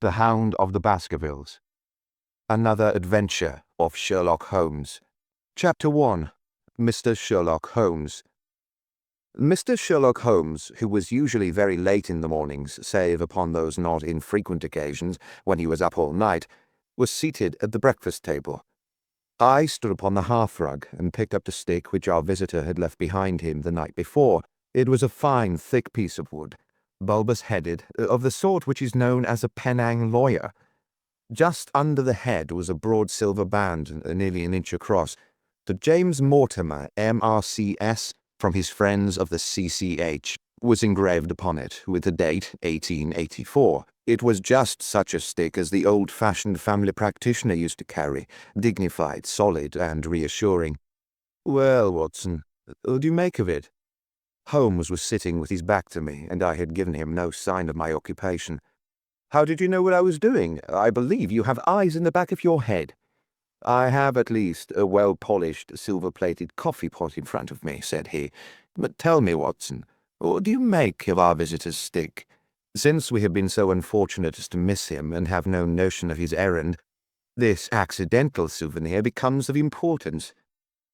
The Hound of the Baskervilles. Another Adventure of Sherlock Holmes. Chapter 1. Mr. Sherlock Holmes. Mr. Sherlock Holmes, who was usually very late in the mornings, save upon those not infrequent occasions when he was up all night, was seated at the breakfast table. I stood upon the hearthrug and picked up the stick which our visitor had left behind him the night before. It was a fine, thick piece of wood, bulbous-headed, of the sort which is known as a Penang lawyer. Just under the head was a broad silver band, nearly an inch across. To James Mortimer, M.R.C.S., from his friends of the C.C.H., was engraved upon it, with the date 1884. It was just such a stick as the old-fashioned family practitioner used to carry, dignified, solid, and reassuring. "Well, Watson, what do you make of it?" Holmes was sitting with his back to me, and I had given him no sign of my occupation. "How did you know what I was doing? I believe you have eyes in the back of your head." "I have at least a well-polished, silver-plated coffee-pot in front of me," said he. "But tell me, Watson, what do you make of our visitor's stick? Since we have been so unfortunate as to miss him and have no notion of his errand, this accidental souvenir becomes of importance.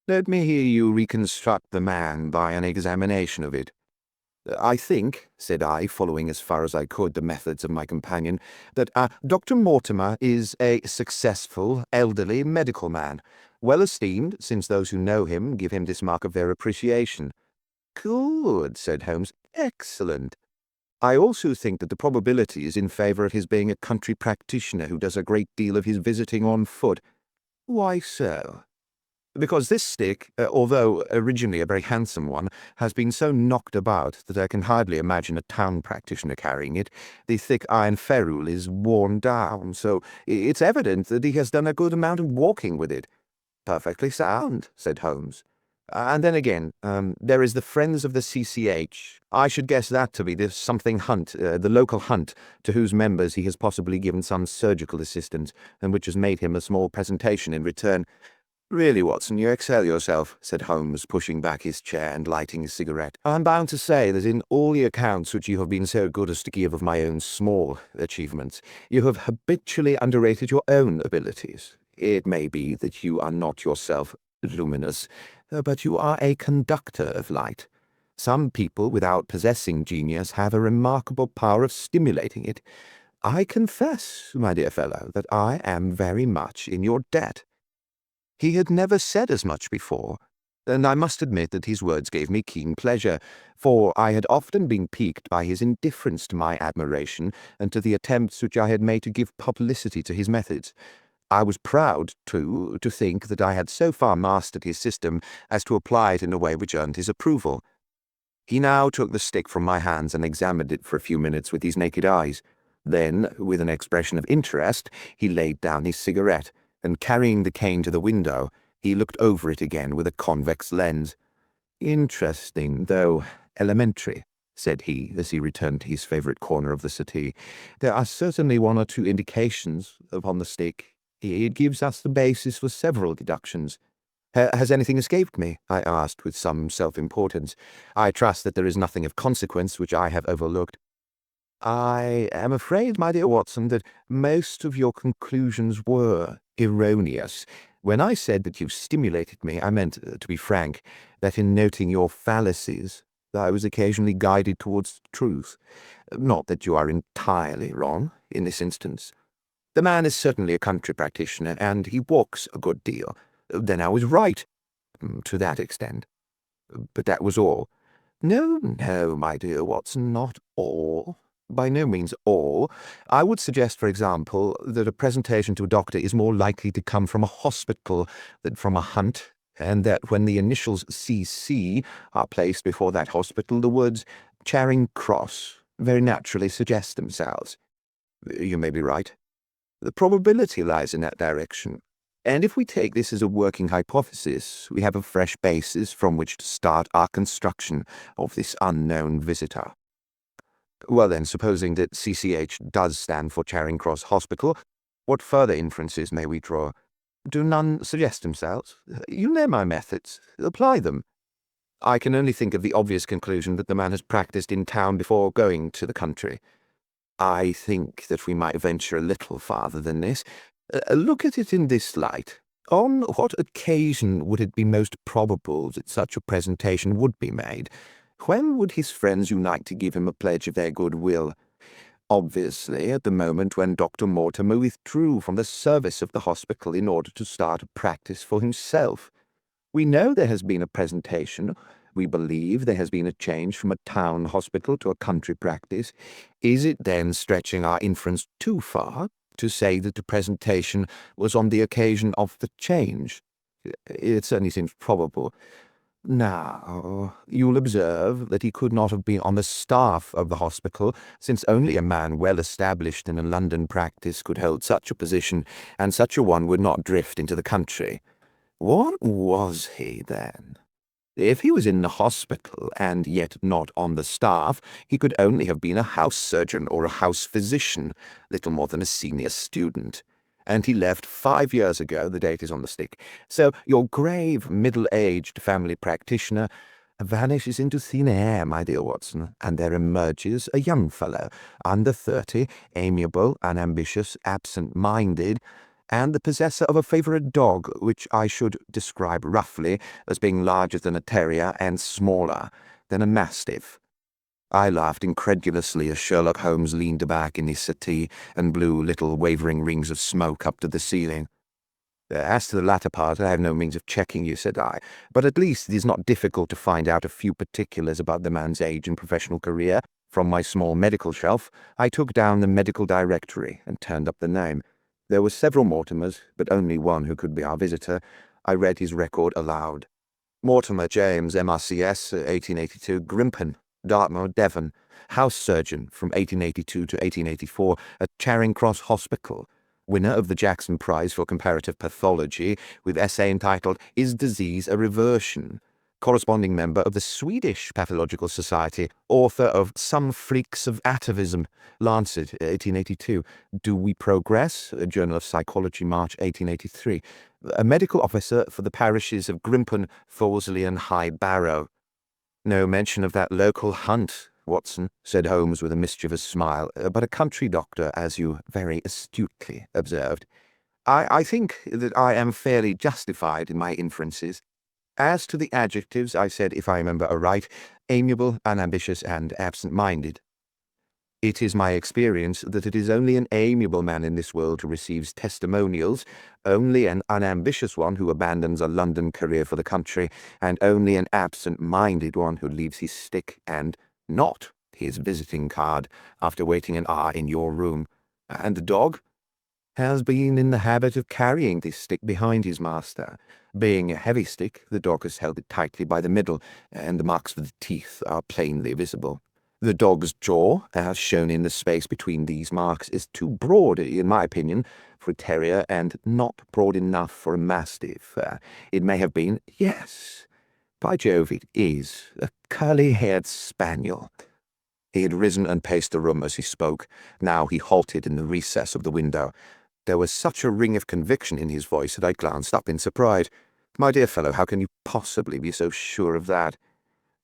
Let me hear you reconstruct the man by an examination of it." "I think," said I, following as far as I could the methods of my companion, "that Dr. Mortimer is a successful, elderly medical man, well esteemed, since those who know him give him this mark of their appreciation." "Good," said Holmes. "Excellent. I also think that the probability is in favour of his being a country practitioner who does a great deal of his visiting on foot." "Why so?" "Because this stick, although originally a very handsome one, has been so knocked about that I can hardly imagine a town practitioner carrying it. The thick iron ferrule is worn down, so it's evident that he has done a good amount of walking with it." "Perfectly sound," said Holmes. "And then again, there is the Friends of the C.C.H. I should guess that to be the something hunt, the local hunt, to whose members he has possibly given some surgical assistance, and which has made him a small presentation in return." "Really, Watson, you excel yourself," said Holmes, pushing back his chair and lighting his cigarette. "I'm bound to say that in all the accounts which you have been so good as to give of my own small achievements, you have habitually underrated your own abilities. It may be that you are not yourself luminous, but you are a conductor of light. Some people, without possessing genius, have a remarkable power of stimulating it. I confess, my dear fellow, that I am very much in your debt." He had never said as much before, and I must admit that his words gave me keen pleasure, for I had often been piqued by his indifference to my admiration and to the attempts which I had made to give publicity to his methods. I was proud, too, to think that I had so far mastered his system as to apply it in a way which earned his approval. He now took the stick from my hands and examined it for a few minutes with his naked eyes. Then, with an expression of interest, he laid down his cigarette, and carrying the cane to the window, he looked over it again with a convex lens. "Interesting, though elementary," said he, as he returned to his favourite corner of the settee. "There are certainly one or two indications upon the stick. It gives us the basis for several deductions." "Has anything escaped me?" I asked with some self-importance. "I trust that there is nothing of consequence which I have overlooked." "I am afraid, my dear Watson, that most of your conclusions were erroneous. When I said that you stimulated me, I meant, to be frank, that in noting your fallacies, I was occasionally guided towards truth. Not that you are entirely wrong in this instance. The man is certainly a country practitioner, and he walks a good deal. Then I was right, to that extent. But that was all." "No, no, my dear Watson, not all. By no means all. I would suggest, for example, that a presentation to a doctor is more likely to come from a hospital than from a hunt, and that when the initials C.C. are placed before that hospital, the words Charing Cross very naturally suggest themselves." "You may be right. The probability lies in that direction. And if we take this as a working hypothesis, we have a fresh basis from which to start our construction of this unknown visitor." "Well then, supposing that C.C.H. does stand for Charing Cross Hospital, what further inferences may we draw? Do none suggest themselves? You know my methods. Apply them." "I can only think of the obvious conclusion that the man has practised in town before going to the country." I think that we might venture a little farther than this. Look at it in this light. On what occasion would it be most probable that such a presentation would be made? When would his friends unite to give him a pledge of their goodwill? Obviously, at the moment when Dr. Mortimer withdrew from the service of the hospital in order to start a practice for himself. We know there has been a presentation. We believe there has been a change from a town hospital to a country practice. Is it then stretching our inference too far to say that the presentation was on the occasion of the change? It certainly seems probable. Now, you'll observe that he could not have been on the staff of the hospital, since only a man well established in a London practice could hold such a position, and such a one would not drift into the country. What was he, then? If he was in the hospital, and yet not on the staff, he could only have been a house surgeon or a house physician, little more than a senior student. And he left 5 years ago, the date is on the stick. So your grave, middle-aged family practitioner vanishes into thin air, my dear Watson, and there emerges a young fellow, under 30, amiable, unambitious, absent-minded, and the possessor of a favourite dog, which I should describe roughly as being larger than a terrier and smaller than a mastiff. I laughed incredulously as Sherlock Holmes leaned back in his settee and blew little wavering rings of smoke up to the ceiling. As to the latter part, I have no means of checking you, said I, but at least it is not difficult to find out a few particulars about the man's age and professional career. From my small medical shelf, I took down the medical directory and turned up the name. There were several Mortimers, but only one who could be our visitor. I read his record aloud. Mortimer James, MRCS, 1882, Grimpen, Dartmoor, Devon, house surgeon from 1882 to 1884 at Charing Cross Hospital, winner of the Jackson Prize for Comparative Pathology, with essay entitled Is Disease a Reversion? Corresponding member of the Swedish Pathological Society, author of Some Freaks of Atavism, Lancet, 1882, Do We Progress? A Journal of Psychology, March 1883, a medical officer for the parishes of Grimpen, Thorsley and High Barrow. No mention of that local hunt, Watson, said Holmes with a mischievous smile, but a country doctor, as you very astutely observed. I think that I am fairly justified in my inferences. As to the adjectives, I said, if I remember aright, amiable, unambitious, and absent-minded. It is my experience that it is only an amiable man in this world who receives testimonials, only an unambitious one who abandons a London career for the country, and only an absent-minded one who leaves his stick and not his visiting card after waiting an hour in your room. And the dog has been in the habit of carrying this stick behind his master. Being a heavy stick, the dog has held it tightly by the middle, and the marks of the teeth are plainly visible. The dog's jaw, as shown in the space between these marks, is too broad, in my opinion, for a terrier, and not broad enough for a mastiff. It may have been, yes, by Jove, it is, a curly-haired spaniel. He had risen and paced the room as he spoke. Now he halted in the recess of the window. There was such a ring of conviction in his voice that I glanced up in surprise. My dear fellow, how can you possibly be so sure of that?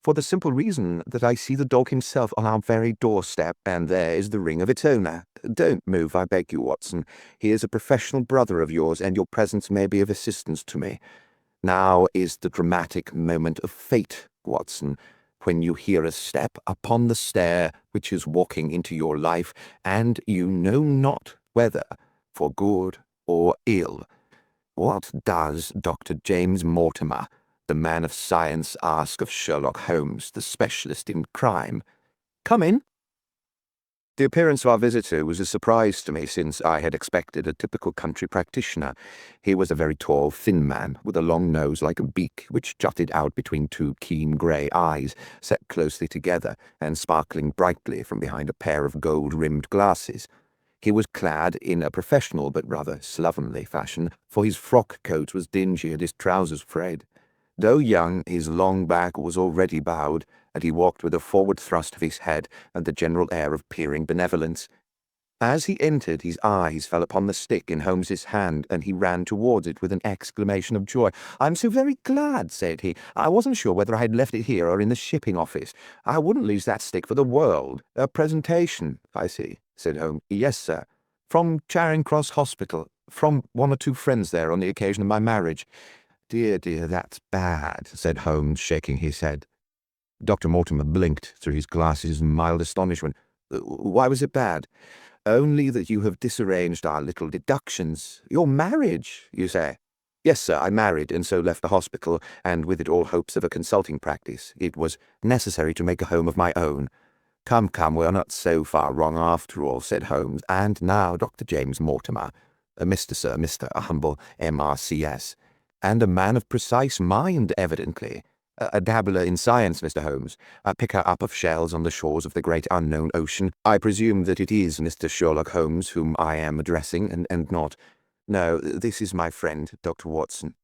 For the simple reason that I see the dog himself on our very doorstep, and there is the ring of its owner. Don't move, I beg you, Watson. He is a professional brother of yours, and your presence may be of assistance to me. Now is the dramatic moment of fate, Watson, when you hear a step upon the stair which is walking into your life, and you know not whether for good or ill. What does Dr. James Mortimer, the man of science, ask of Sherlock Holmes, the specialist in crime? Come in. The appearance of our visitor was a surprise to me, since I had expected a typical country practitioner. He was a very tall, thin man, with a long nose like a beak, which jutted out between two keen grey eyes, set closely together, and sparkling brightly from behind a pair of gold-rimmed glasses. He was clad in a professional but rather slovenly fashion, for his frock coat was dingy and his trousers frayed. Though young, his long back was already bowed, and he walked with a forward thrust of his head and the general air of peering benevolence. As he entered, his eyes fell upon the stick in Holmes's hand, and he ran towards it with an exclamation of joy. "I'm so very glad," said he. "I wasn't sure whether I had left it here or in the shipping office. I wouldn't lose that stick for the world. A presentation, I see." said Holmes. "Yes, sir. From Charing Cross Hospital. From one or two friends there on the occasion of my marriage." "Dear, dear, that's bad," said Holmes, shaking his head. Dr. Mortimer blinked through his glasses in mild astonishment. "Why was it bad?" "Only that you have disarranged our little deductions. Your marriage, you say?" "Yes, sir, I married, and so left the hospital, and with it all hopes of a consulting practice. It was necessary to make a home of my own." "Come, come, we're not so far wrong after all," said Holmes. "And now, Dr. James Mortimer, Mr. Sir, Mr. Humble, M.R.C.S., and a man of precise mind, evidently. A dabbler in science, Mr. Holmes, a picker-up of shells on the shores of the great unknown ocean. I presume that it is Mr. Sherlock Holmes whom I am addressing, and not— No, this is my friend, Dr. Watson."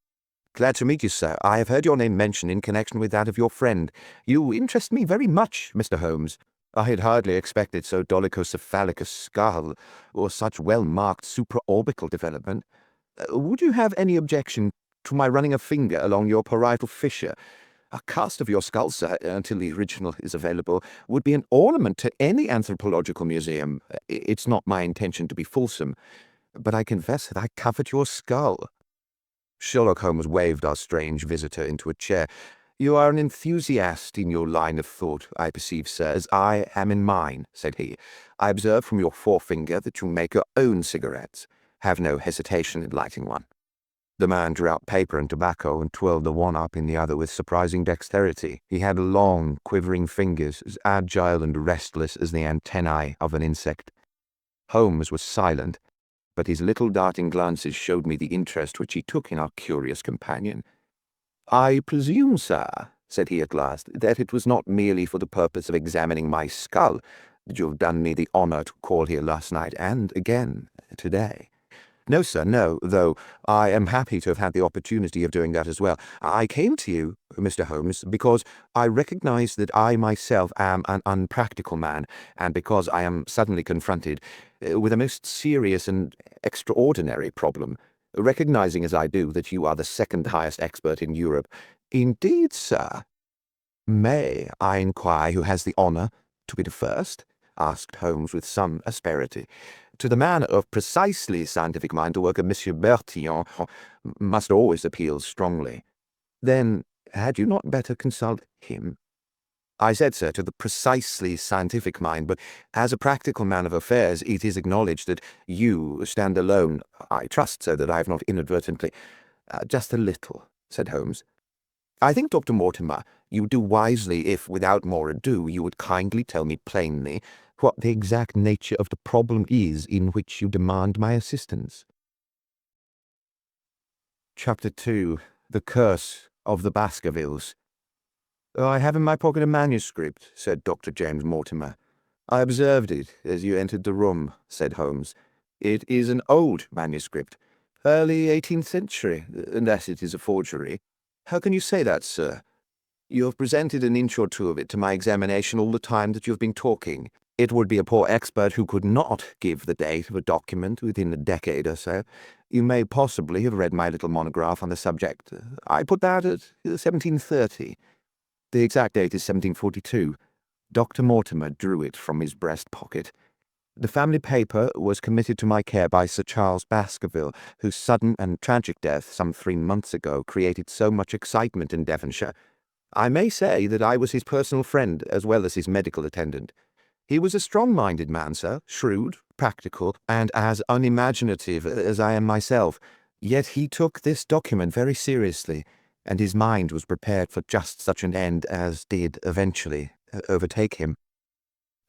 "Glad to meet you, sir. I have heard your name mentioned in connection with that of your friend. You interest me very much, Mr. Holmes. I had hardly expected so dolichocephalic a skull, or such well-marked supraorbital development. Would you have any objection to my running a finger along your parietal fissure? A cast of your skull, sir, until the original is available, would be an ornament to any anthropological museum. It's not my intention to be fulsome, but I confess that I covet your skull." Sherlock Holmes waved our strange visitor into a chair. "You are an enthusiast in your line of thought, I perceive, sir, as I am in mine," said he. "I observe from your forefinger that you make your own cigarettes. Have no hesitation in lighting one." The man drew out paper and tobacco and twirled the one up in the other with surprising dexterity. He had long, quivering fingers, as agile and restless as the antennae of an insect. Holmes was silent, but his little darting glances showed me the interest which he took in our curious companion. "I presume, sir," said he at last, "that it was not merely for the purpose of examining my skull that you have done me the honour to call here last night and again today." "No, sir, no, though I am happy to have had the opportunity of doing that as well. I came to you, Mr. Holmes, because I recognize that I myself am an unpractical man, and because I am suddenly confronted with a most serious and extraordinary problem, recognizing as I do that you are the second highest expert in Europe." "Indeed, sir." "May I inquire who has the honour to be the first?" asked Holmes with some asperity. "To the man of precisely scientific mind, the work of Monsieur Bertillon must always appeal strongly." "Then had you not better consult him?" "I said, sir, to the precisely scientific mind, but as a practical man of affairs, it is acknowledged that you stand alone. I trust, sir, that I have not inadvertently—" "Just a little," said Holmes. "I think, Dr. Mortimer, you would do wisely if, without more ado, you would kindly tell me plainly what the exact nature of the problem is in which you demand my assistance." Chapter 2. The Curse of the Baskervilles. "I have in my pocket a manuscript," said Dr. James Mortimer. "I observed it as you entered the room," said Holmes. "It is an old manuscript, early 18th century, unless it is a forgery." "How can you say that, sir?" "You have presented an inch or two of it to my examination all the time that you have been talking. It would be a poor expert who could not give the date of a document within a decade or so. You may possibly have read my little monograph on the subject. I put that at 1730. The exact date is 1742. Dr. Mortimer drew it from his breast pocket. "The family paper was committed to my care by Sir Charles Baskerville, whose sudden and tragic death some 3 months ago created so much excitement in Devonshire. I may say that I was his personal friend as well as his medical attendant. He was a strong-minded man, sir, shrewd, practical, and as unimaginative as I am myself. Yet he took this document very seriously, and his mind was prepared for just such an end as did eventually overtake him."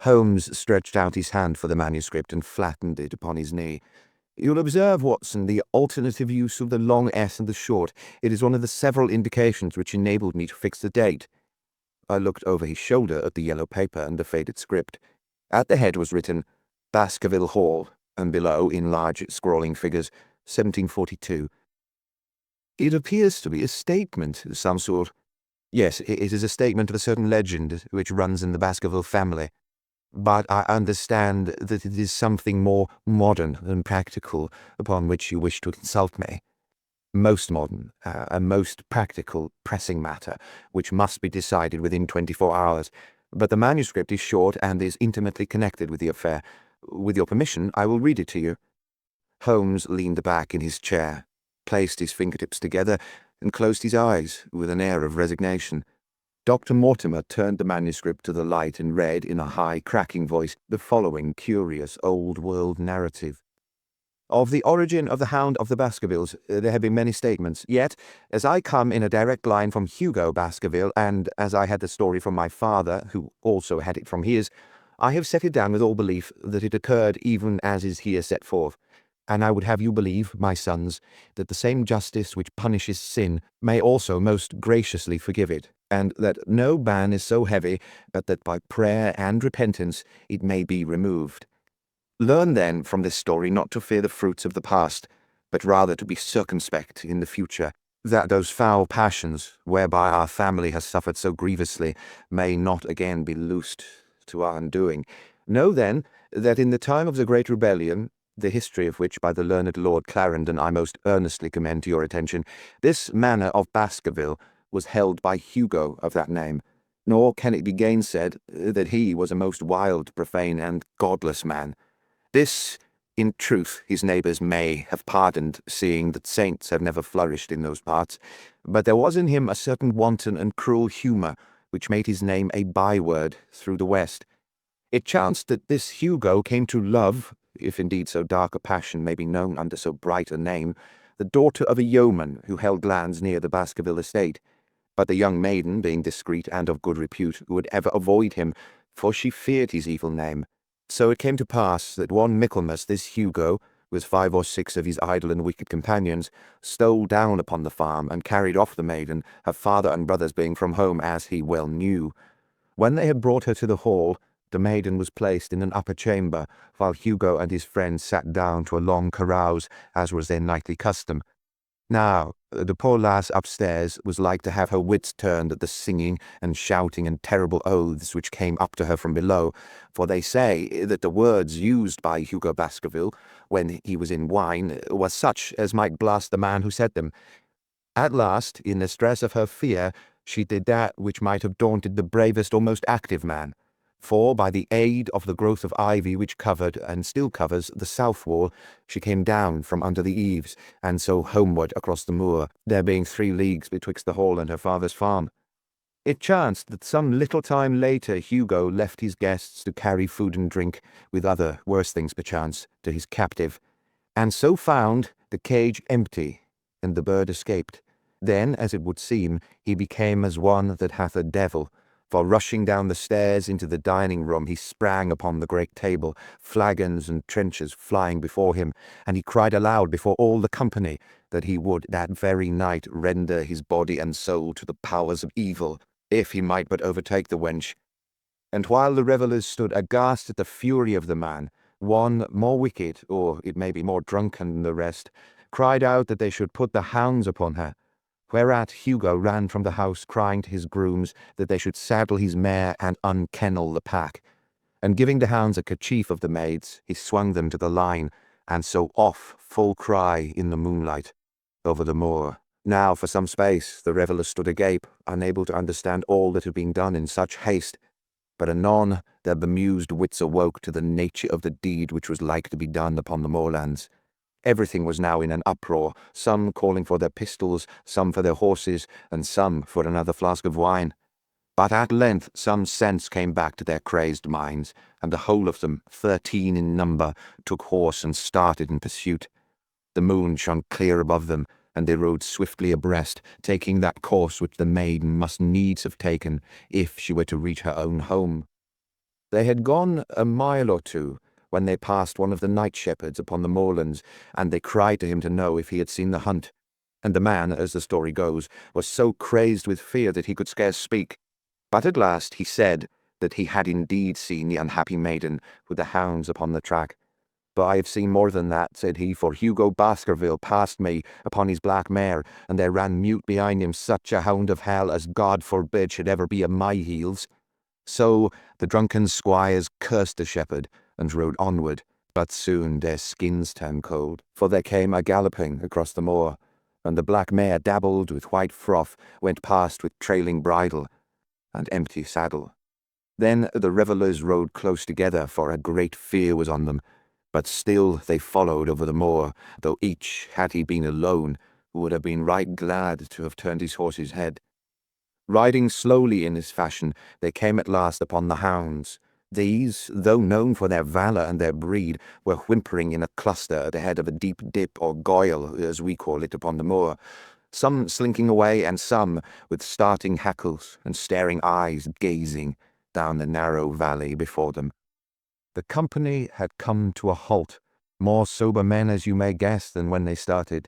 Holmes stretched out his hand for the manuscript and flattened it upon his knee. "You'll observe, Watson, the alternative use of the long S and the short. It is one of the several indications which enabled me to fix the date." I looked over his shoulder at the yellow paper and the faded script. At the head was written, "Baskerville Hall," and below, in large scrawling figures, 1742. "It appears to be a statement of some sort." "Yes, it is a statement of a certain legend which runs in the Baskerville family. But I understand that it is something more modern than practical upon which you wish to consult me." "Most modern, a most practical, pressing matter, which must be decided within 24 hours. But the manuscript is short and is intimately connected with the affair. With your permission, I will read it to you." Holmes leaned back in his chair, placed his fingertips together, and closed his eyes with an air of resignation. Dr. Mortimer turned the manuscript to the light and read in a high, cracking voice the following curious old-world narrative. Of the origin of the Hound of the Baskervilles, there have been many statements, yet, as I come in a direct line from Hugo Baskerville, and as I had the story from my father, who also had it from his, I have set it down with all belief that it occurred even as is here set forth. And I would have you believe, my sons, that the same justice which punishes sin may also most graciously forgive it, and that no ban is so heavy but that by prayer and repentance it may be removed. Learn then from this story not to fear the fruits of the past, but rather to be circumspect in the future, that those foul passions, whereby our family has suffered so grievously, may not again be loosed to our undoing. Know then, that in the time of the great rebellion, the history of which by the learned Lord Clarendon I most earnestly commend to your attention, this manor of Baskerville was held by Hugo of that name, nor can it be gainsaid that he was a most wild, profane, and godless man. This, in truth, his neighbours may have pardoned, seeing that saints have never flourished in those parts, but there was in him a certain wanton and cruel humour which made his name a byword through the West. It chanced that this Hugo came to love, if indeed so dark a passion may be known under so bright a name, the daughter of a yeoman who held lands near the Baskerville estate. But the young maiden, being discreet and of good repute, would ever avoid him, for she feared his evil name. So it came to pass that one Michaelmas this Hugo, with 5 or 6 of his idle and wicked companions, stole down upon the farm and carried off the maiden, her father and brothers being from home, as he well knew. When they had brought her to the hall, the maiden was placed in an upper chamber, while Hugo and his friends sat down to a long carouse, as was their nightly custom. Now, the poor lass upstairs was like to have her wits turned at the singing and shouting and terrible oaths which came up to her from below, for they say that the words used by Hugo Baskerville, when he was in wine, were such as might blast the man who said them. At last, in the stress of her fear, she did that which might have daunted the bravest or most active man. For, by the aid of the growth of ivy which covered, and still covers, the south wall, she came down from under the eaves, and so homeward across the moor, there being 3 leagues betwixt the hall and her father's farm. It chanced that some little time later Hugo left his guests to carry food and drink, with other worse things perchance, to his captive, and so found the cage empty, and the bird escaped. Then, as it would seem, he became as one that hath a devil, for rushing down the stairs into the dining-room, he sprang upon the great table, flagons and trenchers flying before him, and he cried aloud before all the company that he would that very night render his body and soul to the powers of evil, if he might but overtake the wench. And while the revellers stood aghast at the fury of the man, one more wicked, or it may be more drunken than the rest, cried out that they should put the hounds upon her. Whereat Hugo ran from the house, crying to his grooms that they should saddle his mare and unkennel the pack. And giving the hounds a kerchief of the maid's, he swung them to the line, and so off, full cry, in the moonlight, over the moor. Now for some space the revellers stood agape, unable to understand all that had been done in such haste. But anon their bemused wits awoke to the nature of the deed which was like to be done upon the moorlands. Everything was now in an uproar, some calling for their pistols, some for their horses, and some for another flask of wine. But at length some sense came back to their crazed minds, and the whole of them, 13 in number, took horse and started in pursuit. The moon shone clear above them, and they rode swiftly abreast, taking that course which the maiden must needs have taken if she were to reach her own home. They had gone a mile or 2, when they passed one of the night shepherds upon the moorlands, and they cried to him to know if he had seen the hunt. And the man, as the story goes, was so crazed with fear that he could scarce speak. But at last he said that he had indeed seen the unhappy maiden with the hounds upon the track. "But I have seen more than that," said he, "for Hugo Baskerville passed me upon his black mare, and there ran mute behind him such a hound of hell as God forbid should ever be at my heels." So the drunken squires cursed the shepherd, and rode onward, but soon their skins turned cold, for there came a galloping across the moor, and the black mare, dabbled with white froth, went past with trailing bridle and empty saddle. Then the revellers rode close together, for a great fear was on them. But still they followed over the moor, though each, had he been alone, would have been right glad to have turned his horse's head. Riding slowly in this fashion, they came at last upon the hounds. These, though known for their valour and their breed, were whimpering in a cluster at the head of a deep dip or goyle, as we call it upon the moor, some slinking away, and some, with starting hackles and staring eyes, gazing down the narrow valley before them. The company had come to a halt, more sober men, as you may guess, than when they started.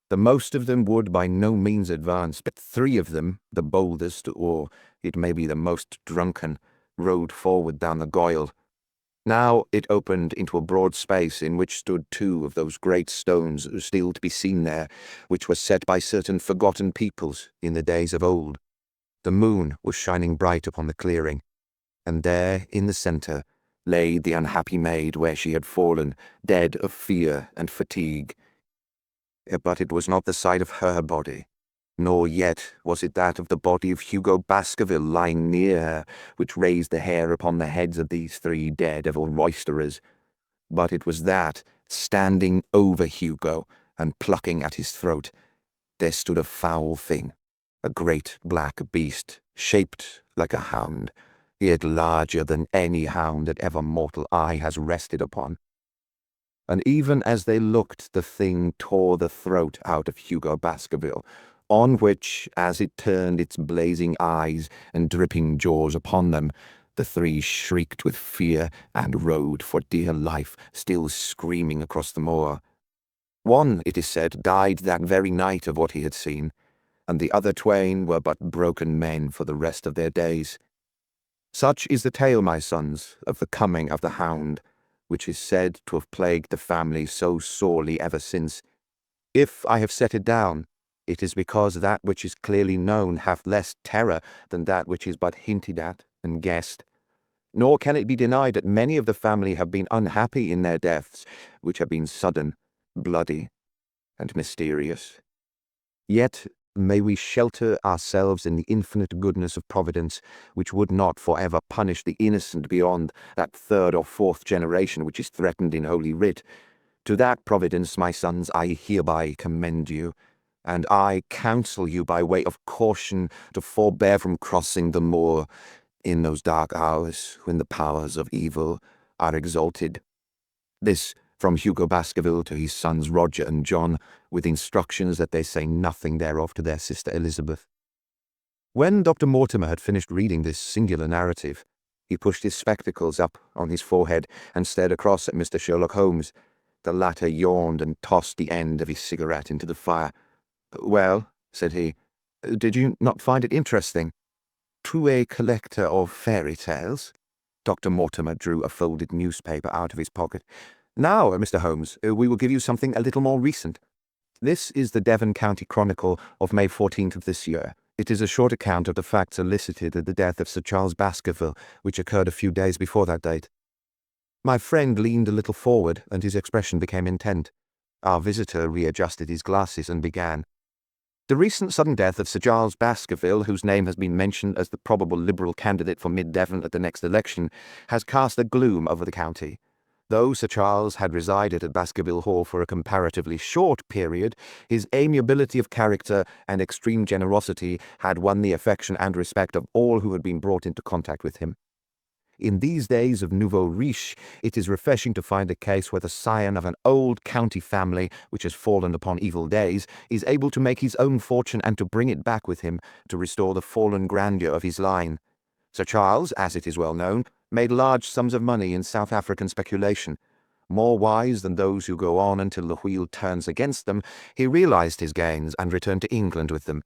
The most of them would by no means advance, but 3 of them, the boldest, or it may be the most drunken, rode forward down the goyle. Now it opened into a broad space in which stood 2 of those great stones still to be seen there, which were set by certain forgotten peoples in the days of old. The moon was shining bright upon the clearing, and there in the centre lay the unhappy maid where she had fallen, dead of fear and fatigue. But it was not the sight of her body, nor yet was it that of the body of Hugo Baskerville lying near her, which raised the hair upon the heads of these 3 daredevil roisterers, but it was that, standing over Hugo and plucking at his throat, there stood a foul thing, a great black beast, shaped like a hound, yet larger than any hound that ever mortal eye has rested upon. And even as they looked, the thing tore the throat out of Hugo Baskerville, on which, as it turned its blazing eyes and dripping jaws upon them, the 3 shrieked with fear and rode for dear life, still screaming across the moor. One, it is said, died that very night of what he had seen, and the other 2 were but broken men for the rest of their days. Such is the tale, my sons, of the coming of the hound, which is said to have plagued the family so sorely ever since. If I have set it down, it is because that which is clearly known hath less terror than that which is but hinted at and guessed. Nor can it be denied that many of the family have been unhappy in their deaths, which have been sudden, bloody, and mysterious. Yet may we shelter ourselves in the infinite goodness of Providence, which would not forever punish the innocent beyond that 3rd or 4th generation which is threatened in Holy Writ. To that Providence, my sons, I hereby commend you, and I counsel you by way of caution to forbear from crossing the moor in those dark hours when the powers of evil are exalted. This from Hugo Baskerville to his sons Roger and John, with instructions that they say nothing thereof to their sister Elizabeth. When Dr. Mortimer had finished reading this singular narrative, he pushed his spectacles up on his forehead and stared across at Mr. Sherlock Holmes. The latter yawned and tossed the end of his cigarette into the fire. "Well," said he, "did you not find it interesting?" "To a collector of fairy tales?" Dr. Mortimer drew a folded newspaper out of his pocket. "Now, Mr. Holmes, we will give you something a little more recent. This is the Devon County Chronicle of May 14th of this year. It is a short account of the facts elicited at the death of Sir Charles Baskerville, which occurred a few days before that date." My friend leaned a little forward, and his expression became intent. Our visitor readjusted his glasses and began. "The recent sudden death of Sir Charles Baskerville, whose name has been mentioned as the probable Liberal candidate for Mid-Devon at the next election, has cast a gloom over the county. Though Sir Charles had resided at Baskerville Hall for a comparatively short period, his amiability of character and extreme generosity had won the affection and respect of all who had been brought into contact with him. In these days of nouveau riche, it is refreshing to find a case where the scion of an old county family, which has fallen upon evil days, is able to make his own fortune and to bring it back with him, to restore the fallen grandeur of his line. Sir Charles, as it is well known, made large sums of money in South African speculation. More wise than those who go on until the wheel turns against them, he realized his gains and returned to England with them.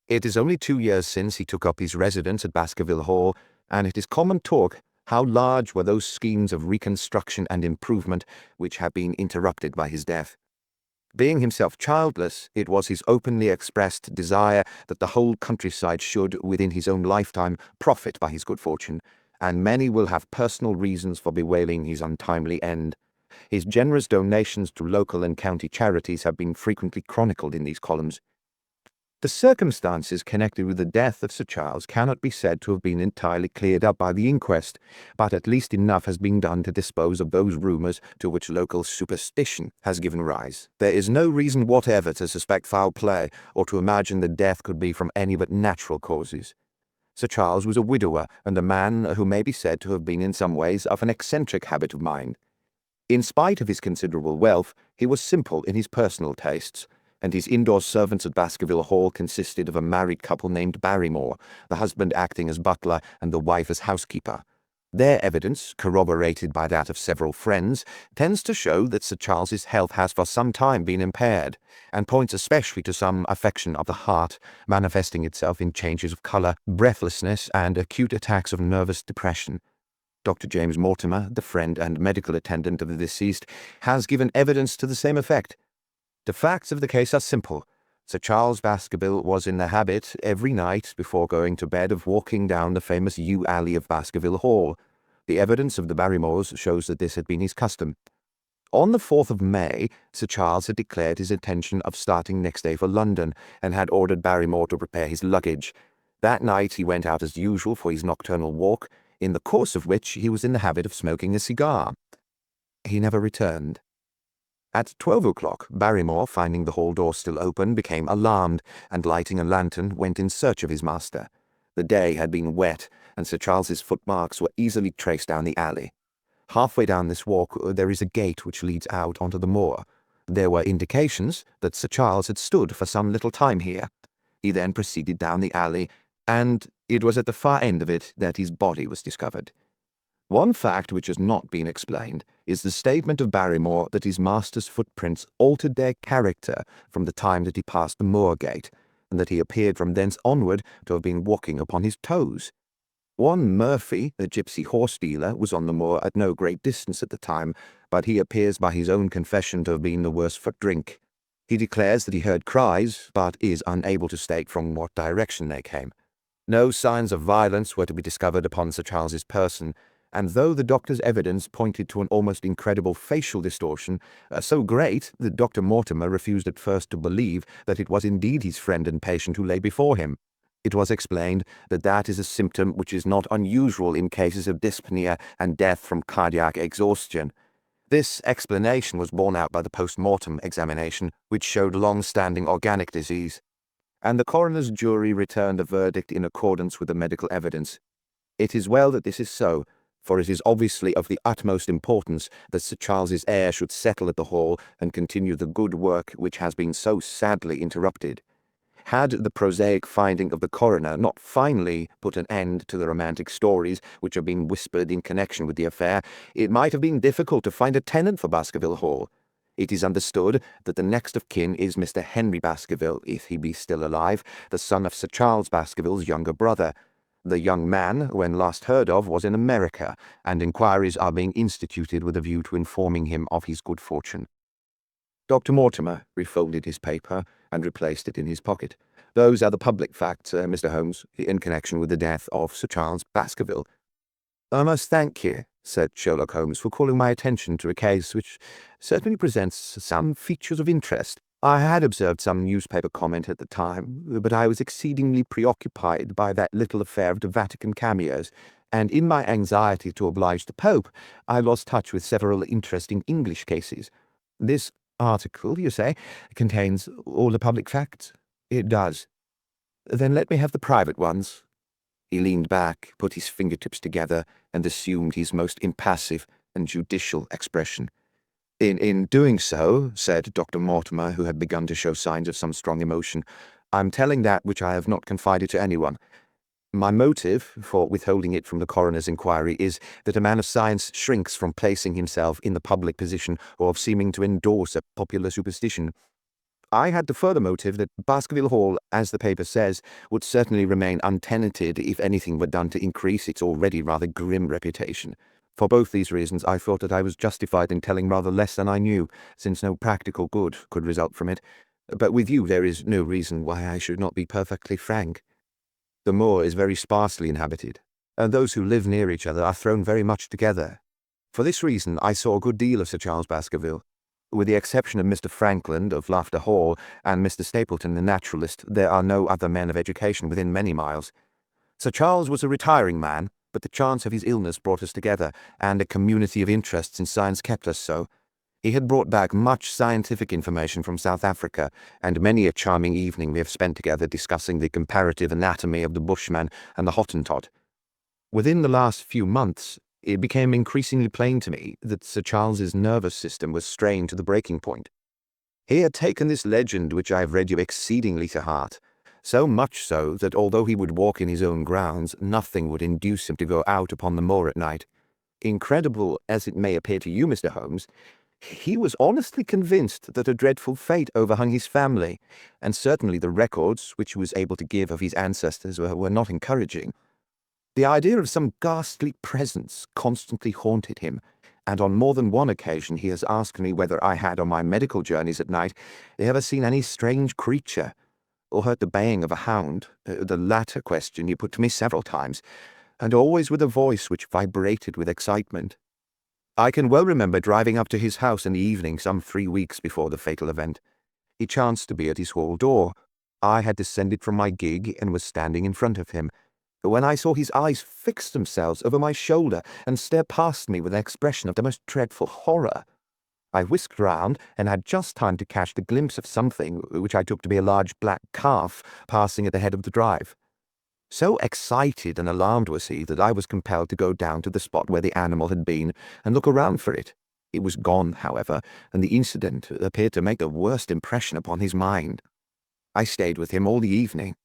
It is only 2 years since he took up his residence at Baskerville Hall, and it is common talk how large were those schemes of reconstruction and improvement which had been interrupted by his death. Being himself childless, it was his openly expressed desire that the whole countryside should, within his own lifetime, profit by his good fortune, and many will have personal reasons for bewailing his untimely end. His generous donations to local and county charities have been frequently chronicled in these columns. The circumstances connected with the death of Sir Charles cannot be said to have been entirely cleared up by the inquest, but at least enough has been done to dispose of those rumours to which local superstition has given rise. There is no reason whatever to suspect foul play, or to imagine the death could be from any but natural causes. Sir Charles was a widower, and a man who may be said to have been in some ways of an eccentric habit of mind. In spite of his considerable wealth, he was simple in his personal tastes, and his indoor servants at Baskerville Hall consisted of a married couple named Barrymore, the husband acting as butler and the wife as housekeeper. Their evidence, corroborated by that of several friends, tends to show that Sir Charles's health has for some time been impaired, and points especially to some affection of the heart, manifesting itself in changes of colour, breathlessness, and acute attacks of nervous depression. Dr. James Mortimer, the friend and medical attendant of the deceased, has given evidence to the same effect. The facts of the case are simple. Sir Charles Baskerville was in the habit, every night before going to bed, of walking down the famous yew alley of Baskerville Hall. The evidence of the Barrymores shows that this had been his custom. On the 4th of May, Sir Charles had declared his intention of starting next day for London, and had ordered Barrymore to prepare his luggage. That night he went out as usual for his nocturnal walk, in the course of which he was in the habit of smoking a cigar. He never returned. At 12 o'clock, Barrymore, finding the hall door still open, became alarmed, and lighting a lantern, went in search of his master. The day had been wet, and Sir Charles's footmarks were easily traced down the alley. Halfway down this walk there is a gate which leads out onto the moor. There were indications that Sir Charles had stood for some little time here. He then proceeded down the alley, and it was at the far end of it that his body was discovered. One fact which has not been explained is the statement of Barrymore that his master's footprints altered their character from the time that he passed the moor gate, and that he appeared from thence onward to have been walking upon his toes. One Murphy, a gipsy horse dealer, was on the moor at no great distance at the time, but he appears by his own confession to have been the worse for drink. He declares that he heard cries, but is unable to state from what direction they came. No signs of violence were to be discovered upon Sir Charles's person, and though the doctor's evidence pointed to an almost incredible facial distortion, so great that Dr. Mortimer refused at first to believe that it was indeed his friend and patient who lay before him, it was explained that that is a symptom which is not unusual in cases of dyspnea and death from cardiac exhaustion. This explanation was borne out by the post-mortem examination, which showed long-standing organic disease, and the coroner's jury returned a verdict in accordance with the medical evidence. It is well that this is so, for it is obviously of the utmost importance that Sir Charles's heir should settle at the Hall and continue the good work which has been so sadly interrupted. Had the prosaic finding of the coroner not finally put an end to the romantic stories which have been whispered in connection with the affair, it might have been difficult to find a tenant for Baskerville Hall. It is understood that the next of kin is Mr. Henry Baskerville, if he be still alive, the son of Sir Charles Baskerville's younger brother. The young man, when last heard of, was in America, and inquiries are being instituted with a view to informing him of his good fortune. Dr. Mortimer refolded his paper and replaced it in his pocket. Those are the public facts, Mr. Holmes, in connection with the death of Sir Charles Baskerville. I must thank you, said Sherlock Holmes, for calling my attention to a case which certainly presents some features of interest. I had observed some newspaper comment at the time, but I was exceedingly preoccupied by that little affair of the Vatican cameos, and in my anxiety to oblige the Pope, I lost touch with several interesting English cases. This article, you say, contains all the public facts? It does. Then let me have the private ones. He leaned back, put his fingertips together, and assumed his most impassive and judicial expression. In doing so, said Dr. Mortimer, who had begun to show signs of some strong emotion, I'm telling that which I have not confided to anyone. My motive for withholding it from the coroner's inquiry is that a man of science shrinks from placing himself in the public position or of seeming to endorse a popular superstition. I had the further motive that Baskerville Hall, as the paper says, would certainly remain untenanted if anything were done to increase its already rather grim reputation. For both these reasons, I thought that I was justified in telling rather less than I knew, since no practical good could result from it. But with you there is no reason why I should not be perfectly frank. The moor is very sparsely inhabited, and those who live near each other are thrown very much together. For this reason I saw a good deal of Sir Charles Baskerville. With the exception of Mr. Frankland of Laughter Hall and Mr. Stapleton, the naturalist, there are no other men of education within many miles. Sir Charles was a retiring man, but the chance of his illness brought us together, and a community of interests in science kept us so. He had brought back much scientific information from South Africa, and many a charming evening we have spent together discussing the comparative anatomy of the Bushman and the Hottentot. Within the last few months, it became increasingly plain to me that Sir Charles's nervous system was strained to the breaking point. He had taken this legend which I have read you exceedingly to heart, so much so that although he would walk in his own grounds, nothing would induce him to go out upon the moor at night. Incredible as it may appear to you, Mr. Holmes, he was honestly convinced that a dreadful fate overhung his family, and certainly the records which he was able to give of his ancestors were not encouraging. The idea of some ghastly presence constantly haunted him, and on more than one occasion he has asked me whether I had on my medical journeys at night ever seen any strange creature, or heard the baying of a hound. The latter question he put to me several times, and always with a voice which vibrated with excitement. I can well remember driving up to his house in the evening some 3 weeks before the fatal event. He chanced to be at his hall door. I had descended from my gig and was standing in front of him, when I saw his eyes fix themselves over my shoulder and stare past me with an expression of the most dreadful horror. I whisked round and had just time to catch the glimpse of something which I took to be a large black calf passing at the head of the drive. So excited and alarmed was he that I was compelled to go down to the spot where the animal had been and look around for it. It was gone, however, and the incident appeared to make the worst impression upon his mind. I stayed with him all the evening,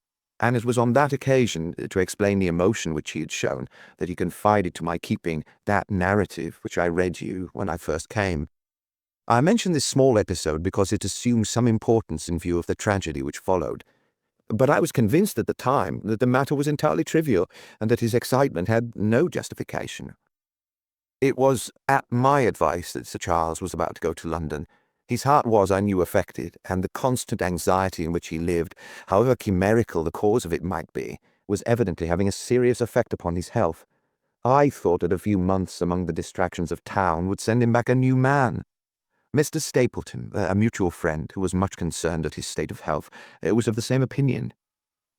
and it was on that occasion, to explain the emotion which he had shown, that he confided to my keeping that narrative which I read you when I first came. I mention this small episode because it assumes some importance in view of the tragedy which followed. But I was convinced at the time that the matter was entirely trivial, and that his excitement had no justification. It was at my advice that Sir Charles was about to go to London. His heart was, I knew, affected, and the constant anxiety in which he lived, however chimerical the cause of it might be, was evidently having a serious effect upon his health. I thought that a few months among the distractions of town would send him back a new man. Mr. Stapleton, a mutual friend who was much concerned at his state of health, was of the same opinion.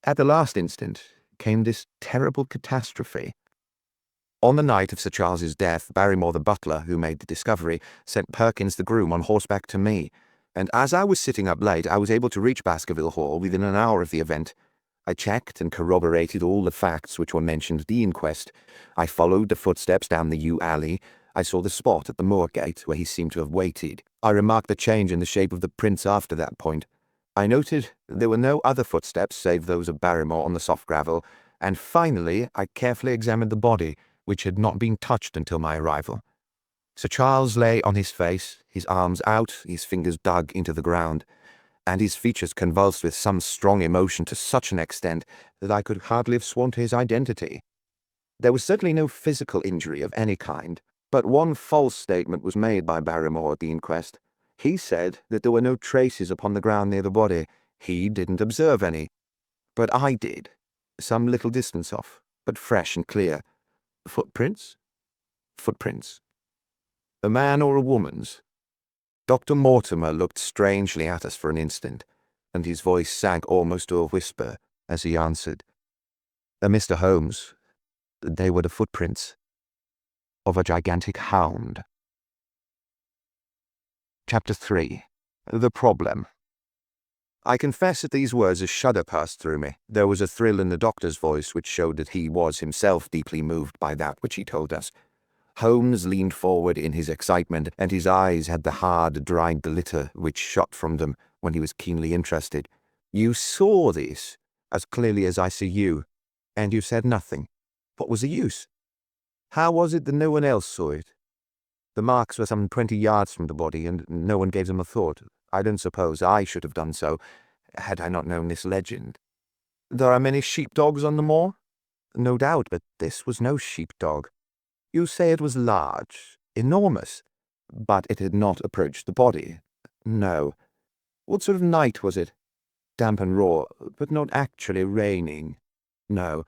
At the last instant came this terrible catastrophe. On the night of Sir Charles's death, Barrymore the butler, who made the discovery, sent Perkins the groom on horseback to me, and as I was sitting up late, I was able to reach Baskerville Hall within an hour of the event. I checked and corroborated all the facts which were mentioned at the inquest. I followed the footsteps down the yew alley. I saw the spot at the moor gate where he seemed to have waited. I remarked the change in the shape of the prints after that point. I noted there were no other footsteps save those of Barrymore on the soft gravel, and finally I carefully examined the body, which had not been touched until my arrival. Sir Charles lay on his face, his arms out, his fingers dug into the ground, and his features convulsed with some strong emotion to such an extent that I could hardly have sworn to his identity. There was certainly no physical injury of any kind, but one false statement was made by Barrymore at the inquest. He said that there were no traces upon the ground near the body. He didn't observe any, but I did, some little distance off, but fresh and clear. Footprints? Footprints. A man or a woman's? Dr. Mortimer looked strangely at us for an instant, and his voice sank almost to a whisper as he answered, Mr. Holmes, they were the footprints of a gigantic hound. Chapter 3. The Problem. I confess that these words a shudder passed through me. There was a thrill in the doctor's voice which showed that he was himself deeply moved by that which he told us. Holmes leaned forward in his excitement, and his eyes had the hard, dry glitter which shot from them when he was keenly interested. You saw this as clearly as I see you, and you said nothing. What was the use? How was it that no one else saw it? The marks were some 20 yards from the body, and no one gave them a thought. I don't suppose I should have done so, had I not known this legend. There are many sheepdogs on the moor? No doubt, but this was no sheepdog. You say it was large, enormous, but it had not approached the body. No. What sort of night was it? Damp and raw, but not actually raining. No.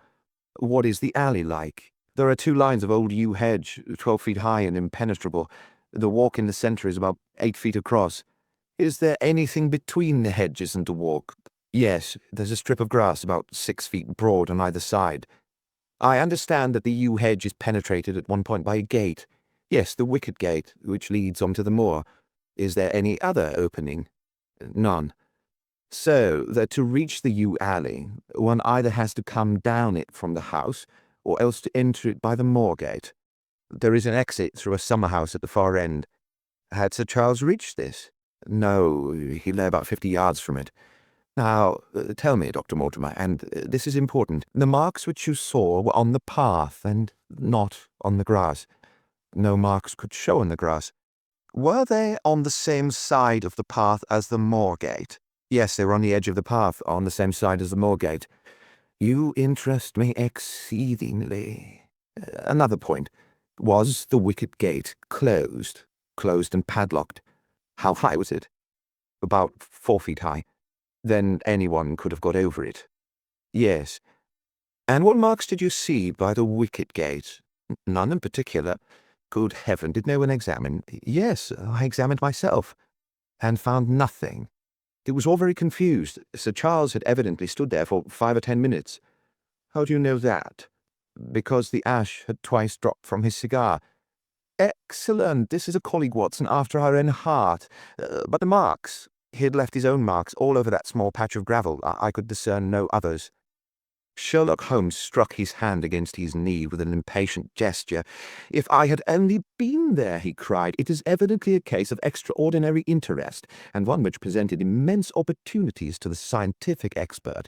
What is the alley like? There are 2 lines of old yew hedge, 12 feet high and impenetrable. The walk in the centre is about 8 feet across. Is there anything between the hedges and the walk? Yes, there's a strip of grass about 6 feet broad on either side. I understand that the yew hedge is penetrated at one point by a gate. Yes, the wicket gate, which leads onto the moor. Is there any other opening? None. So that to reach the yew alley, one either has to come down it from the house, or else to enter it by the moor gate. There is an exit through a summer house at the far end. Had Sir Charles reached this? No, he lay about 50 yards from it. Now, tell me, Dr. Mortimer, and this is important, the marks which you saw were on the path and not on the grass. No marks could show on the grass. Were they on the same side of the path as the moor gate? Yes, they were on the edge of the path, on the same side as the moor gate. You interest me exceedingly. Another point. Was the wicket gate closed? Closed and padlocked. How high was it? About 4 feet high. Then anyone could have got over it. Yes. And what marks did you see by the wicket gate? None in particular. Good heaven, did no one examine? Yes, I examined myself, and found nothing. It was all very confused. Sir Charles had evidently stood there for 5 or 10 minutes. How do you know that? Because the ash had twice dropped from his cigar. Excellent. This is a colleague, Watson, after our own heart. But the marks. He had left his own marks all over that small patch of gravel. I could discern no others. Sherlock Holmes struck his hand against his knee with an impatient gesture. If I had only been there, he cried. It is evidently a case of extraordinary interest, and one which presented immense opportunities to the scientific expert.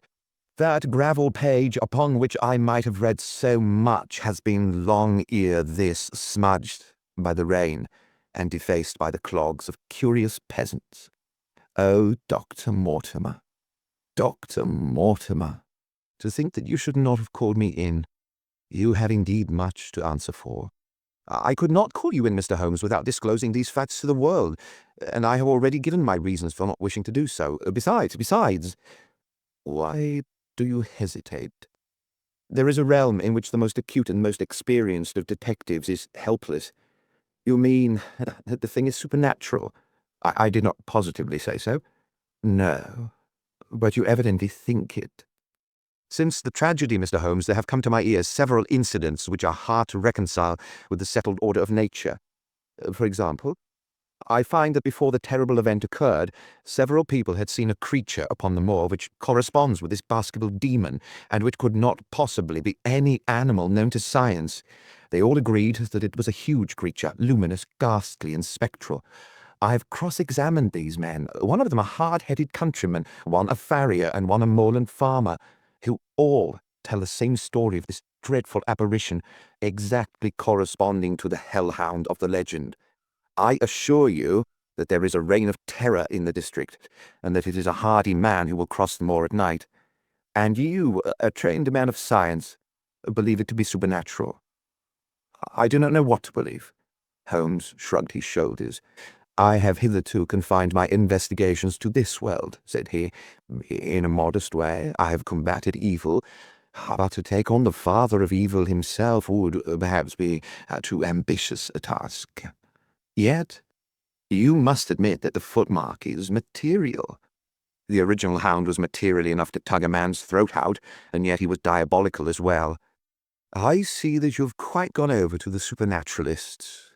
That gravel page upon which I might have read so much has been long ere this smudged by the rain and defaced by the clogs of curious peasants. Oh, Dr. Mortimer, Dr. Mortimer, to think that you should not have called me in. You have indeed much to answer for. I could not call you in, Mr. Holmes, without disclosing these facts to the world, and I have already given my reasons for not wishing to do so. Besides, why do you hesitate? There is a realm in which the most acute and most experienced of detectives is helpless. You mean that the thing is supernatural? I did not positively say so. No, but you evidently think it. Since the tragedy, Mr. Holmes, there have come to my ears several incidents which are hard to reconcile with the settled order of nature. For example, I find that before the terrible event occurred, several people had seen a creature upon the moor which corresponds with this basketball demon, and which could not possibly be any animal known to science. They all agreed that it was a huge creature, luminous, ghastly, and spectral. I have cross-examined these men, one of them a hard-headed countryman, one a farrier, and one a moorland farmer, who all tell the same story of this dreadful apparition, exactly corresponding to the hellhound of the legend. I assure you that there is a reign of terror in the district, and that it is a hardy man who will cross the moor at night. And you, a trained man of science, believe it to be supernatural. I do not know what to believe. Holmes shrugged his shoulders. I have hitherto confined my investigations to this world, said he. In a modest way, I have combated evil, but to take on the father of evil himself would perhaps be too ambitious a task. Yet, you must admit that the footmark is material. The original hound was material enough to tug a man's throat out, and yet he was diabolical as well. I see that you've quite gone over to the supernaturalists.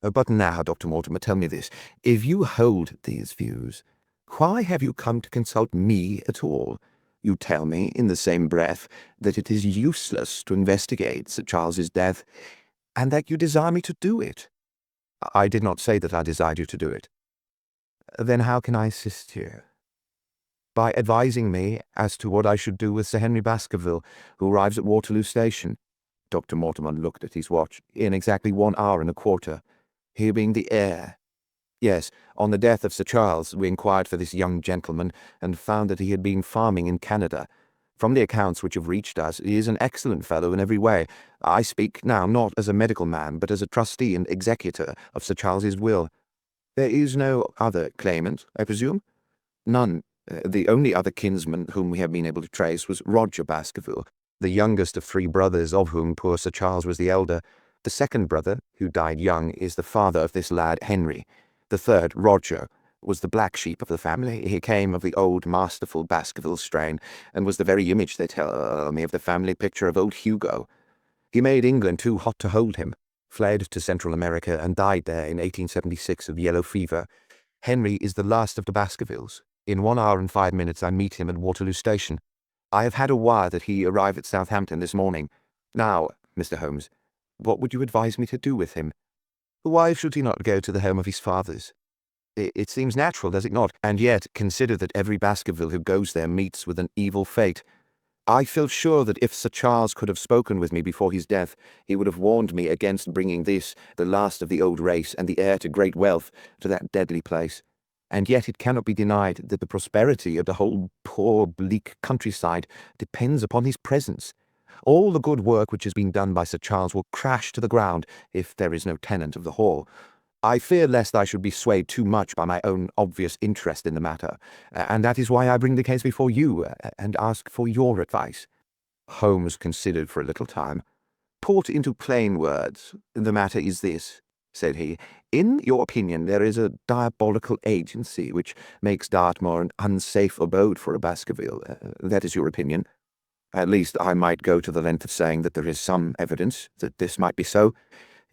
But now, Dr. Mortimer, tell me this. If you hold these views, why have you come to consult me at all? You tell me, in the same breath, that it is useless to investigate Sir Charles's death, and that you desire me to do it. I did not say that I desired you to do it. Then how can I assist you? By advising me as to what I should do with Sir Henry Baskerville, who arrives at Waterloo Station. Dr. Mortimer looked at his watch. In exactly 1 hour and a quarter. He being the heir. Yes, on the death of Sir Charles, we inquired for this young gentleman, and found that he had been farming in Canada. From the accounts which have reached us, he is an excellent fellow in every way. I speak now not as a medical man, but as a trustee and executor of Sir Charles's will. There is no other claimant, I presume? None. The only other kinsman whom we have been able to trace was Roger Baskerville, the youngest of 3 brothers, of whom poor Sir Charles was the elder. The second brother, who died young, is the father of this lad Henry. The third, Roger, was the black sheep of the family. He came of the old masterful Baskerville strain, and was the very image, they tell me, of the family picture of old Hugo. He made England too hot to hold him, fled to Central America, and died there in 1876 of yellow fever. Henry is the last of the Baskervilles. In 1 hour and 5 minutes I meet him at Waterloo Station. I have had a wire that he arrived at Southampton this morning. Now, Mr. Holmes, what would you advise me to do with him? Why should he not go to the home of his fathers? It seems natural, does it not? And yet, consider that every Baskerville who goes there meets with an evil fate. I feel sure that if Sir Charles could have spoken with me before his death, he would have warned me against bringing this, the last of the old race and the heir to great wealth, to that deadly place. And yet it cannot be denied that the prosperity of the whole poor, bleak countryside depends upon his presence. All the good work which has been done by Sir Charles will crash to the ground if there is no tenant of the hall. I fear lest I should be swayed too much by my own obvious interest in the matter, and that is why I bring the case before you, and ask for your advice." Holmes considered for a little time. "Put into plain words, the matter is this," said he. "In your opinion, there is a diabolical agency which makes Dartmoor an unsafe abode for a Baskerville. That is your opinion. At least I might go to the length of saying that there is some evidence that this might be so."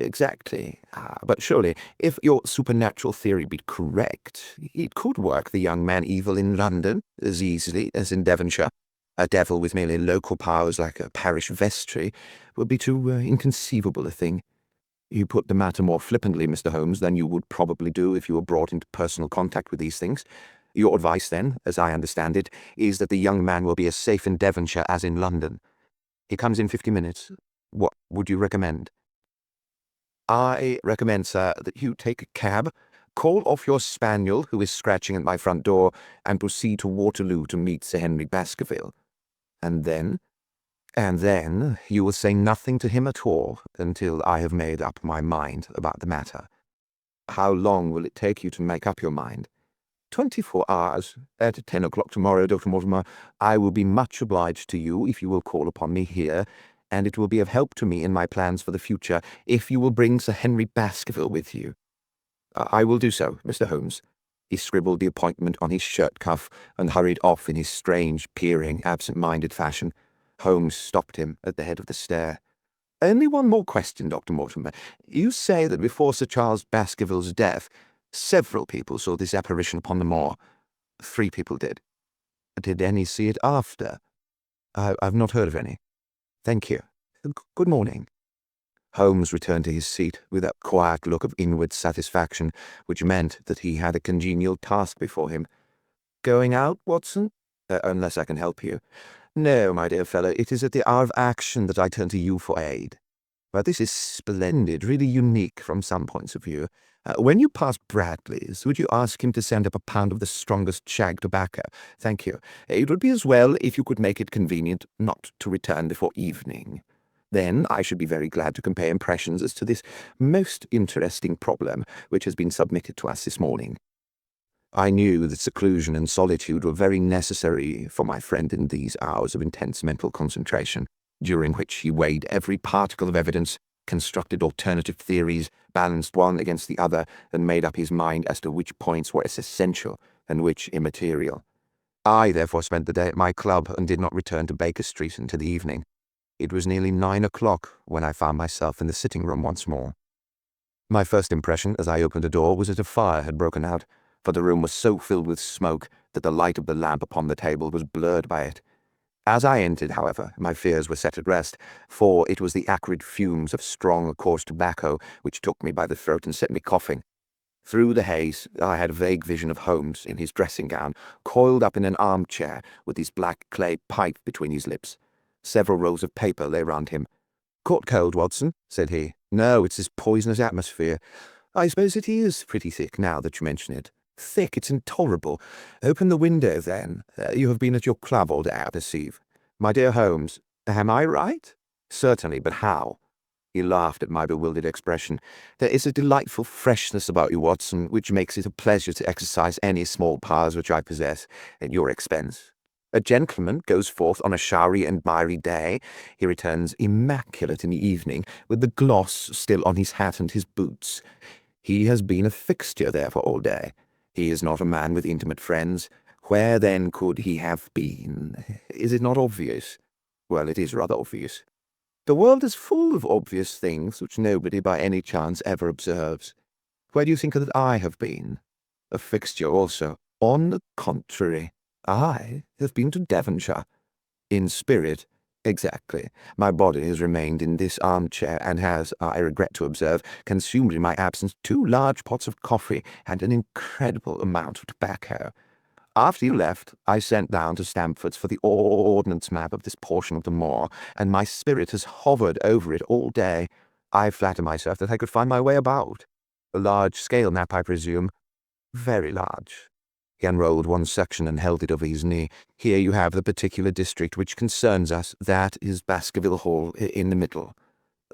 "Exactly. But surely, if your supernatural theory be correct, it could work the young man evil in London as easily as in Devonshire. A devil with merely local powers like a parish vestry would be too inconceivable a thing." "You put the matter more flippantly, Mr. Holmes, than you would probably do if you were brought into personal contact with these things. Your advice, then, as I understand it, is that the young man will be as safe in Devonshire as in London. He comes in 50 minutes. What would you recommend?" "I recommend, sir, that you take a cab, call off your spaniel, who is scratching at my front door, and proceed to Waterloo to meet Sir Henry Baskerville. And then? And then you will say nothing to him at all until I have made up my mind about the matter." "How long will it take you to make up your mind?" 24 hours. At 10 o'clock tomorrow, Dr. Mortimer. I will be much obliged to you if you will call upon me here, and it will be of help to me in my plans for the future if you will bring Sir Henry Baskerville with you." "I will do so, Mr. Holmes." He scribbled the appointment on his shirt cuff and hurried off in his strange, peering, absent-minded fashion. Holmes stopped him at the head of the stair. "Only one more question, Dr. Mortimer. You say that before Sir Charles Baskerville's death, several people saw this apparition upon the moor." "3 people did." "Did any see it after?" I've not heard of any." "Thank you. Good morning." Holmes returned to his seat with that quiet look of inward satisfaction which meant that he had a congenial task before him. "Going out, Watson?" "Unless I can help you." "No, my dear fellow, it is at the hour of action that I turn to you for aid. But this is splendid, really unique from some points of view. When you pass Bradley's, would you ask him to send up a pound of the strongest shag tobacco? Thank you. It would be as well if you could make it convenient not to return before evening. Then I should be very glad to compare impressions as to this most interesting problem which has been submitted to us this morning." I knew that seclusion and solitude were very necessary for my friend in these hours of intense mental concentration, during which he weighed every particle of evidence, constructed alternative theories, balanced one against the other, and made up his mind as to which points were as essential and which immaterial. I therefore spent the day at my club and did not return to Baker Street until the evening. It was nearly 9 o'clock when I found myself in the sitting-room once more. My first impression as I opened the door was that a fire had broken out, for the room was so filled with smoke that the light of the lamp upon the table was blurred by it. As I entered, however, my fears were set at rest, for it was the acrid fumes of strong, coarse tobacco which took me by the throat and set me coughing. Through the haze, I had a vague vision of Holmes in his dressing-gown, coiled up in an armchair, with his black clay pipe between his lips. Several rolls of paper lay round him. "Caught cold, Watson?" said he. "No, it's this poisonous atmosphere. I suppose it is pretty thick, now that you mention it. Thick, it's intolerable. Open the window, then. You have been at your club all day, I perceive. My dear Holmes, am I right?" "Certainly, but how?" He laughed at my bewildered expression. "There is a delightful freshness about you, Watson, which makes it a pleasure to exercise any small powers which I possess, at your expense. A gentleman goes forth on a showery and miry day. He returns immaculate in the evening, with the gloss still on his hat and his boots. He has been a fixture there for all day. He is not a man with intimate friends. Where then could he have been? Is it not obvious? Well, it is rather obvious. The world is full of obvious things which nobody by any chance ever observes. Where do you think that I have been? A fixture also. On the contrary, I have been to Devonshire. In spirit, exactly. My body has remained in this armchair, and has, I regret to observe, consumed in my absence 2 large pots of coffee and an incredible amount of tobacco. After you left, I sent down to Stamford's for the ordnance map of this portion of the moor, and my spirit has hovered over it all day. I flatter myself that I could find my way about. A large-scale map, I presume. Very large. He unrolled one section and held it over his knee. Here you have the particular district which concerns us. That is Baskerville Hall in the middle,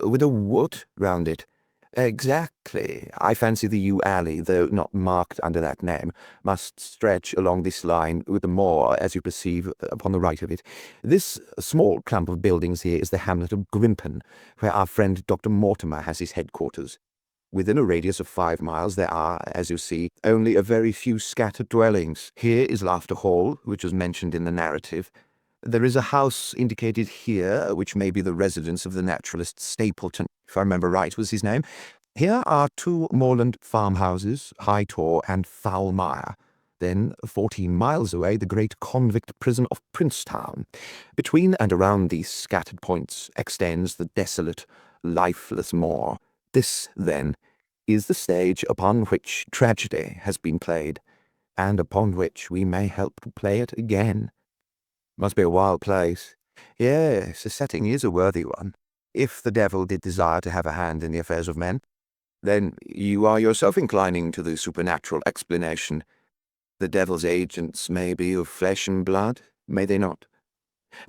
with a wood round it. Exactly. I fancy the yew alley, though not marked under that name, must stretch along this line, with the moor, as you perceive, upon the right of it. This small clump of buildings here is the hamlet of Grimpen, where our friend Dr. Mortimer has his headquarters. Within a radius of 5 miles there are, as you see, only a very few scattered dwellings. Here is Laughter Hall, which was mentioned in the narrative. There is a house indicated here, which may be the residence of the naturalist Stapleton, if I remember right was his name. Here are 2 moorland farmhouses, High Tor and Foulmire. Then, 14 miles away, the great convict prison of Princetown. Between and around these scattered points extends the desolate, lifeless moor. This, then, is the stage upon which tragedy has been played, and upon which we may help to play it again. Must be a wild place. Yes, the setting is a worthy one, if the devil did desire to have a hand in the affairs of men. Then you are yourself inclining to the supernatural explanation. The devil's agents may be of flesh and blood, may they not?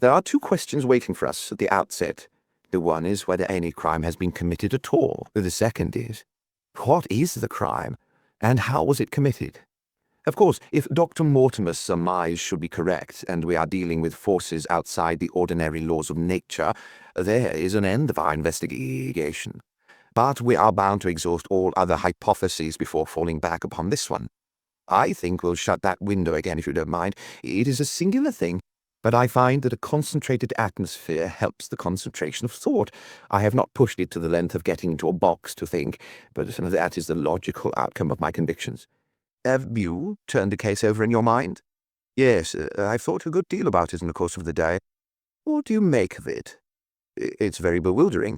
There are 2 questions waiting for us at the outset. The one is whether any crime has been committed at all. The second is, what is the crime, and how was it committed? Of course, if Dr. Mortimer's surmise should be correct, and we are dealing with forces outside the ordinary laws of nature, there is an end of our investigation. But we are bound to exhaust all other hypotheses before falling back upon this one. I think we'll shut that window again, if you don't mind. It is a singular thing, but I find that a concentrated atmosphere helps the concentration of thought. I have not pushed it to the length of getting into a box to think, but that is the logical outcome of my convictions. Have you turned the case over in your mind? Yes, I've thought a good deal about it in the course of the day. What do you make of it? It's very bewildering.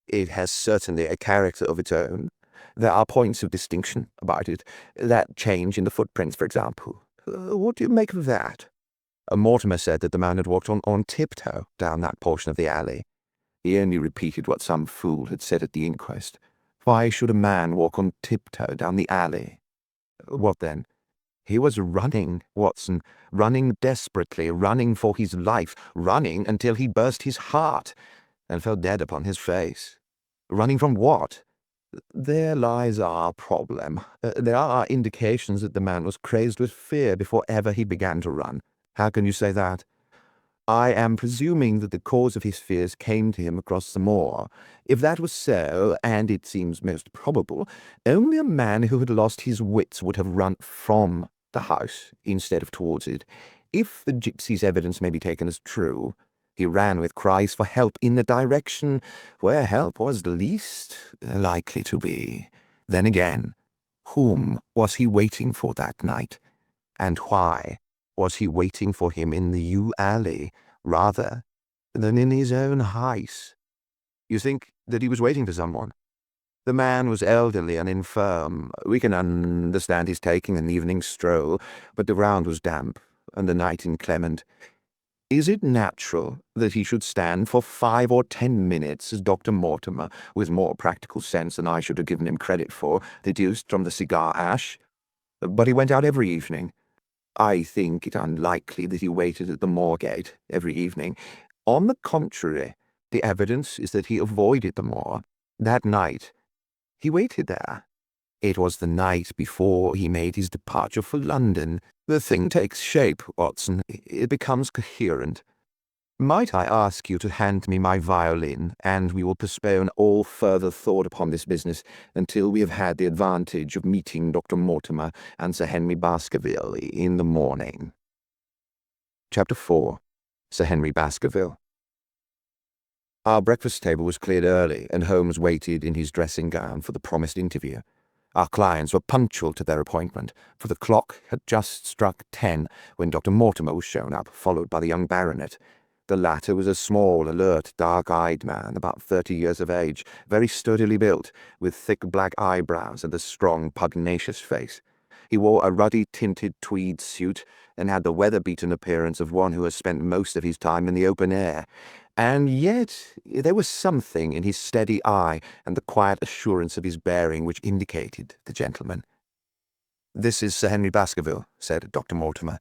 It has certainly a character of its own. There are points of distinction about it. That change in the footprints, for example. What do you make of that? Mortimer said that the man had walked on tiptoe down that portion of the alley. He only repeated what some fool had said at the inquest. Why should a man walk on tiptoe down the alley? What then? He was running, Watson, running desperately, running for his life, running until he burst his heart, and fell dead upon his face. Running from what? There lies our problem. There are indications that the man was crazed with fear before ever he began to run. How can you say that? I am presuming that the cause of his fears came to him across the moor. If that was so, and it seems most probable, only a man who had lost his wits would have run from the house instead of towards it. If the gypsy's evidence may be taken as true, he ran with cries for help in the direction where help was least likely to be. Then again, whom was he waiting for that night? And why was he waiting for him in the yew alley rather than in his own house? You think that he was waiting for someone? The man was elderly and infirm. We can understand his taking an evening stroll, but the ground was damp and the night inclement. Is it natural that he should stand for 5 or 10 minutes, as Dr. Mortimer, with more practical sense than I should have given him credit for, deduced from the cigar ash? But he went out every evening. I think it unlikely that he waited at the moor-gate every evening. On the contrary, the evidence is that he avoided the moor. That night, he waited there. It was the night before he made his departure for London. The thing takes shape, Watson. It becomes coherent. Might I ask you to hand me my violin, and we will postpone all further thought upon this business until we have had the advantage of meeting Dr. Mortimer and Sir Henry Baskerville in the morning. Chapter 4. Sir Henry Baskerville. Our breakfast table was cleared early, and Holmes waited in his dressing gown for the promised interview. Our clients were punctual to their appointment, for the clock had just struck 10 when Dr. Mortimer was shown up, followed by the young baronet. The latter was a small, alert, dark-eyed man, about 30 years of age, very sturdily built, with thick black eyebrows and a strong, pugnacious face. He wore a ruddy-tinted tweed suit, and had the weather-beaten appearance of one who has spent most of his time in the open air. And yet there was something in his steady eye and the quiet assurance of his bearing which indicated the gentleman. "This is Sir Henry Baskerville," said Dr. Mortimer.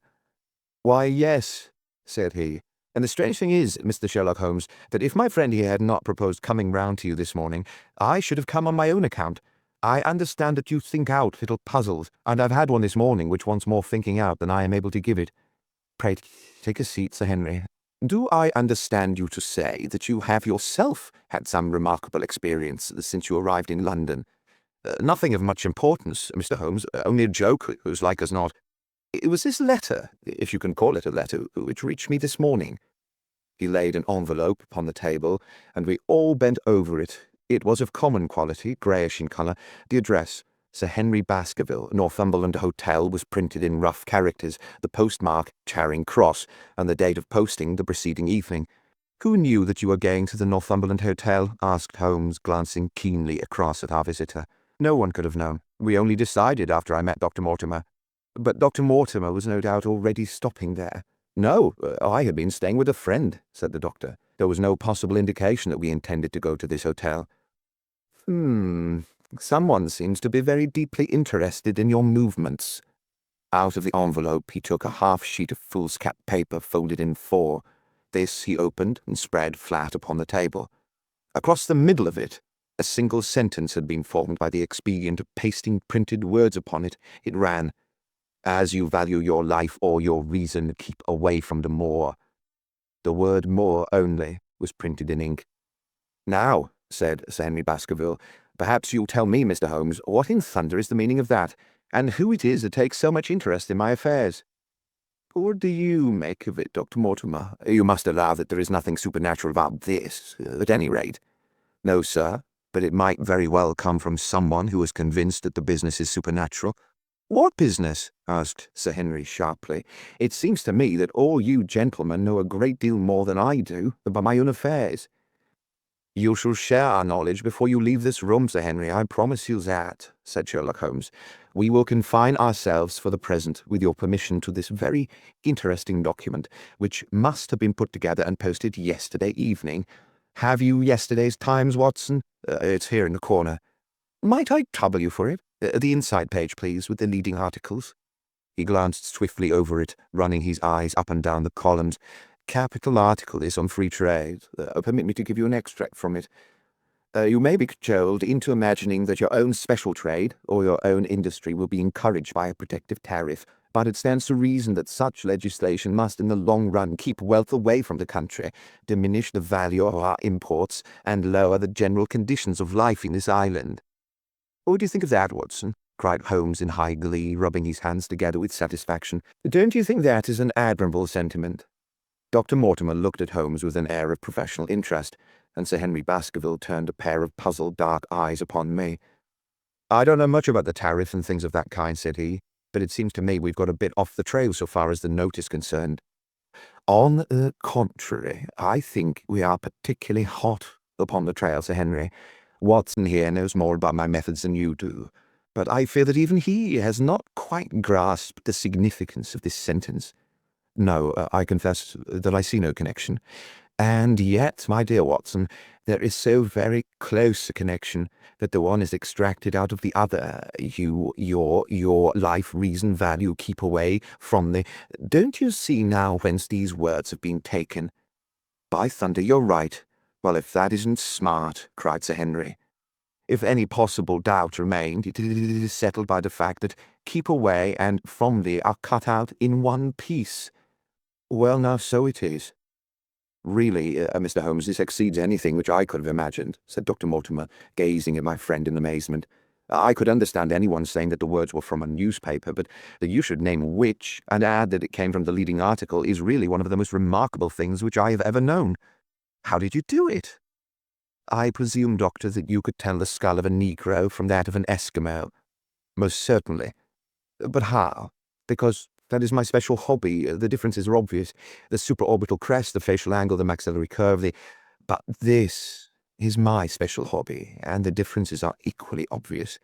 "Why, yes," said he. "And the strange thing is, Mr. Sherlock Holmes, that if my friend here had not proposed coming round to you this morning, I should have come on my own account. I understand that you think out little puzzles, and I've had one this morning which wants more thinking out than I am able to give it. Pray take a seat, Sir Henry. Do I understand you to say that you have yourself had some remarkable experience since you arrived in London?" "Nothing of much importance, Mr. Holmes, only a joke, whose like as not. It was this letter, if you can call it a letter, which reached me this morning." He laid an envelope upon the table, and we all bent over it. It was of common quality, greyish in colour. The address, Sir Henry Baskerville, Northumberland Hotel, was printed in rough characters, the postmark, Charing Cross, and the date of posting the preceding evening. "Who knew that you were going to the Northumberland Hotel?" asked Holmes, glancing keenly across at our visitor. "No one could have known. We only decided after I met Dr. Mortimer." "But Dr. Mortimer was no doubt already stopping there." "No, I had been staying with a friend," said the doctor. "There was no possible indication that we intended to go to this hotel." Someone seems to be very deeply interested in your movements." Out of the envelope he took a half-sheet of foolscap paper folded in 4. This he opened and spread flat upon the table. Across the middle of it, a single sentence had been formed by the expedient of pasting printed words upon it. It ran, "As you value your life or your reason, keep away from the moor." The word moor only was printed in ink. "Now," said Sir Henry Baskerville, "perhaps you'll tell me, Mr. Holmes, what in thunder is the meaning of that, and who it is that takes so much interest in my affairs?" "What do you make of it, Dr. Mortimer? You must allow that there is nothing supernatural about this, at any rate." "No, sir, but it might very well come from someone who is convinced that the business is supernatural." "What business?" asked Sir Henry sharply. "It seems to me that all you gentlemen know a great deal more than I do about my own affairs." "You shall share our knowledge before you leave this room, Sir Henry, I promise you that," said Sherlock Holmes. "We will confine ourselves for the present, with your permission, to this very interesting document, which must have been put together and posted yesterday evening. Have you yesterday's Times, Watson? It's here in the corner." "Might I trouble you for it? The inside page, please, with the leading articles." He glanced swiftly over it, running his eyes up and down the columns. "Capital article this on free trade. Permit me to give you an extract from it. You may be cajoled into imagining that your own special trade or your own industry will be encouraged by a protective tariff, but it stands to reason that such legislation must in the long run keep wealth away from the country, diminish the value of our imports, and lower the general conditions of life in this island." "What do you think of that, Watson?" cried Holmes in high glee, rubbing his hands together with satisfaction. "Don't you think that is an admirable sentiment?" Dr. Mortimer looked at Holmes with an air of professional interest, and Sir Henry Baskerville turned a pair of puzzled dark eyes upon me. "I don't know much about the tariff and things of that kind," said he, "but it seems to me we've got a bit off the trail so far as the note is concerned." "On the contrary, I think we are particularly hot upon the trail, Sir Henry. Watson here knows more about my methods than you do, but I fear that even he has not quite grasped the significance of this sentence. No, I confess that I see no connection. And yet, my dear Watson, there is so very close a connection that the one is extracted out of the other. Your life, reason, value, keep away from the... Don't you see now whence these words have been taken? By thunder, you're right. Well, if that isn't smart," cried Sir Henry. If any possible doubt remained, it is settled by the fact that keep away and from thee are cut out in one piece. Well, now, so it is. Really, Mr. Holmes, this exceeds anything which I could have imagined, said Dr. Mortimer, gazing at my friend in amazement. I could understand anyone saying that the words were from a newspaper, but that you should name which, and add that it came from the leading article, is really one of the most remarkable things which I have ever known. How did you do it? I presume, Doctor, that you could tell the skull of a Negro from that of an Eskimo. Most certainly. But how? Because that is my special hobby. The differences are obvious. The supraorbital crest, the facial angle, the maxillary curve, But this is my special hobby, and the differences are equally obvious.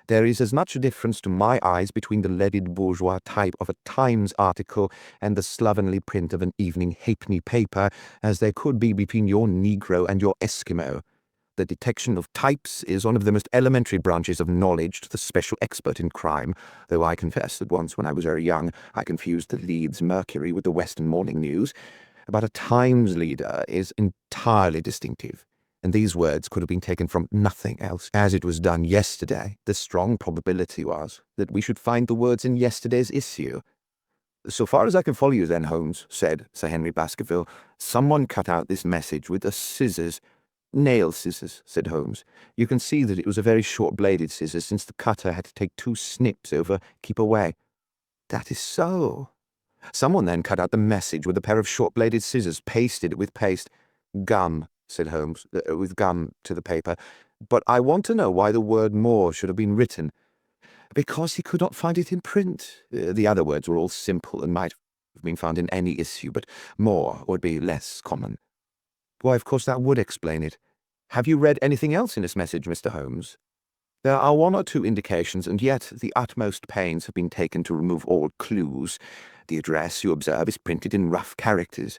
There is as much difference to my eyes between the leaded bourgeois type of a Times article and the slovenly print of an evening halfpenny paper as there could be between your Negro and your Eskimo. The detection of types is one of the most elementary branches of knowledge to the special expert in crime, though I confess that once when I was very young I confused the Leeds Mercury with the Western Morning News. But a Times leader is entirely distinctive, and these words could have been taken from nothing else. As it was done yesterday, the strong probability was that we should find the words in yesterday's issue. So far as I can follow you then, Holmes, said Sir Henry Baskerville, someone cut out this message with a scissors. Nail scissors, said Holmes. You can see that it was a very short-bladed scissors, since the cutter had to take 2 snips over keep away. That is so. Someone then cut out the message with a pair of short-bladed scissors, pasted it with paste. Gum, said Holmes, with gum to the paper. But I want to know why the word more should have been written. Because he could not find it in print. The other words were all simple and might have been found in any issue, but more would be less common. Why, of course, that would explain it. Have you read anything else in this message, Mr. Holmes? There are 1 or 2 indications, and yet the utmost pains have been taken to remove all clues. The address, you observe, is printed in rough characters.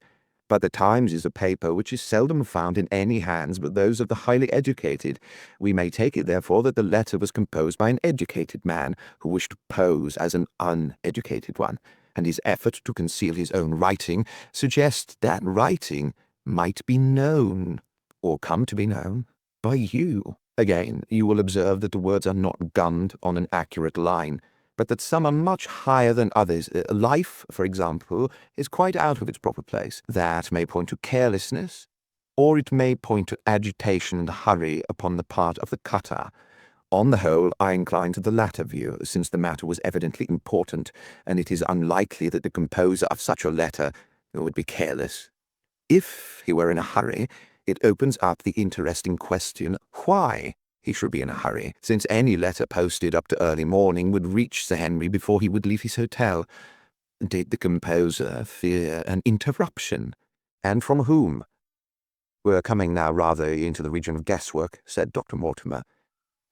But the Times is a paper which is seldom found in any hands but those of the highly educated. We may take it, therefore, that the letter was composed by an educated man who wished to pose as an uneducated one, and his effort to conceal his own writing suggests that writing might be known, or come to be known, by you. Again, you will observe that the words are not gummed on an accurate line, but that some are much higher than others. Life, for example, is quite out of its proper place. That may point to carelessness, or it may point to agitation and hurry upon the part of the cutter. On the whole, I incline to the latter view, since the matter was evidently important, and it is unlikely that the composer of such a letter would be careless. If he were in a hurry, it opens up the interesting question why he should be in a hurry, since any letter posted up to early morning would reach Sir Henry before he would leave his hotel. Did the composer fear an interruption? And from whom? We're coming now rather into the region of guesswork, said Dr. Mortimer.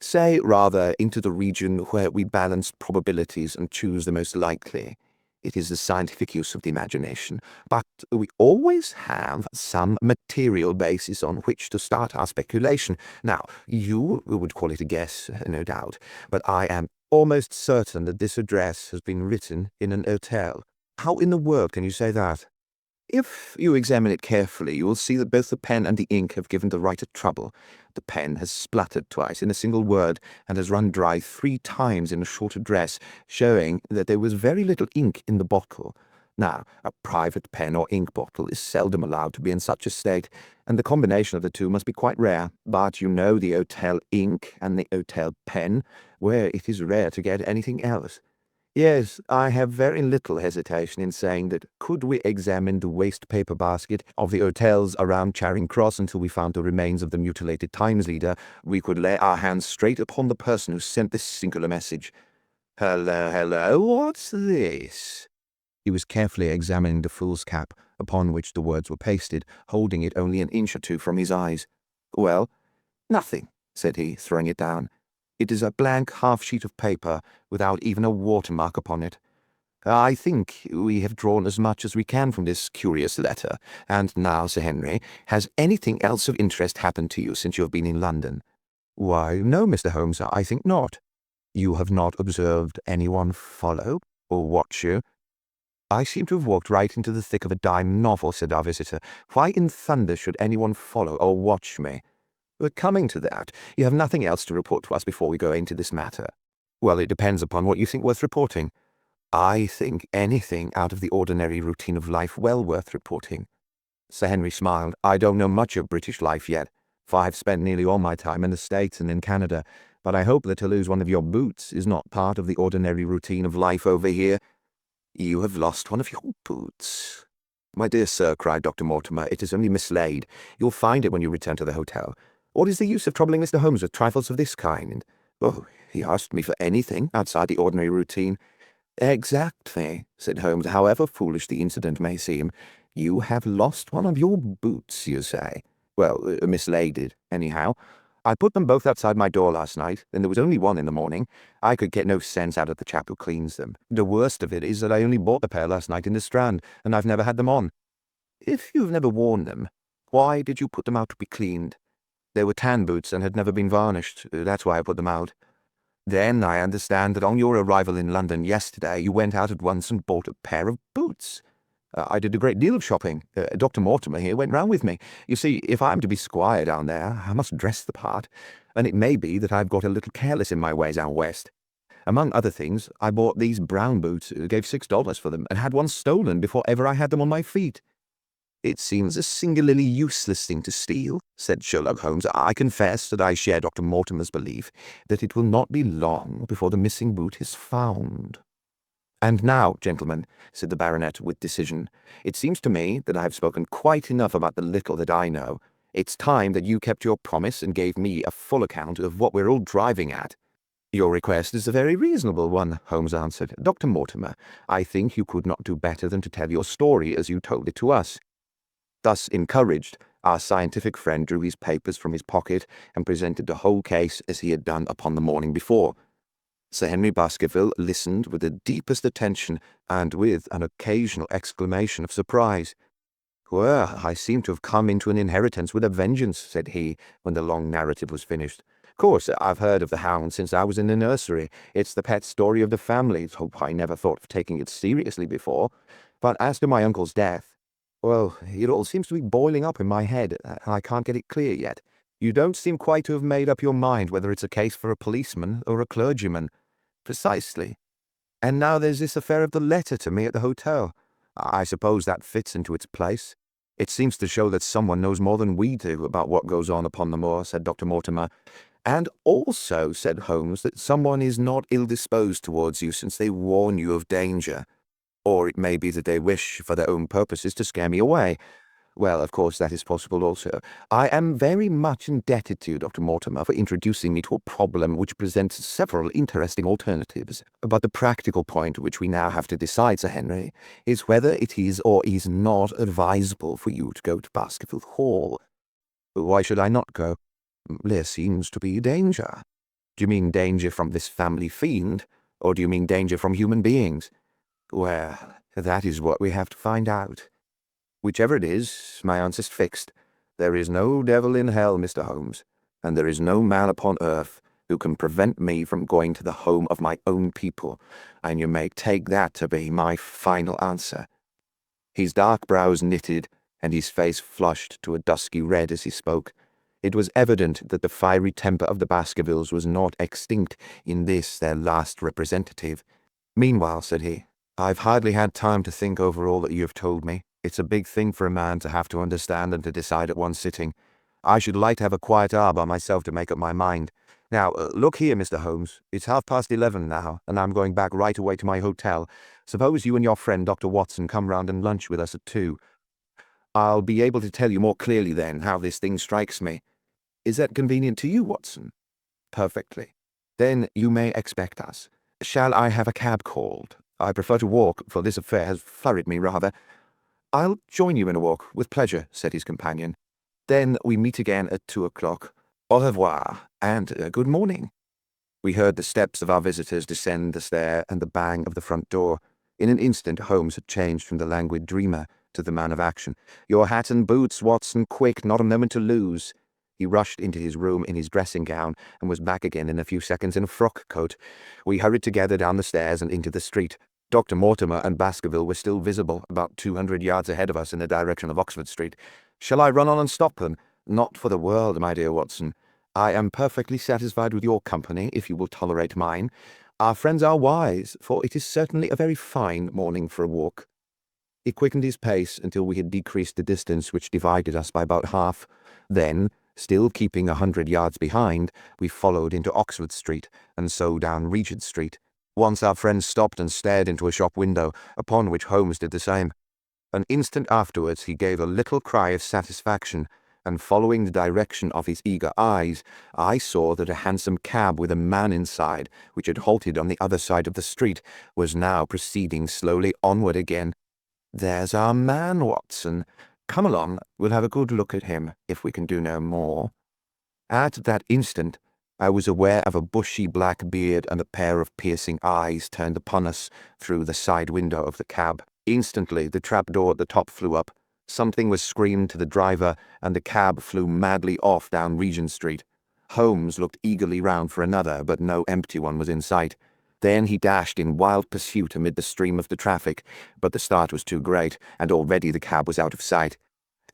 Say rather into the region where we balance probabilities and choose the most likely. It is the scientific use of the imagination, but we always have some material basis on which to start our speculation. Now, you would call it a guess, no doubt, but I am almost certain that this address has been written in an hotel. How in the world can you say that? If you examine it carefully, you will see that both the pen and the ink have given the writer trouble. The pen has spluttered twice in a single word, and has run dry 3 times in a short address, showing that there was very little ink in the bottle. Now, a private pen or ink bottle is seldom allowed to be in such a state, and the combination of the two must be quite rare. But you know the hotel ink and the hotel pen, where it is rare to get anything else. Yes, I have very little hesitation in saying that could we examine the waste paper basket of the hotels around Charing Cross until we found the remains of the mutilated Times leader, we could lay our hands straight upon the person who sent this singular message. Hello, what's this? He was carefully examining the fool's cap, upon which the words were pasted, holding it only an inch or 2 from his eyes. Well, nothing, said he, throwing it down. It is a blank half-sheet of paper, without even a watermark upon it. I think we have drawn as much as we can from this curious letter. And now, Sir Henry, has anything else of interest happened to you since you have been in London? Why, no, Mr. Holmes, I think not. You have not observed anyone follow or watch you? I seem to have walked right into the thick of a dime novel, said our visitor. Why in thunder should anyone follow or watch me? But coming to that, you have nothing else to report to us before we go into this matter. Well, it depends upon what you think worth reporting. I think anything out of the ordinary routine of life well worth reporting. Sir Henry smiled. I don't know much of British life yet, for I've spent nearly all my time in the States and in Canada, but I hope that to lose one of your boots is not part of the ordinary routine of life over here. You have lost one of your boots. My dear sir, cried Dr. Mortimer, it is only mislaid. You'll find it when you return to the hotel. What is the use of troubling Mr. Holmes with trifles of this kind? Oh, he asked me for anything outside the ordinary routine. Exactly, said Holmes, however foolish the incident may seem. You have lost one of your boots, you say. Well, mislaid, anyhow. I put them both outside my door last night, and there was only one in the morning. I could get no sense out of the chap who cleans them. The worst of it is that I only bought the pair last night in the Strand, and I've never had them on. If you've never worn them, why did you put them out to be cleaned? They were tan boots and had never been varnished. That's why I put them out. Then I understand that on your arrival in London yesterday, you went out at once and bought a pair of boots. I did a great deal of shopping. Dr. Mortimer here went round with me. You see, if I'm to be squire down there, I must dress the part, and it may be that I've got a little careless in my ways out west. Among other things, I bought these brown boots, gave $6 for them, and had one stolen before ever I had them on my feet. It seems a singularly useless thing to steal, said Sherlock Holmes. I confess that I share Dr. Mortimer's belief that it will not be long before the missing boot is found. And now, gentlemen, said the baronet with decision, it seems to me that I have spoken quite enough about the little that I know. It's time that you kept your promise and gave me a full account of what we're all driving at. Your request is a very reasonable one, Holmes answered. Dr. Mortimer, I think you could not do better than to tell your story as you told it to us. Thus encouraged, our scientific friend drew his papers from his pocket and presented the whole case as he had done upon the morning before. Sir Henry Baskerville listened with the deepest attention and with an occasional exclamation of surprise. Well, I seem to have come into an inheritance with a vengeance, said he, when the long narrative was finished. Of course, I've heard of the hound since I was in the nursery. It's the pet story of the family, so I never thought of taking it seriously before. But as to my uncle's death, well, it all seems to be boiling up in my head, and I can't get it clear yet. You don't seem quite to have made up your mind whether it's a case for a policeman or a clergyman. Precisely. And now there's this affair of the letter to me at the hotel. I suppose that fits into its place. It seems to show that someone knows more than we do about what goes on upon the moor, said Dr. Mortimer. And also, said Holmes, that someone is not ill-disposed towards you since they warn you of danger. Or it may be that they wish, for their own purposes, to scare me away. Well, of course, that is possible also. I am very much indebted to you, Dr. Mortimer, for introducing me to a problem which presents several interesting alternatives. But the practical point which we now have to decide, Sir Henry, is whether it is or is not advisable for you to go to Baskerville Hall. Why should I not go? There seems to be danger. Do you mean danger from this family fiend, or do you mean danger from human beings? Well, that is what we have to find out. Whichever it is, my answer's fixed. There is no devil in hell, Mr. Holmes, and there is no man upon earth who can prevent me from going to the home of my own people, and you may take that to be my final answer. His dark brows knitted, and his face flushed to a dusky red as he spoke. It was evident that the fiery temper of the Baskervilles was not extinct in this their last representative. Meanwhile, said he, I've hardly had time to think over all that you have told me. It's a big thing for a man to have to understand and to decide at one sitting. I should like to have a quiet hour by myself to make up my mind. Now, look here, Mr. Holmes. It's 11:30 now, and I'm going back right away to my hotel. Suppose you and your friend Dr. Watson come round and lunch with us at 2. I'll be able to tell you more clearly then how this thing strikes me. Is that convenient to you, Watson? Perfectly. Then you may expect us. Shall I have a cab called? I prefer to walk, for this affair has flurried me rather. I'll join you in a walk, with pleasure, said his companion. Then we meet again at 2 o'clock. Au revoir, and good morning. We heard the steps of our visitors descend the stair and the bang of the front door. In an instant Holmes had changed from the languid dreamer to the man of action. Your hat and boots, Watson, quick, not a moment to lose. He rushed into his room in his dressing gown and was back again in a few seconds in a frock coat. We hurried together down the stairs and into the street. Dr. Mortimer and Baskerville were still visible, about 200 yards ahead of us in the direction of Oxford Street. Shall I run on and stop them? Not for the world, my dear Watson. I am perfectly satisfied with your company, if you will tolerate mine. Our friends are wise, for it is certainly a very fine morning for a walk. He quickened his pace until we had decreased the distance which divided us by about half. Then, still keeping 100 yards behind, we followed into Oxford Street, and so down Regent Street. Once our friend stopped and stared into a shop window, upon which Holmes did the same. An instant afterwards he gave a little cry of satisfaction, and following the direction of his eager eyes, I saw that a hansom cab with a man inside, which had halted on the other side of the street, was now proceeding slowly onward again. "There's our man, Watson. Come along, we'll have a good look at him, if we can do no more." At that instant, I was aware of a bushy black beard and a pair of piercing eyes turned upon us through the side window of the cab. Instantly, the trapdoor at the top flew up. Something was screamed to the driver, and the cab flew madly off down Regent Street. Holmes looked eagerly round for another, but no empty one was in sight. Then he dashed in wild pursuit amid the stream of the traffic, but the start was too great, and already the cab was out of sight.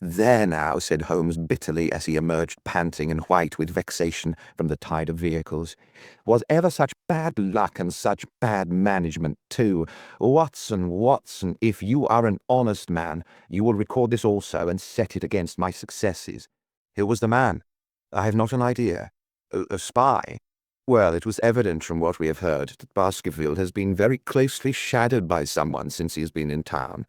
"There now," said Holmes bitterly as he emerged panting and white with vexation from the tide of vehicles. "Was ever such bad luck and such bad management, too? Watson, Watson, if you are an honest man, you will record this also and set it against my successes." "Who was the man?" "I have not an idea." A spy?" "Well, it was evident from what we have heard that Baskerville has been very closely shadowed by someone since he has been in town.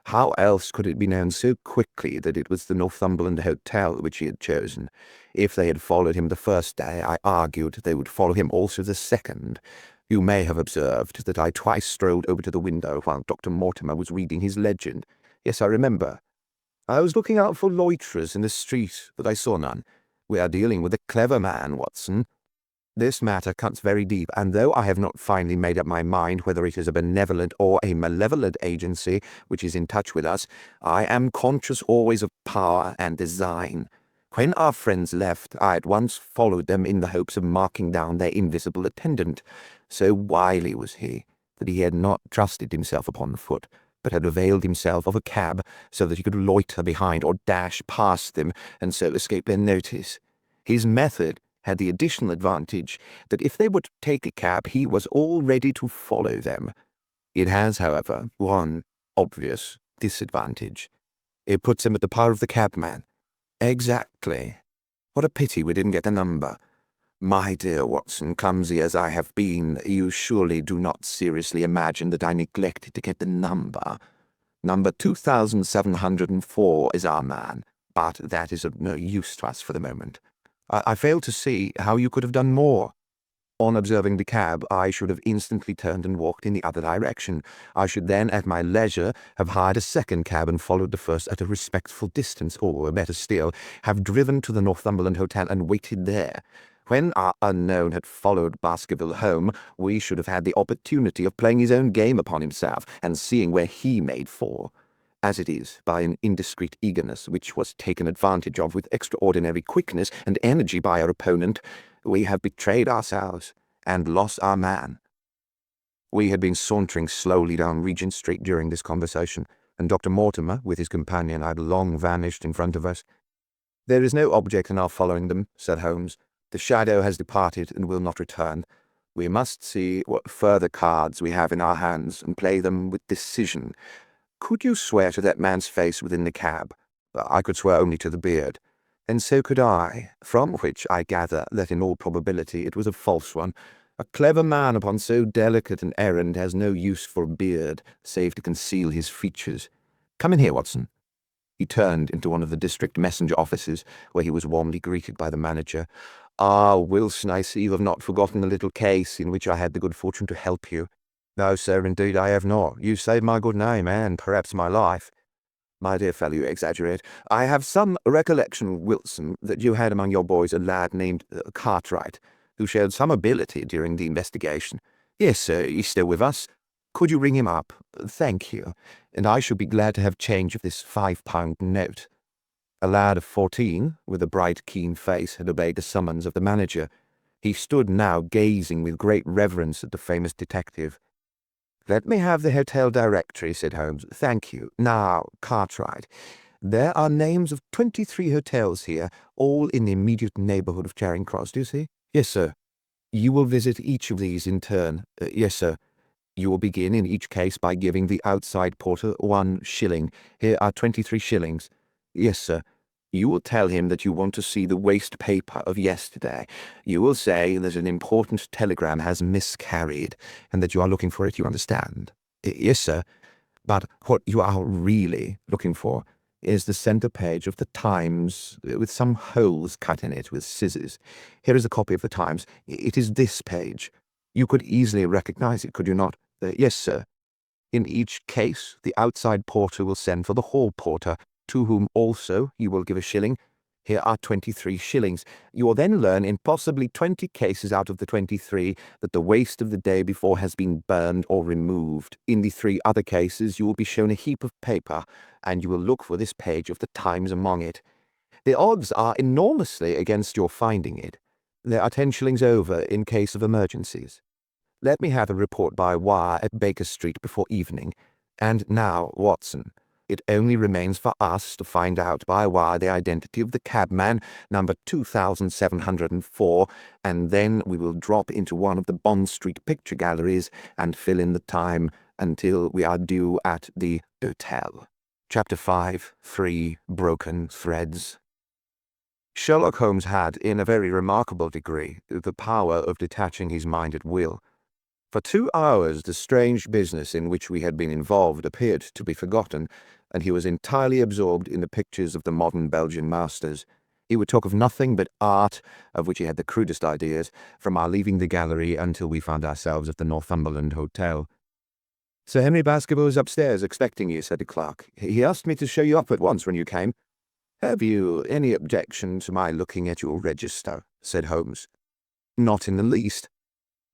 How else could it be known so quickly that it was the Northumberland Hotel which he had chosen? If they had followed him the first day, I argued they would follow him also the second. You may have observed that I twice strolled over to the window while Dr. Mortimer was reading his legend. Yes, I remember. I was looking out for loiterers in the street, but I saw none. We are dealing with a clever man, Watson. This matter cuts very deep, and though I have not finally made up my mind whether it is a benevolent or a malevolent agency which is in touch with us, I am conscious always of power and design. When our friends left, I at once followed them in the hopes of marking down their invisible attendant. So wily was he, that he had not trusted himself upon foot, but had availed himself of a cab, so that he could loiter behind or dash past them, and so escape their notice. His method had the additional advantage that if they were to take a cab, he was all ready to follow them. It has, however, one obvious disadvantage. It puts him at the power of the cabman. Exactly. What a pity we didn't get the number. My dear Watson, clumsy as I have been, you surely do not seriously imagine that I neglected to get the number. Number 2704 is our man, but that is of no use to us for the moment. I fail to see how you could have done more. On observing the cab, I should have instantly turned and walked in the other direction. I should then, at my leisure, have hired a second cab and followed the first at a respectful distance, or, better still, have driven to the Northumberland Hotel and waited there. When our unknown had followed Baskerville home, we should have had the opportunity of playing his own game upon himself, and seeing where he made for. As it is, by an indiscreet eagerness which was taken advantage of with extraordinary quickness and energy by our opponent, we have betrayed ourselves and lost our man. We had been sauntering slowly down Regent Street during this conversation, and Dr. Mortimer, with his companion, had long vanished in front of us. "There is no object in our following them," said Holmes. "The shadow has departed and will not return. We must see what further cards we have in our hands and play them with decision. Could you swear to that man's face within the cab?" "I could swear only to the beard." "And so could I, from which I gather that in all probability it was a false one. A clever man upon so delicate an errand has no use for a beard, save to conceal his features. Come in here, Watson." He turned into one of the district messenger offices, where he was warmly greeted by the manager. "Ah, Wilson, I see you have not forgotten the little case in which I had the good fortune to help you." "No, sir, indeed I have not. You saved my good name, and perhaps my life." "My dear fellow, you exaggerate. I have some recollection, Wilson, that you had among your boys a lad named Cartwright, who showed some ability during the investigation." "Yes, sir, he's still with us." "Could you ring him up?" "Thank you, and I should be glad to have change of this £5 note." A lad of 14, with a bright, keen face, had obeyed the summons of the manager. He stood now gazing with great reverence at the famous detective. "Let me have the hotel directory," said Holmes. "Thank you. Now, Cartwright, There are names of 23 hotels here, all in the immediate neighborhood of Charing Cross, do you see? Yes, sir. You will visit each of these in turn. Yes, sir. You will begin in each case by giving the outside porter 1 shilling. Here are 23 shillings. Yes, sir. You will tell him that you want to see the waste paper of yesterday. You will say that an important telegram has miscarried, and that you are looking for it, you understand? Yes, sir. But what you are really looking for is the center page of the Times, with some holes cut in it with scissors. Here is a copy of the Times. It is this page. You could easily recognize it, could you not? Yes, sir. In each case, the outside porter will send for the hall porter, to whom also you will give a shilling. Here are 23 shillings. You will then learn in possibly 20 cases out of the 23 that the waste of the day before has been burned or removed. In the 3 other cases, you will be shown a heap of paper, and you will look for this page of the Times among it. The odds are enormously against your finding it. There are 10 shillings over in case of emergencies. Let me have a report by wire at Baker Street before evening. And now, Watson, it only remains for us to find out by wire the identity of the cabman, number 2704, and then we will drop into one of the Bond Street picture galleries and fill in the time until we are due at the hotel. Chapter 5. 3 Broken Threads. Sherlock Holmes had, in a very remarkable degree, the power of detaching his mind at will. For 2 hours the strange business in which we had been involved appeared to be forgotten, and he was entirely absorbed in the pictures of the modern Belgian masters. He would talk of nothing but art, of which he had the crudest ideas, from our leaving the gallery until we found ourselves at the Northumberland Hotel. "Sir Henry Baskerville is upstairs expecting you," said the clerk. "He asked me to show you up at once when you came." "Have you any objection to my looking at your register?" said Holmes. "Not in the least."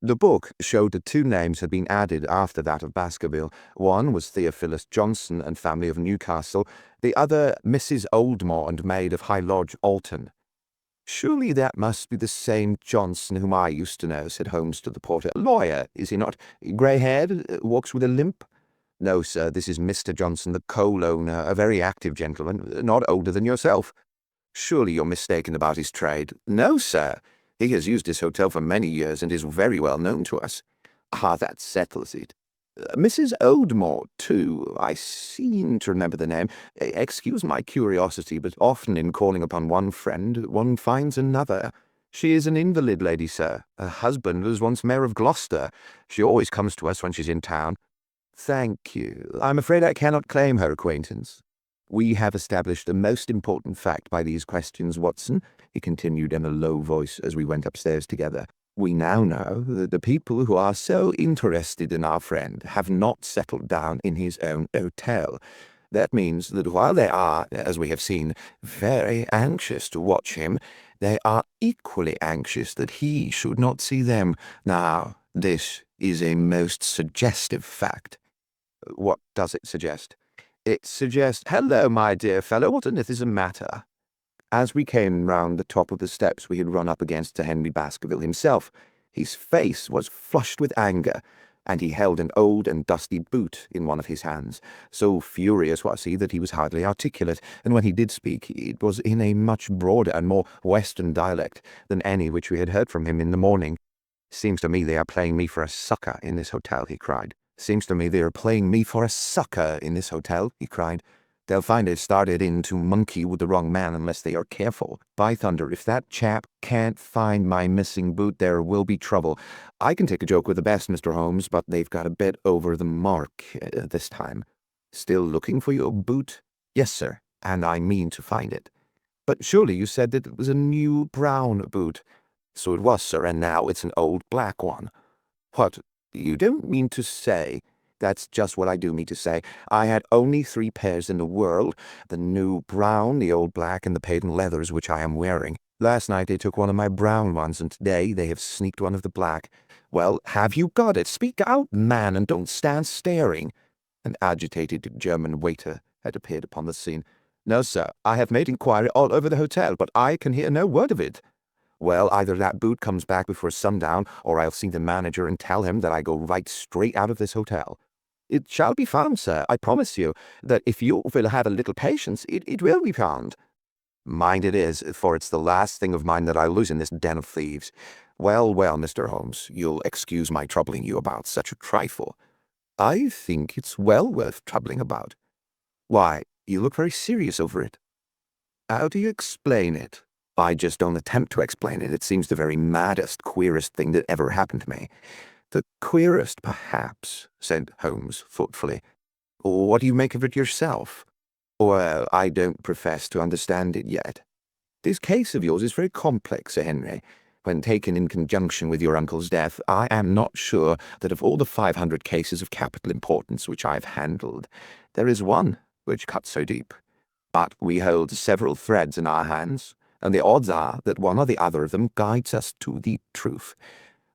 The book showed that 2 names had been added after that of Baskerville. One was Theophilus Johnson and family of Newcastle, the other Mrs. Oldmore and maid of High Lodge, Alton. "Surely that must be the same Johnson whom I used to know," said Holmes to the porter. "A lawyer, is he not? Grey-haired, walks with a limp?" "No, sir, this is Mr. Johnson, the coal owner, a very active gentleman, not older than yourself." "Surely you're mistaken about his trade." "No, sir. He has used this hotel for many years and is very well known to us." "Ah, that settles it. Mrs. Oldmore, too. I seem to remember the name. Excuse my curiosity, but often in calling upon one friend, one finds another." "She is an invalid lady, sir. Her husband was once mayor of Gloucester. She always comes to us when she's in town." "Thank you. I'm afraid I cannot claim her acquaintance." "We have established a most important fact by these questions, Watson," he continued in a low voice as we went upstairs together. "We now know that the people who are so interested in our friend have not settled down in his own hotel. That means that while they are, as we have seen, very anxious to watch him, they are equally anxious that he should not see them. Now, this is a most suggestive fact." "What does it suggest?" "It suggests— Hello, my dear fellow, what on earth is the matter?" As we came round the top of the steps we had run up against Sir Henry Baskerville himself. His face was flushed with anger, and he held an old and dusty boot in one of his hands. So furious was he that he was hardly articulate, and when he did speak, it was in a much broader and more Western dialect than any which we had heard from him in the morning. "Seems to me they are playing me for a sucker in this hotel," he cried. "Seems to me they are playing me for a sucker in this hotel," he cried. "They'll find it started in to monkey with the wrong man unless they are careful. By thunder, if that chap can't find my missing boot, there will be trouble. I can take a joke with the best, Mr. Holmes, but they've got a bit over the mark this time." "Still looking for your boot?" "Yes, sir, and I mean to find it." "But surely you said that it was a new brown boot." "So it was, sir, and now it's an old black one." "What? You don't mean to say—" "That's just what I do mean to say. I had only 3 pairs in the world, the new brown, the old black, and the patent leathers which I am wearing. Last night they took one of my brown ones, and today they have sneaked one of the black." "Well, have you got it? Speak out, man, and don't stand staring." An agitated German waiter had appeared upon the scene. "No, sir, I have made inquiry all over the hotel, but I can hear no word of it." "Well, either that boot comes back before sundown, or I'll see the manager and tell him that I go right straight out of this hotel." It shall be found, sir. I promise you that if you will have a little patience, it will be found. Mind it is, for it's the last thing of mine that I lose in this den of thieves. Well, well, Mr. Holmes, you'll excuse my troubling you about such a trifle. I think it's well worth troubling about. Why, you look very serious over it. How do you explain it? I just don't attempt to explain it. It seems the very maddest, queerest thing that ever happened to me. The queerest, perhaps, said Holmes thoughtfully. What do you make of it yourself? Well, I don't profess to understand it yet. This case of yours is very complex, Sir Henry. When taken in conjunction with your uncle's death, I am not sure that of all the 500 cases of capital importance which I have handled, there is one which cuts so deep. But we hold several threads in our hands, and the odds are that one or the other of them guides us to the truth.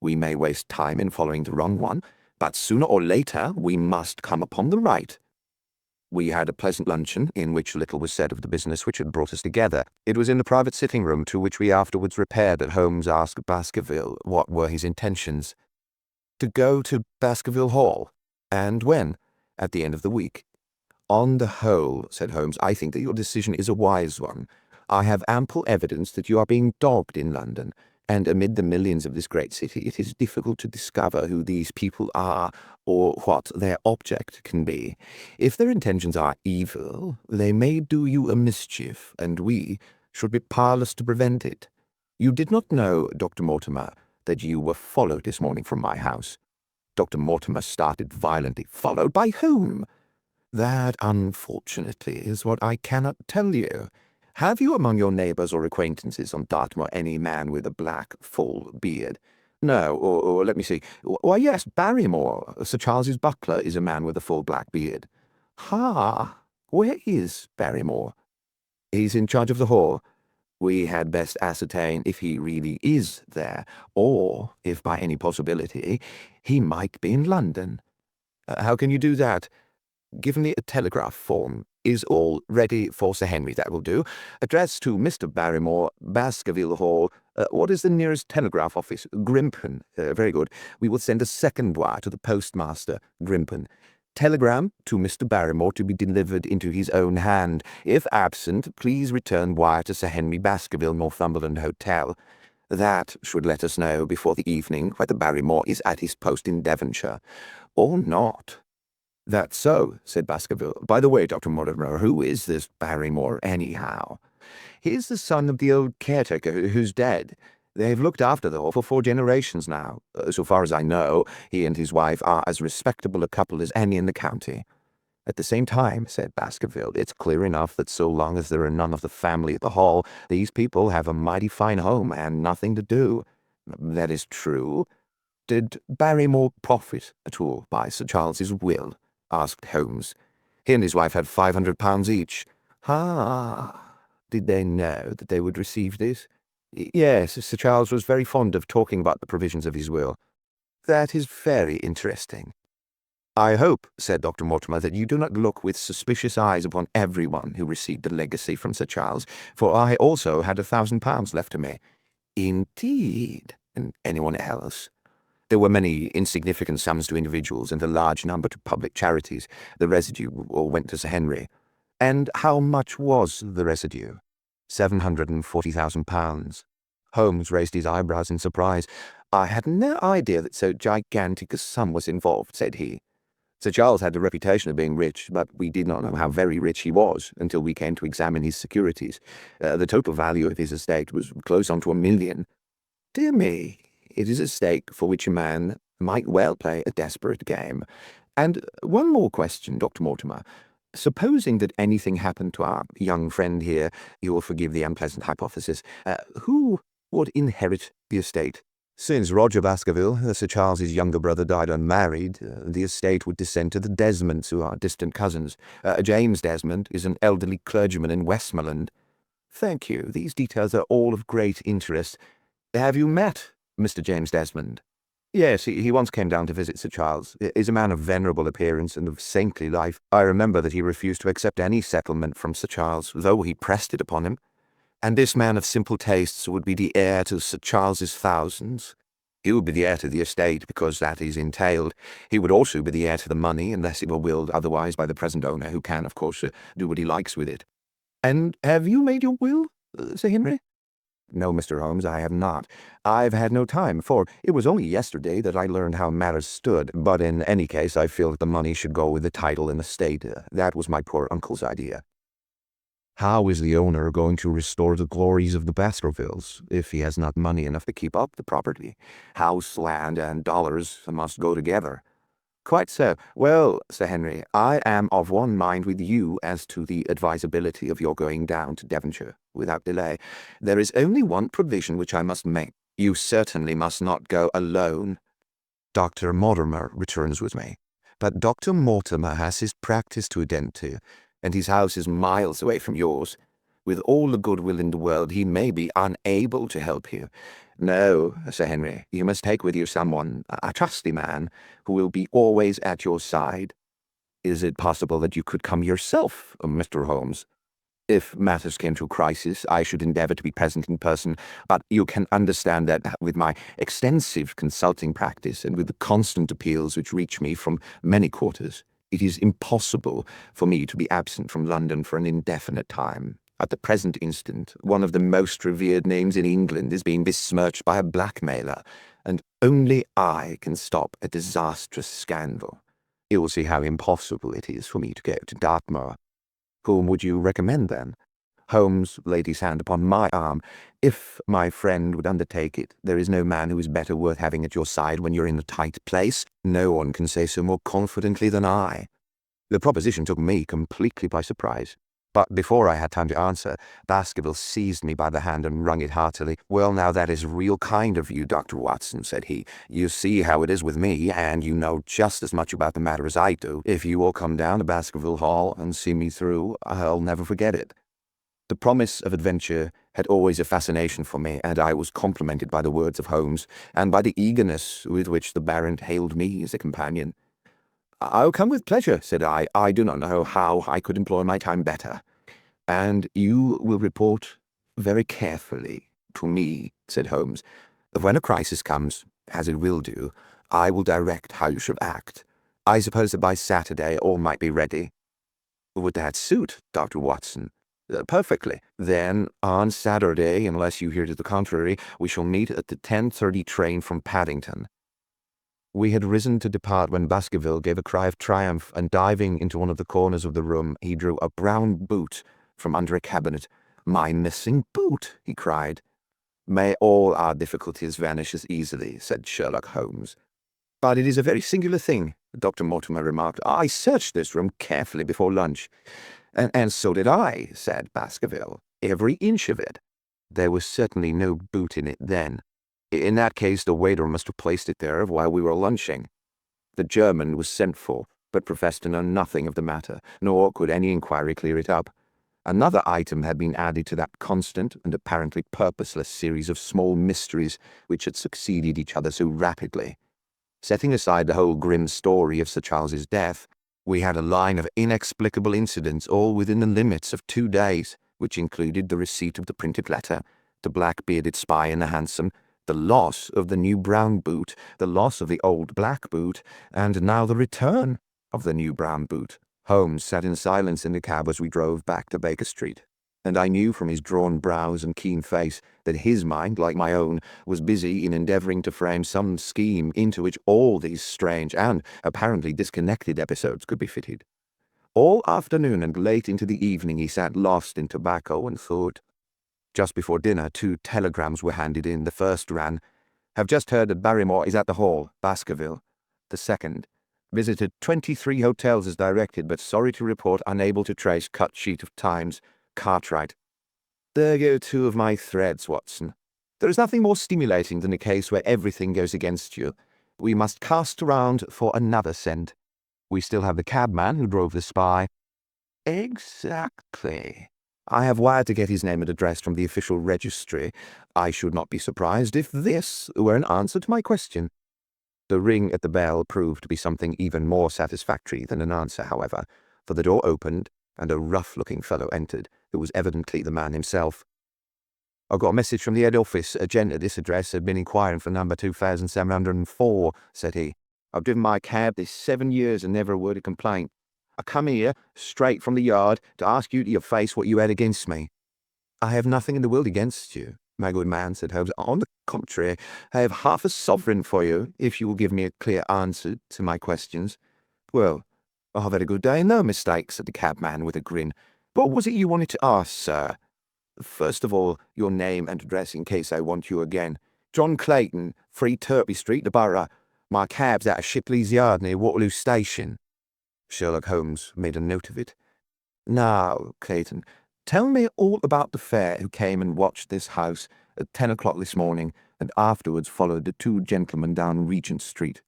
We may waste time in following the wrong one, but sooner or later we must come upon the right. We had a pleasant luncheon, in which little was said of the business which had brought us together. It was in the private sitting-room to which we afterwards repaired that Holmes asked Baskerville what were his intentions. To go to Baskerville Hall. And when? At the end of the week. On the whole, said Holmes, I think that your decision is a wise one. I have ample evidence that you are being dogged in London, and amid the millions of this great city it is difficult to discover who these people are, or what their object can be. If their intentions are evil, they may do you a mischief, and we should be powerless to prevent it. You did not know, Dr. Mortimer, that you were followed this morning from my house. Dr. Mortimer started violently. Followed by whom? That, unfortunately, is what I cannot tell you. Have you among your neighbours or acquaintances on Dartmoor any man with a black, full beard? No, or let me see. Why, yes, Barrymore, Sir Charles's butler, is a man with a full black beard. Ha! Where is Barrymore? He's in charge of the hall. We had best ascertain if he really is there, or if by any possibility he might be in London. How can you do that? Give me a telegraph form. Is all ready for Sir Henry? That will do. Address to Mr. Barrymore, Baskerville Hall. What is the nearest telegraph office? Grimpen. Very good. We will send a second wire to the postmaster, Grimpen. Telegram to Mr. Barrymore to be delivered into his own hand. If absent, please return wire to Sir Henry Baskerville, Northumberland Hotel. That should let us know before the evening whether Barrymore is at his post in Devonshire, or not. That's so, said Baskerville. By the way, Dr. Mortimer, who is this Barrymore, anyhow? He's the son of the old caretaker who's dead. They've looked after the hall for 4 generations now. So far as I know, he and his wife are as respectable a couple as any in the county. At the same time, said Baskerville, it's clear enough that so long as there are none of the family at the hall, these people have a mighty fine home and nothing to do. That is true. Did Barrymore profit at all by Sir Charles's will? Asked Holmes. He and his wife had £500 each. Ah, did they know that they would receive this? Yes, Sir Charles was very fond of talking about the provisions of his will. That is very interesting. I hope, said Dr. Mortimer, that you do not look with suspicious eyes upon everyone who received the legacy from Sir Charles, for I also had £1,000 left to me. Indeed, and anyone else? There were many insignificant sums to individuals and a large number to public charities. The residue all went to Sir Henry. And how much was the residue? £740,000. Holmes raised his eyebrows in surprise. I had no idea that so gigantic a sum was involved, said he. Sir Charles had the reputation of being rich, but we did not know how very rich he was until we came to examine his securities. The total value of his estate was close on to £1 million. Dear me, it is a stake for which a man might well play a desperate game. And one more question, Dr. Mortimer. Supposing that anything happened to our young friend here, you will forgive the unpleasant hypothesis, who would inherit the estate? Since Roger Baskerville, Sir Charles's younger brother, died unmarried, the estate would descend to the Desmonds, who are distant cousins. James Desmond is an elderly clergyman in Westmoreland. Thank you. These details are all of great interest. Have you met Mr. James Desmond? Yes, he once came down to visit Sir Charles. He is a man of venerable appearance and of saintly life. I remember that he refused to accept any settlement from Sir Charles, though he pressed it upon him. And this man of simple tastes would be the heir to Sir Charles's thousands? He would be the heir to the estate because that is entailed. He would also be the heir to the money unless it were willed otherwise by the present owner, who can, of course, do what he likes with it. And have you made your will, Sir Henry? No, Mr. Holmes, I have not. I've had no time, for it was only yesterday that I learned how matters stood. But in any case, I feel that the money should go with the title and estate. That was my poor uncle's idea. How is the owner going to restore the glories of the Baskervilles if he has not money enough to keep up the property? House, land, and dollars must go together. Quite so. Well, Sir Henry, I am of one mind with you as to the advisability of your going down to Devonshire without delay. There is only one provision which I must make. You certainly must not go alone. Dr. Mortimer returns with me. But Dr. Mortimer has his practice to attend to, and his house is miles away from yours. With all the goodwill in the world, he may be unable to help you. No, Sir Henry, you must take with you someone, a trusty man, who will be always at your side. Is it possible that you could come yourself, Mr. Holmes? If matters came to a crisis, I should endeavor to be present in person, but you can understand that with my extensive consulting practice and with the constant appeals which reach me from many quarters, it is impossible for me to be absent from London for an indefinite time. At the present instant, one of the most revered names in England is being besmirched by a blackmailer, and only I can stop a disastrous scandal. You will see how impossible it is for me to go to Dartmoor. Whom would you recommend, then? Holmes laid his hand upon my arm. If my friend would undertake it, there is no man who is better worth having at your side when you're in a tight place. No one can say so more confidently than I. The proposition took me completely by surprise. But before I had time to answer, Baskerville seized me by the hand and wrung it heartily. "Well, now that is real kind of you, Dr. Watson," said he. "You see how it is with me, and you know just as much about the matter as I do. If you will come down to Baskerville Hall and see me through, I'll never forget it." The promise of adventure had always a fascination for me, and I was complimented by the words of Holmes, and by the eagerness with which the Baron hailed me as a companion. "I'll come with pleasure," said I. "I do not know how I could employ my time better." "And you will report very carefully to me," said Holmes. "When a crisis comes, as it will do, I will direct how you should act. I suppose that by Saturday all might be ready." "Would that suit, Dr. Watson?" "Perfectly. Then, on Saturday, unless you hear to the contrary, we shall meet at the 10:30 train from Paddington." We had risen to depart when Baskerville gave a cry of triumph, and diving into one of the corners of the room, he drew a brown boot from under a cabinet. "My missing boot!" he cried. "May all our difficulties vanish as easily," said Sherlock Holmes. "But it is a very singular thing," Dr. Mortimer remarked. "I searched this room carefully before lunch." And so did I," said Baskerville. "Every inch of it." "There was certainly no boot in it then." "In that case, the waiter must have placed it there while we were lunching." The German was sent for, but professed to know nothing of the matter, nor could any inquiry clear it up. Another item had been added to that constant and apparently purposeless series of small mysteries which had succeeded each other so rapidly. Setting aside the whole grim story of Sir Charles's death, we had a line of inexplicable incidents all within the limits of 2 days, which included the receipt of the printed letter, the black-bearded spy in the hansom, the loss of the new brown boot, the loss of the old black boot, and now the return of the new brown boot. Holmes sat in silence in the cab as we drove back to Baker Street, and I knew from his drawn brows and keen face that his mind, like my own, was busy in endeavoring to frame some scheme into which all these strange and apparently disconnected episodes could be fitted. All afternoon and late into the evening he sat lost in tobacco and thought. Just before dinner, 2 telegrams were handed in. The first ran, "Have just heard that Barrymore is at the Hall, Baskerville." The second, "Visited 23 hotels as directed, but sorry to report unable to trace cut sheet of Times, Cartwright." There go 2 of my threads, Watson. There is nothing more stimulating than a case where everything goes against you. We must cast around for another scent. We still have the cabman who drove the spy. Exactly. I have wired to get his name and address from the official registry. I should not be surprised if this were an answer to my question. The ring at the bell proved to be something even more satisfactory than an answer, however, for the door opened, and a rough-looking fellow entered, who was evidently the man himself. I got a message from the head office. A gent at this address had been inquiring for number 2704, said he. I've driven my cab this 7 years and never a word of complaint. I come here, straight from the yard, to ask you to your face what you had against me. I have nothing in the world against you, my good man, said Holmes. On the contrary, I have half a sovereign for you, if you will give me a clear answer to my questions. Well, I've had a good day, no mistake, said the cabman with a grin. What was it you wanted to ask, sir? First of all, your name and address in case I want you again. John Clayton, 3 Turpey Street, the Borough. My cab's out of Shipley's Yard near Waterloo Station. Sherlock Holmes made a note of it. Now, Clayton, tell me all about the fare who came and watched this house at 10 o'clock this morning and afterwards followed the 2 gentlemen down Regent Street.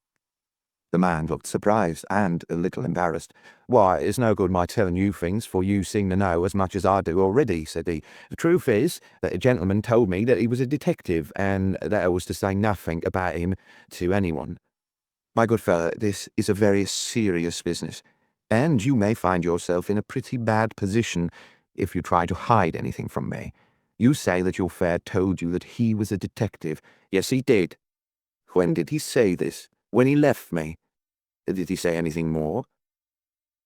The man looked surprised and a little embarrassed. Why, it's no good my telling you things, for you seem to know as much as I do already, said he. The truth is that a gentleman told me that he was a detective, and that I was to say nothing about him to anyone. My good fellow, this is a very serious business, and you may find yourself in a pretty bad position if you try to hide anything from me. You say that your fare told you that he was a detective. Yes, he did. When did he say this? When he left me? Did he say anything more?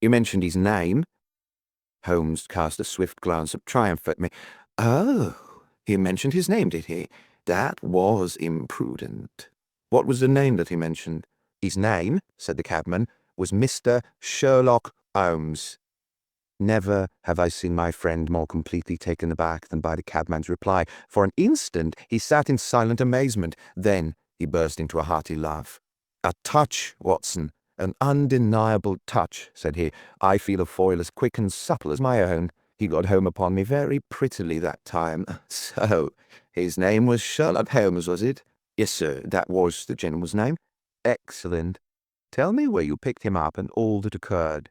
You mentioned his name. Holmes cast a swift glance of triumph at me. Oh, he mentioned his name, did he? That was imprudent. What was the name that he mentioned? His name, said the cabman, was Mr. Sherlock Holmes. Never have I seen my friend more completely taken aback than by the cabman's reply. For an instant he sat in silent amazement. Then he burst into a hearty laugh. A touch, Watson, an undeniable touch, said he. I feel a foil as quick and supple as my own. He got home upon me very prettily that time. So, his name was Sherlock Holmes, was it? Yes, sir, that was the gentleman's name. Excellent. Tell me where you picked him up and all that occurred.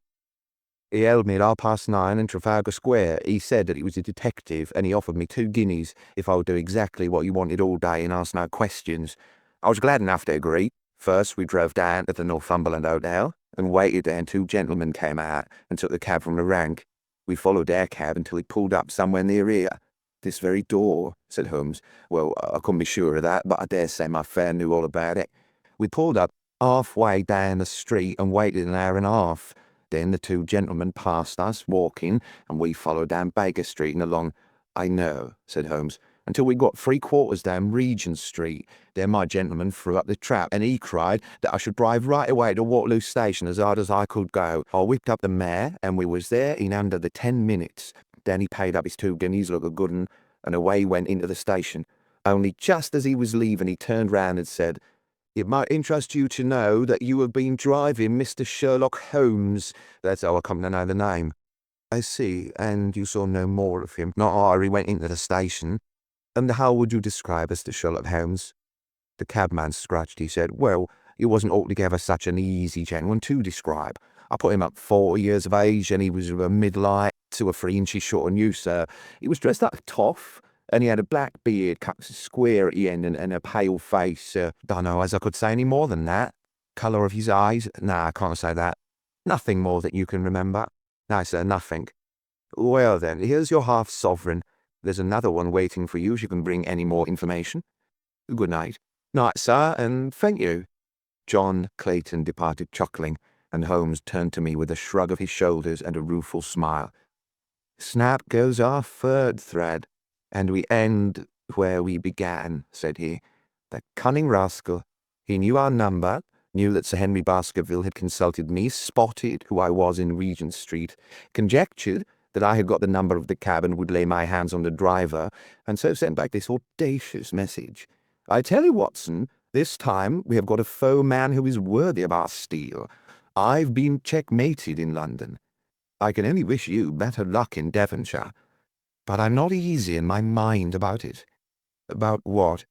He held me at 9:30 in Trafalgar Square. He said that he was a detective, and he offered me 2 guineas if I would do exactly what he wanted all day and ask no questions. I was glad enough to agree. First, we drove down to the Northumberland Hotel, and waited there until 2 gentlemen came out and took the cab from the rank. We followed their cab until he pulled up somewhere near here. This very door, said Holmes. Well, I couldn't be sure of that, but I dare say my fare knew all about it. We pulled up halfway down the street and waited an hour and a half. Then the 2 gentlemen passed us, walking, and we followed down Baker Street and along. I know, said Holmes, until we got 3/4 down Regent Street. Then my gentleman threw up the trap, and he cried that I should drive right away to Waterloo Station as hard as I could go. I whipped up the mare, and we was there in under the 10 minutes. Then he paid up his 2 guineas like a good un, and away he went into the station. Only just as he was leaving, he turned round and said, "It might interest you to know that you have been driving Mr. Sherlock Holmes." That's how I come to know the name. I see, and you saw no more of him. Not I, he went into the station. And how would you describe Mr. Sherlock Holmes? The cabman scratched. He said, well, he wasn't altogether such an easy gentleman to describe. I put him up 40 years of age, and he was of a mid-height, 2 or 3 inches shorter than you, sir. He was dressed up tough, and he had a black beard cut square at the end, and a pale face. Don't know as I could say any more than that. Colour of his eyes? Nah, I can't say that. Nothing more that you can remember? No, sir, nothing. Well, then, here's your half-sovereign. There's another one waiting for you if you can bring any more information. Good night. Night, sir, and thank you. John Clayton departed chuckling, and Holmes turned to me with a shrug of his shoulders and a rueful smile. Snap goes our 3rd thread, and we end where we began, said he. The cunning rascal. He knew our number, knew that Sir Henry Baskerville had consulted me, spotted who I was in Regent Street, conjectured that I had got the number of the cab and would lay my hands on the driver, and so sent back this audacious message. I tell you, Watson, this time we have got a foeman who is worthy of our steel. I've been checkmated in London. I can only wish you better luck in Devonshire. But I'm not easy in my mind about it. About what?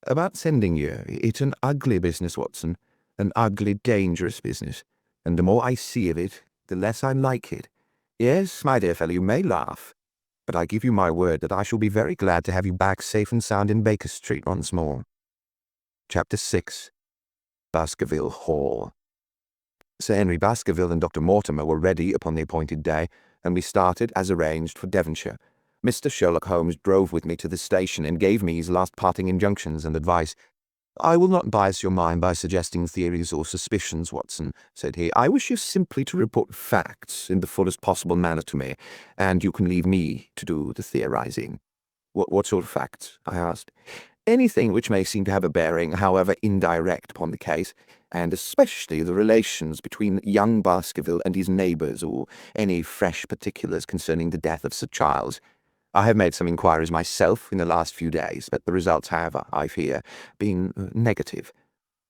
About sending you. It's an ugly business, Watson. An ugly, dangerous business. And the more I see of it, the less I like it. Yes, my dear fellow, you may laugh, but I give you my word that I shall be very glad to have you back safe and sound in Baker Street once more. Chapter 6. Baskerville Hall. Sir Henry Baskerville and Dr. Mortimer were ready upon the appointed day, and we started, as arranged, for Devonshire. Mr. Sherlock Holmes drove with me to the station and gave me his last parting injunctions and advice. "I will not bias your mind by suggesting theories or suspicions, Watson," said he. "I wish you simply to report facts in the fullest possible manner to me, and you can leave me to do the theorizing." What sort of facts?" I asked. "Anything which may seem to have a bearing, however indirect, upon the case, and especially the relations between young Baskerville and his neighbours, or any fresh particulars concerning the death of Sir Charles. I have made some inquiries myself in the last few days, but the results have, I fear, been negative.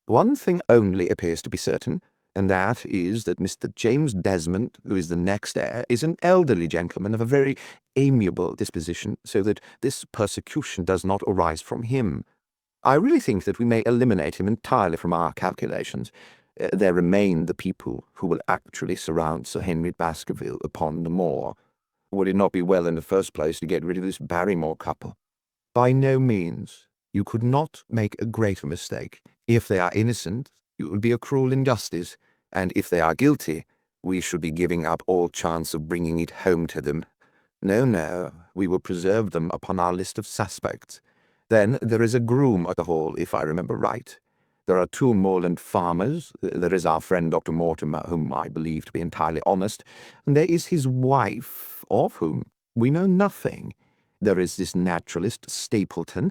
One thing only appears to be certain, and that is that Mr. James Desmond, who is the next heir, is an elderly gentleman of a very amiable disposition, so that this persecution does not arise from him. I really think that we may eliminate him entirely from our calculations. There remain the people who will actually surround Sir Henry Baskerville upon the moor. Would it not be well in the first place to get rid of this Barrymore couple?" "By no means. You could not make a greater mistake. If they are innocent, it would be a cruel injustice, and if they are guilty, we should be giving up all chance of bringing it home to them. No, no, we will preserve them upon our list of suspects. Then there is a groom at the Hall, if I remember right. There are 2 moorland farmers. There is our friend Dr. Mortimer, whom I believe to be entirely honest, and there is his wife, of whom we know nothing. There is this naturalist, Stapleton,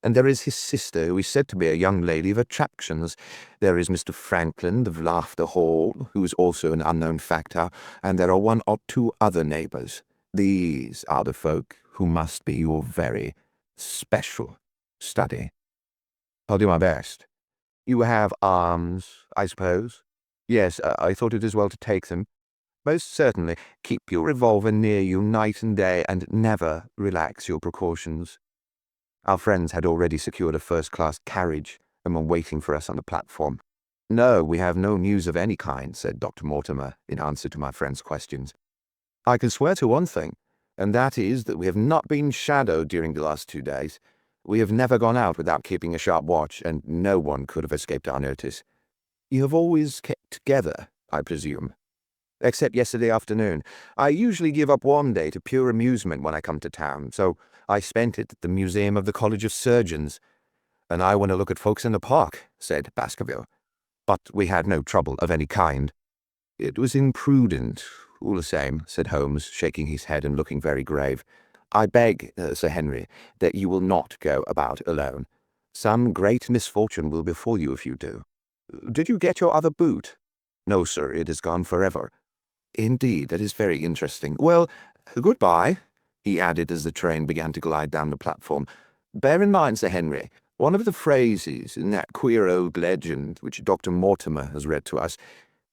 and there is his sister, who is said to be a young lady of attractions. There is Mr. Frankland of Laughter Hall, who is also an unknown factor, and there are 1 or 2 other neighbours. These are the folk who must be your very special study." "I'll do my best. You have arms, I suppose?" "Yes, I thought it as well to take them." "Most certainly. Keep your revolver near you night and day, and never relax your precautions." Our friends had already secured a first-class carriage and were waiting for us on the platform. "No, we have no news of any kind," said Dr. Mortimer, in answer to my friend's questions. "I can swear to one thing, and that is that we have not been shadowed during the last 2 days. We have never gone out without keeping a sharp watch, and no one could have escaped our notice." "You have always kept together, I presume?" "Except yesterday afternoon. I usually give up one day to pure amusement when I come to town, so I spent it at the Museum of the College of Surgeons." "And I want to look at folks in the park," said Baskerville. "But we had no trouble of any kind." "It was imprudent, all the same," said Holmes, shaking his head and looking very grave. "I beg, Sir Henry, that you will not go about alone. Some great misfortune will befall you if you do. Did you get your other boot?" "No, sir, it is gone forever." "Indeed, that is very interesting. Well, good-bye," he added as the train began to glide down the platform. "Bear in mind, Sir Henry, one of the phrases in that queer old legend which Dr. Mortimer has read to us,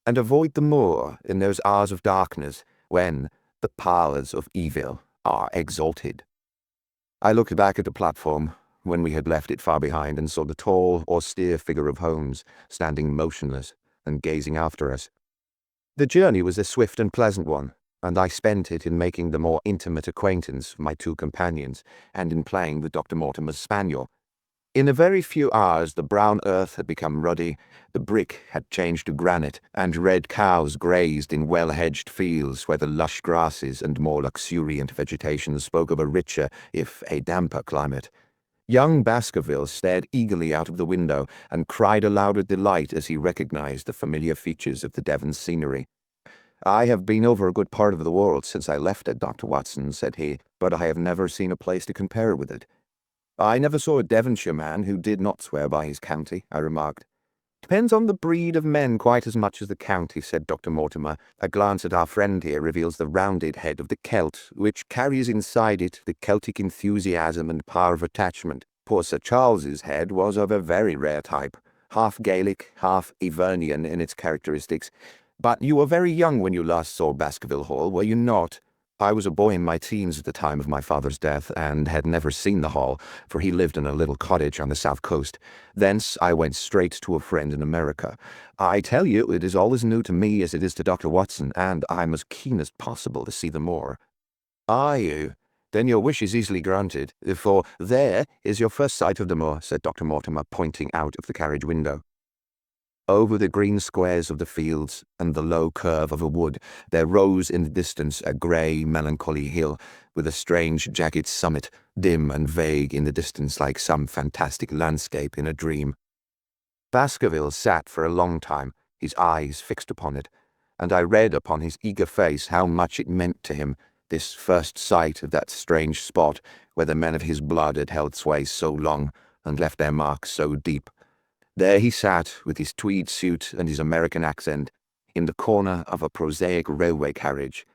and avoid the moor in those hours of darkness when the powers of evil are exalted." I looked back at the platform when we had left it far behind and saw the tall, austere figure of Holmes standing motionless and gazing after us. The journey was a swift and pleasant one, and I spent it in making the more intimate acquaintance of my 2 companions and in playing with Dr. Mortimer's spaniel. In a very few hours the brown earth had become ruddy, the brick had changed to granite, and red cows grazed in well-hedged fields where the lush grasses and more luxuriant vegetation spoke of a richer, if a damper climate. Young Baskerville stared eagerly out of the window and cried aloud with delight as he recognized the familiar features of the Devon scenery. "I have been over a good part of the world since I left it, Dr. Watson," said he, "but I have never seen a place to compare with it." "I never saw a Devonshire man who did not swear by his county," I remarked. "Depends on the breed of men quite as much as the county," said Dr. Mortimer. "A glance at our friend here reveals the rounded head of the Celt, which carries inside it the Celtic enthusiasm and power of attachment. Poor Sir Charles's head was of a very rare type, half Gaelic, half Ivernian in its characteristics. But you were very young when you last saw Baskerville Hall, were you not?" "I was a boy in my teens at the time of my father's death, and had never seen the Hall, for he lived in a little cottage on the south coast. Thence I went straight to a friend in America. I tell you, it is all as new to me as it is to Dr. Watson, and I'm as keen as possible to see the moor." "Are you? Then your wish is easily granted, for there is your first sight of the moor," said Dr. Mortimer, pointing out of the carriage window. Over the green squares of the fields and the low curve of a wood, there rose in the distance a grey, melancholy hill, with a strange jagged summit, dim and vague in the distance like some fantastic landscape in a dream. Baskerville sat for a long time, his eyes fixed upon it, and I read upon his eager face how much it meant to him, this first sight of that strange spot where the men of his blood had held sway so long and left their marks so deep. There he sat, with his tweed suit and his American accent, in the corner of a prosaic railway carriage.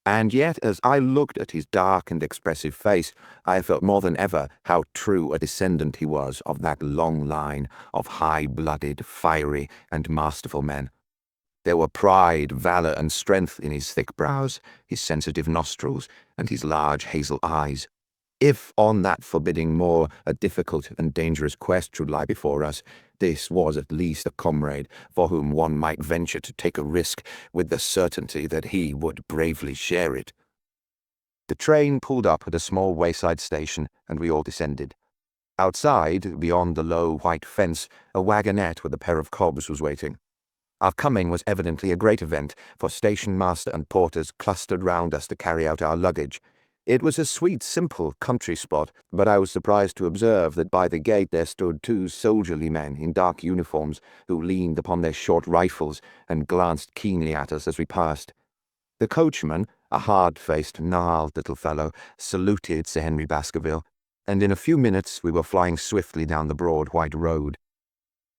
And yet, as I looked at his dark and expressive face, I felt more than ever how true a descendant he was of that long line of high-blooded, fiery, and masterful men. There were pride, valor, and strength in his thick brows, his sensitive nostrils, and his large hazel eyes. If on that forbidding moor a difficult and dangerous quest should lie before us, this was at least a comrade for whom one might venture to take a risk with the certainty that he would bravely share it. The train pulled up at a small wayside station, and we all descended. Outside, beyond the low white fence, a wagonette with a pair of cobs was waiting. Our coming was evidently a great event, for station master and porters clustered round us to carry out our luggage. It was a sweet, simple country spot, but I was surprised to observe that by the gate there stood two soldierly men in dark uniforms who leaned upon their short rifles and glanced keenly at us as we passed. The coachman, a hard-faced, gnarled little fellow, saluted Sir Henry Baskerville, and in a few minutes we were flying swiftly down the broad white road.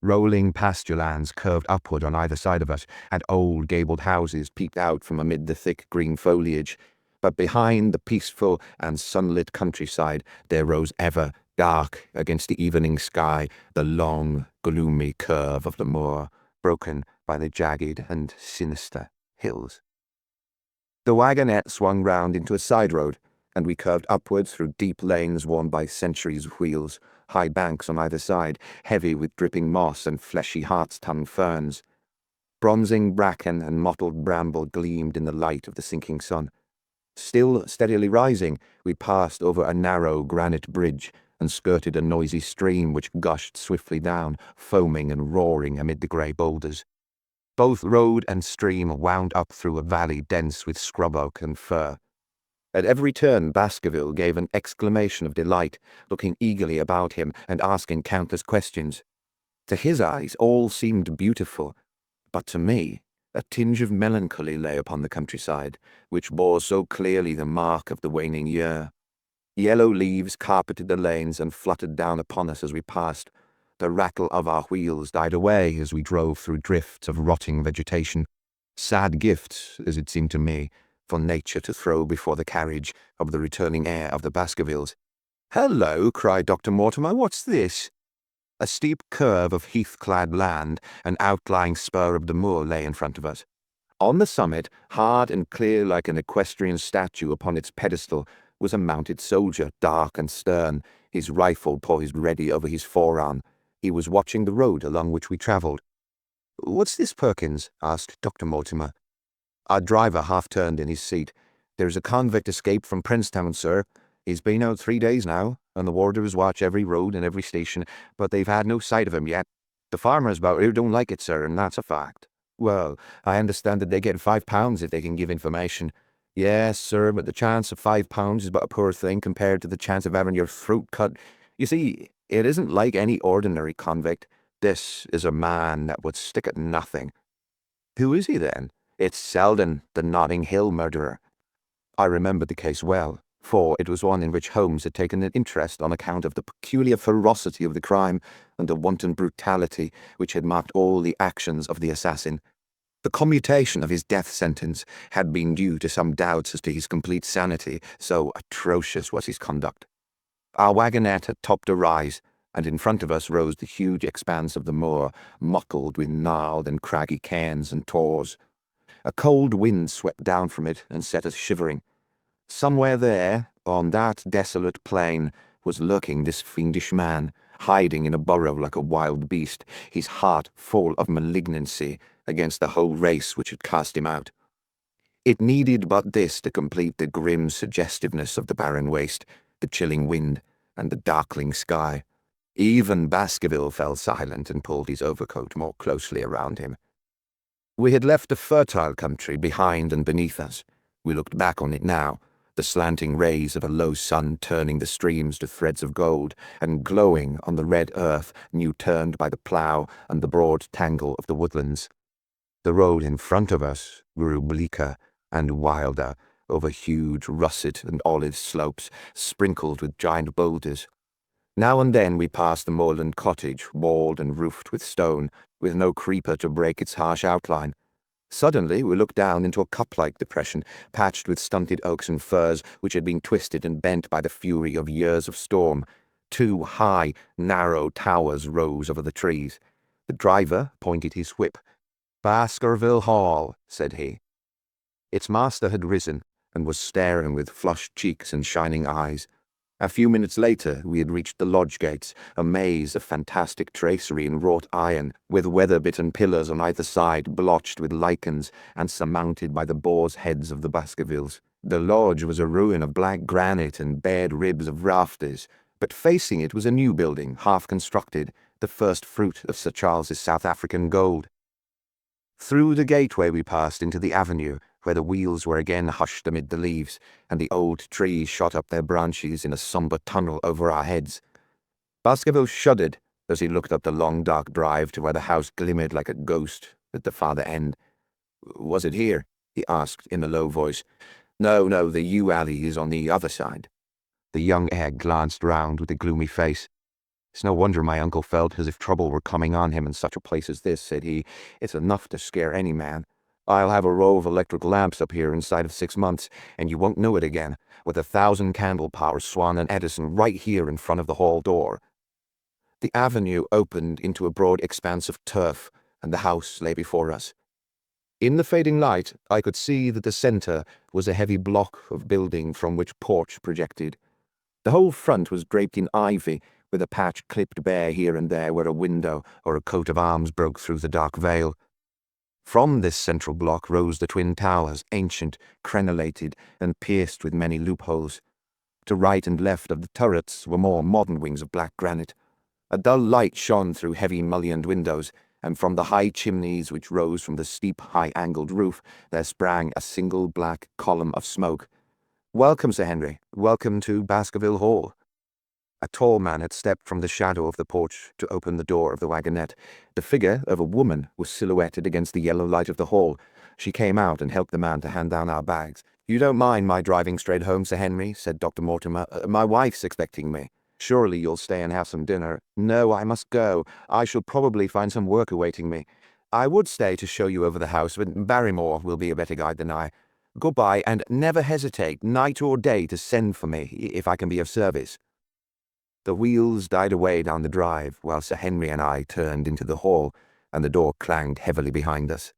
Rolling pasture lands curved upward on either side of us, and old gabled houses peeped out from amid the thick green foliage. But behind the peaceful and sunlit countryside there rose ever, dark against the evening sky, the long, gloomy curve of the moor, broken by the jagged and sinister hills. The wagonette swung round into a side road, and we curved upwards through deep lanes worn by centuries of wheels, high banks on either side, heavy with dripping moss and fleshy hart's-tongue ferns. Bronzing bracken and mottled bramble gleamed in the light of the sinking sun. Still steadily rising, we passed over a narrow granite bridge and skirted a noisy stream which gushed swiftly down, foaming and roaring amid the grey boulders. Both road and stream wound up through a valley dense with scrub oak and fir. At every turn Baskerville gave an exclamation of delight, looking eagerly about him and asking countless questions. To his eyes all seemed beautiful, but to me a tinge of melancholy lay upon the countryside, which bore so clearly the mark of the waning year. Yellow leaves carpeted the lanes and fluttered down upon us as we passed. The rattle of our wheels died away as we drove through drifts of rotting vegetation. Sad gifts, as it seemed to me, for nature to throw before the carriage of the returning heir of the Baskervilles. "Hello!" cried Dr. Mortimer. "What's this?" A steep curve of heath-clad land, an outlying spur of the moor, lay in front of us. On the summit, hard and clear like an equestrian statue upon its pedestal, was a mounted soldier, dark and stern, his rifle poised ready over his forearm. He was watching the road along which we travelled. "What's this, Perkins?" asked Dr. Mortimer. Our driver half turned in his seat. "There's a convict escaped from Princetown, sir. He's been out 3 days now, and the warders watch every road and every station, but they've had no sight of him yet. The farmers about here don't like it, sir, and that's a fact." "Well, I understand that they get £5 if they can give information." "Yes, sir, but the chance of £5 is but a poor thing compared to the chance of having your throat cut. You see, it isn't like any ordinary convict. This is a man that would stick at nothing." "Who is he, then?" "It's Selden, the Notting Hill murderer." I remembered the case well, for it was one in which Holmes had taken an interest on account of the peculiar ferocity of the crime and the wanton brutality which had marked all the actions of the assassin. The commutation of his death sentence had been due to some doubts as to his complete sanity, so atrocious was his conduct. Our wagonette had topped a rise, and in front of us rose the huge expanse of the moor, mottled with gnarled and craggy cairns and tors. A cold wind swept down from it and set us shivering. Somewhere there, on that desolate plain, was lurking this fiendish man, hiding in a burrow like a wild beast, his heart full of malignancy against the whole race which had cast him out. It needed but this to complete the grim suggestiveness of the barren waste, the chilling wind, and the darkling sky. Even Baskerville fell silent and pulled his overcoat more closely around him. We had left a fertile country behind and beneath us. We looked back on it now, the slanting rays of a low sun turning the streams to threads of gold, and glowing on the red earth new-turned by the plough and the broad tangle of the woodlands. The road in front of us grew bleaker and wilder over huge russet and olive slopes sprinkled with giant boulders. Now and then we passed the moorland cottage, walled and roofed with stone, with no creeper to break its harsh outline. Suddenly we looked down into a cup-like depression, patched with stunted oaks and firs which had been twisted and bent by the fury of years of storm. Two high, narrow towers rose over the trees. The driver pointed his whip. "Baskerville Hall," said he. Its master had risen, and was staring with flushed cheeks and shining eyes. A few minutes later we had reached the lodge gates, a maze of fantastic tracery in wrought iron, with weather-bitten pillars on either side blotched with lichens and surmounted by the boar's heads of the Baskervilles. The lodge was a ruin of black granite and bared ribs of rafters, but facing it was a new building, half-constructed, the first fruit of Sir Charles's South African gold. Through the gateway we passed into the avenue, where the wheels were again hushed amid the leaves, and the old trees shot up their branches in a sombre tunnel over our heads. Baskerville shuddered as he looked up the long dark drive to where the house glimmered like a ghost at the farther end. "Was it here?" he asked in a low voice. No, the yew alley is on the other side." The young heir glanced round with a gloomy face. "It's no wonder my uncle felt as if trouble were coming on him in such a place as this," said he. "It's enough to scare any man. I'll have a row of electric lamps up here inside of 6 months, and you won't know it again, with 1,000 candle power Swan and Edison right here in front of the hall door." The avenue opened into a broad expanse of turf, and the house lay before us. In the fading light, I could see that the centre was a heavy block of building from which porch projected. The whole front was draped in ivy, with a patch clipped bare here and there where a window or a coat of arms broke through the dark veil. From this central block rose the twin towers, ancient, crenellated, and pierced with many loopholes. To right and left of the turrets were more modern wings of black granite. A dull light shone through heavy mullioned windows, and from the high chimneys which rose from the steep, high-angled roof there sprang a single black column of smoke. "Welcome, Sir Henry. Welcome to Baskerville Hall." A tall man had stepped from the shadow of the porch to open the door of the wagonette. The figure of a woman was silhouetted against the yellow light of the hall. She came out and helped the man to hand down our bags. "You don't mind my driving straight home, Sir Henry?" said Dr. Mortimer. "My wife's expecting me. Surely you'll stay and have some dinner." "No, I must go. I shall probably find some work awaiting me. I would stay to show you over the house, but Barrymore will be a better guide than I. Goodbye, and never hesitate, night or day, to send for me if I can be of service." The wheels died away down the drive, while Sir Henry and I turned into the hall, and the door clanged heavily behind us.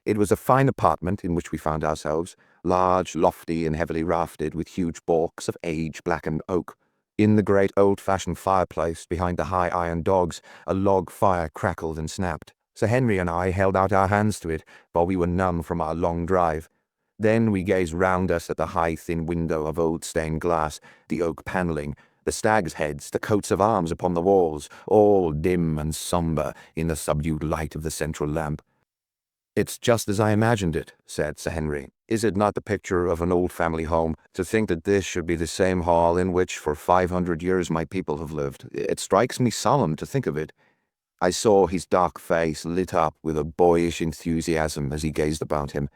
It was a fine apartment in which we found ourselves, large, lofty, and heavily raftered, with huge balks of age-blackened oak. In the great old-fashioned fireplace, behind the high iron dogs, a log fire crackled and snapped. Sir Henry and I held out our hands to it, while we were numb from our long drive. Then we gazed round us at the high, thin window of old stained glass, the oak panelling, the stags' heads, the coats of arms upon the walls, all dim and sombre in the subdued light of the central lamp. "It's just as I imagined it," said Sir Henry. "Is it not the picture of an old family home? To think that this should be the same hall in which for 500 years my people have lived. It strikes me solemn to think of it." I saw his dark face lit up with a boyish enthusiasm as he gazed about him.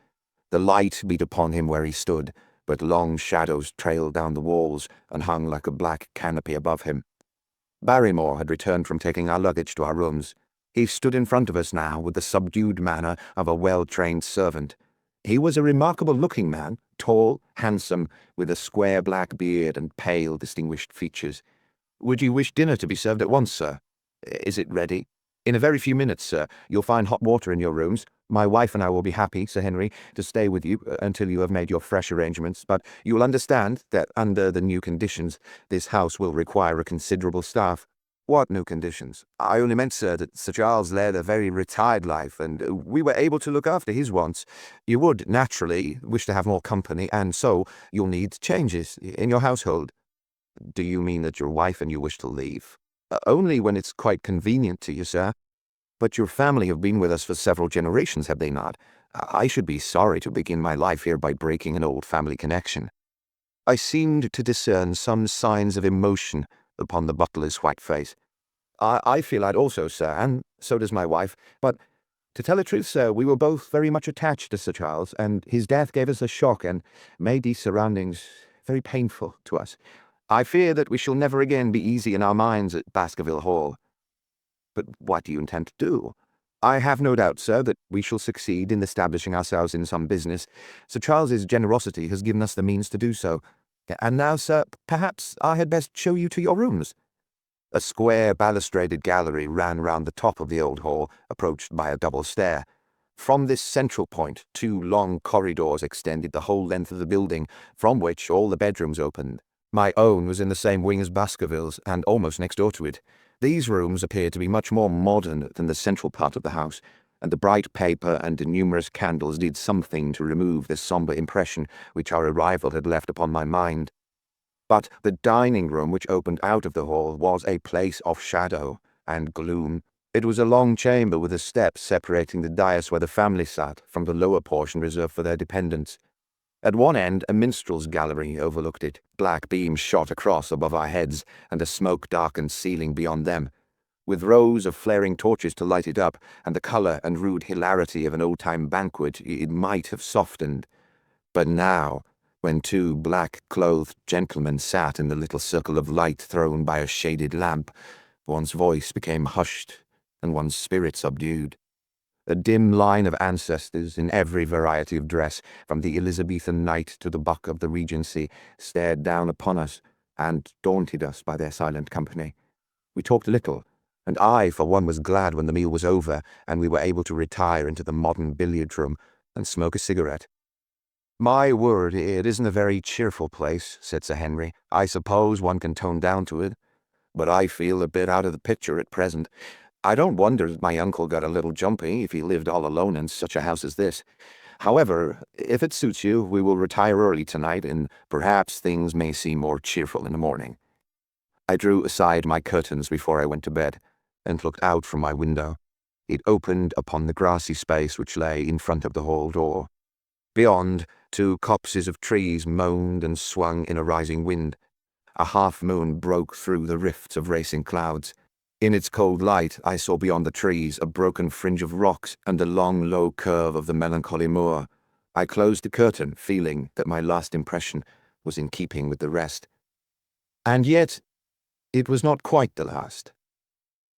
The light beat upon him where he stood, but long shadows trailed down the walls and hung like a black canopy above him. Barrymore had returned from taking our luggage to our rooms. He stood in front of us now with the subdued manner of a well-trained servant. He was a remarkable-looking man, tall, handsome, with a square black beard and pale, distinguished features. "Would you wish dinner to be served at once, sir?" "Is it ready?" "In a very few minutes, sir. You'll find hot water in your rooms. My wife and I will be happy, Sir Henry, to stay with you until you have made your fresh arrangements, but you will understand that under the new conditions this house will require a considerable staff." "What new conditions?" "I only meant, sir, that Sir Charles led a very retired life, and we were able to look after his wants. You would, naturally, wish to have more company, and so you'll need changes in your household." "Do you mean that your wife and you wish to leave?" "Only when it's quite convenient to you, sir." "But your family have been with us for several generations, have they not? I should be sorry to begin my life here by breaking an old family connection." I seemed to discern some signs of emotion upon the butler's white face. I feel that also, sir, and so does my wife, but to tell the truth, sir, we were both very much attached to Sir Charles, and his death gave us a shock and made these surroundings very painful to us. I fear that we shall never again be easy in our minds at Baskerville Hall. But what do you intend to do? I have no doubt, sir, that we shall succeed in establishing ourselves in some business. Sir Charles's generosity has given us the means to do so. And now, sir, perhaps I had best show you to your rooms. A square balustraded gallery ran round the top of the old hall, approached by a double stair. From this central point, two long corridors extended the whole length of the building, from which all the bedrooms opened. My own was in the same wing as Baskerville's, and almost next door to it. These rooms appeared to be much more modern than the central part of the house, and the bright paper and the numerous candles did something to remove the sombre impression which our arrival had left upon my mind. But the dining room which opened out of the hall was a place of shadow and gloom. It was a long chamber with a step separating the dais where the family sat from the lower portion reserved for their dependents. At one end, a minstrel's gallery overlooked it. Black beams shot across above our heads, and a smoke-darkened ceiling beyond them. With rows of flaring torches to light it up, and the colour and rude hilarity of an old-time banquet, it might have softened. But now, when two black-clothed gentlemen sat in the little circle of light thrown by a shaded lamp, one's voice became hushed, and one's spirit subdued. A dim line of ancestors in every variety of dress, from the Elizabethan knight to the buck of the Regency, stared down upon us and daunted us by their silent company. We talked little, and I, for one, was glad when the meal was over and we were able to retire into the modern billiard room and smoke a cigarette. "My word, it isn't a very cheerful place," said Sir Henry. "I suppose one can tone down to it, but I feel a bit out of the picture at present. I don't wonder that my uncle got a little jumpy if he lived all alone in such a house as this. However, if it suits you, we will retire early tonight, and perhaps things may seem more cheerful in the morning." I drew aside my curtains before I went to bed, and looked out from my window. It opened upon the grassy space which lay in front of the hall door. Beyond, two copses of trees moaned and swung in a rising wind. A half-moon broke through the rifts of racing clouds. In its cold light, I saw beyond the trees a broken fringe of rocks and the long, low curve of the melancholy moor. I closed the curtain, feeling that my last impression was in keeping with the rest. And yet, it was not quite the last.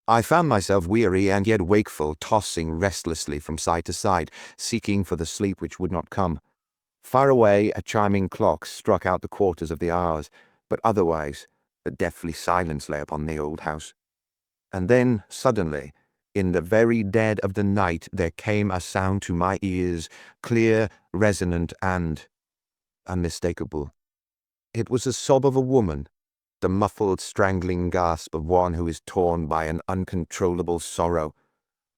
I found myself weary and yet wakeful, tossing restlessly from side to side, seeking for the sleep which would not come. Far away, a chiming clock struck out the quarters of the hours, but otherwise, a deathly silence lay upon the old house. And then, suddenly, in the very dead of the night, there came a sound to my ears, clear, resonant, and unmistakable. It was the sob of a woman, the muffled, strangling gasp of one who is torn by an uncontrollable sorrow.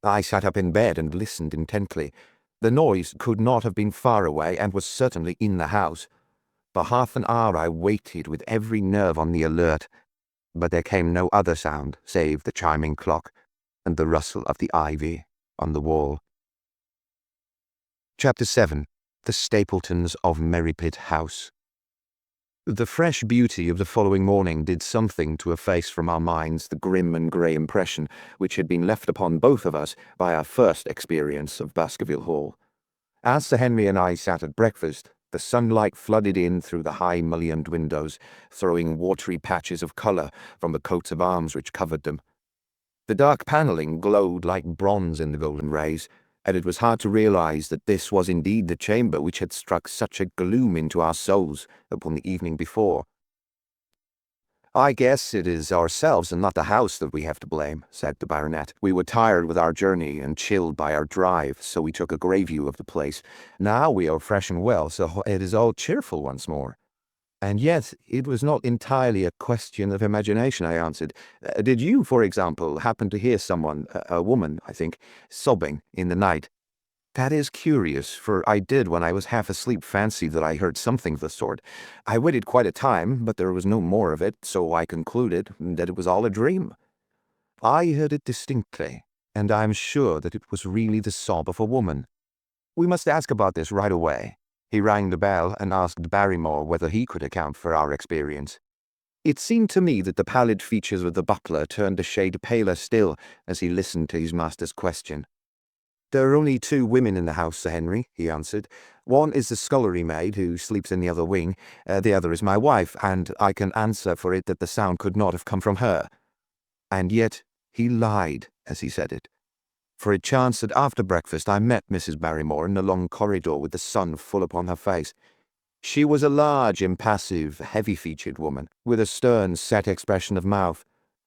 I sat up in bed and listened intently. The noise could not have been far away, and was certainly in the house. For half an hour I waited with every nerve on the alert, but there came no other sound save the chiming clock and the rustle of the ivy on the wall. Chapter 7. The Stapletons of Merrypit House. The fresh beauty of the following morning did something to efface from our minds the grim and grey impression which had been left upon both of us by our first experience of Baskerville Hall. As Sir Henry and I sat at breakfast, the sunlight flooded in through the high mullioned windows, throwing watery patches of colour from the coats of arms which covered them. The dark panelling glowed like bronze in the golden rays, and it was hard to realize that this was indeed the chamber which had struck such a gloom into our souls upon the evening before. "I guess it is ourselves and not the house that we have to blame," said the baronet. "We were tired with our journey and chilled by our drive, so we took a grey view of the place. Now we are fresh and well, so it is all cheerful once more." "And yet it was not entirely a question of imagination," I answered. "Did you, for example, happen to hear someone, a woman, I think, sobbing in the night?" "That is curious, for I did, when I was half asleep, fancy that I heard something of the sort. I waited quite a time, but there was no more of it, so I concluded that it was all a dream." "I heard it distinctly, and I am sure that it was really the sob of a woman." "We must ask about this right away." He rang the bell and asked Barrymore whether he could account for our experience. It seemed to me that the pallid features of the butler turned a shade paler still as he listened to his master's question. "There are only 2 women in the house, Sir Henry," he answered. "One is the scullery maid, who sleeps in the other wing. The other is my wife, and I can answer for it that the sound could not have come from her." And yet he lied as he said it. For it chanced that after breakfast I met Mrs. Barrymore in the long corridor with the sun full upon her face. She was a large, impassive, heavy-featured woman, with a stern, set expression of mouth,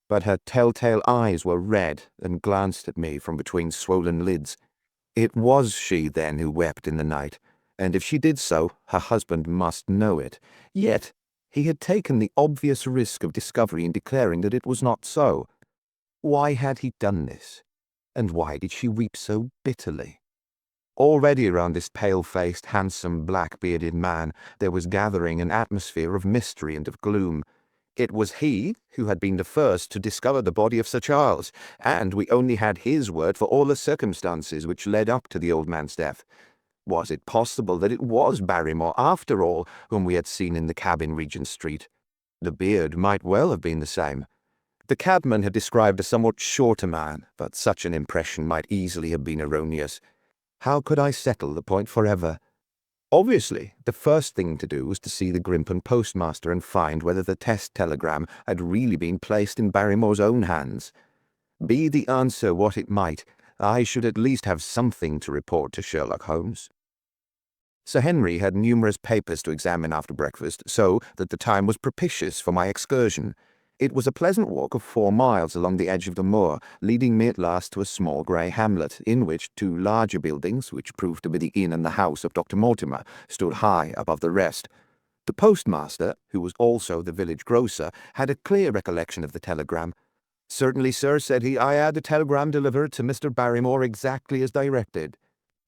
but her telltale eyes were red and glanced at me from between swollen lids. It was she, then, who wept in the night, and if she did so, her husband must know it. Yet he had taken the obvious risk of discovery in declaring that it was not so. Why had he done this? And why did she weep so bitterly? Already around this pale-faced, handsome, black-bearded man there was gathering an atmosphere of mystery and of gloom. It was he who had been the first to discover the body of Sir Charles, and we only had his word for all the circumstances which led up to the old man's death. Was it possible that it was Barrymore, after all, whom we had seen in the cab in Regent Street? The beard might well have been the same. The cabman had described a somewhat shorter man, but such an impression might easily have been erroneous. How could I settle the point forever? Obviously, the first thing to do was to see the Grimpen postmaster and find whether the test telegram had really been placed in Barrymore's own hands. Be the answer what it might, I should at least have something to report to Sherlock Holmes. Sir Henry had numerous papers to examine after breakfast, so that the time was propitious for my excursion. It was a pleasant walk of 4 miles along the edge of the moor, leading me at last to a small grey hamlet, in which 2 larger buildings, which proved to be the inn and the house of Dr. Mortimer, stood high above the rest. The postmaster, who was also the village grocer, had a clear recollection of the telegram. "Certainly, sir," said he, "I had the telegram delivered to Mr. Barrymore exactly as directed."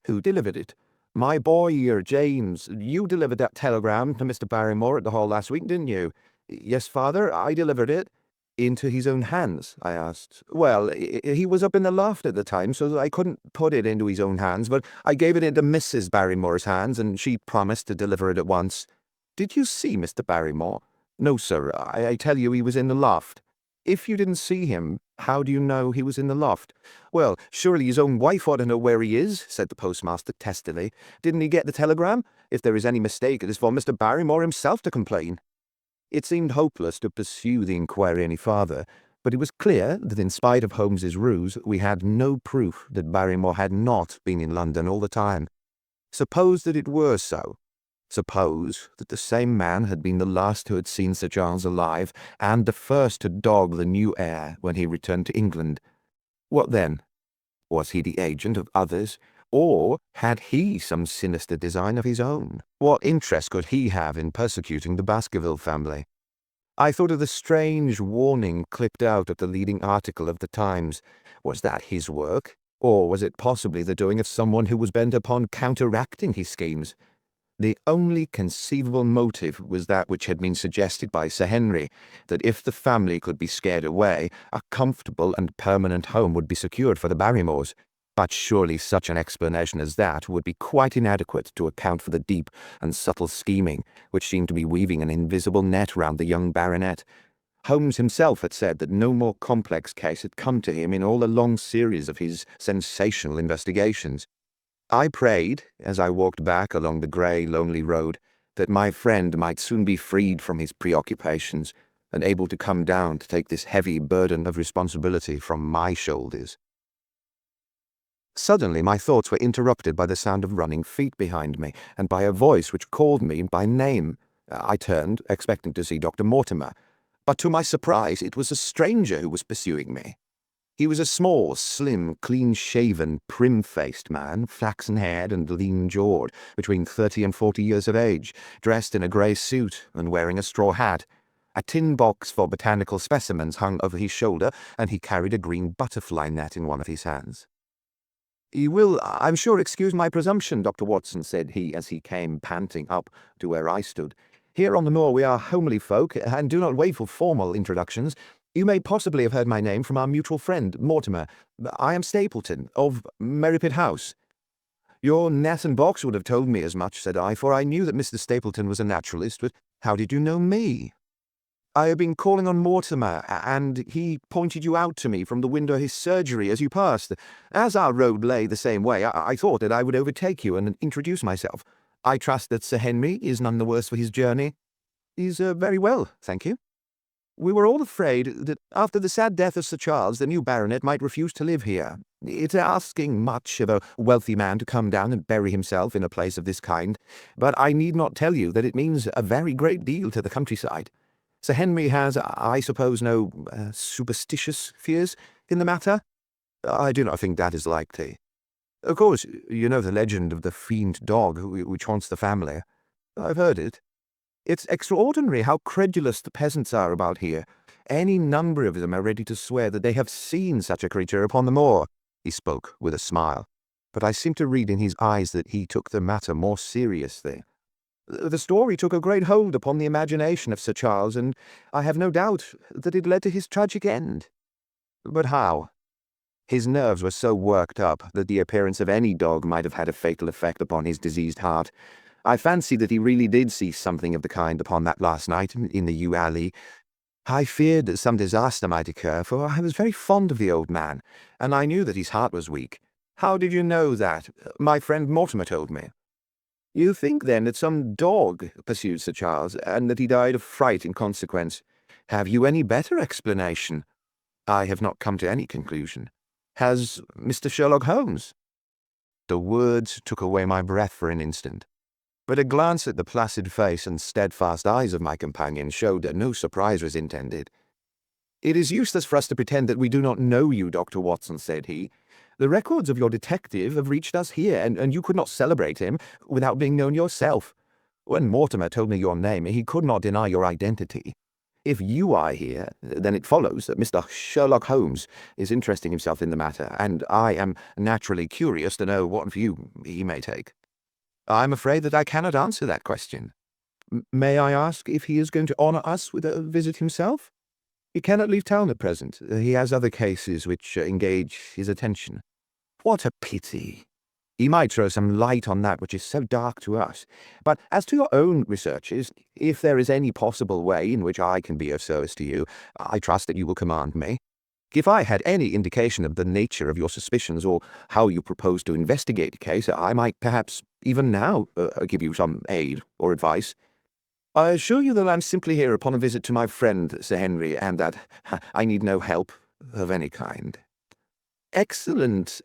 "Who delivered it?" "My boy here, James. You delivered that telegram to Mr. Barrymore at the hall last week, didn't you?" "Yes, father, I delivered it." "Into his own hands?" I asked. "Well, he was up in the loft at the time, so I couldn't put it into his own hands, but I gave it into Mrs. Barrymore's hands, and she promised to deliver it at once." "Did you see Mr. Barrymore?" "No, sir. I tell you he was in the loft." "If you didn't see him, how do you know he was in the loft?" "Well, surely his own wife ought to know where he is," said the postmaster testily. "Didn't he get the telegram? If there is any mistake, it is for Mr. Barrymore himself to complain." It seemed hopeless to pursue the inquiry any farther, but it was clear that in spite of Holmes's ruse, we had no proof that Barrymore had not been in London all the time. Suppose that it were so. Suppose that the same man had been the last who had seen Sir Charles alive, and the first to dog the new heir when he returned to England. What then? Was he the agent of others, or had he some sinister design of his own? What interest could he have in persecuting the Baskerville family? I thought of the strange warning clipped out of the leading article of the Times. Was that his work, or was it possibly the doing of someone who was bent upon counteracting his schemes? The only conceivable motive was that which had been suggested by Sir Henry, that if the family could be scared away, a comfortable and permanent home would be secured for the Barrymores. But surely such an explanation as that would be quite inadequate to account for the deep and subtle scheming which seemed to be weaving an invisible net round the young baronet. Holmes himself had said that no more complex case had come to him in all the long series of his sensational investigations. I prayed, as I walked back along the grey, lonely road, that my friend might soon be freed from his preoccupations and able to come down to take this heavy burden of responsibility from my shoulders. Suddenly my thoughts were interrupted by the sound of running feet behind me, and by a voice which called me by name. I turned, expecting to see Dr. Mortimer, but to my surprise it was a stranger who was pursuing me. He was a small, slim, clean-shaven, prim-faced man, flaxen-haired and lean-jawed, between 30 and 40 years of age, dressed in a grey suit and wearing a straw hat. A tin box for botanical specimens hung over his shoulder, and he carried a green butterfly net in one of his hands. "You will, I'm sure, excuse my presumption, Dr. Watson," said he, as he came panting up to where I stood. "Here on the moor we are homely folk, and do not wait for formal introductions. You may possibly have heard my name from our mutual friend, Mortimer. I am Stapleton, of Merripit House." Your net and box would have told me as much, said I, for I knew that Mr. Stapleton was a naturalist, but how did you know me? I have been calling on Mortimer, and he pointed you out to me from the window of his surgery as you passed. As our road lay the same way, I thought that I would overtake you and introduce myself. I trust that Sir Henry is none the worse for his journey. He's very well, thank you. We were all afraid that after the sad death of Sir Charles, the new baronet might refuse to live here. It's asking much of a wealthy man to come down and bury himself in a place of this kind, but I need not tell you that it means a very great deal to the countryside. Sir Henry has, I suppose, no superstitious fears in the matter? I do not think that is likely. Of course, you know the legend of the fiend dog which haunts the family. I've heard it. It's extraordinary how credulous the peasants are about here. Any number of them are ready to swear that they have seen such a creature upon the moor. He spoke with a smile, but I seemed to read in his eyes that he took the matter more seriously. The story took a great hold upon the imagination of Sir Charles, and I have no doubt that it led to his tragic end. But how? His nerves were so worked up that the appearance of any dog might have had a fatal effect upon his diseased heart. I fancy that he really did see something of the kind upon that last night in the yew alley. I feared that some disaster might occur, for I was very fond of the old man, and I knew that his heart was weak. How did you know that? My friend Mortimer told me. You think, then, that some dog pursued Sir Charles, and that he died of fright in consequence. Have you any better explanation? I have not come to any conclusion. Has Mr. Sherlock Holmes? The words took away my breath for an instant, but a glance at the placid face and steadfast eyes of my companion showed that no surprise was intended. It is useless for us to pretend that we do not know you, Dr. Watson, said he. The records of your detective have reached us here, and you could not celebrate him without being known yourself. When Mortimer told me your name, he could not deny your identity. If you are here, then it follows that Mr. Sherlock Holmes is interesting himself in the matter, and I am naturally curious to know what view he may take. I'm afraid that I cannot answer that question. May I ask if he is going to honour us with a visit himself? He cannot leave town at present. He has other cases which engage his attention. What a pity. He might throw some light on that which is so dark to us. But as to your own researches, if there is any possible way in which I can be of service to you, I trust that you will command me. If I had any indication of the nature of your suspicions or how you propose to investigate the case, I might perhaps even now give you some aid or advice. I assure you that I'm simply here upon a visit to my friend, Sir Henry, and that I need no help of any kind. Excellent,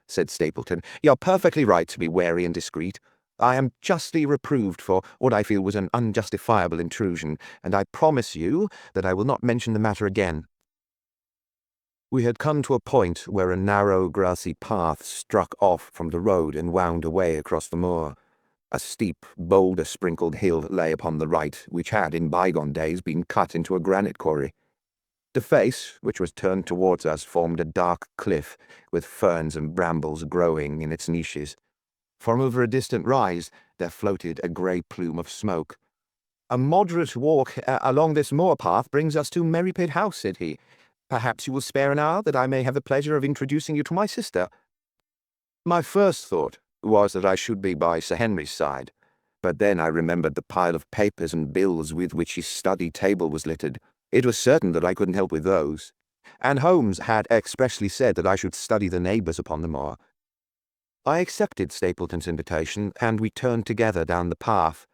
said Stapleton. You're perfectly right to be wary and discreet. I am justly reproved for what I feel was an unjustifiable intrusion, and I promise you that I will not mention the matter again. We had come to a point where a narrow, grassy path struck off from the road and wound away across the moor. A steep, boulder-sprinkled hill lay upon the right, which had, in bygone days, been cut into a granite quarry. The face, which was turned towards us, formed a dark cliff, with ferns and brambles growing in its niches. From over a distant rise, there floated a grey plume of smoke. A moderate walk along this moor path brings us to Merrypit House, said he. Perhaps you will spare an hour, that I may have the pleasure of introducing you to my sister. My first thought was that I should be by Sir Henry's side, but then I remembered the pile of papers and bills with which his study table was littered. It was certain that I couldn't help with those, and Holmes had expressly said that I should study the neighbours upon the moor. I accepted Stapleton's invitation, and we turned together down the path.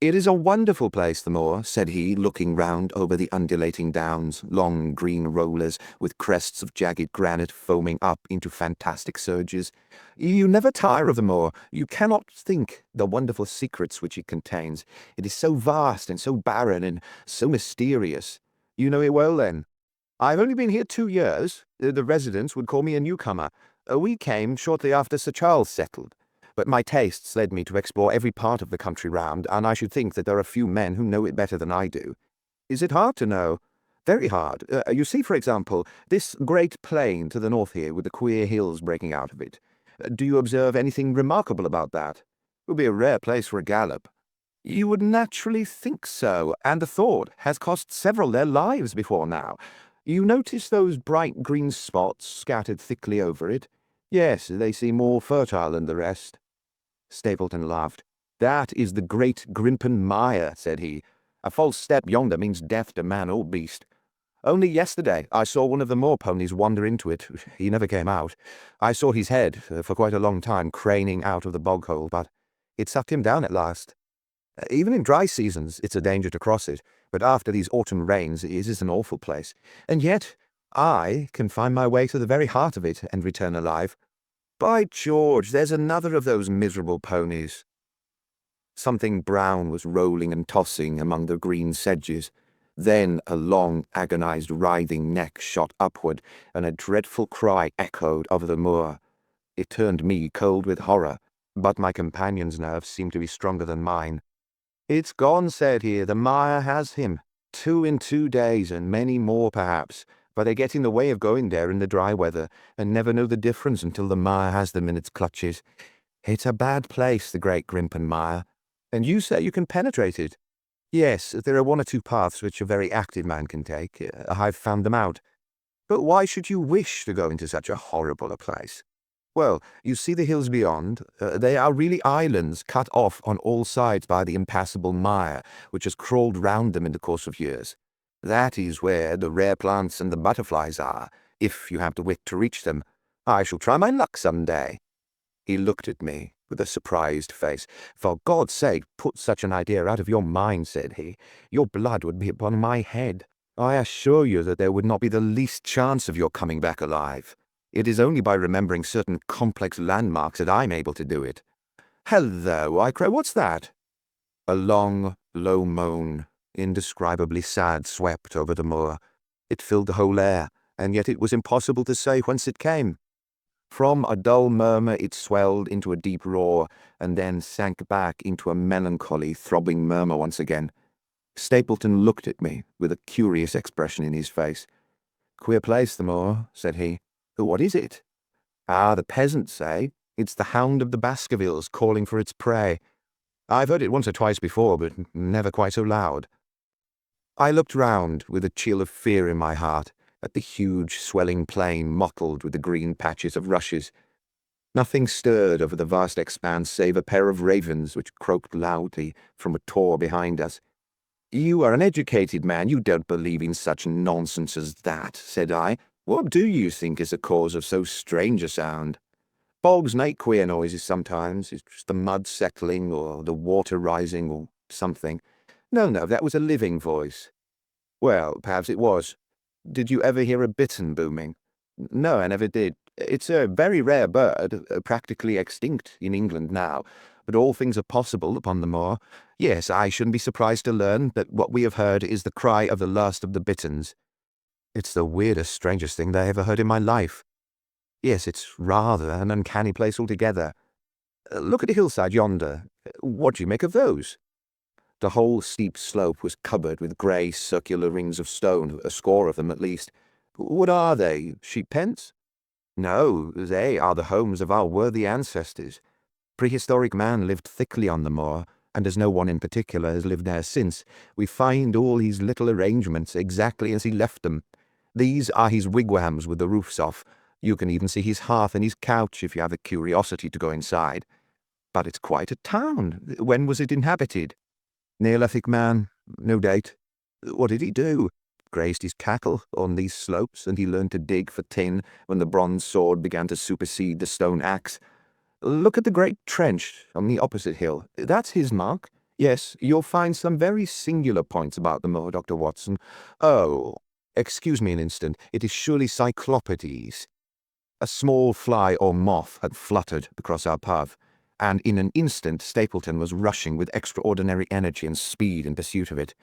It is a wonderful place, the moor, said he, looking round over the undulating downs, long green rollers, with crests of jagged granite foaming up into fantastic surges. You never tire of the moor. You cannot think the wonderful secrets which it contains. It is so vast and so barren and so mysterious. You know it well, then? I've only been here 2 years. The residents would call me a newcomer. We came shortly after Sir Charles settled. But my tastes led me to explore every part of the country round, and I should think that there are few men who know it better than I do. Is it hard to know? Very hard. You see, for example, this great plain to the north here, with the queer hills breaking out of it. Do you observe anything remarkable about that? It would be a rare place for a gallop. You would naturally think so, and the thought has cost several their lives before now. You notice those bright green spots scattered thickly over it? Yes, they seem more fertile than the rest. Stapleton laughed. That is the great Grimpen mire, said he. A false step yonder means death to man or beast. Only yesterday I saw one of the moor ponies wander into it. He never came out. I saw his head for quite a long time craning out of the bog hole, but it sucked him down at last. Even in dry seasons it's a danger to cross it, but after these autumn rains it is an awful place. And yet I can find my way to the very heart of it and return alive. By George, there's another of those miserable ponies. Something brown was rolling and tossing among the green sedges. Then a long, agonized, writhing neck shot upward, and a dreadful cry echoed over the moor. It turned me cold with horror, but my companion's nerves seemed to be stronger than mine. It's gone, said he. The mire has him. 2 in 2 days, and many more perhaps, but they get in the way of going there in the dry weather, and never know the difference until the mire has them in its clutches. It's a bad place, the great Grimpen mire. And you say you can penetrate it? Yes, there are 1 or 2 paths which a very active man can take. I've found them out. But why should you wish to go into such a horrible a place? Well, you see the hills beyond. They are really islands cut off on all sides by the impassable mire, which has crawled round them in the course of years. That is where the rare plants and the butterflies are, if you have the wit to reach them. I shall try my luck some day. He looked at me with a surprised face. For God's sake, put such an idea out of your mind, said he. Your blood would be upon my head. I assure you that there would not be the least chance of your coming back alive. It is only by remembering certain complex landmarks that I'm able to do it. Hello, I cried. What's that? A long, low moan, indescribably sad, swept over the moor. It filled the whole air, and yet it was impossible to say whence it came. From a dull murmur it swelled into a deep roar, and then sank back into a melancholy, throbbing murmur once again. Stapleton looked at me with a curious expression in his face. Queer place, the moor, said he. What is it? Ah, the peasants say it's the hound of the Baskervilles calling for its prey. I've heard it once or twice before, but never quite so loud. I looked round with a chill of fear in my heart at the huge, swelling plain mottled with the green patches of rushes. Nothing stirred over the vast expanse save a pair of ravens which croaked loudly from a tor behind us. You are an educated man. You don't believe in such nonsense as that, said I. What do you think is the cause of so strange a sound? Bogs make queer noises sometimes. It's just the mud settling or the water rising or something. No, that was a living voice. Well, perhaps it was. Did you ever hear a bittern booming? No, I never did. It's a very rare bird, practically extinct in England now, but all things are possible upon the moor. Yes, I shouldn't be surprised to learn that what we have heard is the cry of the last of the bitterns. It's the weirdest, strangest thing I ever heard in my life. Yes, it's rather an uncanny place altogether. Look at the hillside yonder. What do you make of those? The whole steep slope was covered with grey circular rings of stone, a score of them at least. What are they? Sheep pens? No, they are the homes of our worthy ancestors. Prehistoric man lived thickly on the moor, and as no one in particular has lived there since, we find all his little arrangements exactly as he left them. These are his wigwams with the roofs off. You can even see his hearth and his couch if you have the curiosity to go inside. But it's quite a town. When was it inhabited? Neolithic man, no date. What did he do? Grazed his cattle on these slopes, and he learned to dig for tin when the bronze sword began to supersede the stone axe. Look at the great trench on the opposite hill. That's his mark. Yes, you'll find some very singular points about the moor, Dr. Watson. Oh, excuse me an instant. It is surely Cyclopides. A small fly or moth had fluttered across our path, and in an instant Stapleton was rushing with extraordinary energy and speed in pursuit of it.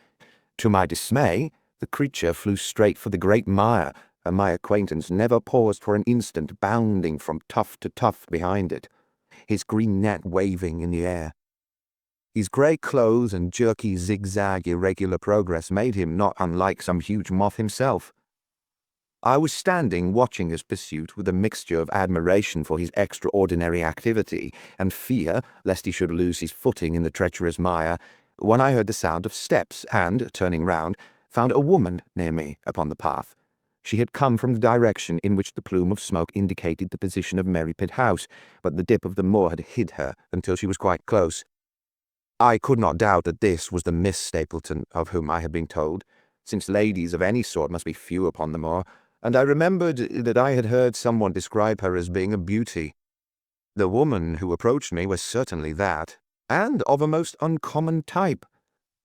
To my dismay, the creature flew straight for the great mire, and my acquaintance never paused for an instant, bounding from tuft to tuft behind it, his green net waving in the air. His grey clothes and jerky, zigzag, irregular progress made him not unlike some huge moth himself. I was standing watching his pursuit with a mixture of admiration for his extraordinary activity and fear lest he should lose his footing in the treacherous mire, when I heard the sound of steps and, turning round, found a woman near me upon the path. She had come from the direction in which the plume of smoke indicated the position of Merripit House, but the dip of the moor had hid her until she was quite close. I could not doubt that this was the Miss Stapleton of whom I had been told, since ladies of any sort must be few upon the moor, and I remembered that I had heard someone describe her as being a beauty. The woman who approached me was certainly that, and of a most uncommon type.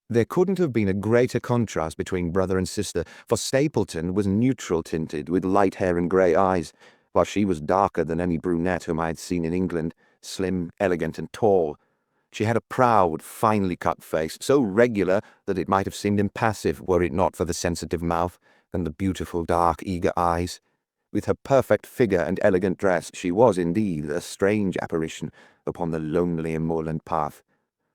There couldn't have been a greater contrast between brother and sister, for Stapleton was neutral-tinted, with light hair and grey eyes, while she was darker than any brunette whom I had seen in England, slim, elegant, and tall. She had a proud, finely cut face, so regular that it might have seemed impassive were it not for the sensitive mouth and the beautiful, dark, eager eyes. With her perfect figure and elegant dress, she was indeed a strange apparition upon the lonely moorland path.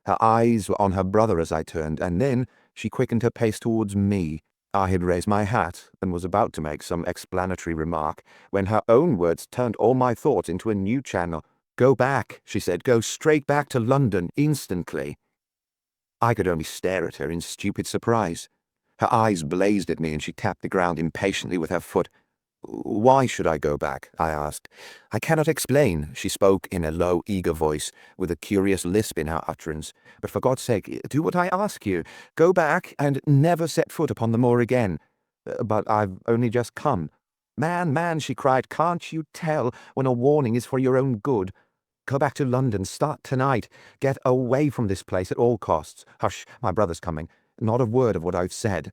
Her eyes were on her brother as I turned, and then she quickened her pace towards me. I had raised my hat and was about to make some explanatory remark, when her own words turned all my thoughts into a new channel. "Go back," she said. "Go straight back to London, instantly." I could only stare at her in stupid surprise. Her eyes blazed at me, and she tapped the ground impatiently with her foot. "Why should I go back?" I asked. "I cannot explain." She spoke in a low, eager voice, with a curious lisp in her utterance. "But for God's sake, do what I ask you. Go back, and never set foot upon the moor again." "But I've only just come." Man," she cried, "can't you tell when a warning is for your own good? Go back to London. Start tonight. Get away from this place at all costs. Hush, my brother's coming. Not a word of what I've said.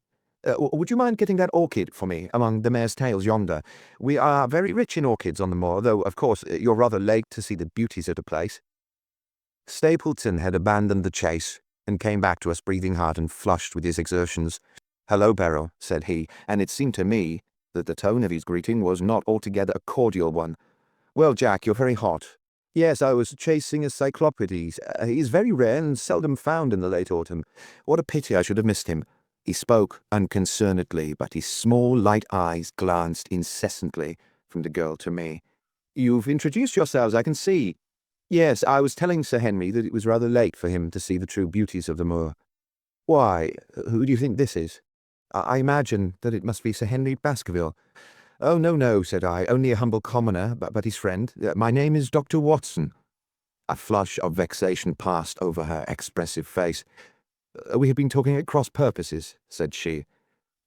Would you mind getting that orchid for me among the mare's tails yonder? We are very rich in orchids on the moor, though, of course, you're rather late to see the beauties of the place." Stapleton had abandoned the chase and came back to us breathing hard and flushed with his exertions. "Hello, Beryl," said he, and it seemed to me that the tone of his greeting was not altogether a cordial one. "Well, Jack, you're very hot." "Yes, I was chasing a cyclopides. He's very rare and seldom found in the late autumn. What a pity I should have missed him." He spoke unconcernedly, but his small, light eyes glanced incessantly from the girl to me. "You've introduced yourselves, I can see." "Yes, I was telling Sir Henry that it was rather late for him to see the true beauties of the moor." "Why, who do you think this is?" "I imagine that it must be Sir Henry Baskerville." "Oh, no," said I, "only a humble commoner, but his friend. My name is Dr. Watson." A flush of vexation passed over her expressive face. "We had been talking at cross purposes," said she.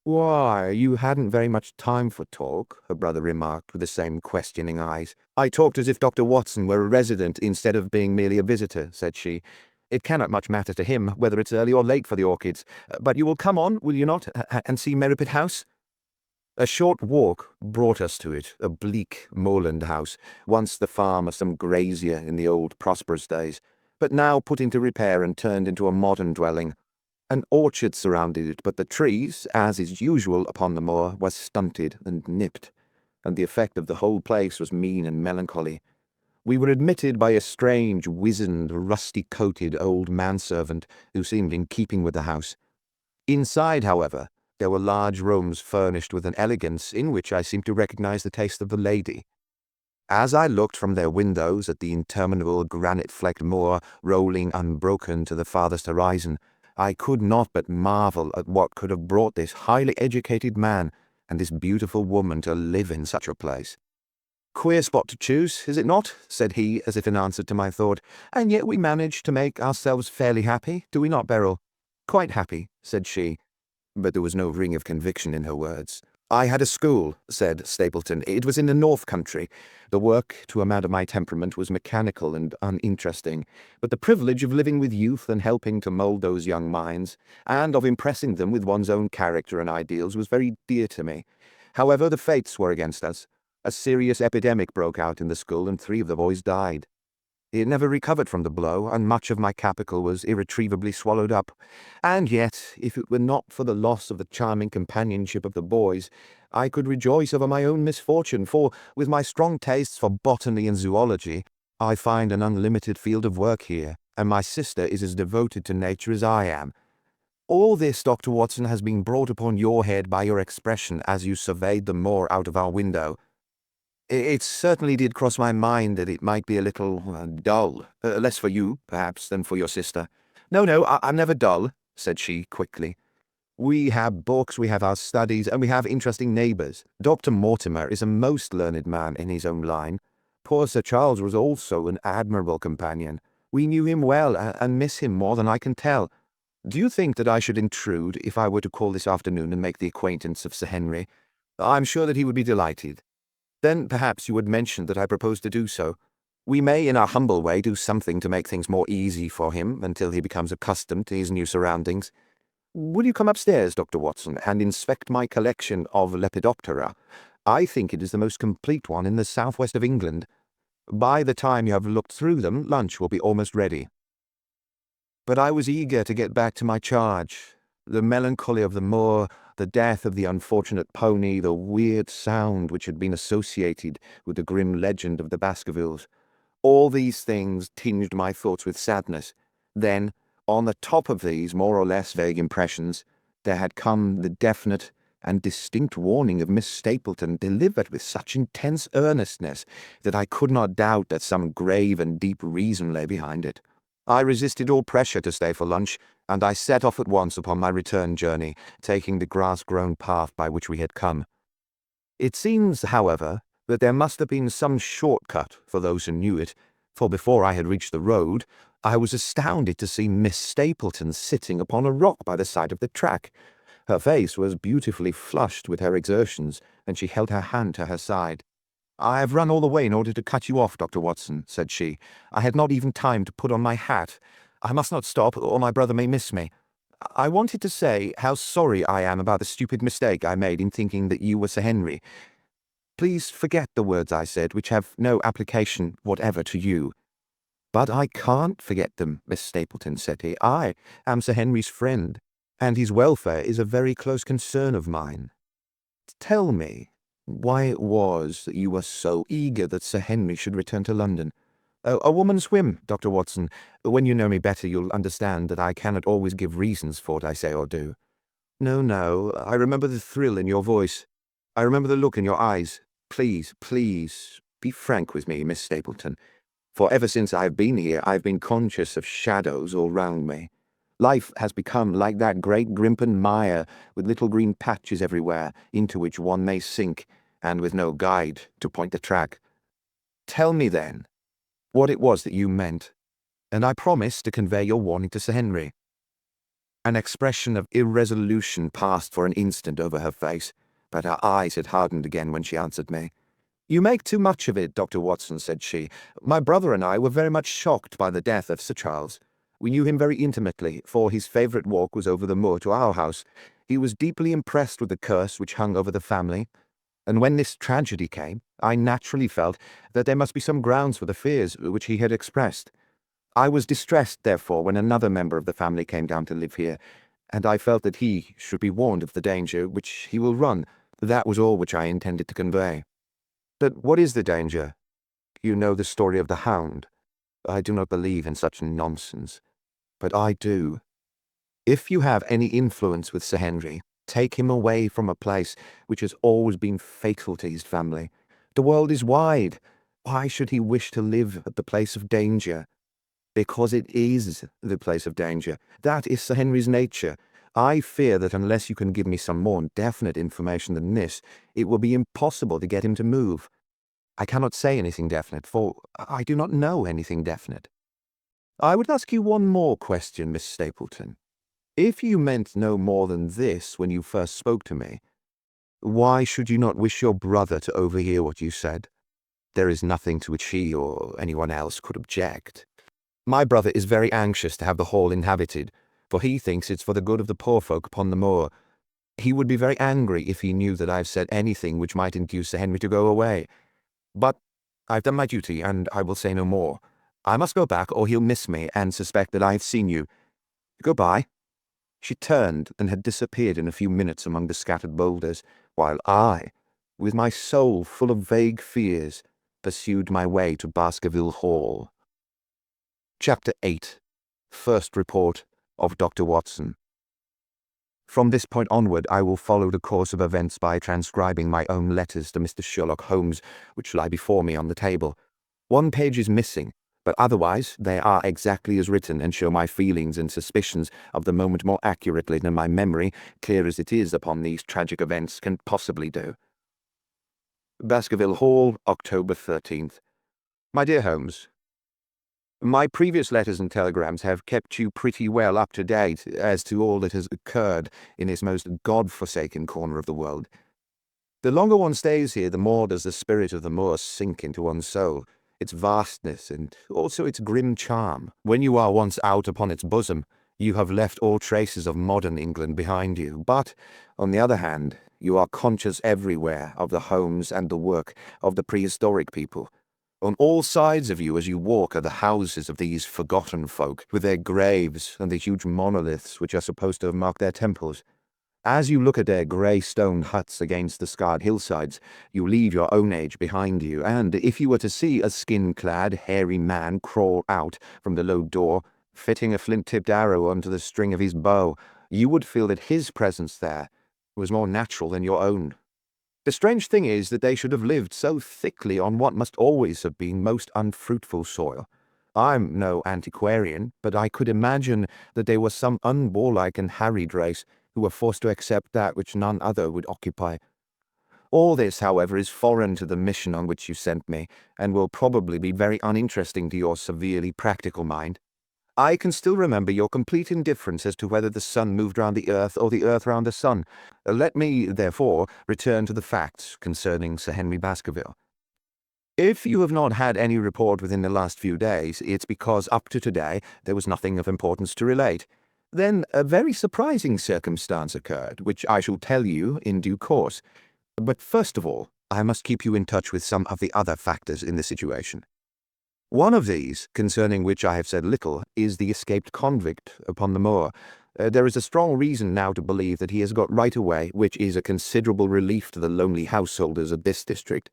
"Why, you hadn't very much time for talk," her brother remarked with the same questioning eyes. "I talked as if Dr. Watson were a resident instead of being merely a visitor," said she. "It cannot much matter to him whether it's early or late for the orchids. But you will come on, will you not, and see Merripit House?" A short walk brought us to it, a bleak moorland house, once the farm of some grazier in the old prosperous days, but now put into repair and turned into a modern dwelling. An orchard surrounded it, but the trees, as is usual upon the moor, were stunted and nipped, and the effect of the whole place was mean and melancholy. We were admitted by a strange, wizened, rusty-coated old manservant who seemed in keeping with the house. Inside, however, there were large rooms furnished with an elegance in which I seemed to recognize the taste of the lady. As I looked from their windows at the interminable granite-flecked moor rolling unbroken to the farthest horizon, I could not but marvel at what could have brought this highly educated man and this beautiful woman to live in such a place. "Queer spot to choose, is it not?" said he, as if in answer to my thought. "And yet we manage to make ourselves fairly happy, do we not, Beryl?" "Quite happy," said she, but there was no ring of conviction in her words. "I had a school," said Stapleton. "It was in the North Country. The work, to a man of my temperament, was mechanical and uninteresting, but the privilege of living with youth and helping to mould those young minds, and of impressing them with one's own character and ideals, was very dear to me. However, the fates were against us. A serious epidemic broke out in the school, and 3 of the boys died. It never recovered from the blow, and much of my capital was irretrievably swallowed up. And yet, if it were not for the loss of the charming companionship of the boys, I could rejoice over my own misfortune, for, with my strong tastes for botany and zoology, I find an unlimited field of work here, and my sister is as devoted to nature as I am. All this, Dr. Watson, has been brought upon your head by your expression as you surveyed the moor out of our window. It certainly did cross my mind that it might be a little dull, less for you, perhaps, than for your sister." "No, I'm never dull," said she quickly. We have books, we have our studies, and we have interesting neighbours. Dr. Mortimer is a most learned man in his own line. Poor Sir Charles was also an admirable companion. We knew him well and miss him more than I can tell. Do you think that I should intrude if I were to call this afternoon and make the acquaintance of Sir Henry? I'm sure that he would be delighted. Then perhaps you would mention that I propose to do so. We may, in our humble way, do something to make things more easy for him until he becomes accustomed to his new surroundings. Will you come upstairs, Dr. Watson, and inspect my collection of Lepidoptera? I think it is the most complete one in the southwest of England. By the time you have looked through them, lunch will be almost ready. But I was eager to get back to my charge. The melancholy of the moor, the death of the unfortunate pony, the weird sound which had been associated with the grim legend of the Baskervilles. All these things tinged my thoughts with sadness. Then, on the top of these more or less vague impressions, there had come the definite and distinct warning of Miss Stapleton, delivered with such intense earnestness that I could not doubt that some grave and deep reason lay behind it. I resisted all pressure to stay for lunch, and I set off at once upon my return journey, taking the grass-grown path by which we had come. It seems, however, that there must have been some shortcut for those who knew it, for before I had reached the road, I was astounded to see Miss Stapleton sitting upon a rock by the side of the track. Her face was beautifully flushed with her exertions, and she held her hand to her side. "I have run all the way in order to cut you off, Dr. Watson," said she. "I had not even time to put on my hat. I must not stop, or my brother may miss me. I wanted to say how sorry I am about the stupid mistake I made in thinking that you were Sir Henry. Please forget the words I said, which have no application whatever to you." "But I can't forget them, Miss Stapleton," said he. "I am Sir Henry's friend, and his welfare is a very close concern of mine. Tell me why it was that you were so eager that Sir Henry should return to London. A woman's whim, Dr. Watson. When you know me better, you'll understand that I cannot always give reasons for what I say or do. No, no, I remember the thrill in your voice. I remember the look in your eyes. Please, please, be frank with me, Miss Stapleton. For ever since I have been here, I have been conscious of shadows all round me. Life has become like that great grimpen mire, with little green patches everywhere, into which one may sink, and with no guide to point the track. Tell me, then, what it was that you meant, and I promise to convey your warning to Sir Henry." An expression of irresolution passed for an instant over her face, but her eyes had hardened again when she answered me. "You make too much of it, Dr. Watson," said she. "My brother and I were very much shocked by the death of Sir Charles. We knew him very intimately, for his favourite walk was over the moor to our house. He was deeply impressed with the curse which hung over the family, and when this tragedy came, I naturally felt that there must be some grounds for the fears which he had expressed. I was distressed, therefore, when another member of the family came down to live here, and I felt that he should be warned of the danger which he will run. That was all which I intended to convey." "But what is the danger? You know the story of the hound. I do not believe in such nonsense, but I do. If you have any influence with Sir Henry, take him away from a place which has always been fatal to his family. The world is wide. Why should he wish to live at the place of danger? Because it is the place of danger. That is Sir Henry's nature. I fear that unless you can give me some more definite information than this, it will be impossible to get him to move. I cannot say anything definite, for I do not know anything definite. I would ask you one more question, Miss Stapleton. If you meant no more than this when you first spoke to me, why should you not wish your brother to overhear what you said? There is nothing to which he or anyone else could object. My brother is very anxious to have the Hall inhabited, for he thinks it's for the good of the poor folk upon the moor. He would be very angry if he knew that I have said anything which might induce Sir Henry to go away. But I've done my duty, and I will say no more. I must go back, or he'll miss me and suspect that I have seen you. Goodbye." She turned and had disappeared in a few minutes among the scattered boulders, while I, with my soul full of vague fears, pursued my way to Baskerville Hall. Chapter 8. First Report of Dr. Watson. From this point onward, I will follow the course of events by transcribing my own letters to Mr. Sherlock Holmes, which lie before me on the table. One page is missing, but otherwise they are exactly as written and show my feelings and suspicions of the moment more accurately than my memory, clear as it is upon these tragic events, can possibly do. Baskerville Hall, October 13th. My dear Holmes, my previous letters and telegrams have kept you pretty well up to date as to all that has occurred in this most God-forsaken corner of the world. The longer one stays here, the more does the spirit of the moor sink into one's soul, its vastness and also its grim charm. When you are once out upon its bosom, you have left all traces of modern England behind you, but, on the other hand, you are conscious everywhere of the homes and the work of the prehistoric people. On all sides of you as you walk are the houses of these forgotten folk, with their graves and the huge monoliths which are supposed to have marked their temples. As you look at their grey stone huts against the scarred hillsides, you leave your own age behind you, and if you were to see a skin-clad, hairy man crawl out from the low door, fitting a flint-tipped arrow onto the string of his bow, you would feel that his presence there was more natural than your own. The strange thing is that they should have lived so thickly on what must always have been most unfruitful soil. I'm no antiquarian, but I could imagine that they were some unwarlike and harried race who were forced to accept that which none other would occupy. All this, however, is foreign to the mission on which you sent me, and will probably be very uninteresting to your severely practical mind. I can still remember your complete indifference as to whether the sun moved round the earth or the earth round the sun. Let me, therefore, return to the facts concerning Sir Henry Baskerville. If you have not had any report within the last few days, it's because up to today there was nothing of importance to relate. Then a very surprising circumstance occurred, which I shall tell you in due course. But first of all, I must keep you in touch with some of the other factors in the situation. One of these, concerning which I have said little, is the escaped convict upon the moor. There is a strong reason now to believe that he has got right away, which is a considerable relief to the lonely householders of this district.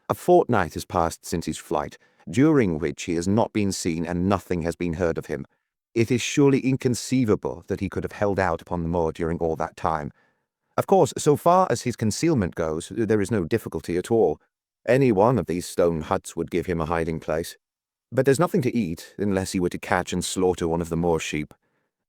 A fortnight has passed since his flight, during which he has not been seen and nothing has been heard of him. It is surely inconceivable that he could have held out upon the moor during all that time. Of course, so far as his concealment goes, there is no difficulty at all. Any one of these stone huts would give him a hiding place. But there's nothing to eat unless he were to catch and slaughter one of the moor sheep.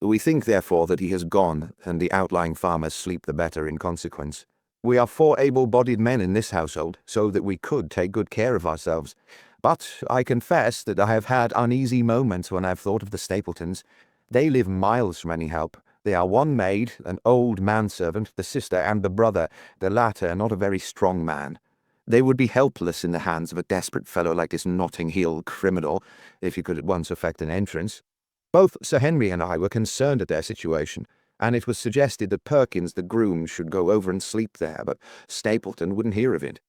We think, therefore, that he has gone, and the outlying farmers sleep the better in consequence. We are 4 able-bodied men in this household, so that we could take good care of ourselves. But I confess that I have had uneasy moments when I have thought of the Stapletons. They live miles from any help. They are one maid, an old manservant, the sister, and the brother, the latter not a very strong man. They would be helpless in the hands of a desperate fellow like this Notting Hill criminal, if he could at once effect an entrance. Both Sir Henry and I were concerned at their situation, and it was suggested that Perkins, the groom, should go over and sleep there, but Stapleton wouldn't hear of it.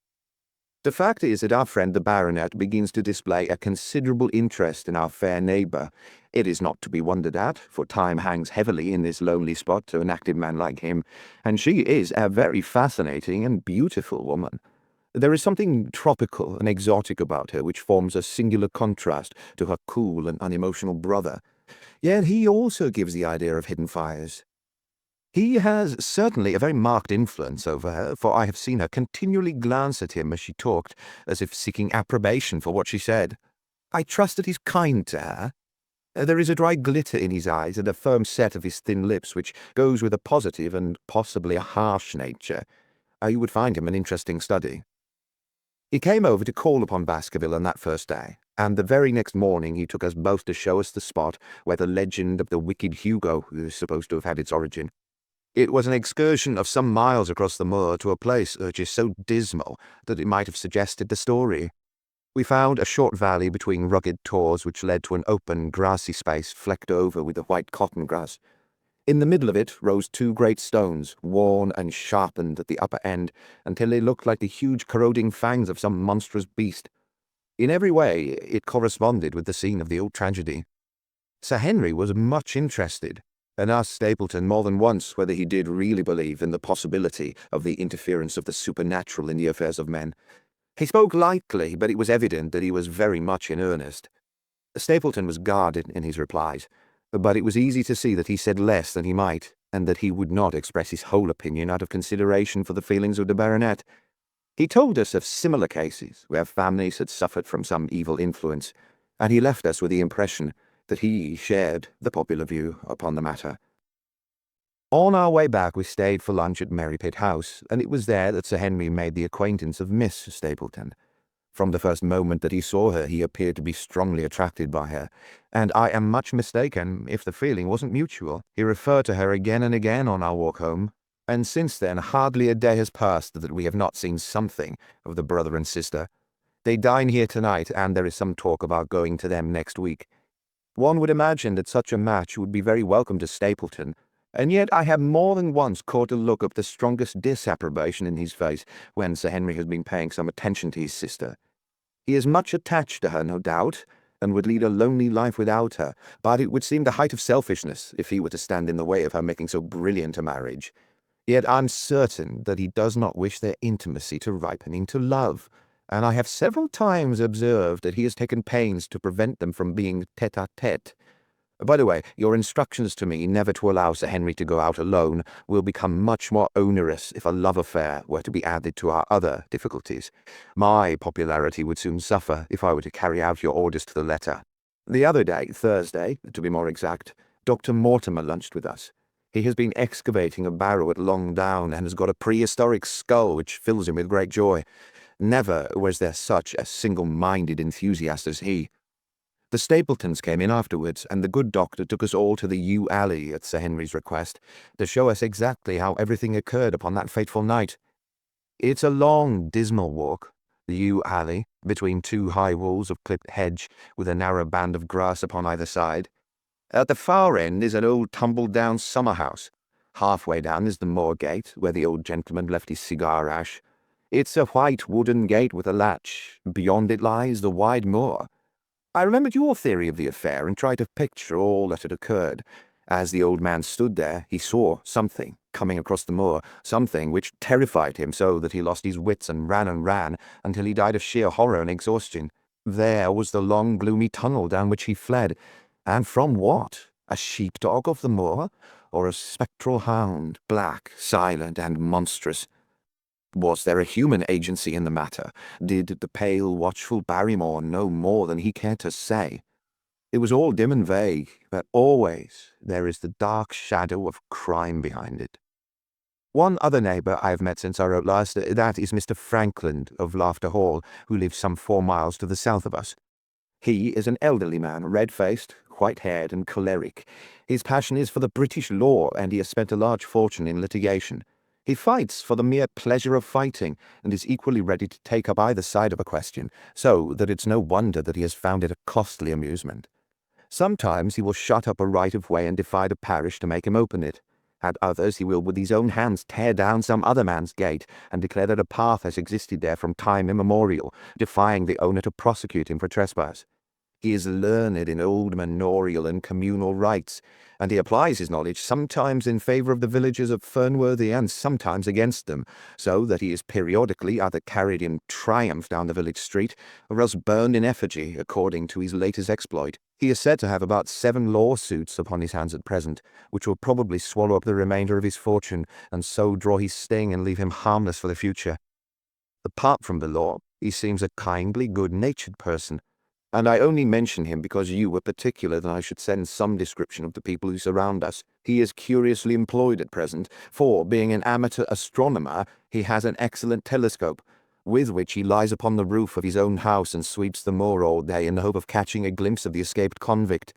The fact is that our friend the baronet begins to display a considerable interest in our fair neighbour. It is not to be wondered at, for time hangs heavily in this lonely spot to an active man like him, and she is a very fascinating and beautiful woman. There is something tropical and exotic about her which forms a singular contrast to her cool and unemotional brother. Yet he also gives the idea of hidden fires. He has certainly a very marked influence over her, for I have seen her continually glance at him as she talked, as if seeking approbation for what she said. I trust that he's kind to her. There is a dry glitter in his eyes and a firm set of his thin lips which goes with a positive and possibly a harsh nature. You would find him an interesting study. He came over to call upon Baskerville on that first day, and the very next morning he took us both to show us the spot where the legend of the wicked Hugo is supposed to have had its origin. It was an excursion of some miles across the moor to a place which is so dismal that it might have suggested the story. We found a short valley between rugged tors which led to an open, grassy space flecked over with the white cotton grass. In the middle of it rose 2 great stones, worn and sharpened at the upper end, until they looked like the huge corroding fangs of some monstrous beast. In every way it corresponded with the scene of the old tragedy. Sir Henry was much interested, and asked Stapleton more than once whether he did really believe in the possibility of the interference of the supernatural in the affairs of men. He spoke lightly, but it was evident that he was very much in earnest. Stapleton was guarded in his replies, but it was easy to see that he said less than he might, and that he would not express his whole opinion out of consideration for the feelings of the baronet. He told us of similar cases where families had suffered from some evil influence, and he left us with the impression that he shared the popular view upon the matter. On our way back, we stayed for lunch at Merrypit House, and it was there that Sir Henry made the acquaintance of Miss Stapleton. From the first moment that he saw her, he appeared to be strongly attracted by her, and I am much mistaken if the feeling wasn't mutual. He referred to her again and again on our walk home, and since then hardly a day has passed that we have not seen something of the brother and sister. They dine here tonight, and there is some talk about going to them next week. One would imagine that such a match would be very welcome to Stapleton, and yet I have more than once caught a look of the strongest disapprobation in his face when Sir Henry has been paying some attention to his sister. He is much attached to her, no doubt, and would lead a lonely life without her, but it would seem the height of selfishness if he were to stand in the way of her making so brilliant a marriage. Yet I'm certain that he does not wish their intimacy to ripen into love, and I have several times observed that he has taken pains to prevent them from being tete-a-tete. By the way, your instructions to me never to allow Sir Henry to go out alone will become much more onerous if a love affair were to be added to our other difficulties. My popularity would soon suffer if I were to carry out your orders to the letter. The other day, Thursday, to be more exact, Dr. Mortimer lunched with us. He has been excavating a barrow at Long Down and has got a prehistoric skull which fills him with great joy. Never was there such a single-minded enthusiast as he. The Stapletons came in afterwards, and the good doctor took us all to the yew alley at Sir Henry's request, to show us exactly how everything occurred upon that fateful night. It's a long, dismal walk, the yew alley, between two high walls of clipped hedge, with a narrow band of grass upon either side. At the far end is an old tumble-down summer-house. Halfway down is the moor gate, where the old gentleman left his cigar ash. It's a white wooden gate with a latch. Beyond it lies the wide moor. I remembered your theory of the affair and tried to picture all that had occurred. As the old man stood there, he saw something coming across the moor, something which terrified him so that he lost his wits and ran until he died of sheer horror and exhaustion. There was the long, gloomy tunnel down which he fled. And from what? A sheepdog of the moor? Or a spectral hound, black, silent, and monstrous? Was there a human agency in the matter? Did the pale, watchful Barrymore know more than he cared to say? It was all dim and vague, but always there is the dark shadow of crime behind it. One other neighbour I have met since I wrote last, that is Mr. Frankland of Laughter Hall, who lives some 4 miles to the south of us. He is an elderly man, red-faced, white-haired, and choleric. His passion is for the British law, and he has spent a large fortune in litigation. He fights for the mere pleasure of fighting, and is equally ready to take up either side of a question, so that it's no wonder that he has found it a costly amusement. Sometimes he will shut up a right-of-way and defy the parish to make him open it. At others he will with his own hands tear down some other man's gate, and declare that a path has existed there from time immemorial, defying the owner to prosecute him for trespass. He is learned in old manorial and communal rights, and he applies his knowledge sometimes in favour of the villagers of Fernworthy and sometimes against them, so that he is periodically either carried in triumph down the village street, or else burned in effigy according to his latest exploit. He is said to have about 7 lawsuits upon his hands at present, which will probably swallow up the remainder of his fortune, and so draw his sting and leave him harmless for the future. Apart from the law, he seems a kindly, good-natured person, and I only mention him because you were particular that I should send some description of the people who surround us. He is curiously employed at present, for, being an amateur astronomer, he has an excellent telescope, with which he lies upon the roof of his own house and sweeps the moor all day in the hope of catching a glimpse of the escaped convict.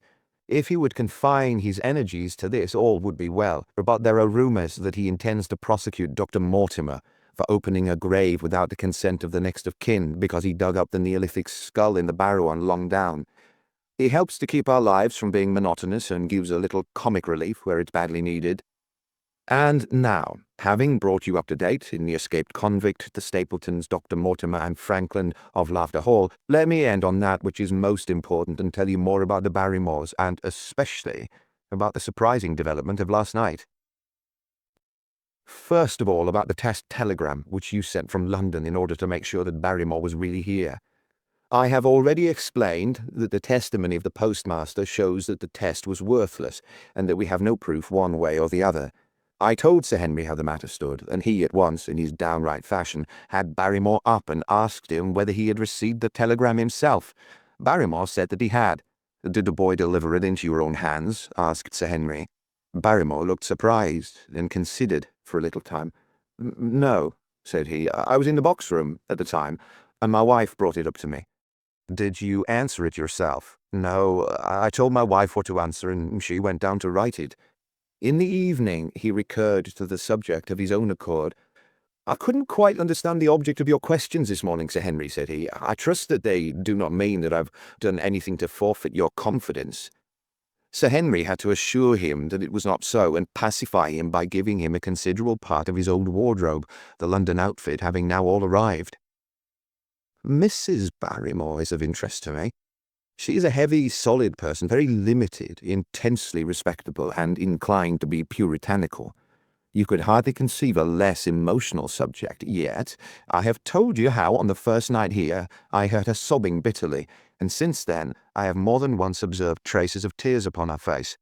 If he would confine his energies to this, all would be well, but there are rumours that he intends to prosecute Dr. Mortimer for opening a grave without the consent of the next of kin, because he dug up the Neolithic skull in the barrow on Long Down. He helps to keep our lives from being monotonous and gives a little comic relief where it's badly needed. And now, having brought you up to date in the escaped convict, the Stapletons, Dr. Mortimer, and Frankland of Laughter Hall, let me end on that which is most important and tell you more about the Barrymores, and especially about the surprising development of last night. First of all, about the test telegram which you sent from London in order to make sure that Barrymore was really here. I have already explained that the testimony of the postmaster shows that the test was worthless, and that we have no proof one way or the other. I told Sir Henry how the matter stood, and he at once, in his downright fashion, had Barrymore up and asked him whether he had received the telegram himself. Barrymore said that he had. Did the boy deliver it into your own hands? Asked Sir Henry. Barrymore looked surprised and considered for a little time. No, said he. I was in the box room at the time, and my wife brought it up to me. Did you answer it yourself? No, I told my wife what to answer, and she went down to write it. In the evening, he recurred to the subject of his own accord. I couldn't quite understand the object of your questions this morning, Sir Henry, said he. I trust that they do not mean that I've done anything to forfeit your confidence. Sir Henry had to assure him that it was not so, and pacify him by giving him a considerable part of his old wardrobe, the London outfit having now all arrived. Mrs. Barrymore is of interest to me. She is a heavy, solid person, very limited, intensely respectable, and inclined to be puritanical. You could hardly conceive a less emotional subject, yet I have told you how on the first night here I heard her sobbing bitterly, and since then I have more than once observed traces of tears upon her face.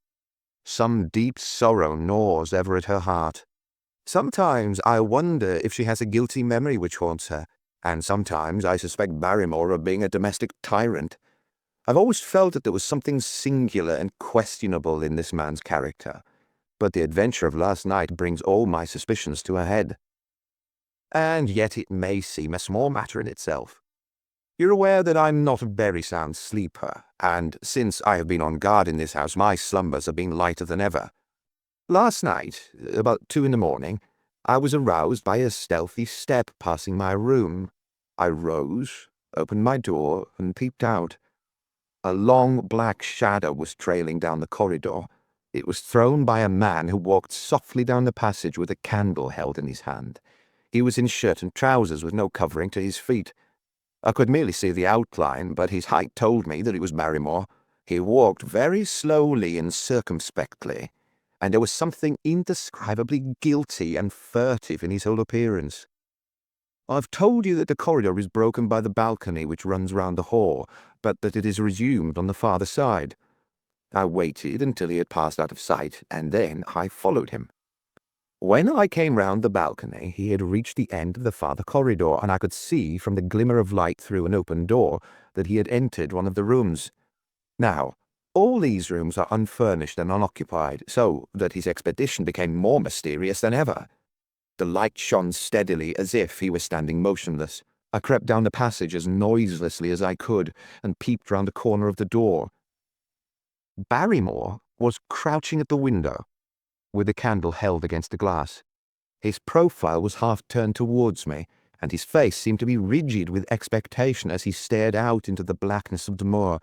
Some deep sorrow gnaws ever at her heart. Sometimes I wonder if she has a guilty memory which haunts her, and sometimes I suspect Barrymore of being a domestic tyrant. I've always felt that there was something singular and questionable in this man's character, but the adventure of last night brings all my suspicions to a head. And yet it may seem a small matter in itself. You're aware that I'm not a very sound sleeper, and since I have been on guard in this house, my slumbers have been lighter than ever. Last night, about 2 in the morning, I was aroused by a stealthy step passing my room. I rose, opened my door, and peeped out. A long black shadow was trailing down the corridor. It was thrown by a man who walked softly down the passage with a candle held in his hand. He was in shirt and trousers with no covering to his feet. I could merely see the outline, but his height told me that it was Barrymore. He walked very slowly and circumspectly, and there was something indescribably guilty and furtive in his whole appearance. I've told you that the corridor is broken by the balcony which runs round the hall, but that it is resumed on the farther side. I waited until he had passed out of sight, and then I followed him. When I came round the balcony, he had reached the end of the farther corridor, and I could see from the glimmer of light through an open door that he had entered one of the rooms. Now, all these rooms are unfurnished and unoccupied, so that his expedition became more mysterious than ever. The light shone steadily as if he was standing motionless. I crept down the passage as noiselessly as I could and peeped round the corner of the door. Barrymore was crouching at the window, with the candle held against the glass. His profile was half turned towards me, and his face seemed to be rigid with expectation as he stared out into the blackness of the moor.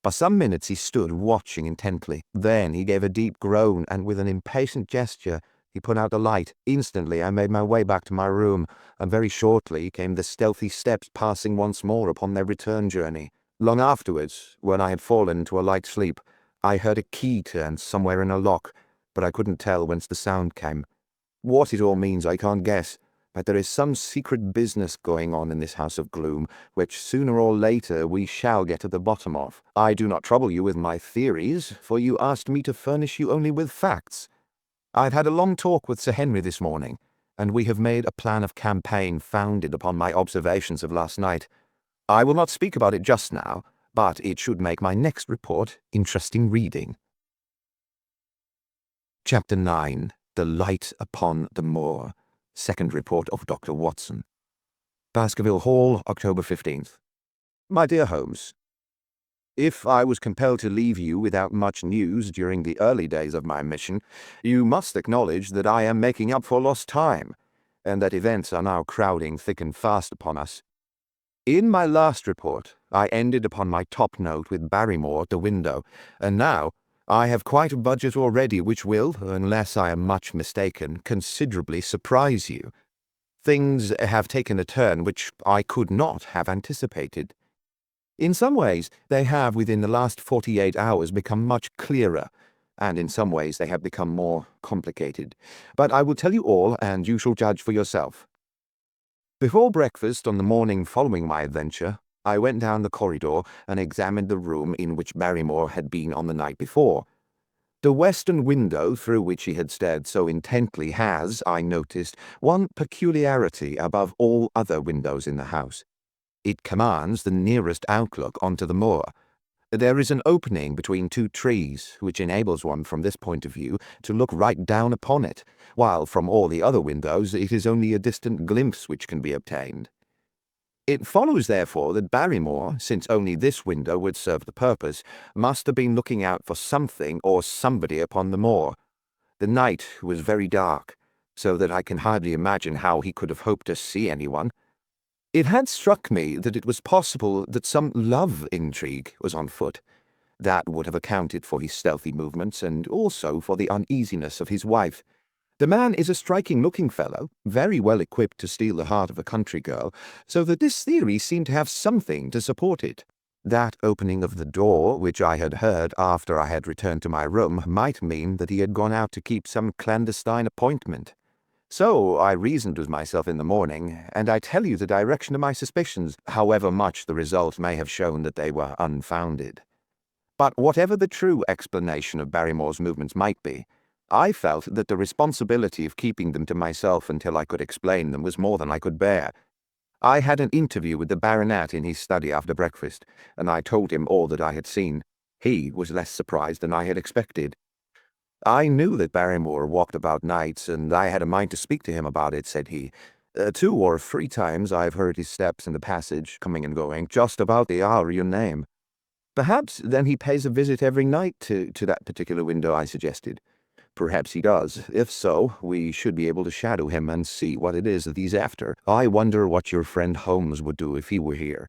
For some minutes he stood watching intently. Then he gave a deep groan, and with an impatient gesture he put out the light. Instantly I made my way back to my room, and very shortly came the stealthy steps passing once more upon their return journey. Long afterwards, when I had fallen into a light sleep, I heard a key turn somewhere in a lock, but I couldn't tell whence the sound came. What it all means I can't guess, but there is some secret business going on in this house of gloom, which sooner or later we shall get to the bottom of. I do not trouble you with my theories, for you asked me to furnish you only with facts. I've had a long talk with Sir Henry this morning, and we have made a plan of campaign founded upon my observations of last night. I will not speak about it just now, but it should make my next report interesting reading. Chapter 9. The Light upon the Moor. Second report of Dr. Watson. Baskerville Hall, October 15th. My dear Holmes, if I was compelled to leave you without much news during the early days of my mission, you must acknowledge that I am making up for lost time, and that events are now crowding thick and fast upon us. In my last report, I ended upon my top note with Barrymore at the window, and now I have quite a budget already which will, unless I am much mistaken, considerably surprise you. Things have taken a turn which I could not have anticipated. In some ways, they have within the last 48 hours become much clearer, and in some ways they have become more complicated. But I will tell you all, and you shall judge for yourself. Before breakfast on the morning following my adventure, I went down the corridor and examined the room in which Barrymore had been on the night before. The western window through which he had stared so intently has, I noticed, one peculiarity above all other windows in the house. It commands the nearest outlook onto the moor. There is an opening between two trees, which enables one from this point of view to look right down upon it, while from all the other windows it is only a distant glimpse which can be obtained. It follows, therefore, that Barrymore, since only this window would serve the purpose, must have been looking out for something or somebody upon the moor. The night was very dark, so that I can hardly imagine how he could have hoped to see anyone. It had struck me that it was possible that some love intrigue was on foot. That would have accounted for his stealthy movements and also for the uneasiness of his wife. The man is a striking-looking fellow, very well equipped to steal the heart of a country girl, so that this theory seemed to have something to support it. That opening of the door, which I had heard after I had returned to my room, might mean that he had gone out to keep some clandestine appointment. So I reasoned with myself in the morning, and I tell you the direction of my suspicions, however much the result may have shown that they were unfounded. But whatever the true explanation of Barrymore's movements might be, I felt that the responsibility of keeping them to myself until I could explain them was more than I could bear. I had an interview with the baronet in his study after breakfast, and I told him all that I had seen. He was less surprised than I had expected. "I knew that Barrymore walked about nights, and I had a mind to speak to him about it," said he. 2 or 3 times I've heard his steps in the passage, coming and going, just about the hour you name." "Perhaps, then, he pays a visit every night to that particular window," I suggested. "Perhaps he does. If so, we should be able to shadow him and see what it is that he's after. I wonder what your friend Holmes would do if he were here."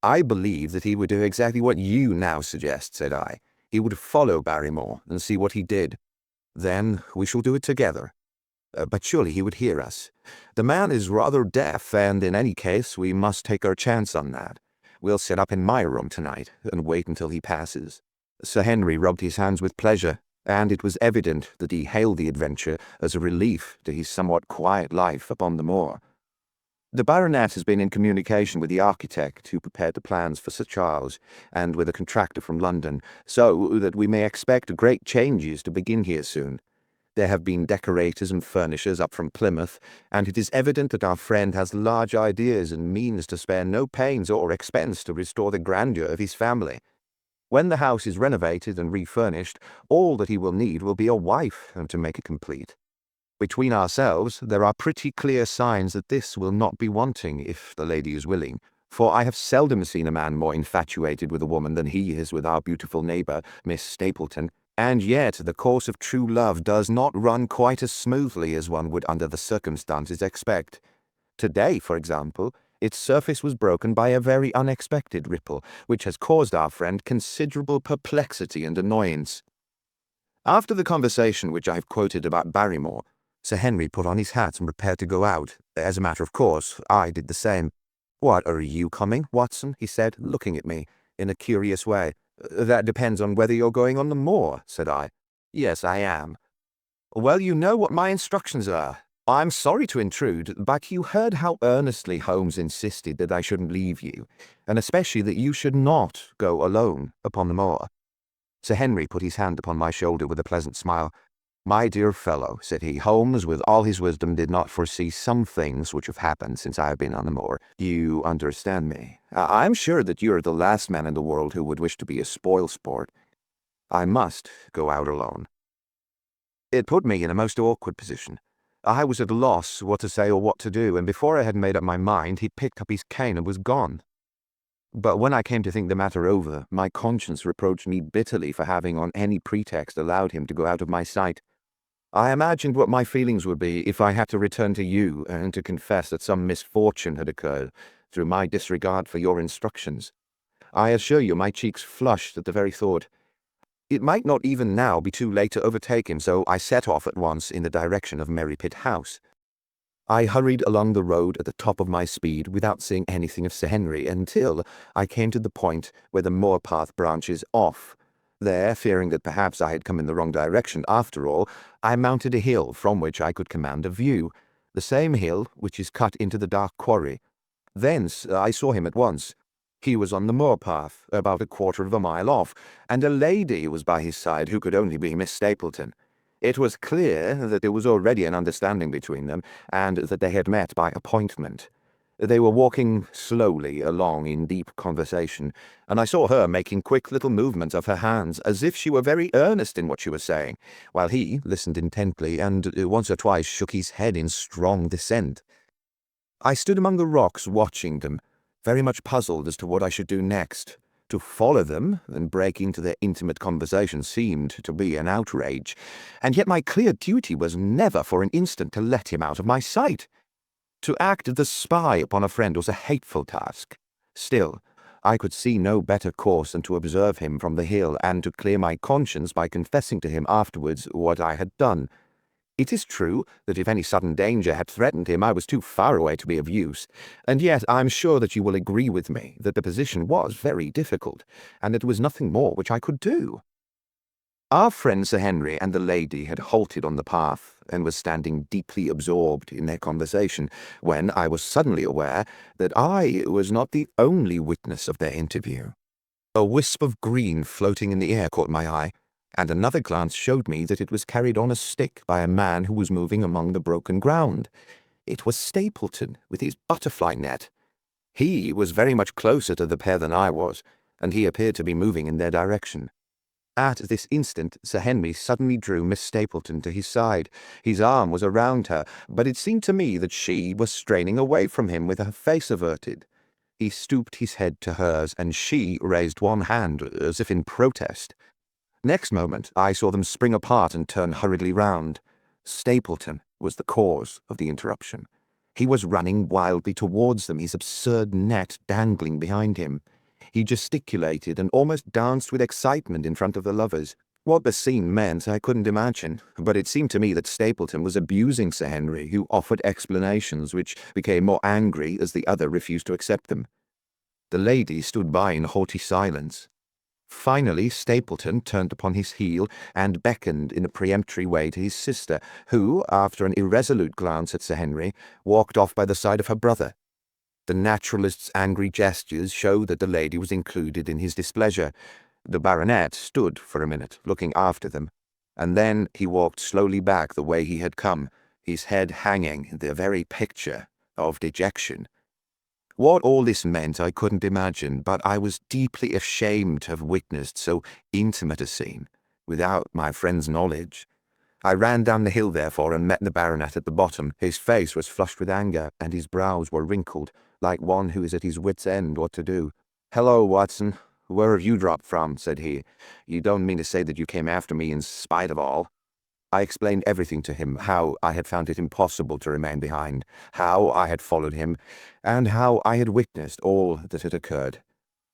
"I believe that he would do exactly what you now suggest," said I. "He would follow Barrymore and see what he did. Then we shall do it together." But surely he would hear us. "The man is rather deaf, and in any case we must take our chance on that. We'll sit up in my room tonight and wait until he passes." Sir Henry rubbed his hands with pleasure, and it was evident that he hailed the adventure as a relief to his somewhat quiet life upon the moor. The baronet has been in communication with the architect who prepared the plans for Sir Charles, and with a contractor from London, so that we may expect great changes to begin here soon. There have been decorators and furnishers up from Plymouth, and it is evident that our friend has large ideas and means to spare no pains or expense to restore the grandeur of his family. When the house is renovated and refurnished, all that he will need will be a wife to make it complete. Between ourselves, there are pretty clear signs that this will not be wanting if the lady is willing, for I have seldom seen a man more infatuated with a woman than he is with our beautiful neighbour, Miss Stapleton, and yet the course of true love does not run quite as smoothly as one would under the circumstances expect. Today, for example, its surface was broken by a very unexpected ripple, which has caused our friend considerable perplexity and annoyance. After the conversation which I have quoted about Barrymore, Sir Henry put on his hat and prepared to go out. As a matter of course, I did the same. "What, are you coming, Watson?" he said, looking at me in a curious way. "That depends on whether you're going on the moor," said I. "Yes, I am." "Well, you know what my instructions are. I'm sorry to intrude, but you heard how earnestly Holmes insisted that I shouldn't leave you, and especially that you should not go alone upon the moor." Sir Henry put his hand upon my shoulder with a pleasant smile. "My dear fellow," said he, "Holmes, with all his wisdom, did not foresee some things which have happened since I have been on the moor. You understand me. I'm sure that you're the last man in the world who would wish to be a spoil-sport. I must go out alone." It put me in a most awkward position. I was at a loss what to say or what to do, and before I had made up my mind, he picked up his cane and was gone. But when I came to think the matter over, my conscience reproached me bitterly for having on any pretext allowed him to go out of my sight. I imagined what my feelings would be if I had to return to you and to confess that some misfortune had occurred through my disregard for your instructions. I assure you my cheeks flushed at the very thought. It might not even now be too late to overtake him, so I set off at once in the direction of Merrypit House. I hurried along the road at the top of my speed without seeing anything of Sir Henry until I came to the point where the moor path branches off. There, fearing that perhaps I had come in the wrong direction after all, I mounted a hill from which I could command a view, the same hill which is cut into the dark quarry. Thence I saw him at once. He was on the moor path, about a quarter of a mile off, and a lady was by his side who could only be Miss Stapleton. It was clear that there was already an understanding between them, and that they had met by appointment. They were walking slowly along in deep conversation, and I saw her making quick little movements of her hands as if she were very earnest in what she was saying, while he listened intently and once or twice shook his head in strong dissent. I stood among the rocks watching them, very much puzzled as to what I should do next. To follow them and break into their intimate conversation seemed to be an outrage, and yet my clear duty was never for an instant to let him out of my sight. To act as the spy upon a friend was a hateful task. Still, I could see no better course than to observe him from the hill and to clear my conscience by confessing to him afterwards what I had done. It is true that if any sudden danger had threatened him, I was too far away to be of use, and yet I am sure that you will agree with me that the position was very difficult, and that there was nothing more which I could do. Our friend Sir Henry and the lady had halted on the path, and were standing deeply absorbed in their conversation, when I was suddenly aware that I was not the only witness of their interview. A wisp of green floating in the air caught my eye, and another glance showed me that it was carried on a stick by a man who was moving among the broken ground. It was Stapleton, with his butterfly net. He was very much closer to the pair than I was, and he appeared to be moving in their direction. At this instant, Sir Henry suddenly drew Miss Stapleton to his side. His arm was around her, but it seemed to me that she was straining away from him with her face averted. He stooped his head to hers, and she raised one hand, as if in protest. Next moment, I saw them spring apart and turn hurriedly round. Stapleton was the cause of the interruption. He was running wildly towards them, his absurd net dangling behind him. He gesticulated and almost danced with excitement in front of the lovers. What the scene meant I couldn't imagine, but it seemed to me that Stapleton was abusing Sir Henry, who offered explanations which became more angry as the other refused to accept them. The lady stood by in haughty silence. Finally, Stapleton turned upon his heel and beckoned in a peremptory way to his sister, who, after an irresolute glance at Sir Henry, walked off by the side of her brother. The naturalist's angry gestures showed that the lady was included in his displeasure. The baronet stood for a minute, looking after them, and then he walked slowly back the way he had come, his head hanging, the very picture of dejection. What all this meant I couldn't imagine, but I was deeply ashamed to have witnessed so intimate a scene, without my friend's knowledge. I ran down the hill, therefore, and met the baronet at the bottom. His face was flushed with anger, and his brows were wrinkled, like one who is at his wit's end what to do. "Hello, Watson. Where have you dropped from?" said he. "You don't mean to say that you came after me in spite of all?" I explained everything to him, how I had found it impossible to remain behind, how I had followed him, and how I had witnessed all that had occurred.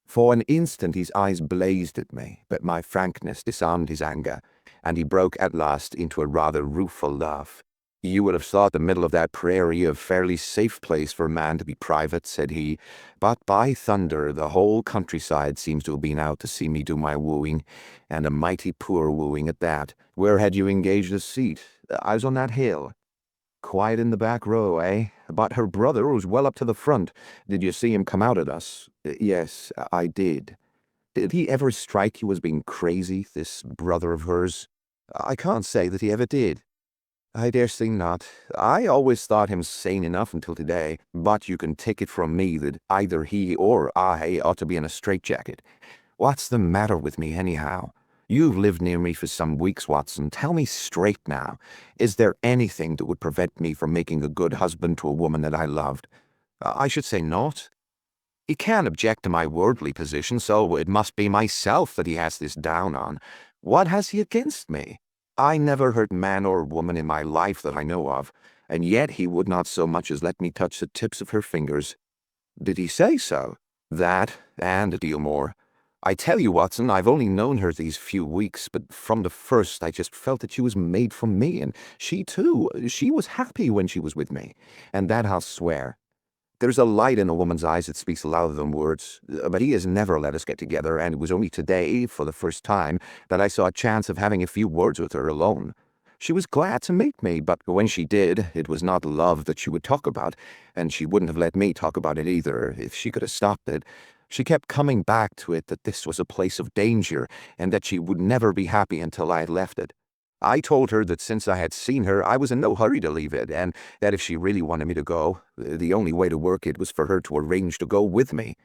For an instant his eyes blazed at me, but my frankness disarmed his anger, and he broke at last into a rather rueful laugh. "You would have thought the middle of that prairie a fairly safe place for a man to be private," said he, "but by thunder, the whole countryside seems to have been out to see me do my wooing, and a mighty poor wooing at that. Where had you engaged a seat?" "I was on that hill." "Quiet in the back row, eh? But her brother was well up to the front. Did you see him come out at us?" "Yes, I did." "Did he ever strike you as being crazy, this brother of hers?" "I can't say that he ever did." "I dare say not. I always thought him sane enough until today, but you can take it from me that either he or I ought to be in a straitjacket. What's the matter with me, anyhow? You've lived near me for some weeks, Watson. Tell me straight now. Is there anything that would prevent me from making a good husband to a woman that I loved?" "I should say not." "He can't object to my worldly position, so it must be myself that he has this down on. What has he against me? I never hurt man or woman in my life that I know of, and yet he would not so much as let me touch the tips of her fingers." "Did he say so?" "That, and a deal more. I tell you, Watson, I've only known her these few weeks, but from the first I just felt that she was made for me, and she too. She was happy when she was with me, and that I'll swear. There's a light in a woman's eyes that speaks louder than words, but he has never let us get together, and it was only today, for the first time, that I saw a chance of having a few words with her alone. She was glad to meet me, but when she did, it was not love that she would talk about, and she wouldn't have let me talk about it either, if she could have stopped it. She kept coming back to it that this was a place of danger, and that she would never be happy until I had left it. I told her that since I had seen her, I was in no hurry to leave it, and that if she really wanted me to go, the only way to work it was for her to arrange to go with me.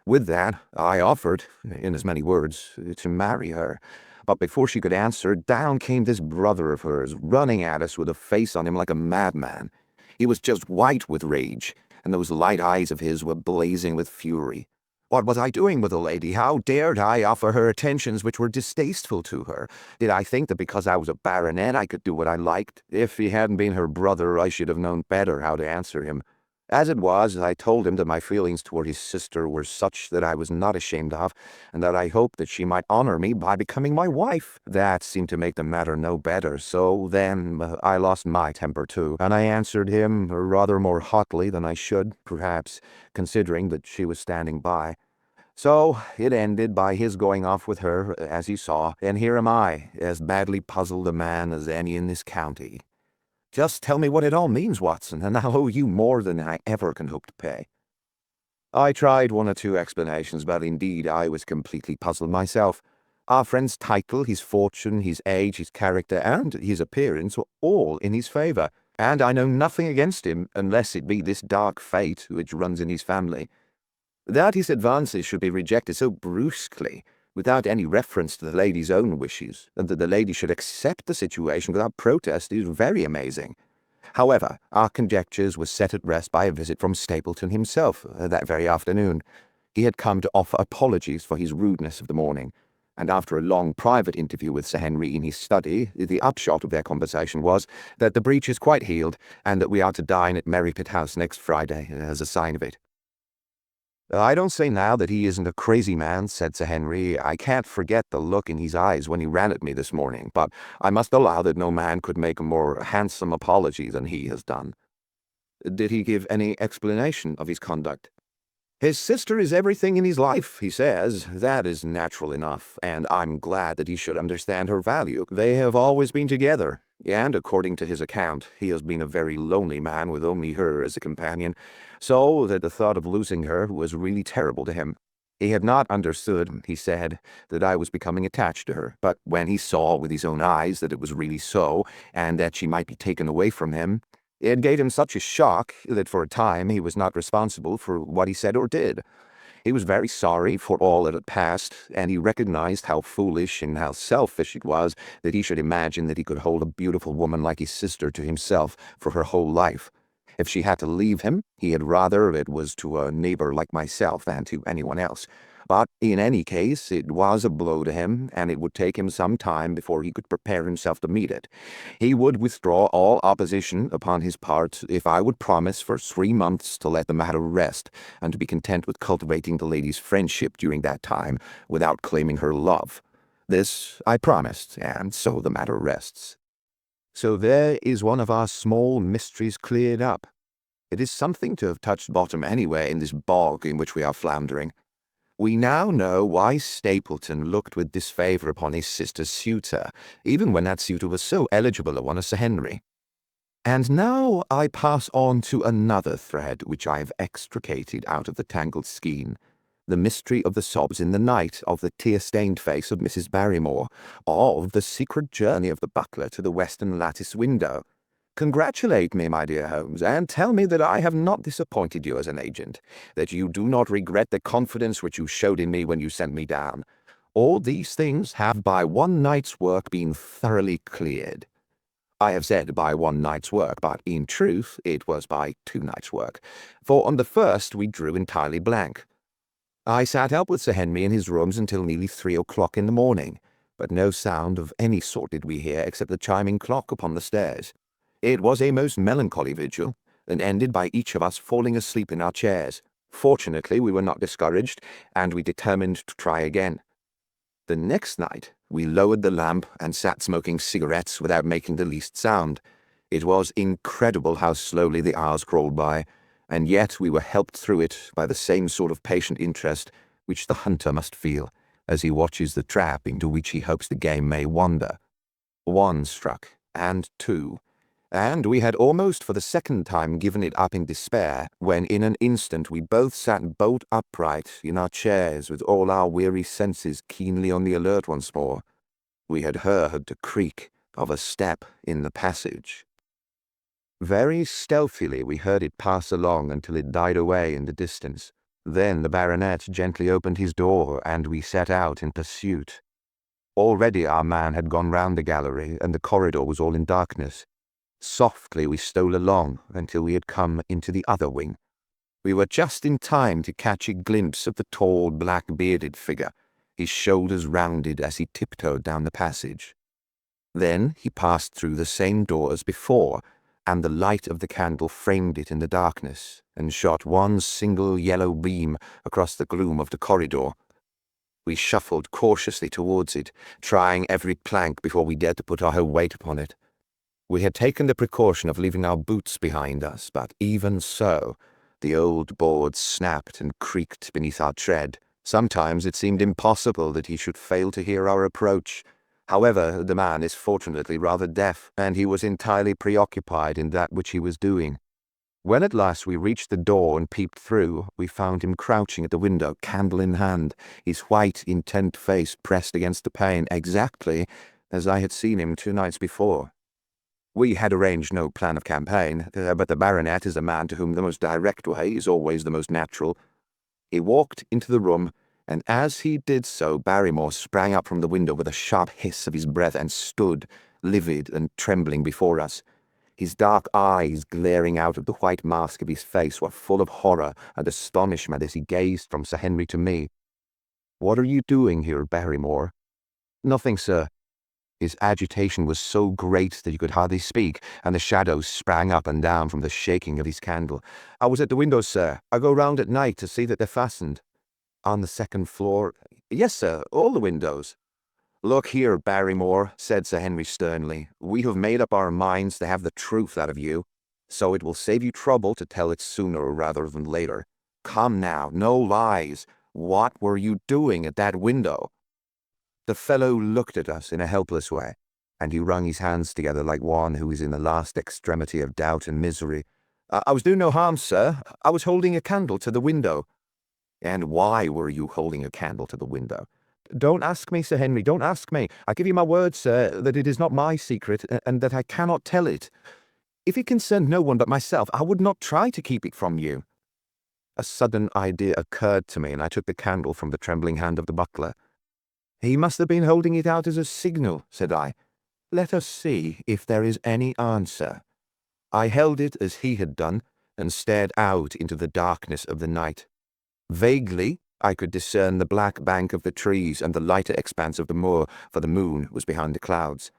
With that, I offered, in as many words, to marry her. But before she could answer, down came this brother of hers, running at us with a face on him like a madman. He was just white with rage, and those light eyes of his were blazing with fury. What was I doing with the lady? How dared I offer her attentions which were distasteful to her? Did I think that because I was a baronet I could do what I liked? If he hadn't been her brother, I should have known better how to answer him. As it was, I told him that my feelings toward his sister were such that I was not ashamed of, and that I hoped that she might honor me by becoming my wife. That seemed to make the matter no better, so then I lost my temper too, and I answered him rather more hotly than I should, perhaps, considering that she was standing by. So it ended by his going off with her, as you saw, and here am I, as badly puzzled a man as any in this county. Just tell me what it all means, Watson, and I'll owe you more than I ever can hope to pay. I tried one or two explanations, but indeed I was completely puzzled myself. Our friend's title, his fortune, his age, his character, and his appearance were all in his favour, and I know nothing against him, unless it be this dark fate which runs in his family. That his advances should be rejected so brusquely, without any reference to the lady's own wishes, and that the lady should accept the situation without protest is very amazing. However, our conjectures were set at rest by a visit from Stapleton himself that very afternoon. He had come to offer apologies for his rudeness of the morning, and after a long private interview with Sir Henry in his study, the upshot of their conversation was that the breach is quite healed, and that we are to dine at Merripit House next Friday as a sign of it. I don't say now that he isn't a crazy man, said Sir Henry. I can't forget the look in his eyes when he ran at me this morning, but I must allow that no man could make a more handsome apology than he has done. Did he give any explanation of his conduct? His sister is everything in his life, he says. That is natural enough, and I'm glad that he should understand her value. They have always been together, and according to his account, he has been a very lonely man with only her as a companion, so that the thought of losing her was really terrible to him. He had not understood, he said, that I was becoming attached to her, but when he saw with his own eyes that it was really so, and that she might be taken away from him, it gave him such a shock that for a time he was not responsible for what he said or did. He was very sorry for all that had passed, and he recognized how foolish and how selfish it was that he should imagine that he could hold a beautiful woman like his sister to himself for her whole life. If she had to leave him, he had rather it was to a neighbor like myself than to anyone else. But in any case, it was a blow to him, and it would take him some time before he could prepare himself to meet it. He would withdraw all opposition upon his part if I would promise for 3 months to let the matter rest, and to be content with cultivating the lady's friendship during that time, without claiming her love. This I promised, and so the matter rests. So there is one of our small mysteries cleared up. It is something to have touched bottom anyway in this bog in which we are floundering. We now know why Stapleton looked with disfavour upon his sister's suitor, even when that suitor was so eligible a one as Sir Henry. And now I pass on to another thread which I have extricated out of the tangled skein, the mystery of the sobs in the night, of the tear-stained face of Mrs. Barrymore, of the secret journey of the butler to the western lattice window. Congratulate me, my dear Holmes, and tell me that I have not disappointed you as an agent, that you do not regret the confidence which you showed in me when you sent me down. All these things have by one night's work been thoroughly cleared. I have said by one night's work, but in truth it was by 2 nights' work, for on the first we drew entirely blank. I sat up with Sir Henry in his rooms until nearly 3 o'clock in the morning, but no sound of any sort did we hear except the chiming clock upon the stairs. It was a most melancholy vigil, and ended by each of us falling asleep in our chairs. Fortunately, we were not discouraged, and we determined to try again. The next night, we lowered the lamp and sat smoking cigarettes without making the least sound. It was incredible how slowly the hours crawled by, and yet we were helped through it by the same sort of patient interest which the hunter must feel as he watches the trap into which he hopes the game may wander. 1 struck, and 2, and we had almost for the second time given it up in despair, when in an instant we both sat bolt upright in our chairs with all our weary senses keenly on the alert once more. We had heard the creak, of a step in the passage. Very stealthily we heard it pass along until it died away in the distance. Then the baronet gently opened his door, and we set out in pursuit. Already our man had gone round the gallery, and the corridor was all in darkness. Softly we stole along until we had come into the other wing. We were just in time to catch a glimpse of the tall, black-bearded figure, his shoulders rounded as he tiptoed down the passage. Then he passed through the same door as before, and the light of the candle framed it in the darkness and shot one single yellow beam across the gloom of the corridor. We shuffled cautiously towards it, trying every plank before we dared to put our whole weight upon it. We had taken the precaution of leaving our boots behind us, but even so, the old boards snapped and creaked beneath our tread. Sometimes it seemed impossible that he should fail to hear our approach. However, the man is fortunately rather deaf, and he was entirely preoccupied in that which he was doing. When at last we reached the door and peeped through, we found him crouching at the window, candle in hand, his white, intent face pressed against the pane, exactly as I had seen him 2 nights before. We had arranged no plan of campaign, but the baronet is a man to whom the most direct way is always the most natural. He walked into the room, and as he did so, Barrymore sprang up from the window with a sharp hiss of his breath and stood, livid and trembling, before us. His dark eyes, glaring out of the white mask of his face, were full of horror and astonishment as he gazed from Sir Henry to me. "What are you doing here, Barrymore?" "Nothing, sir." His agitation was so great that he could hardly speak, and the shadows sprang up and down from the shaking of his candle. "I was at the windows, sir. I go round at night to see that they're fastened." "On the second floor?" "Yes, sir, all the windows." "Look here, Barrymore," said Sir Henry sternly, "we have made up our minds to have the truth out of you, so it will save you trouble to tell it sooner rather than later. Come now, no lies. What were you doing at that window?" The fellow looked at us in a helpless way, and he wrung his hands together like one who is in the last extremity of doubt and misery. I was doing no harm, sir. I was holding a candle to the window." "And why were you holding a candle to the window?" "Don't ask me, Sir Henry, don't ask me. I give you my word, sir, that it is not my secret, and that I cannot tell it. If it concerned no one but myself, I would not try to keep it from you." A sudden idea occurred to me, and I took the candle from the trembling hand of the butler. "He must have been holding it out as a signal," said I. "Let us see if there is any answer." I held it as he had done, and stared out into the darkness of the night. Vaguely, I could discern the black bank of the trees and the lighter expanse of the moor, for the moon was behind the clouds.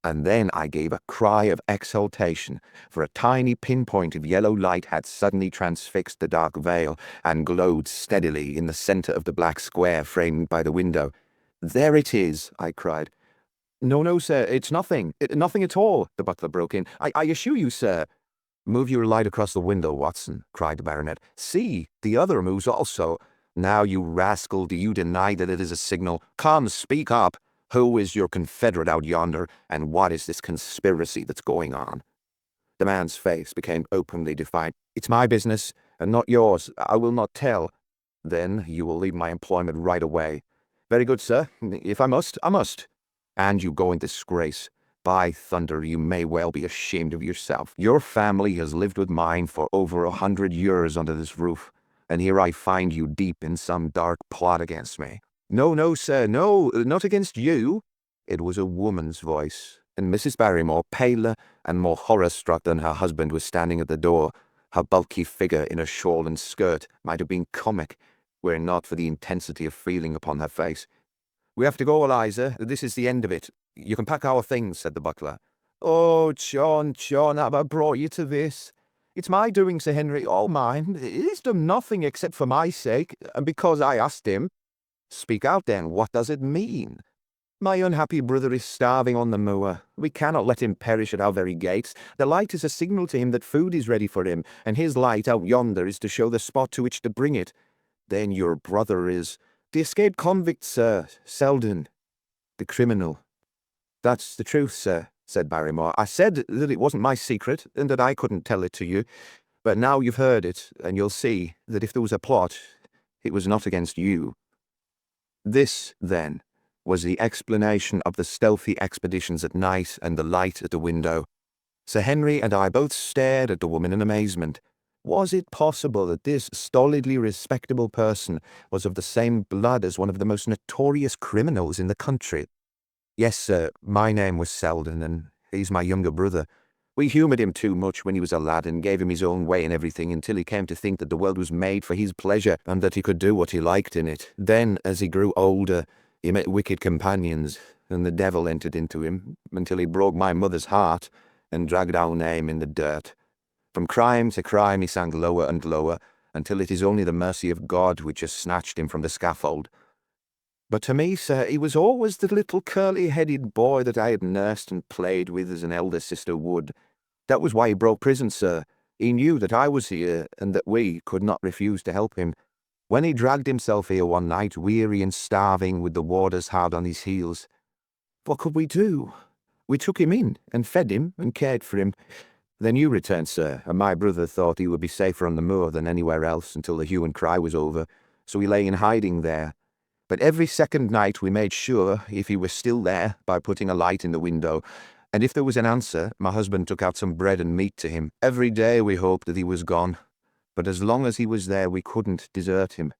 And then I gave a cry of exultation, for a tiny pinpoint of yellow light had suddenly transfixed the dark veil, and glowed steadily in the center of the black square framed by the window. "There it is," I cried. "No, no, sir, it's nothing. Nothing at all," the butler broke in. I assure you, sir." "Move your light across the window, Watson," cried the baronet. "See, the other moves also. Now, you rascal, do you deny that it is a signal? Come, speak up. Who is your confederate out yonder, and what is this conspiracy that's going on?" The man's face became openly defiant. "It's my business, and not yours. I will not tell." "Then you will leave my employment right away." "Very good, sir. If I must, I must." "And you go in disgrace. By thunder, you may well be ashamed of yourself. Your family has lived with mine for over 100 years under this roof, and here I find you deep in some dark plot against me." "No, no, sir, no, not against you." It was a woman's voice, and Mrs. Barrymore, paler and more horror-struck than her husband, was standing at the door. Her bulky figure in a shawl and skirt might have been comic, were it not for the intensity of feeling upon her face. "We have to go, Eliza. This is the end of it. You can pack our things," said the butler. "Oh, John, John, have I brought you to this? It's my doing, Sir Henry, all mine. He's done nothing except for my sake, and because I asked him." "Speak out, then. What does it mean?" "My unhappy brother is starving on the moor. We cannot let him perish at our very gates. The light is a signal to him that food is ready for him, and his light out yonder is to show the spot to which to bring it." "Then your brother is—" "The escaped convict, sir, Selden. The criminal." "That's the truth, sir," said Barrymore. "I said that it wasn't my secret, and that I couldn't tell it to you. But now you've heard it, and you'll see that if there was a plot, it was not against you." This, then, was the explanation of the stealthy expeditions at night and the light at the window. Sir Henry and I both stared at the woman in amazement. Was it possible that this stolidly respectable person was of the same blood as one of the most notorious criminals in the country? Yes, sir, my name was Selden, and he's my younger brother. We humoured him too much when he was a lad and gave him his own way in everything until he came to think that the world was made for his pleasure and that he could do what he liked in it. Then, as he grew older, he met wicked companions, and the devil entered into him until he broke my mother's heart and dragged our name in the dirt. From crime to crime he sank lower and lower, until it is only the mercy of God which has snatched him from the scaffold. But to me, sir, he was always the little curly-headed boy that I had nursed and played with as an elder sister would. That was why he broke prison, sir. He knew that I was here, and that we could not refuse to help him. When he dragged himself here one night, weary and starving, with the warders hard on his heels, what could we do? We took him in, and fed him, and cared for him. Then you returned, sir, and my brother thought he would be safer on the moor than anywhere else until the hue and cry was over, so he lay in hiding there. But every second night we made sure if he was still there by putting a light in the window, and if there was an answer, my husband took out some bread and meat to him. Every day we hoped that he was gone, but as long as he was there we couldn't desert him.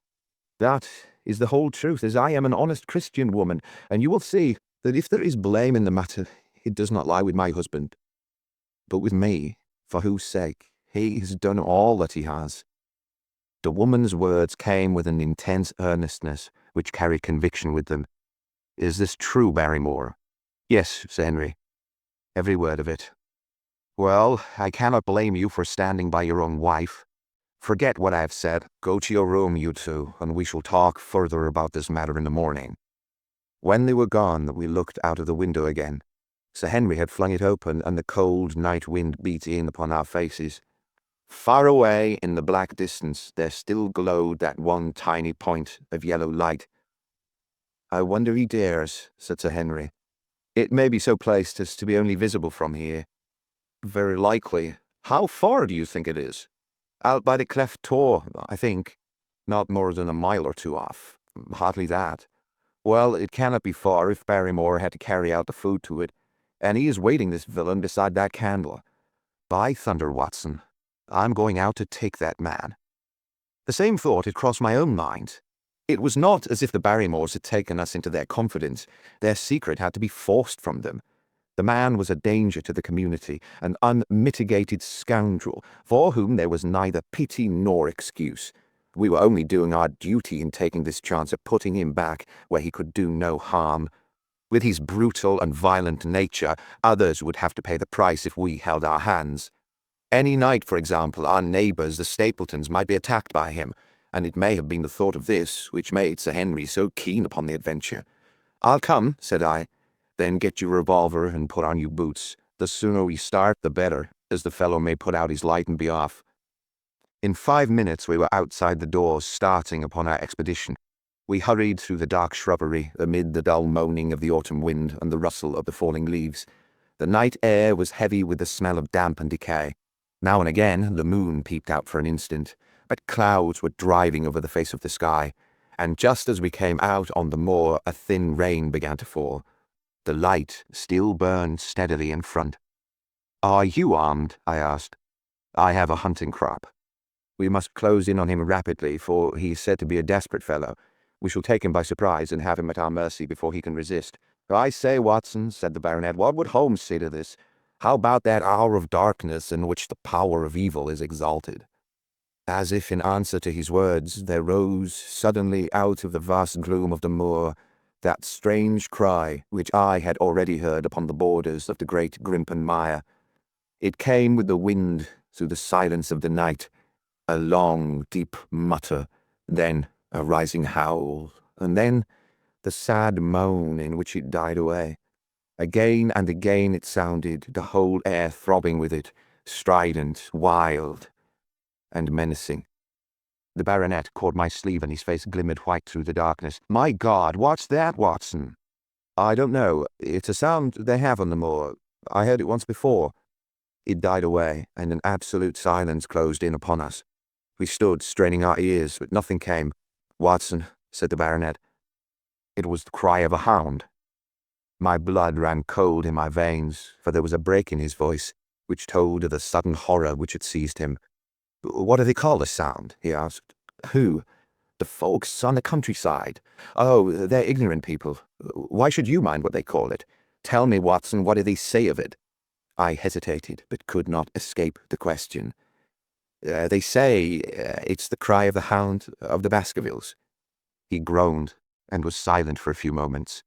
That is the whole truth, as I am an honest Christian woman, and you will see that if there is blame in the matter, it does not lie with my husband, but with me, for whose sake he has done all that he has. The woman's words came with an intense earnestness which carried conviction with them. Is this true, Barrymore? Yes, Sir Henry. Every word of it. Well, I cannot blame you for standing by your own wife. Forget what I have said. Go to your room, you two, and we shall talk further about this matter in the morning. When they were gone, we looked out of the window again. Sir Henry had flung it open, and the cold night wind beat in upon our faces. Far away in the black distance there still glowed that one tiny point of yellow light. I wonder he dares, said Sir Henry. It may be so placed as to be only visible from here. Very likely. How far do you think it is? Out by the cleft tor, I think. Not more than a mile or two off. Hardly that. Well, it cannot be far if Barrymore had to carry out the food to it, and he is waiting, this villain, beside that candle. By thunder, Watson, I'm going out to take that man. The same thought had crossed my own mind. It was not as if the Barrymores had taken us into their confidence. Their secret had to be forced from them. The man was a danger to the community, an unmitigated scoundrel, for whom there was neither pity nor excuse. We were only doing our duty in taking this chance of putting him back where he could do no harm. With his brutal and violent nature, others would have to pay the price if we held our hands. Any night, for example, our neighbours, the Stapletons, might be attacked by him, and it may have been the thought of this which made Sir Henry so keen upon the adventure. I'll come, said I. Then get your revolver and put on your boots. The sooner we start, the better, as the fellow may put out his light and be off. In 5 minutes we were outside the doors, starting upon our expedition. We hurried through the dark shrubbery, amid the dull moaning of the autumn wind and the rustle of the falling leaves. The night air was heavy with the smell of damp and decay. Now and again the moon peeped out for an instant, but clouds were driving over the face of the sky, and just as we came out on the moor a thin rain began to fall. The light still burned steadily in front. Are you armed? I asked. I have a hunting crop. We must close in on him rapidly, for he is said to be a desperate fellow. We shall take him by surprise and have him at our mercy before he can resist. I say, Watson, said the baronet, what would Holmes say to this? How about that hour of darkness in which the power of evil is exalted? As if in answer to his words, there rose suddenly out of the vast gloom of the moor that strange cry which I had already heard upon the borders of the great Grimpen Mire. It came with the wind through the silence of the night, a long, deep mutter, then a rising howl, and then the sad moan in which it died away. Again and again it sounded, the whole air throbbing with it, strident, wild, and menacing. The baronet caught my sleeve and his face glimmered white through the darkness. My God, what's that, Watson? I don't know. It's a sound they have on the moor. I heard it once before. It died away, and an absolute silence closed in upon us. We stood, straining our ears, but nothing came. Watson, said the baronet, It was the cry of a hound. My blood ran cold in my veins, for there was a break in his voice, which told of the sudden horror which had seized him. "What do they call the sound?" he asked. "Who?" "The folks on the countryside. Oh, they're ignorant people. Why should you mind what they call it? Tell me, Watson, what do they say of it?" I hesitated, but could not escape the question. They say it's the cry of the hound of the Baskervilles." He groaned, and was silent for a few moments.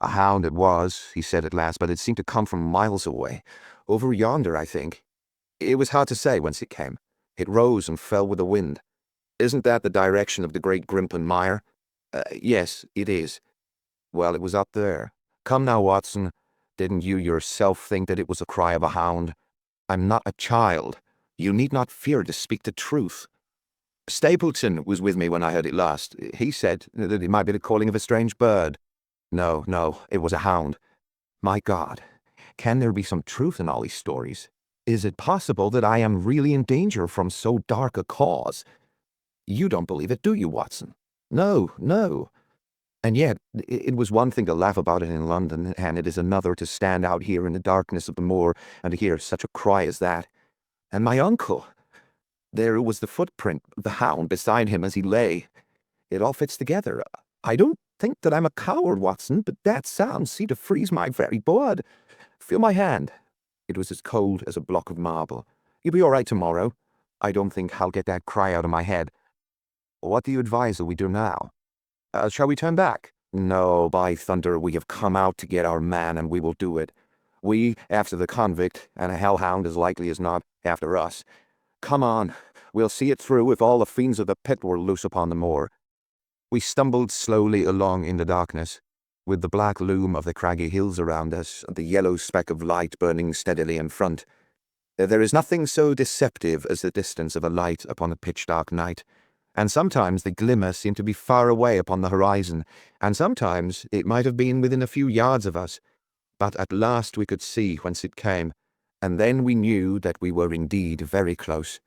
"A hound it was," he said at last, "but it seemed to come from miles away. Over yonder, I think. It was hard to say whence it came. It rose and fell with the wind. Isn't that the direction of the great Grimpen Mire?" "Yes, it is." "Well, it was up there. Come now, Watson. Didn't you yourself think that it was the cry of a hound? I'm not a child. You need not fear to speak the truth. Stapleton was with me when I heard it last. He said that it might be the calling of a strange bird. No, no, it was a hound. My God, can there be some truth in all these stories? Is it possible that I am really in danger from so dark a cause? You don't believe it, do you, Watson?" "No, no." "And yet, it was one thing to laugh about it in London, and it is another to stand out here in the darkness of the moor and to hear such a cry as that. And my uncle! There was the footprint of the hound beside him as he lay. It all fits together. I don't think that I'm a coward, Watson, but that sound seemed to freeze my very blood. Feel my hand." It was as cold as a block of marble. "You'll be all right tomorrow. I don't think I'll get that cry out of my head. What do you advise that we do now? Shall we turn back?" "No, by thunder, we have come out to get our man, and we will do it. We after the convict, and a hellhound as likely as not after us. Come on, we'll see it through if all the fiends of the pit were loose upon the moor." We stumbled slowly along in the darkness, with the black loom of the craggy hills around us, and the yellow speck of light burning steadily in front. There is nothing so deceptive as the distance of a light upon a pitch-dark night, and sometimes the glimmer seemed to be far away upon the horizon, and sometimes it might have been within a few yards of us, but at last we could see whence it came, and then we knew that we were indeed very close.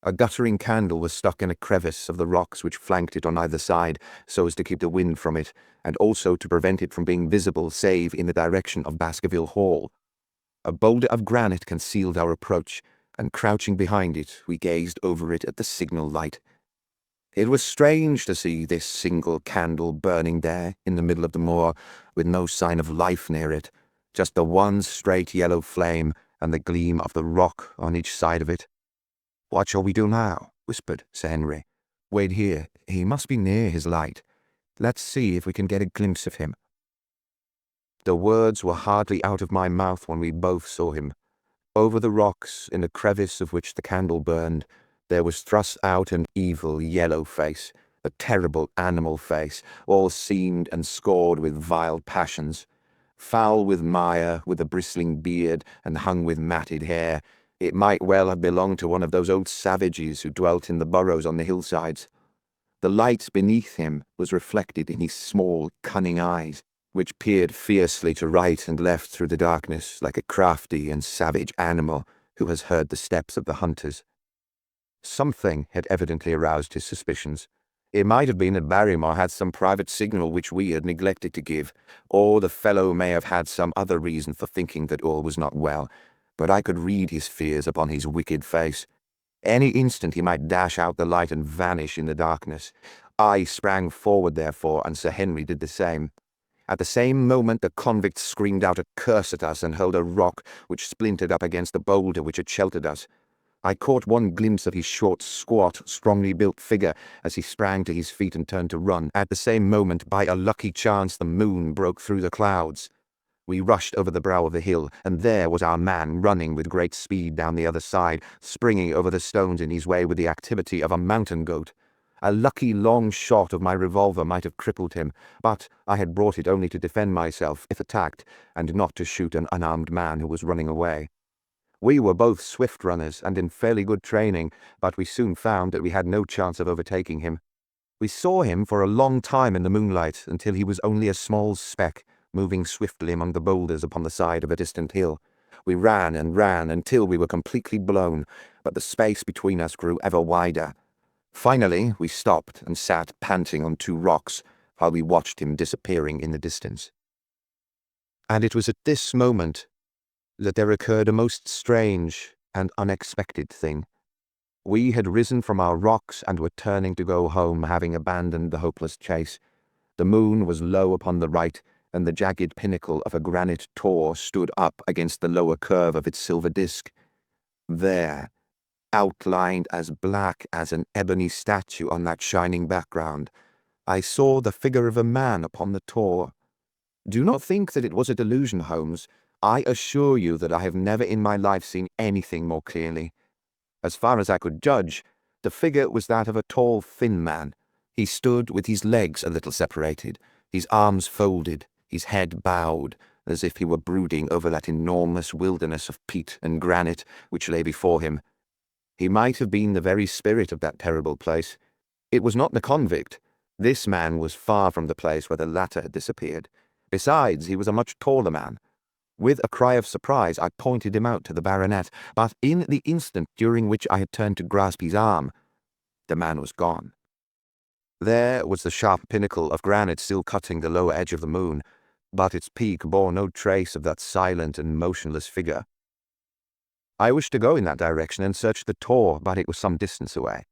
A guttering candle was stuck in a crevice of the rocks which flanked it on either side, so as to keep the wind from it, and also to prevent it from being visible save in the direction of Baskerville Hall. A boulder of granite concealed our approach, and crouching behind it, we gazed over it at the signal light. It was strange to see this single candle burning there in the middle of the moor, with no sign of life near it, just the one straight yellow flame and the gleam of the rock on each side of it. "What shall we do now?" whispered Sir Henry. "Wait here. He must be near his light. Let's see if we can get a glimpse of him." The words were hardly out of my mouth when we both saw him. Over the rocks, in a crevice of which the candle burned, there was thrust out an evil yellow face, a terrible animal face, all seamed and scored with vile passions. Foul with mire, with a bristling beard, and hung with matted hair, it might well have belonged to one of those old savages who dwelt in the burrows on the hillsides. The light beneath him was reflected in his small, cunning eyes, which peered fiercely to right and left through the darkness like a crafty and savage animal who has heard the steps of the hunters. Something had evidently aroused his suspicions. It might have been that Barrymore had some private signal which we had neglected to give, or the fellow may have had some other reason for thinking that all was not well, but I could read his fears upon his wicked face. Any instant he might dash out the light and vanish in the darkness. I sprang forward, therefore, and Sir Henry did the same. At the same moment the convict screamed out a curse at us and hurled a rock which splintered up against the boulder which had sheltered us. I caught one glimpse of his short, squat, strongly built figure as he sprang to his feet and turned to run. At the same moment, by a lucky chance, the moon broke through the clouds. We rushed over the brow of the hill, and there was our man running with great speed down the other side, springing over the stones in his way with the activity of a mountain goat. A lucky long shot of my revolver might have crippled him, but I had brought it only to defend myself if attacked, and not to shoot an unarmed man who was running away. We were both swift runners and in fairly good training, but we soon found that we had no chance of overtaking him. We saw him for a long time in the moonlight, until he was only a small speck, moving swiftly among the boulders upon the side of a distant hill. We ran and ran until we were completely blown, but the space between us grew ever wider. Finally, we stopped and sat panting on two rocks, while we watched him disappearing in the distance. And it was at this moment that there occurred a most strange and unexpected thing. We had risen from our rocks and were turning to go home, having abandoned the hopeless chase. The moon was low upon the right, and the jagged pinnacle of a granite tor stood up against the lower curve of its silver disk. There, outlined as black as an ebony statue on that shining background, I saw the figure of a man upon the tor. Do not think that it was a delusion, Holmes. I assure you that I have never in my life seen anything more clearly. As far as I could judge, the figure was that of a tall, thin man. He stood with his legs a little separated, his arms folded, his head bowed, as if he were brooding over that enormous wilderness of peat and granite which lay before him. He might have been the very spirit of that terrible place. It was not the convict. This man was far from the place where the latter had disappeared. Besides, he was a much taller man. With a cry of surprise, I pointed him out to the baronet, but in the instant during which I had turned to grasp his arm, the man was gone. There was the sharp pinnacle of granite still cutting the lower edge of the moon, but its peak bore no trace of that silent and motionless figure. I wished to go in that direction and search the tor, but it was some distance away.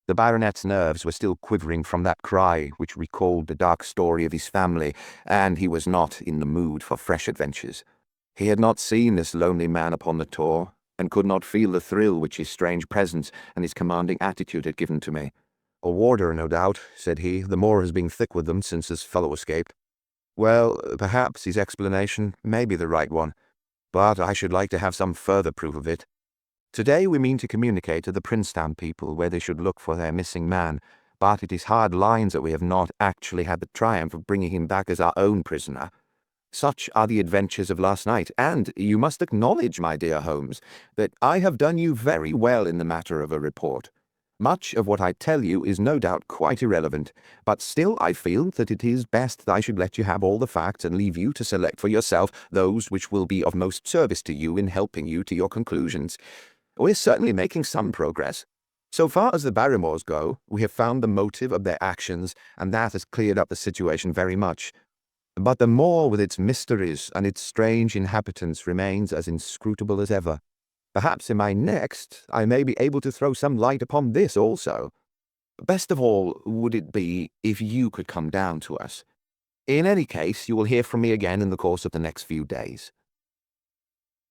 The baronet's nerves were still quivering from that cry which recalled the dark story of his family, and he was not in the mood for fresh adventures. He had not seen this lonely man upon the tor, and could not feel the thrill which his strange presence and his commanding attitude had given to me. "A warder, no doubt," said he. "The moor has been thick with them since this fellow escaped." Well, perhaps his explanation may be the right one, but I should like to have some further proof of it. Today we mean to communicate to the Princetown people where they should look for their missing man, but it is hard lines that we have not actually had the triumph of bringing him back as our own prisoner. Such are the adventures of last night, and you must acknowledge, my dear Holmes, that I have done you very well in the matter of a report. Much of what I tell you is no doubt quite irrelevant, but still I feel that it is best that I should let you have all the facts and leave you to select for yourself those which will be of most service to you in helping you to your conclusions. We're certainly making some progress. So far as the Barrymores go, we have found the motive of their actions, and that has cleared up the situation very much. But the moor with its mysteries and its strange inhabitants remains as inscrutable as ever. Perhaps in my next I may be able to throw some light upon this also. Best of all would it be if you could come down to us. In any case, you will hear from me again in the course of the next few days.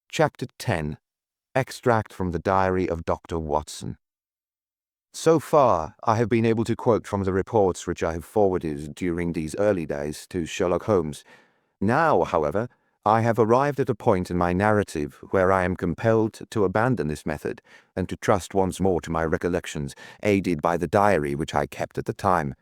Chapter 10. Extract from the Diary of Dr. Watson. So far, I have been able to quote from the reports which I have forwarded during these early days to Sherlock Holmes. Now, however, I have arrived at a point in my narrative where I am compelled to abandon this method and to trust once more to my recollections, aided by the diary which I kept at the time.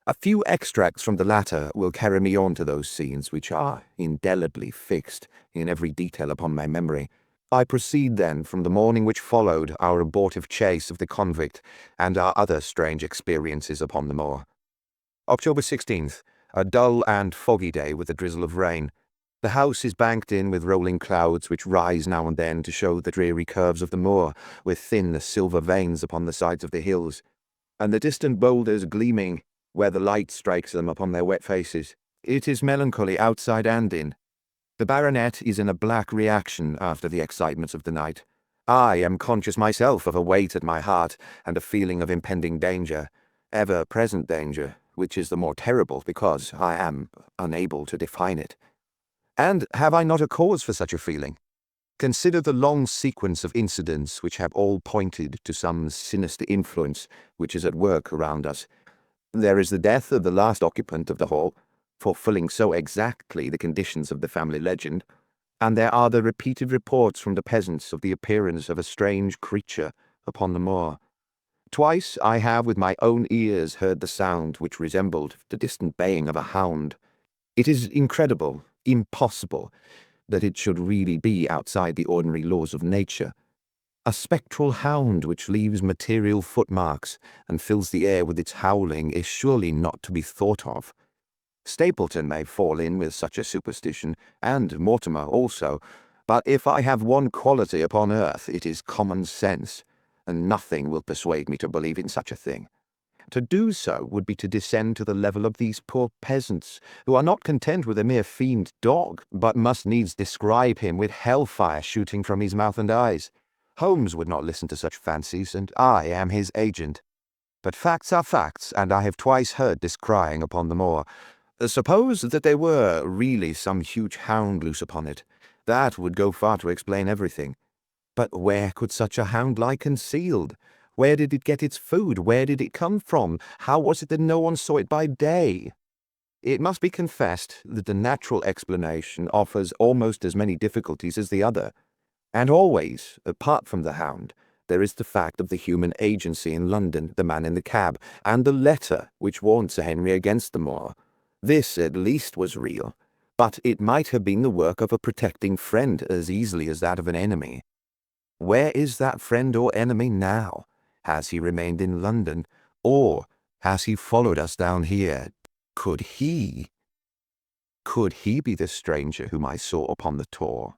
A few extracts from the latter will carry me on to those scenes which are indelibly fixed in every detail upon my memory. I proceed then from the morning which followed our abortive chase of the convict and our other strange experiences upon the moor. October 16th, a dull and foggy day with a drizzle of rain. The house is banked in with rolling clouds which rise now and then to show the dreary curves of the moor, with thin silver veins upon the sides of the hills, and the distant boulders gleaming where the light strikes them upon their wet faces. It is melancholy outside and in. The baronet is in a black reaction after the excitements of the night. I am conscious myself of a weight at my heart and a feeling of impending danger, ever-present danger, which is the more terrible because I am unable to define it. And have I not a cause for such a feeling? Consider the long sequence of incidents which have all pointed to some sinister influence which is at work around us. There is the death of the last occupant of the hall, fulfilling so exactly the conditions of the family legend, and there are the repeated reports from the peasants of the appearance of a strange creature upon the moor. Twice I have with my own ears heard the sound which resembled the distant baying of a hound. It is incredible, impossible, that it should really be outside the ordinary laws of nature. A spectral hound which leaves material footmarks and fills the air with its howling is surely not to be thought of. Stapleton may fall in with such a superstition, and Mortimer also, but if I have one quality upon earth, it is common sense, and nothing will persuade me to believe in such a thing. To do so would be to descend to the level of these poor peasants, who are not content with a mere fiend dog, but must needs describe him with hellfire shooting from his mouth and eyes. Holmes would not listen to such fancies, and I am his agent. But facts are facts, and I have twice heard this crying upon the moor. Suppose that there were really some huge hound loose upon it. That would go far to explain everything. But where could such a hound lie concealed? Where did it get its food? Where did it come from? How was it that no one saw it by day? It must be confessed that the natural explanation offers almost as many difficulties as the other. And always, apart from the hound, there is the fact of the human agency in London, the man in the cab, and the letter which warned Sir Henry against the moor. This, at least, was real, but it might have been the work of a protecting friend as easily as that of an enemy. Where is that friend or enemy now? Has he remained in London, or has he followed us down here? Could he be the stranger whom I saw upon the tor?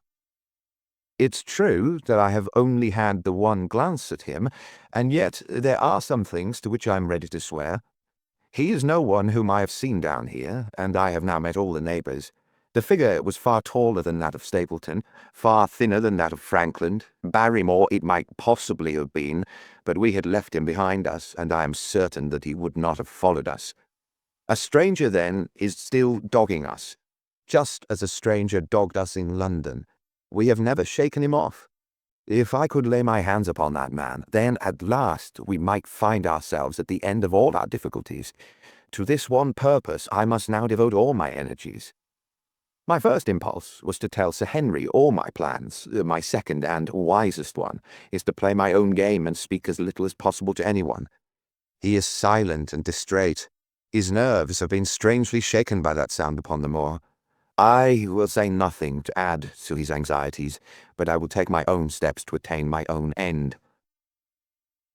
It's true that I have only had the one glance at him, and yet there are some things to which I am ready to swear. He is no one whom I have seen down here, and I have now met all the neighbours. The figure was far taller than that of Stapleton, far thinner than that of Frankland. Barrymore it might possibly have been, but we had left him behind us, and I am certain that he would not have followed us. A stranger, then, is still dogging us, just as a stranger dogged us in London. We have never shaken him off. If I could lay my hands upon that man, then at last we might find ourselves at the end of all our difficulties. To this one purpose I must now devote all my energies. My first impulse was to tell Sir Henry all my plans. My second and wisest one is to play my own game and speak as little as possible to anyone. He is silent and distrait. His nerves have been strangely shaken by that sound upon the moor. I will say nothing to add to his anxieties, but I will take my own steps to attain my own end.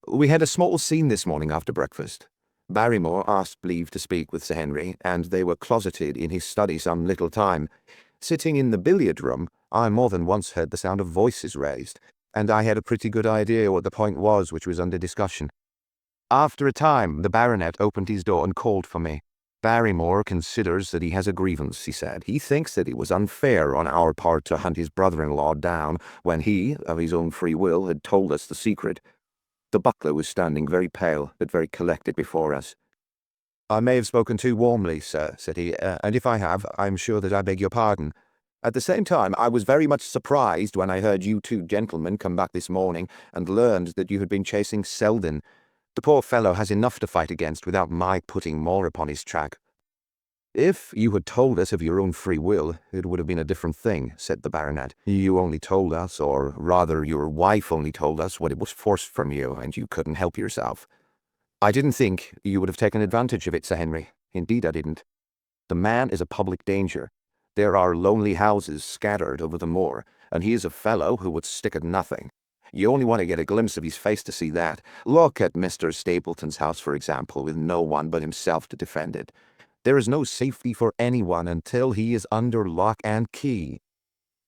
We had a small scene this morning after breakfast. Barrymore asked leave to speak with Sir Henry, and they were closeted in his study some little time. Sitting in the billiard-room, I more than once heard the sound of voices raised, and I had a pretty good idea what the point was which was under discussion. After a time, the baronet opened his door and called for me. Barrymore considers that he has a grievance, he said. He thinks that it was unfair on our part to hunt his brother-in-law down when he, of his own free will, had told us the secret. The butler was standing very pale, but very collected before us. "I may have spoken too warmly, sir," said he, "and if I have, I am sure that I beg your pardon. At the same time, I was very much surprised when I heard you two gentlemen come back this morning and learned that you had been chasing Selden. The poor fellow has enough to fight against without my putting more upon his track." "If you had told us of your own free will, it would have been a different thing," said the baronet. "You only told us, or rather your wife only told us, what it was forced from you, and you couldn't help yourself." "I didn't think you would have taken advantage of it, Sir Henry. Indeed I didn't. The man is a public danger. There are lonely houses scattered over the moor, and he is a fellow who would stick at nothing. You only want to get a glimpse of his face to see that. Look at Mr. Stapleton's house, for example, with no one but himself to defend it. There is no safety for anyone until he is under lock and key.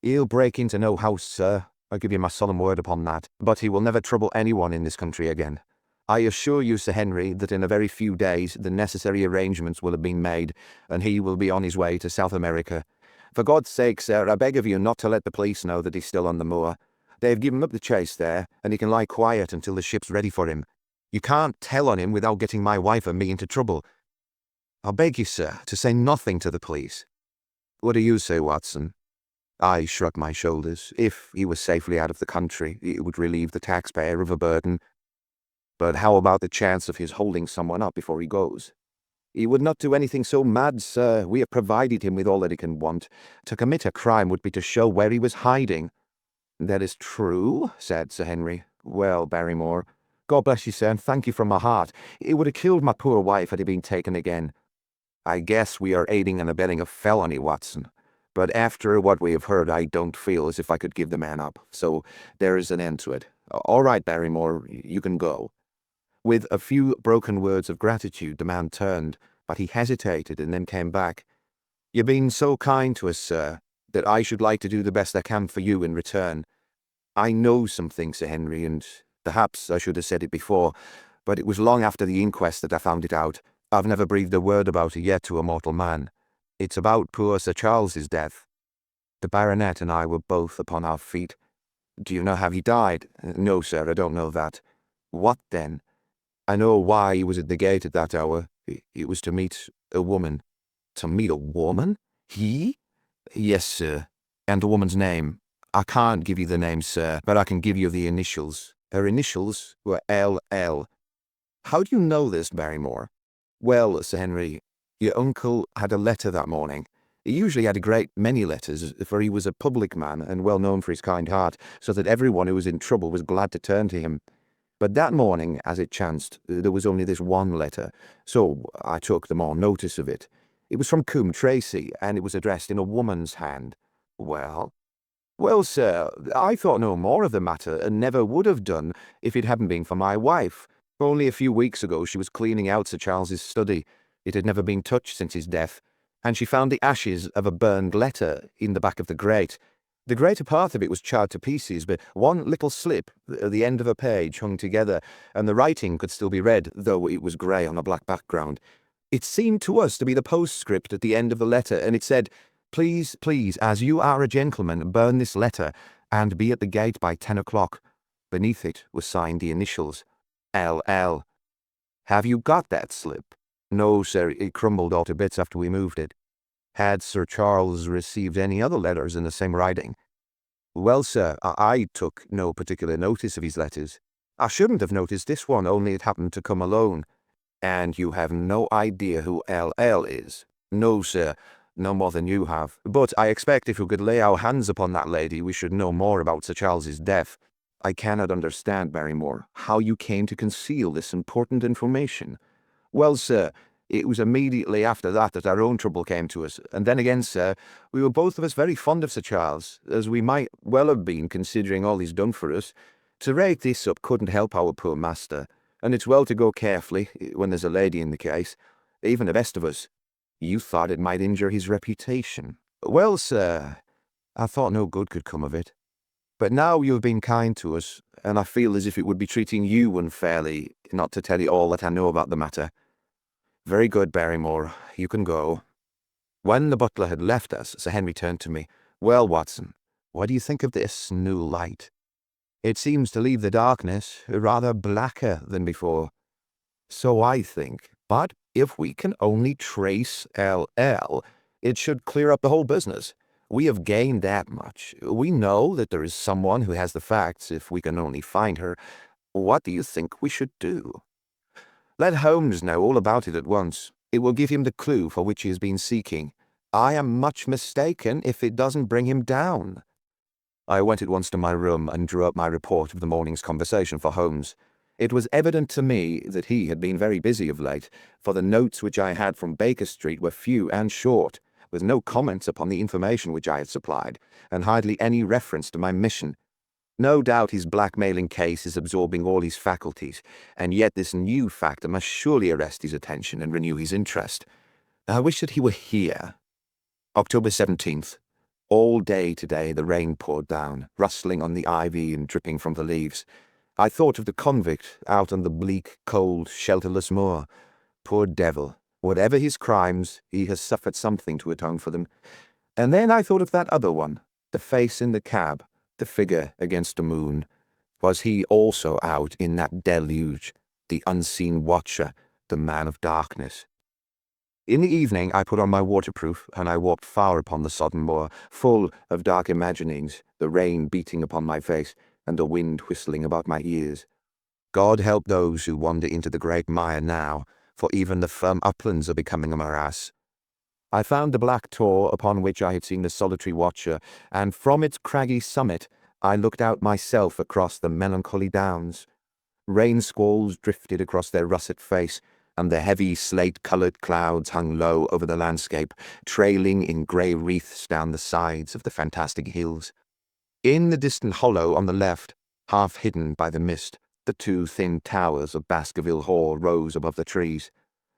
He'll break into no house, sir. I give you my solemn word upon that. But he will never trouble anyone in this country again. I assure you, Sir Henry, that in a very few days the necessary arrangements will have been made, and he will be on his way to South America. For God's sake, sir, I beg of you not to let the police know that he's still on the moor. They've given up the chase there, and he can lie quiet until the ship's ready for him. You can't tell on him without getting my wife and me into trouble. I beg you, sir, to say nothing to the police." "What do you say, Watson?" I shrugged my shoulders. If he was safely out of the country, it would relieve the taxpayer of a burden. "But how about the chance of his holding someone up before he goes?" "He would not do anything so mad, sir. We have provided him with all that he can want. To commit a crime would be to show where he was hiding." "That is true," said Sir Henry. "Well, Barrymore, God bless you, sir, and thank you from my heart. It would have killed my poor wife had he been taken again. I guess we are aiding and abetting a felony, Watson. But after what we have heard, I don't feel as if I could give the man up. So there is an end to it. All right, Barrymore, you can go." With a few broken words of gratitude, the man turned, but he hesitated and then came back. "You've been so kind to us, sir, that I should like to do the best I can for you in return. I know some things, Sir Henry, and perhaps I should have said it before, but it was long after the inquest that I found it out. I've never breathed a word about it yet to a mortal man. It's about poor Sir Charles's death." The baronet and I were both upon our feet. "Do you know how he died?" "No, sir, I don't know that." "What then?" "I know why he was at the gate at that hour. It was to meet a woman." "To meet a woman? He?" "Yes, sir. And the woman's name. I can't give you the name, sir, but I can give you the initials. Her initials were L.L. "How do you know this, Barrymore?" "Well, Sir Henry, your uncle had a letter that morning. He usually had a great many letters, for he was a public man and well known for his kind heart, so that everyone who was in trouble was glad to turn to him. But that morning, as it chanced, there was only this one letter, so I took the more notice of it. It was from Coombe Tracy, and it was addressed in a woman's hand." "Well?" "Well, sir, I thought no more of the matter, and never would have done if it hadn't been for my wife. Only a few weeks ago she was cleaning out Sir Charles's study. It had never been touched since his death, and she found the ashes of a burned letter in the back of the grate. The greater part of it was charred to pieces, but one little slip at the end of a page hung together, and the writing could still be read, though it was grey on a black background. It seemed to us to be the postscript at the end of the letter, and it said, 'Please, please, as you are a gentleman, burn this letter, and be at the gate by 10 o'clock. Beneath it was signed the initials, L.L. "Have you got that slip?" "No, sir, it crumbled all to bits after we moved it." "Had Sir Charles received any other letters in the same writing?" "Well, sir, I took no particular notice of his letters. I shouldn't have noticed this one, only it happened to come alone." "And you have no idea who L.L. is?" "No, sir, no more than you have. But I expect if we could lay our hands upon that lady, we should know more about Sir Charles's death." "I cannot understand, Barrymore, how you came to conceal this important information." "Well, sir, it was immediately after that our own trouble came to us, and then again, sir, we were both of us very fond of Sir Charles, as we might well have been considering all he's done for us. To rake this up couldn't help our poor master, and it's well to go carefully when there's a lady in the case, even the best of us." "You thought it might injure his reputation." "Well, sir, I thought no good could come of it. But now you have been kind to us, and I feel as if it would be treating you unfairly not to tell you all that I know about the matter." "Very good, Barrymore, you can go." When the butler had left us, Sir Henry turned to me. "Well, Watson, what do you think of this new light? It seems to leave the darkness rather blacker than before." "So I think, but if we can only trace L.L., it should clear up the whole business. We have gained that much. We know that there is someone who has the facts if we can only find her. What do you think we should do?" "Let Holmes know all about it at once. It will give him the clue for which he has been seeking. I am much mistaken if it doesn't bring him down." I went at once to my room and drew up my report of the morning's conversation for Holmes. It was evident to me that he had been very busy of late, for the notes which I had from Baker Street were few and short, with no comments upon the information which I had supplied, and hardly any reference to my mission. No doubt his blackmailing case is absorbing all his faculties, and yet this new factor must surely arrest his attention and renew his interest. I wish that he were here. October 17th. All day today the rain poured down, rustling on the ivy and dripping from the leaves. I thought of the convict out on the bleak, cold, shelterless moor. Poor devil, whatever his crimes, he has suffered something to atone for them. And then I thought of that other one, the face in the cab, the figure against the moon. Was he also out in that deluge, the unseen watcher, the man of darkness? In the evening I put on my waterproof, and I walked far upon the sodden moor, full of dark imaginings, the rain beating upon my face, and the wind whistling about my ears. God help those who wander into the great mire now, for even the firm uplands are becoming a morass. I found the black tor upon which I had seen the solitary watcher, and from its craggy summit I looked out myself across the melancholy downs. Rain squalls drifted across their russet face, and the heavy slate-coloured clouds hung low over the landscape, trailing in grey wreaths down the sides of the fantastic hills. In the distant hollow on the left, half hidden by the mist, the two thin towers of Baskerville Hall rose above the trees.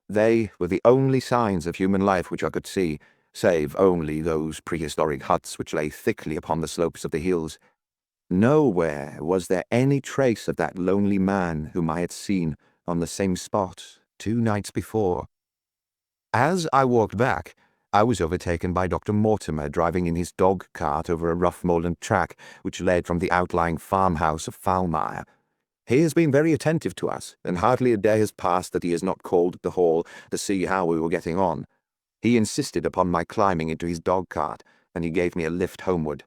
They were the only signs of human life which I could see, save only those prehistoric huts which lay thickly upon the slopes of the hills. Nowhere was there any trace of that lonely man whom I had seen on the same spot 2 nights before. As I walked back, I was overtaken by Dr. Mortimer driving in his dog cart over a rough moorland track which led from the outlying farmhouse of Foulmire. He has been very attentive to us, and hardly a day has passed that he has not called at the hall to see how we were getting on. He insisted upon my climbing into his dog cart, and he gave me a lift homeward.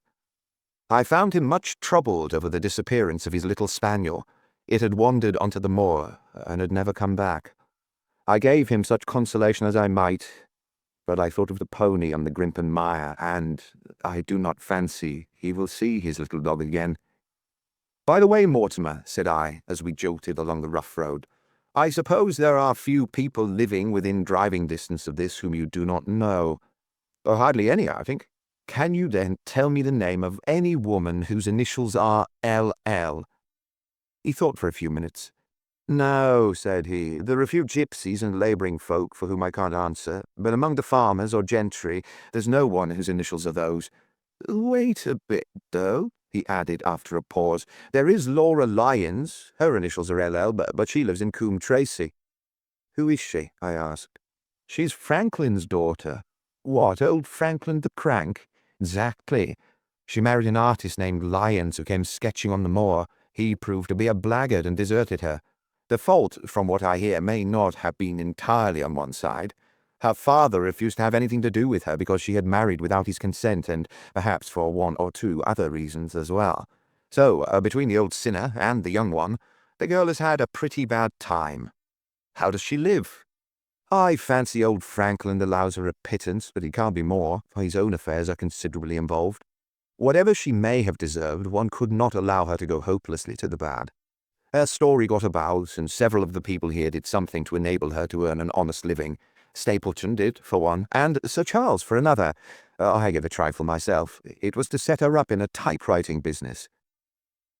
I found him much troubled over the disappearance of his little spaniel. It had wandered onto the moor, and had never come back. I gave him such consolation as I might, but I thought of the pony on the Grimpen Mire, and I do not fancy he will see his little dog again. "By the way, Mortimer," said I, as we jolted along the rough road, "I suppose there are few people living within driving distance of this whom you do not know. Hardly any, I think. Can you then tell me the name of any woman whose initials are L.L.? He thought for a few minutes. "No," said he, "there are a few gypsies and labouring folk for whom I can't answer, but among the farmers or gentry there's no one whose initials are those. Wait a bit, though," he added after a pause. "There is Laura Lyons. Her initials are L.L., but she lives in Coombe Tracy." "Who is she?" I asked. "She's Franklin's daughter." "What, old Franklin the Crank?" "Exactly. She married an artist named Lyons who came sketching on the moor. He proved to be a blackguard and deserted her. The fault, from what I hear, may not have been entirely on one side. Her father refused to have anything to do with her because she had married without his consent, and perhaps for one or two other reasons as well. So, between the old sinner and the young one, the girl has had a pretty bad time." "How does she live?" "I fancy old Franklin allows her a pittance, but it can't be more, for his own affairs are considerably involved. Whatever she may have deserved, one could not allow her to go hopelessly to the bad. Her story got about, and several of the people here did something to enable her to earn an honest living. Stapleton did, for one, and Sir Charles for another. I gave a trifle myself. It was to set her up in a typewriting business."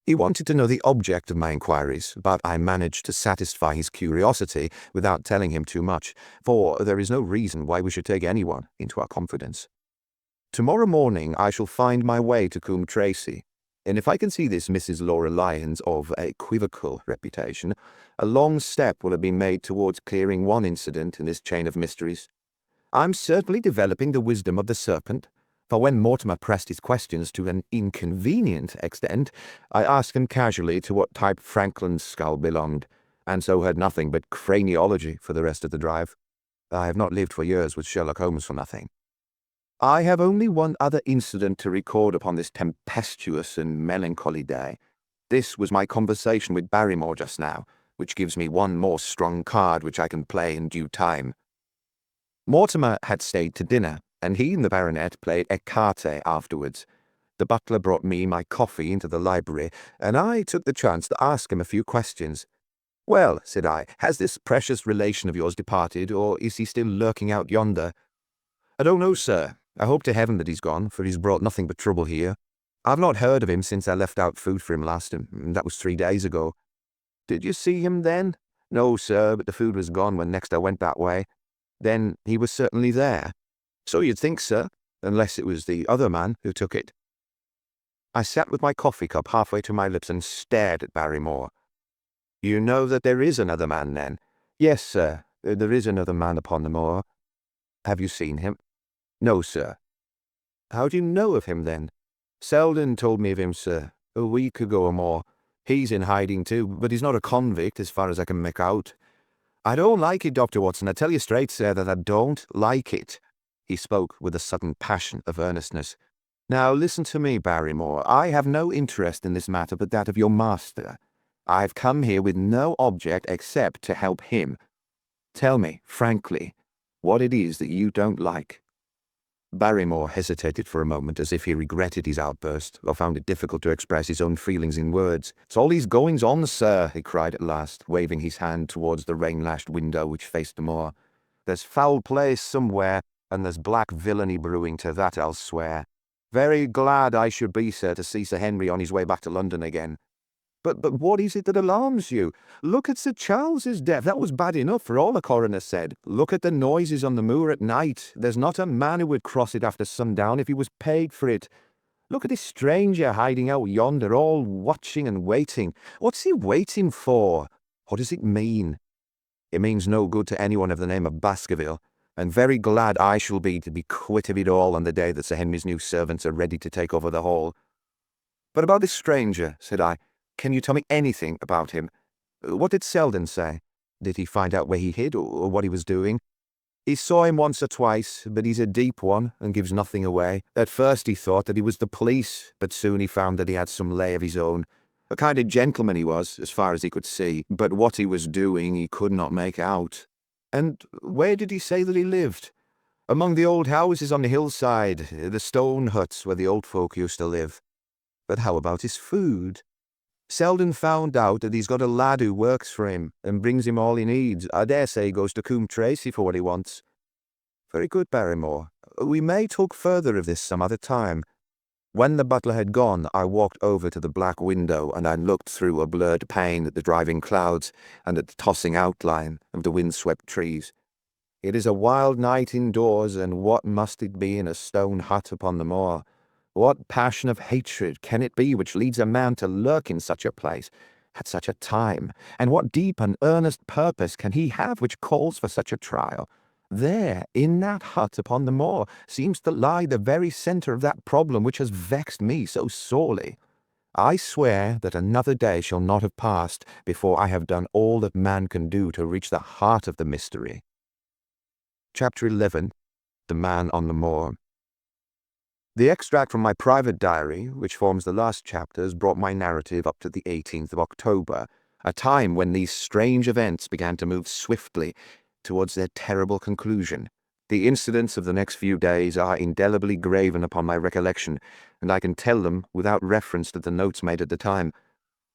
He wanted to know the object of my inquiries, but I managed to satisfy his curiosity without telling him too much, for there is no reason why we should take anyone into our confidence. "Tomorrow morning I shall find my way to Coombe Tracy, and if I can see this Mrs. Laura Lyons of equivocal reputation, a long step will have been made towards clearing one incident in this chain of mysteries. I'm certainly developing the wisdom of the serpent, for when Mortimer pressed his questions to an inconvenient extent, I asked him casually to what type Franklin's skull belonged, and so heard nothing but craniology for the rest of the drive. I have not lived for years with Sherlock Holmes for nothing. I have only one other incident to record upon this tempestuous and melancholy day. This was my conversation with Barrymore just now, which gives me one more strong card which I can play in due time. Mortimer had stayed to dinner, and he and the baronet played écarté afterwards. The butler brought me my coffee into the library, and I took the chance to ask him a few questions. "Well," said I, "has this precious relation of yours departed, or is he still lurking out yonder?" "I don't know, sir. I hope to heaven that he's gone, for he's brought nothing but trouble here. I've not heard of him since I left out food for him last, and that was 3 days ago." "Did you see him then?" "No, sir, but the food was gone when next I went that way." "Then he was certainly there." "So you'd think, sir, unless it was the other man who took it." I sat with my coffee cup halfway to my lips and stared at Barrymore. "You know that there is another man, then?" "Yes, sir, there is another man upon the moor." "Have you seen him?" "No, sir." "How do you know of him, then?" "Selden told me of him, sir, a week ago or more. He's in hiding too, but he's not a convict as far as I can make out. I don't like it, Dr. Watson. I tell you straight, sir, that I don't like it." He spoke with a sudden passion of earnestness. "Now listen to me, Barrymore. I have no interest in this matter but that of your master. I've come here with no object except to help him. Tell me, frankly, what it is that you don't like." Barrymore hesitated for a moment, as if he regretted his outburst, or found it difficult to express his own feelings in words. "It's all these goings-on, sir," he cried at last, waving his hand towards the rain-lashed window which faced the moor. "There's foul play somewhere, and there's black villainy brewing, to that I'll swear. Very glad I should be, sir, to see Sir Henry on his way back to London again." But what is it that alarms you? Look at Sir Charles's death. That was bad enough, for all the coroner said. Look at the noises on the moor at night. There's not a man who would cross it after sundown if he was paid for it. Look at this stranger hiding out yonder, all watching and waiting. What's he waiting for? What does it mean? It means no good to anyone of the name of Baskerville, and very glad I shall be to be quit of it all on the day that Sir Henry's new servants are ready to take over the hall." "But about this stranger," said I, "can you tell me anything about him? What did Selden say? Did he find out where he hid, or what he was doing?" "He saw him once or twice, but he's a deep one and gives nothing away. At first he thought that he was the police, but soon he found that he had some lay of his own. A kind of gentleman he was, as far as he could see, but what he was doing he could not make out." "And where did he say that he lived?" "Among the old houses on the hillside, the stone huts where the old folk used to live." "But how about his food?" "Selden found out that he's got a lad who works for him and brings him all he needs. I dare say he goes to Coombe Tracey for what he wants." "Very good, Barrymore. We may talk further of this some other time." When the butler had gone, I walked over to the black window and I looked through a blurred pane at the driving clouds and at the tossing outline of the wind-swept trees. It is a wild night indoors, and what must it be in a stone hut upon the moor? What passion of hatred can it be which leads a man to lurk in such a place, at such a time, and what deep and earnest purpose can he have which calls for such a trial? There, in that hut upon the moor, seems to lie the very centre of that problem which has vexed me so sorely. I swear that another day shall not have passed before I have done all that man can do to reach the heart of the mystery. Chapter 11. The Man on the Moor. The extract from my private diary, which forms the last chapters, brought my narrative up to the 18th of October, a time when these strange events began to move swiftly towards their terrible conclusion. The incidents of the next few days are indelibly graven upon my recollection, and I can tell them without reference to the notes made at the time.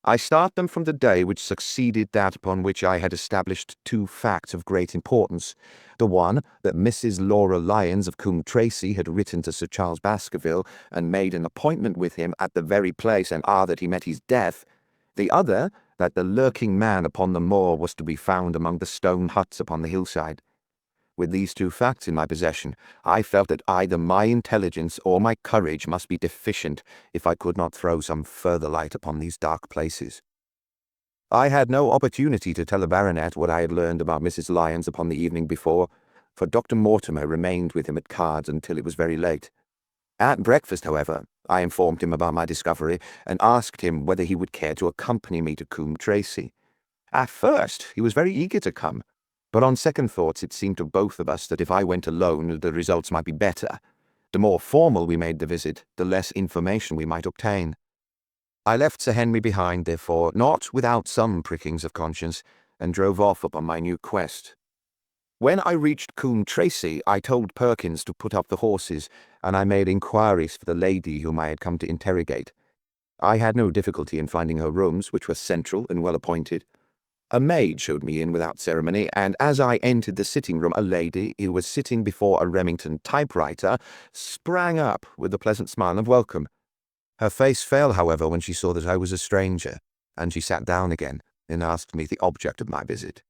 I start them from the day which succeeded that upon which I had established two facts of great importance. The one, that Mrs. Laura Lyons of Coombe Tracey had written to Sir Charles Baskerville and made an appointment with him at the very place and hour that he met his death. The other, that the lurking man upon the moor was to be found among the stone huts upon the hillside. With these two facts in my possession, I felt that either my intelligence or my courage must be deficient if I could not throw some further light upon these dark places. I had no opportunity to tell the baronet what I had learned about Mrs. Lyons upon the evening before, for Dr. Mortimer remained with him at cards until it was very late. At breakfast, however, I informed him about my discovery and asked him whether he would care to accompany me to Coombe Tracey. At first, he was very eager to come, but on second thoughts it seemed to both of us that if I went alone the results might be better. The more formal we made the visit, the less information we might obtain. I left Sir Henry behind, therefore, not without some prickings of conscience, and drove off upon my new quest. When I reached Coombe Tracey, I told Perkins to put up the horses, and I made inquiries for the lady whom I had come to interrogate. I had no difficulty in finding her rooms, which were central and well appointed. A maid showed me in without ceremony, and as I entered the sitting-room, a lady, who was sitting before a Remington typewriter, sprang up with a pleasant smile of welcome. Her face fell, however, when she saw that I was a stranger, and she sat down again and asked me the object of my visit.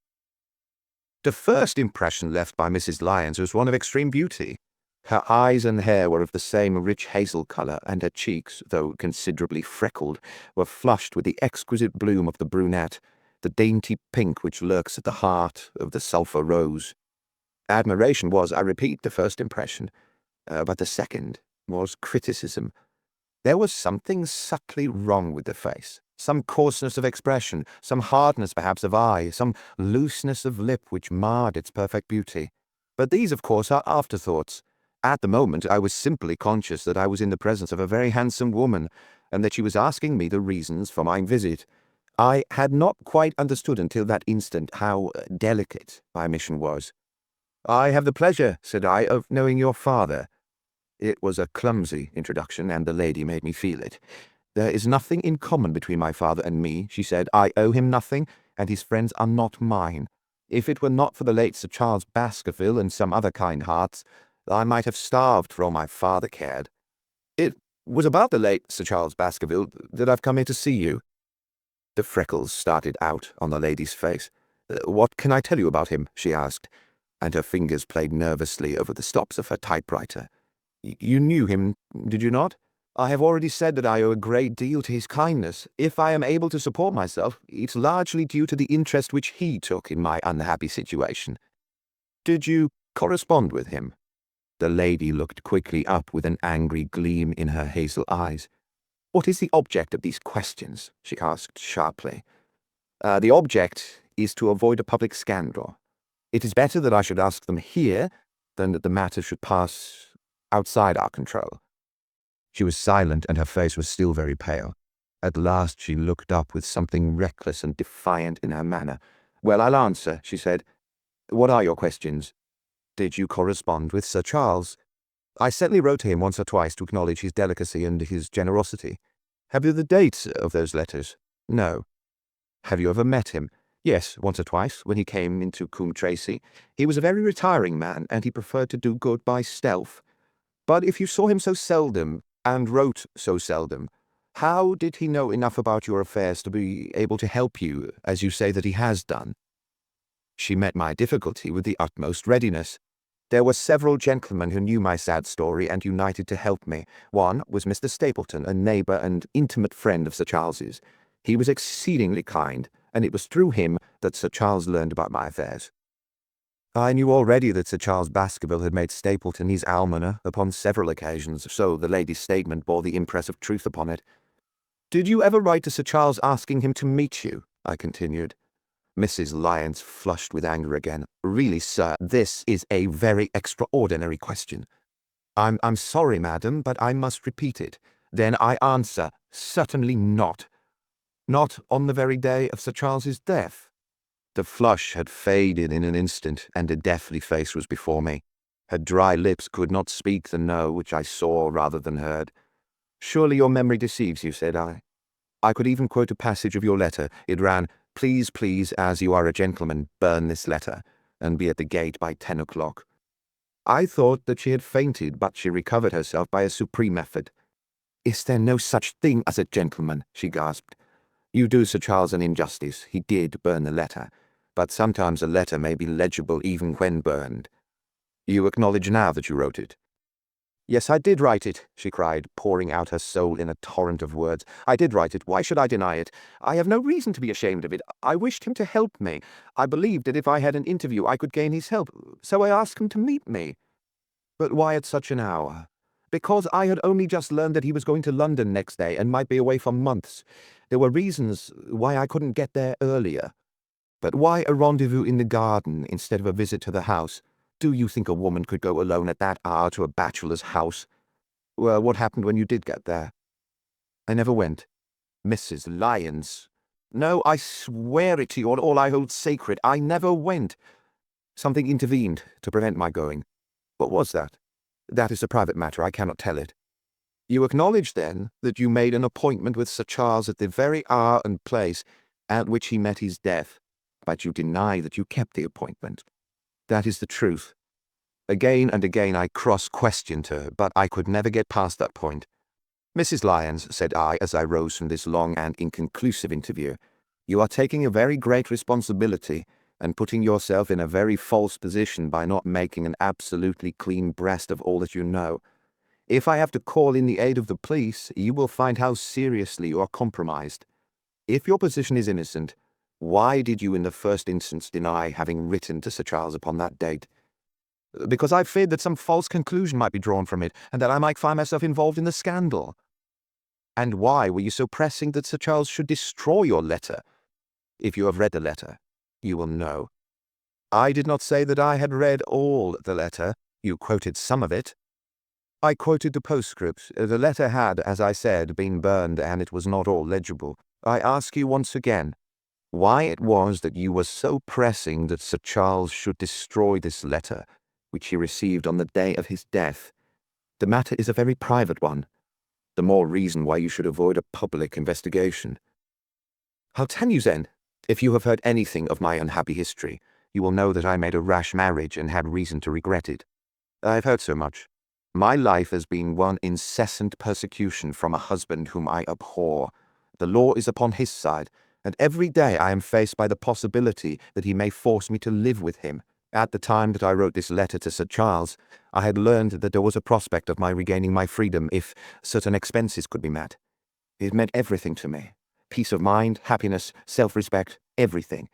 The first impression left by Mrs. Lyons was one of extreme beauty. Her eyes and hair were of the same rich hazel colour, and her cheeks, though considerably freckled, were flushed with the exquisite bloom of the brunette, the dainty pink which lurks at the heart of the sulphur rose. Admiration was, I repeat, the first impression, but the second was criticism. There was something subtly wrong with the face, some coarseness of expression, some hardness perhaps of eye, some looseness of lip which marred its perfect beauty. But these, of course, are afterthoughts. At the moment I was simply conscious that I was in the presence of a very handsome woman, and that she was asking me the reasons for my visit. I had not quite understood until that instant how delicate my mission was. "I have the pleasure," said I, "of knowing your father." It was a clumsy introduction, and the lady made me feel it. "There is nothing in common between my father and me," she said. "I owe him nothing, and his friends are not mine. If it were not for the late Sir Charles Baskerville and some other kind hearts, I might have starved for all my father cared. It was about the late Sir Charles Baskerville that I've come here to see you." The freckles started out on the lady's face. "What can I tell you about him?" she asked, and her fingers played nervously over the stops of her typewriter. "You knew him, did you not?" I have already said that I owe a great deal to his kindness. If I am able to support myself, it's largely due to the interest which he took in my unhappy situation. Did you correspond with him? The lady looked quickly up with an angry gleam in her hazel eyes. What is the object of these questions? She asked sharply. The object is to avoid a public scandal. It is better that I should ask them here than that the matter should pass outside our control. She was silent and her face was still very pale. At last she looked up with something reckless and defiant in her manner. Well, I'll answer, she said. What are your questions? Did you correspond with Sir Charles? I certainly wrote to him once or twice to acknowledge his delicacy and his generosity. Have you the dates of those letters? No. Have you ever met him? Yes, once or twice, when he came into Coombe Tracey. He was a very retiring man, and he preferred to do good by stealth. But if you saw him so seldom, and wrote so seldom, how did he know enough about your affairs to be able to help you, as you say that he has done? She met my difficulty with the utmost readiness. There were several gentlemen who knew my sad story and united to help me. One was Mr. Stapleton, a neighbour and intimate friend of Sir Charles's. He was exceedingly kind, and it was through him that Sir Charles learned about my affairs. I knew already that Sir Charles Baskerville had made Stapleton his almoner upon several occasions, so the lady's statement bore the impress of truth upon it. Did you ever write to Sir Charles asking him to meet you? I continued. Mrs. Lyons flushed with anger again. Really, sir, this is a very extraordinary question. I'm sorry, madam, but I must repeat it. Then I answer, certainly not. Not on the very day of Sir Charles's death. The flush had faded in an instant, and a deathly face was before me. Her dry lips could not speak the no which I saw rather than heard. Surely your memory deceives you, said I. I could even quote a passage of your letter. It ran, Please, please, as you are a gentleman, burn this letter, and be at the gate by 10 o'clock. I thought that she had fainted, but she recovered herself by a supreme effort. Is there no such thing as a gentleman? She gasped. You do Sir Charles an injustice. He did burn the letter, but sometimes a letter may be legible even when burned. You acknowledge now that you wrote it? Yes, I did write it, she cried, pouring out her soul in a torrent of words. I did write it. Why should I deny it? I have no reason to be ashamed of it. I wished him to help me. I believed that if I had an interview I could gain his help, so I asked him to meet me. But why at such an hour? Because I had only just learned that he was going to London next day and might be away for months. There were reasons why I couldn't get there earlier. But why a rendezvous in the garden instead of a visit to the house? Do you think a woman could go alone at that hour to a bachelor's house? Well, what happened when you did get there? I never went. Mrs. Lyons. No, I swear it to you on all I hold sacred. I never went. Something intervened to prevent my going. What was that? That is a private matter. I cannot tell it. You acknowledge, then, that you made an appointment with Sir Charles at the very hour and place at which he met his death, but you deny that you kept the appointment. That is the truth. Again and again I cross-questioned her, but I could never get past that point. Mrs. Lyons, said I, as I rose from this long and inconclusive interview, you are taking a very great responsibility and putting yourself in a very false position by not making an absolutely clean breast of all that you know. If I have to call in the aid of the police, you will find how seriously you are compromised. If your position is innocent, why did you in the first instance deny having written to Sir Charles upon that date? Because I feared that some false conclusion might be drawn from it, and that I might find myself involved in the scandal. And why were you so pressing that Sir Charles should destroy your letter? If you have read the letter, you will know. I did not say that I had read all the letter. You quoted some of it. I quoted the postscript. The letter had, as I said, been burned, and it was not all legible. I ask you once again, why it was that you were so pressing that Sir Charles should destroy this letter, which he received on the day of his death. The matter is a very private one. The more reason why you should avoid a public investigation. I'll tell you then, if you have heard anything of my unhappy history, you will know that I made a rash marriage and had reason to regret it. I have heard so much. My life has been one incessant persecution from a husband whom I abhor. The law is upon his side, and every day I am faced by the possibility that he may force me to live with him. At the time that I wrote this letter to Sir Charles, I had learned that there was a prospect of my regaining my freedom if certain expenses could be met. It meant everything to me. Peace of mind, happiness, self-respect, everything.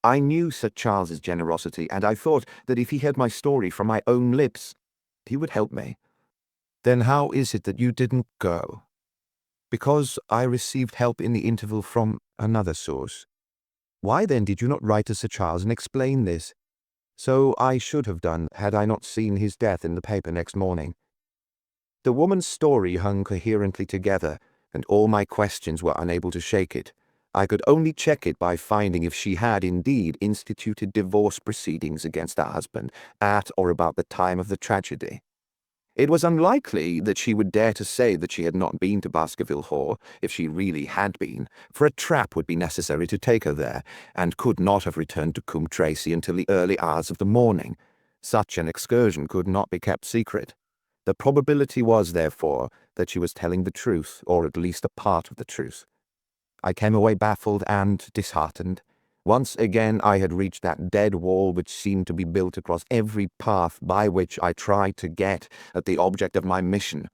I knew Sir Charles's generosity, and I thought that if he heard my story from my own lips, he would help me. Then how is it that you didn't go? Because I received help in the interval from another source. Why then did you not write to Sir Charles and explain this? So I should have done had I not seen his death in the paper next morning. The woman's story hung coherently together, and all my questions were unable to shake it. I could only check it by finding if she had indeed instituted divorce proceedings against her husband at or about the time of the tragedy. It was unlikely that she would dare to say that she had not been to Baskerville Hall, if she really had been, for a trap would be necessary to take her there, and could not have returned to Coombe Tracey until the early hours of the morning. Such an excursion could not be kept secret. The probability was, therefore, that she was telling the truth, or at least a part of the truth. I came away baffled and disheartened. Once again I had reached that dead wall which seemed to be built across every path by which I tried to get at the object of my mission.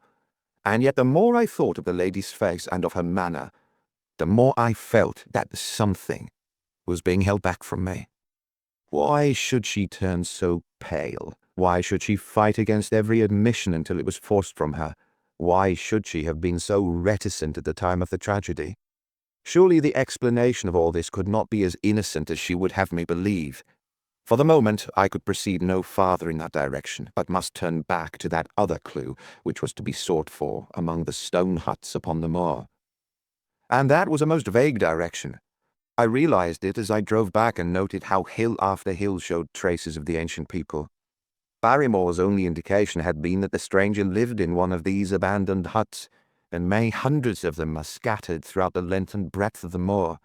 And yet the more I thought of the lady's face and of her manner, the more I felt that something was being held back from me. Why should she turn so pale? Why should she fight against every admission until it was forced from her? Why should she have been so reticent at the time of the tragedy? Surely the explanation of all this could not be as innocent as she would have me believe. For the moment, I could proceed no farther in that direction, but must turn back to that other clue which was to be sought for among the stone huts upon the moor. And that was a most vague direction. I realized it as I drove back and noted how hill after hill showed traces of the ancient people. Barrymore's only indication had been that the stranger lived in one of these abandoned huts, and many hundreds of them are scattered throughout the length and breadth of the moor.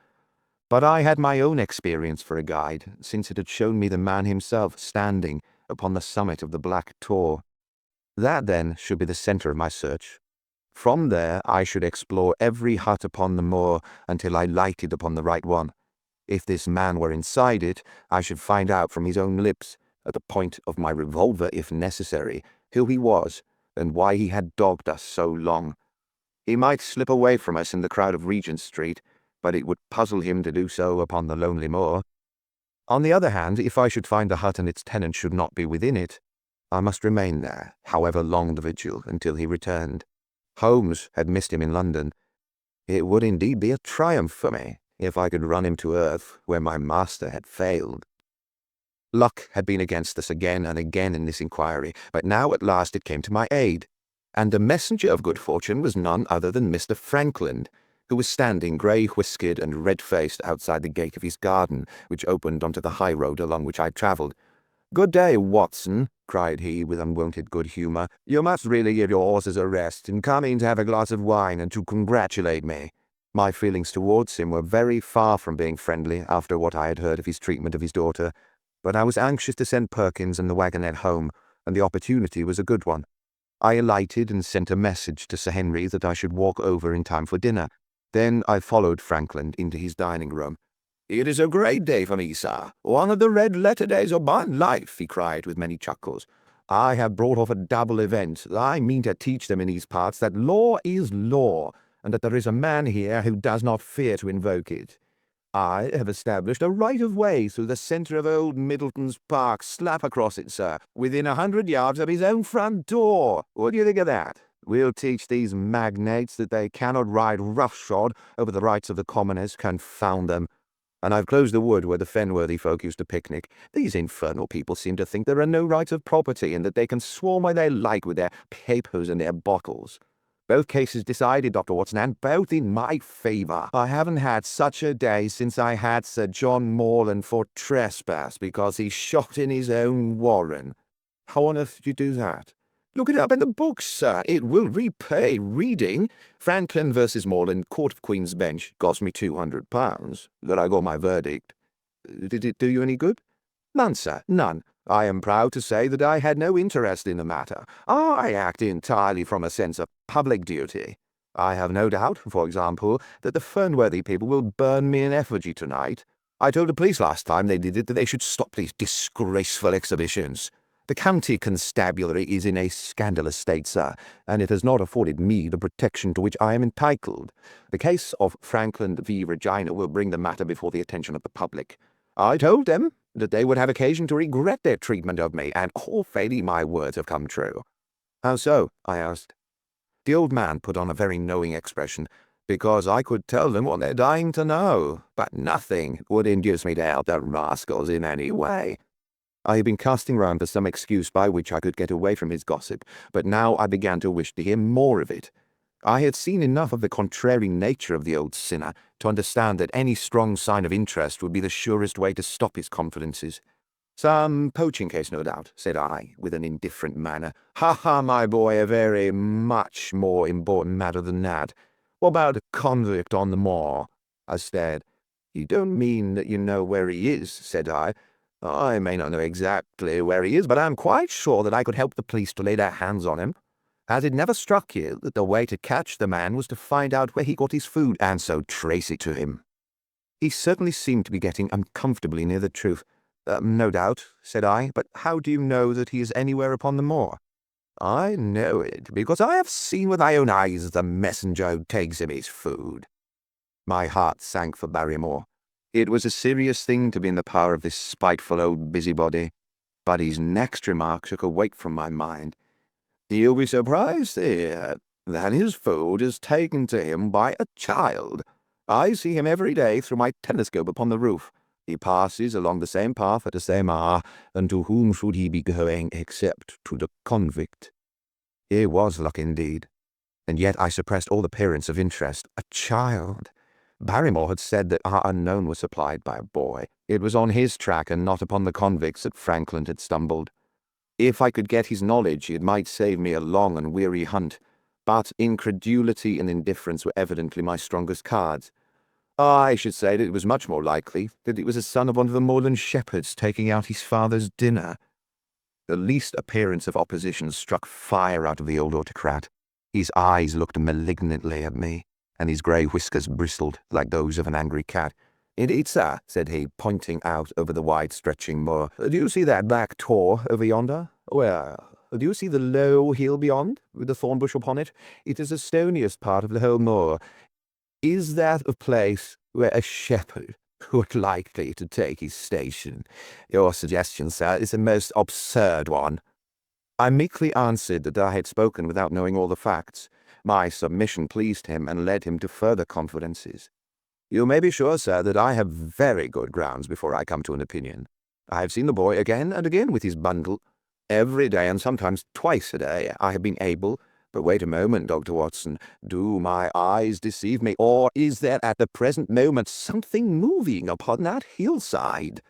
But I had my own experience for a guide, since it had shown me the man himself standing upon the summit of the Black Tor. That, then, should be the centre of my search. From there I should explore every hut upon the moor until I lighted upon the right one. If this man were inside it, I should find out from his own lips, at the point of my revolver if necessary, who he was, and why he had dogged us so long. He might slip away from us in the crowd of Regent Street, but it would puzzle him to do so upon the lonely moor. On the other hand, if I should find the hut and its tenant should not be within it, I must remain there, however long the vigil, until he returned. Holmes had missed him in London. It would indeed be a triumph for me if I could run him to earth where my master had failed. Luck had been against us again and again in this inquiry, but now at last it came to my aid, and the messenger of good fortune was none other than Mr. Frankland, who was standing grey-whiskered and red-faced outside the gate of his garden, which opened onto the high road along which I travelled. "Good day, Watson," cried he with unwonted good humour. "You must really give your horses a rest, and come in to have a glass of wine and to congratulate me." My feelings towards him were very far from being friendly after what I had heard of his treatment of his daughter, but I was anxious to send Perkins and the wagonette home, and the opportunity was a good one. I alighted and sent a message to Sir Henry that I should walk over in time for dinner. Then I followed Frankland into his dining room. "It is a great day for me, sir. One of the red-letter days of my life," he cried with many chuckles. "I have brought off a double event. I mean to teach them in these parts that law is law, and that there is a man here who does not fear to invoke it. I have established a right-of-way through the centre of old Middleton's Park, slap across it, sir, within 100 yards of his own front door. What do you think of that? We'll teach these magnates that they cannot ride roughshod over the rights of the commoners, confound them. And I've closed the wood where the Fenworthy folk used to picnic. These infernal people seem to think there are no rights of property, and that they can swarm where they like with their papers and their bottles. Both cases decided, Dr. Watson, and both in my favour. I haven't had such a day since I had Sir John Morland for trespass because he shot in his own warren. How on earth did you do that? Look it up in the books, sir. It will repay reading. Franklin versus Morland, Court of Queen's Bench, cost me £200. That I got my verdict. Did it do you any good? None, sir, none. I am proud to say that I had no interest in the matter. I act entirely from a sense of public duty. I have no doubt, for example, that the Fernworthy people will burn me in effigy tonight. I told the police last time they did it that they should stop these disgraceful exhibitions. The county constabulary is in a scandalous state, sir, and it has not afforded me the protection to which I am entitled. The case of Franklin v. Regina will bring the matter before the attention of the public. I told them that they would have occasion to regret their treatment of me, and all fairly my words have come true. How so? I asked. The old man put on a very knowing expression, because I could tell them what they're dying to know, but nothing would induce me to help the rascals in any way. I had been casting round for some excuse by which I could get away from his gossip, but now I began to wish to hear more of it. I had seen enough of the contrary nature of the old sinner to understand that any strong sign of interest would be the surest way to stop his confidences. Some poaching case, no doubt, said I, with an indifferent manner. Ha ha, my boy, a very much more important matter than that. What about a convict on the moor? I stared. You don't mean that you know where he is, said I. I may not know exactly where he is, but I'm quite sure that I could help the police to lay their hands on him. Has it never struck you that the way to catch the man was to find out where he got his food, and so trace it to him? He certainly seemed to be getting uncomfortably near the truth. No doubt, said I, but how do you know that he is anywhere upon the moor? I know it, because I have seen with my own eyes the messenger who takes him his food. My heart sank for Barrymore. It was a serious thing to be in the power of this spiteful old busybody, but his next remark took a weight from my mind. You'll be surprised to hear that his food is taken to him by a child. I see him every day through my telescope upon the roof. He passes along the same path at the same hour, and to whom should he be going except to the convict? Here was luck indeed, and yet I suppressed all appearance of interest. A child! Barrymore had said that our unknown was supplied by a boy. It was on his track and not upon the convicts that Franklin had stumbled. If I could get his knowledge, it might save me a long and weary hunt, but incredulity and indifference were evidently my strongest cards. I should say that it was much more likely that it was a son of one of the moorland shepherds taking out his father's dinner. The least appearance of opposition struck fire out of the old autocrat. His eyes looked malignantly at me, and his grey whiskers bristled like those of an angry cat. Indeed, sir, said he, pointing out over the wide-stretching moor. Do you see that black tor over yonder? Well, do you see the low hill beyond, with the thorn bush upon it? It is the stoniest part of the whole moor. Is that a place where a shepherd would likely to take his station? Your suggestion, sir, is a most absurd one. I meekly answered that I had spoken without knowing all the facts. My submission pleased him and led him to further confidences. You may be sure, sir, that I have very good grounds before I come to an opinion. I have seen the boy again and again with his bundle. Every day, and sometimes twice a day, I have been able— But wait a moment, Dr. Watson. Do my eyes deceive me, or is there at the present moment something moving upon that hillside?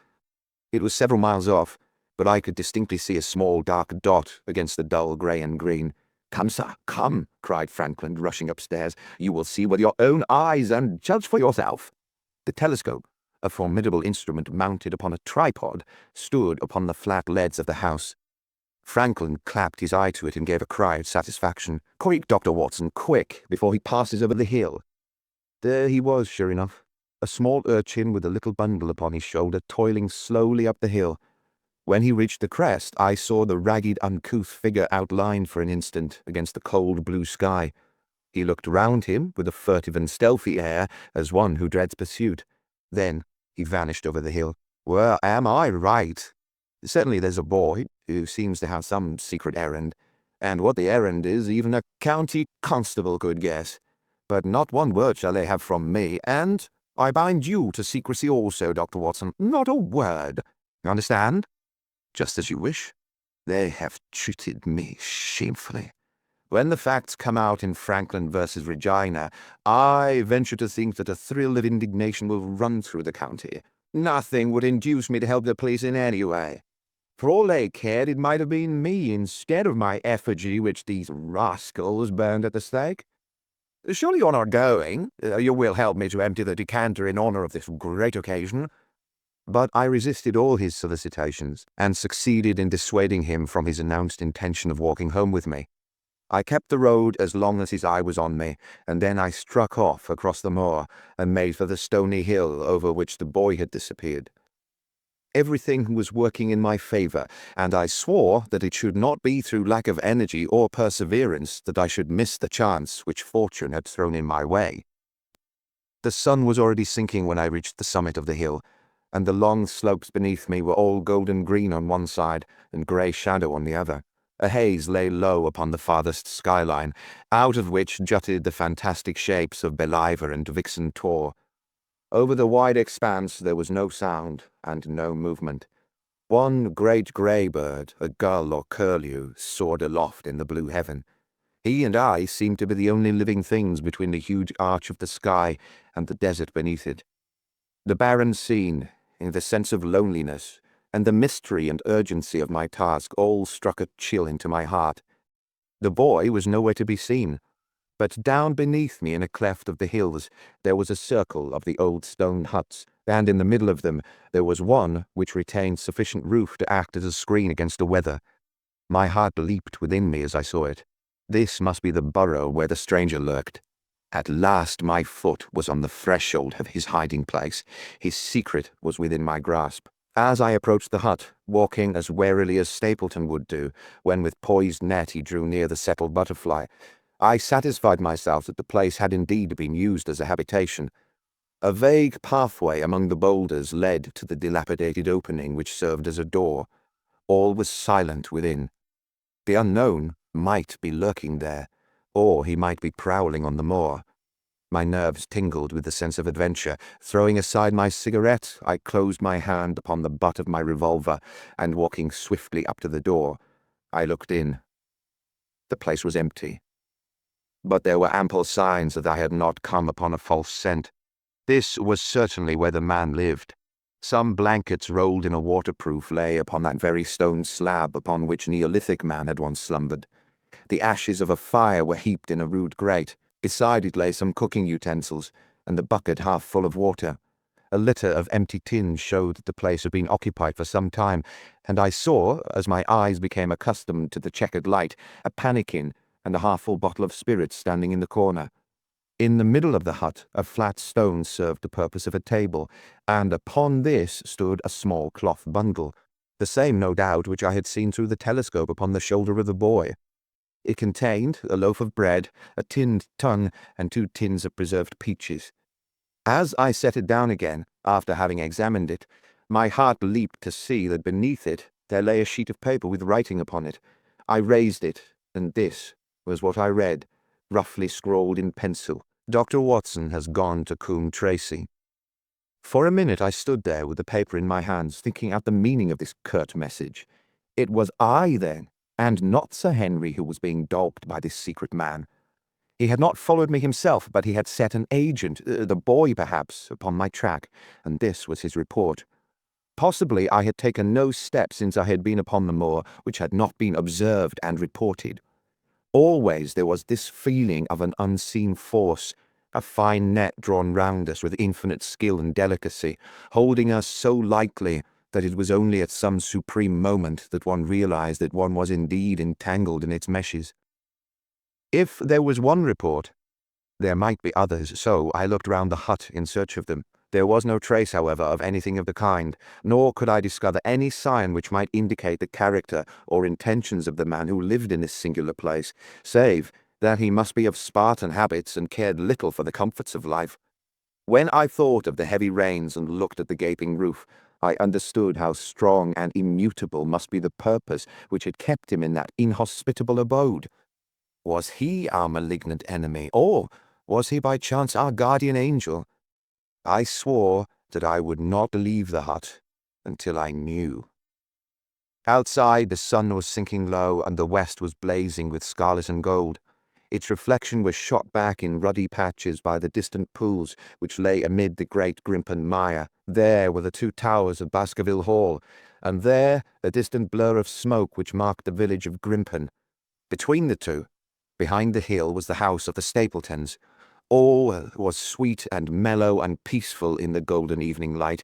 It was several miles off, but I could distinctly see a small dark dot against the dull grey and green. Come, sir, come, cried Franklin, rushing upstairs. You will see with your own eyes and judge for yourself. The telescope, a formidable instrument mounted upon a tripod, stood upon the flat leads of the house. Franklin clapped his eye to it and gave a cry of satisfaction. Quick, Dr. Watson, quick, before he passes over the hill. There he was, sure enough, a small urchin with a little bundle upon his shoulder, toiling slowly up the hill. When he reached the crest, I saw the ragged, uncouth figure outlined for an instant against the cold blue sky. He looked round him with a furtive and stealthy air, as one who dreads pursuit. Then he vanished over the hill. Well, am I right? Certainly there's a boy who seems to have some secret errand, and what the errand is even a county constable could guess. But not one word shall they have from me, and I bind you to secrecy also, Dr. Watson. Not a word. You understand? Just as you wish. They have treated me shamefully. When the facts come out in Franklin versus Regina, I venture to think that a thrill of indignation will run through the county. Nothing would induce me to help the police in any way. For all they cared, it might have been me instead of my effigy which these rascals burned at the stake. Surely you're not going? You will help me to empty the decanter in honor of this great occasion. But I resisted all his solicitations, and succeeded in dissuading him from his announced intention of walking home with me. I kept the road as long as his eye was on me, and then I struck off across the moor and made for the stony hill over which the boy had disappeared. Everything was working in my favor, and I swore that it should not be through lack of energy or perseverance that I should miss the chance which fortune had thrown in my way. The sun was already sinking when I reached the summit of the hill, and the long slopes beneath me were all golden green on one side and grey shadow on the other. A haze lay low upon the farthest skyline, out of which jutted the fantastic shapes of Believer and Vixen Tor. Over the wide expanse there was no sound and no movement. One great grey bird, a gull or curlew, soared aloft in the blue heaven. He and I seemed to be the only living things between the huge arch of the sky and the desert beneath it. The barren scene, in the sense of loneliness, and the mystery and urgency of my task all struck a chill into my heart. The boy was nowhere to be seen, but down beneath me in a cleft of the hills there was a circle of the old stone huts, and in the middle of them there was one which retained sufficient roof to act as a screen against the weather. My heart leaped within me as I saw it. This must be the burrow where the stranger lurked. At last my foot was on the threshold of his hiding place. His secret was within my grasp. As I approached the hut, walking as warily as Stapleton would do, when with poised net he drew near the settled butterfly, I satisfied myself that the place had indeed been used as a habitation. A vague pathway among the boulders led to the dilapidated opening which served as a door. All was silent within. The unknown might be lurking there, or he might be prowling on the moor. My nerves tingled with the sense of adventure. Throwing aside my cigarette, I closed my hand upon the butt of my revolver, and walking swiftly up to the door, I looked in. The place was empty, but there were ample signs that I had not come upon a false scent. This was certainly where the man lived. Some blankets rolled in a waterproof lay upon that very stone slab upon which Neolithic man had once slumbered. The ashes of a fire were heaped in a rude grate. Beside it lay some cooking utensils, and the bucket half full of water. A litter of empty tins showed that the place had been occupied for some time, and I saw, as my eyes became accustomed to the checkered light, a pannikin and a half-full bottle of spirits standing in the corner. In the middle of the hut, a flat stone served the purpose of a table, and upon this stood a small cloth bundle, the same, no doubt, which I had seen through the telescope upon the shoulder of the boy. It contained a loaf of bread, a tinned tongue, and 2 tins of preserved peaches. As I set it down again, after having examined it, my heart leaped to see that beneath it there lay a sheet of paper with writing upon it. I raised it, and this was what I read, roughly scrawled in pencil. Dr. Watson has gone to Coombe Tracy. For a minute I stood there with the paper in my hands, thinking out the meaning of this curt message. It was I, then, and not Sir Henry, who was being dogged by this secret man. He had not followed me himself, but he had set an agent, the boy perhaps, upon my track, and this was his report. Possibly I had taken no step since I had been upon the moor which had not been observed and reported. Always there was this feeling of an unseen force, a fine net drawn round us with infinite skill and delicacy, holding us so lightly that it was only at some supreme moment that one realized that one was indeed entangled in its meshes. If there was one report, there might be others, so I looked round the hut in search of them. There was no trace, however, of anything of the kind, nor could I discover any sign which might indicate the character or intentions of the man who lived in this singular place, save that he must be of Spartan habits and cared little for the comforts of life. When I thought of the heavy rains and looked at the gaping roof, I understood how strong and immutable must be the purpose which had kept him in that inhospitable abode. Was he our malignant enemy, or was he by chance our guardian angel? I swore that I would not leave the hut until I knew. Outside, the sun was sinking low, and the west was blazing with scarlet and gold. Its reflection was shot back in ruddy patches by the distant pools which lay amid the great Grimpen mire. There were the 2 towers of Baskerville Hall, and there a distant blur of smoke which marked the village of Grimpen. Between the two, behind the hill, was the house of the Stapletons. All was sweet and mellow and peaceful in the golden evening light,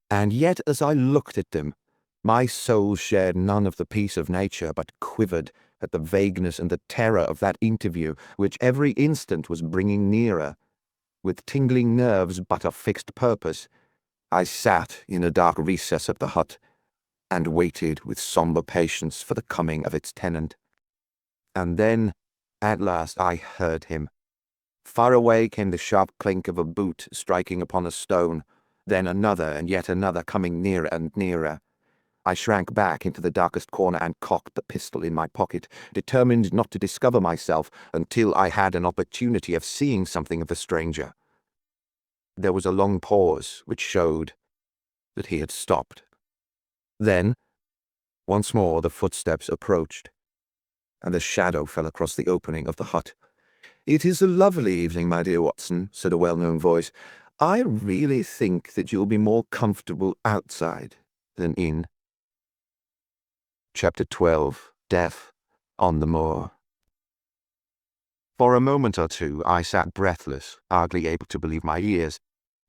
and yet as I looked at them, my soul shared none of the peace of nature, but quivered at the vagueness and the terror of that interview, which every instant was bringing nearer. With tingling nerves but a fixed purpose, I sat in a dark recess of the hut, and waited with somber patience for the coming of its tenant. And then, at last, I heard him. Far away came the sharp clink of a boot striking upon a stone, then another and yet another coming nearer and nearer. I shrank back into the darkest corner and cocked the pistol in my pocket, determined not to discover myself until I had an opportunity of seeing something of the stranger. There was a long pause which showed that he had stopped. Then, once more the footsteps approached, and the shadow fell across the opening of the hut. "It is a lovely evening, my dear Watson," said a well-known voice. "I really think that you'll be more comfortable outside than in." Chapter 12. Death on the Moor. For a moment or two I sat breathless, hardly able to believe my ears.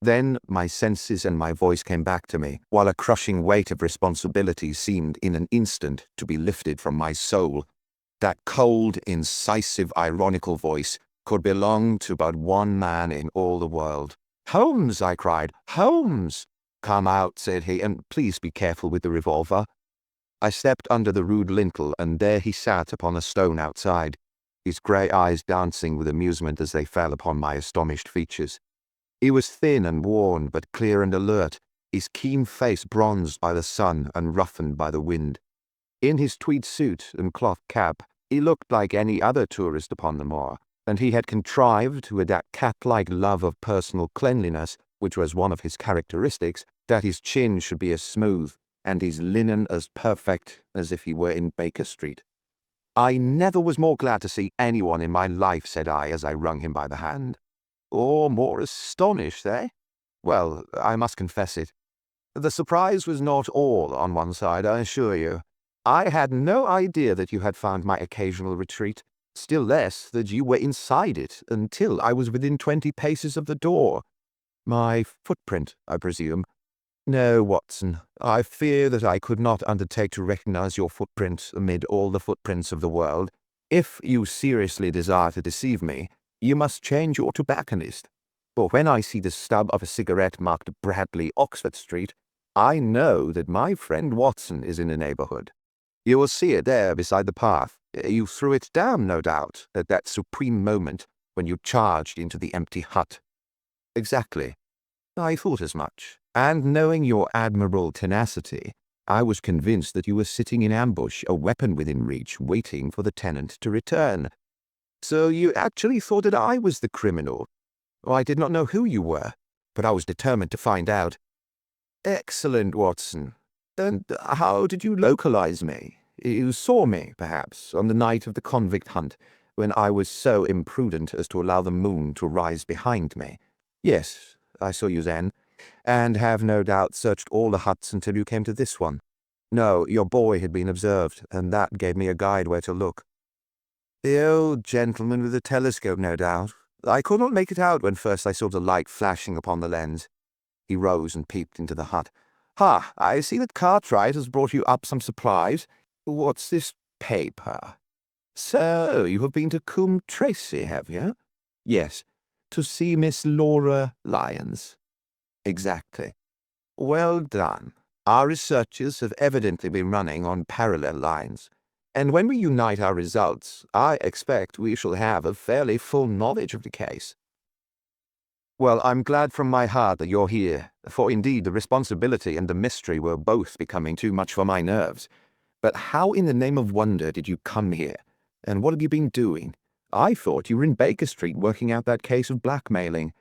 Then my senses and my voice came back to me, while a crushing weight of responsibility seemed in an instant to be lifted from my soul. That cold, incisive, ironical voice could belong to but one man in all the world. "Holmes!" I cried. "Holmes!" "Come out," said he, "and please be careful with the revolver." I stepped under the rude lintel, and there he sat upon a stone outside, his grey eyes dancing with amusement as they fell upon my astonished features. He was thin and worn, but clear and alert, his keen face bronzed by the sun and roughened by the wind. In his tweed suit and cloth cap, he looked like any other tourist upon the moor, and he had contrived, with that cat-like love of personal cleanliness, which was one of his characteristics, that his chin should be as smooth, and his linen as perfect as if he were in Baker Street. "I never was more glad to see anyone in my life," said I, as I wrung him by the hand. "Or more astonished, eh? Well, I must confess it. The surprise was not all on one side, I assure you. I had no idea that you had found my occasional retreat, still less that you were inside it, until I was within 20 paces of the door. My footprint, I presume?" "No, Watson, I fear that I could not undertake to recognize your footprint amid all the footprints of the world. If you seriously desire to deceive me, you must change your tobacconist. For when I see the stub of a cigarette marked Bradley, Oxford Street, I know that my friend Watson is in the neighborhood. You will see it there beside the path. You threw it down, no doubt, at that supreme moment when you charged into the empty hut." "Exactly. I thought as much, and knowing your admirable tenacity, I was convinced that you were sitting in ambush, a weapon within reach, waiting for the tenant to return." "So you actually thought that I was the criminal?" "I did not know who you were, but I was determined to find out." "Excellent, Watson. And how did you localize me? You saw me, perhaps, on the night of the convict hunt, when I was so imprudent as to allow the moon to rise behind me." "Yes, I saw you then, and have no doubt searched all the huts until you came to this one." "No, your boy had been observed, and that gave me a guide where to look." "The old gentleman with the telescope, no doubt. I could not make it out when first I saw the light flashing upon the lens." He rose and peeped into the hut. "Ha, I see that Cartwright has brought you up some supplies. What's this paper? So, you have been to Coombe Tracy, have you?" "Yes, to see Miss Laura Lyons." "Exactly. Well done. Our researches have evidently been running on parallel lines, and when we unite our results, I expect we shall have a fairly full knowledge of the case." "Well, I'm glad from my heart that you're here, for indeed the responsibility and the mystery were both becoming too much for my nerves. But how in the name of wonder did you come here, and what have you been doing? I thought you were in Baker Street working out that case of blackmailing."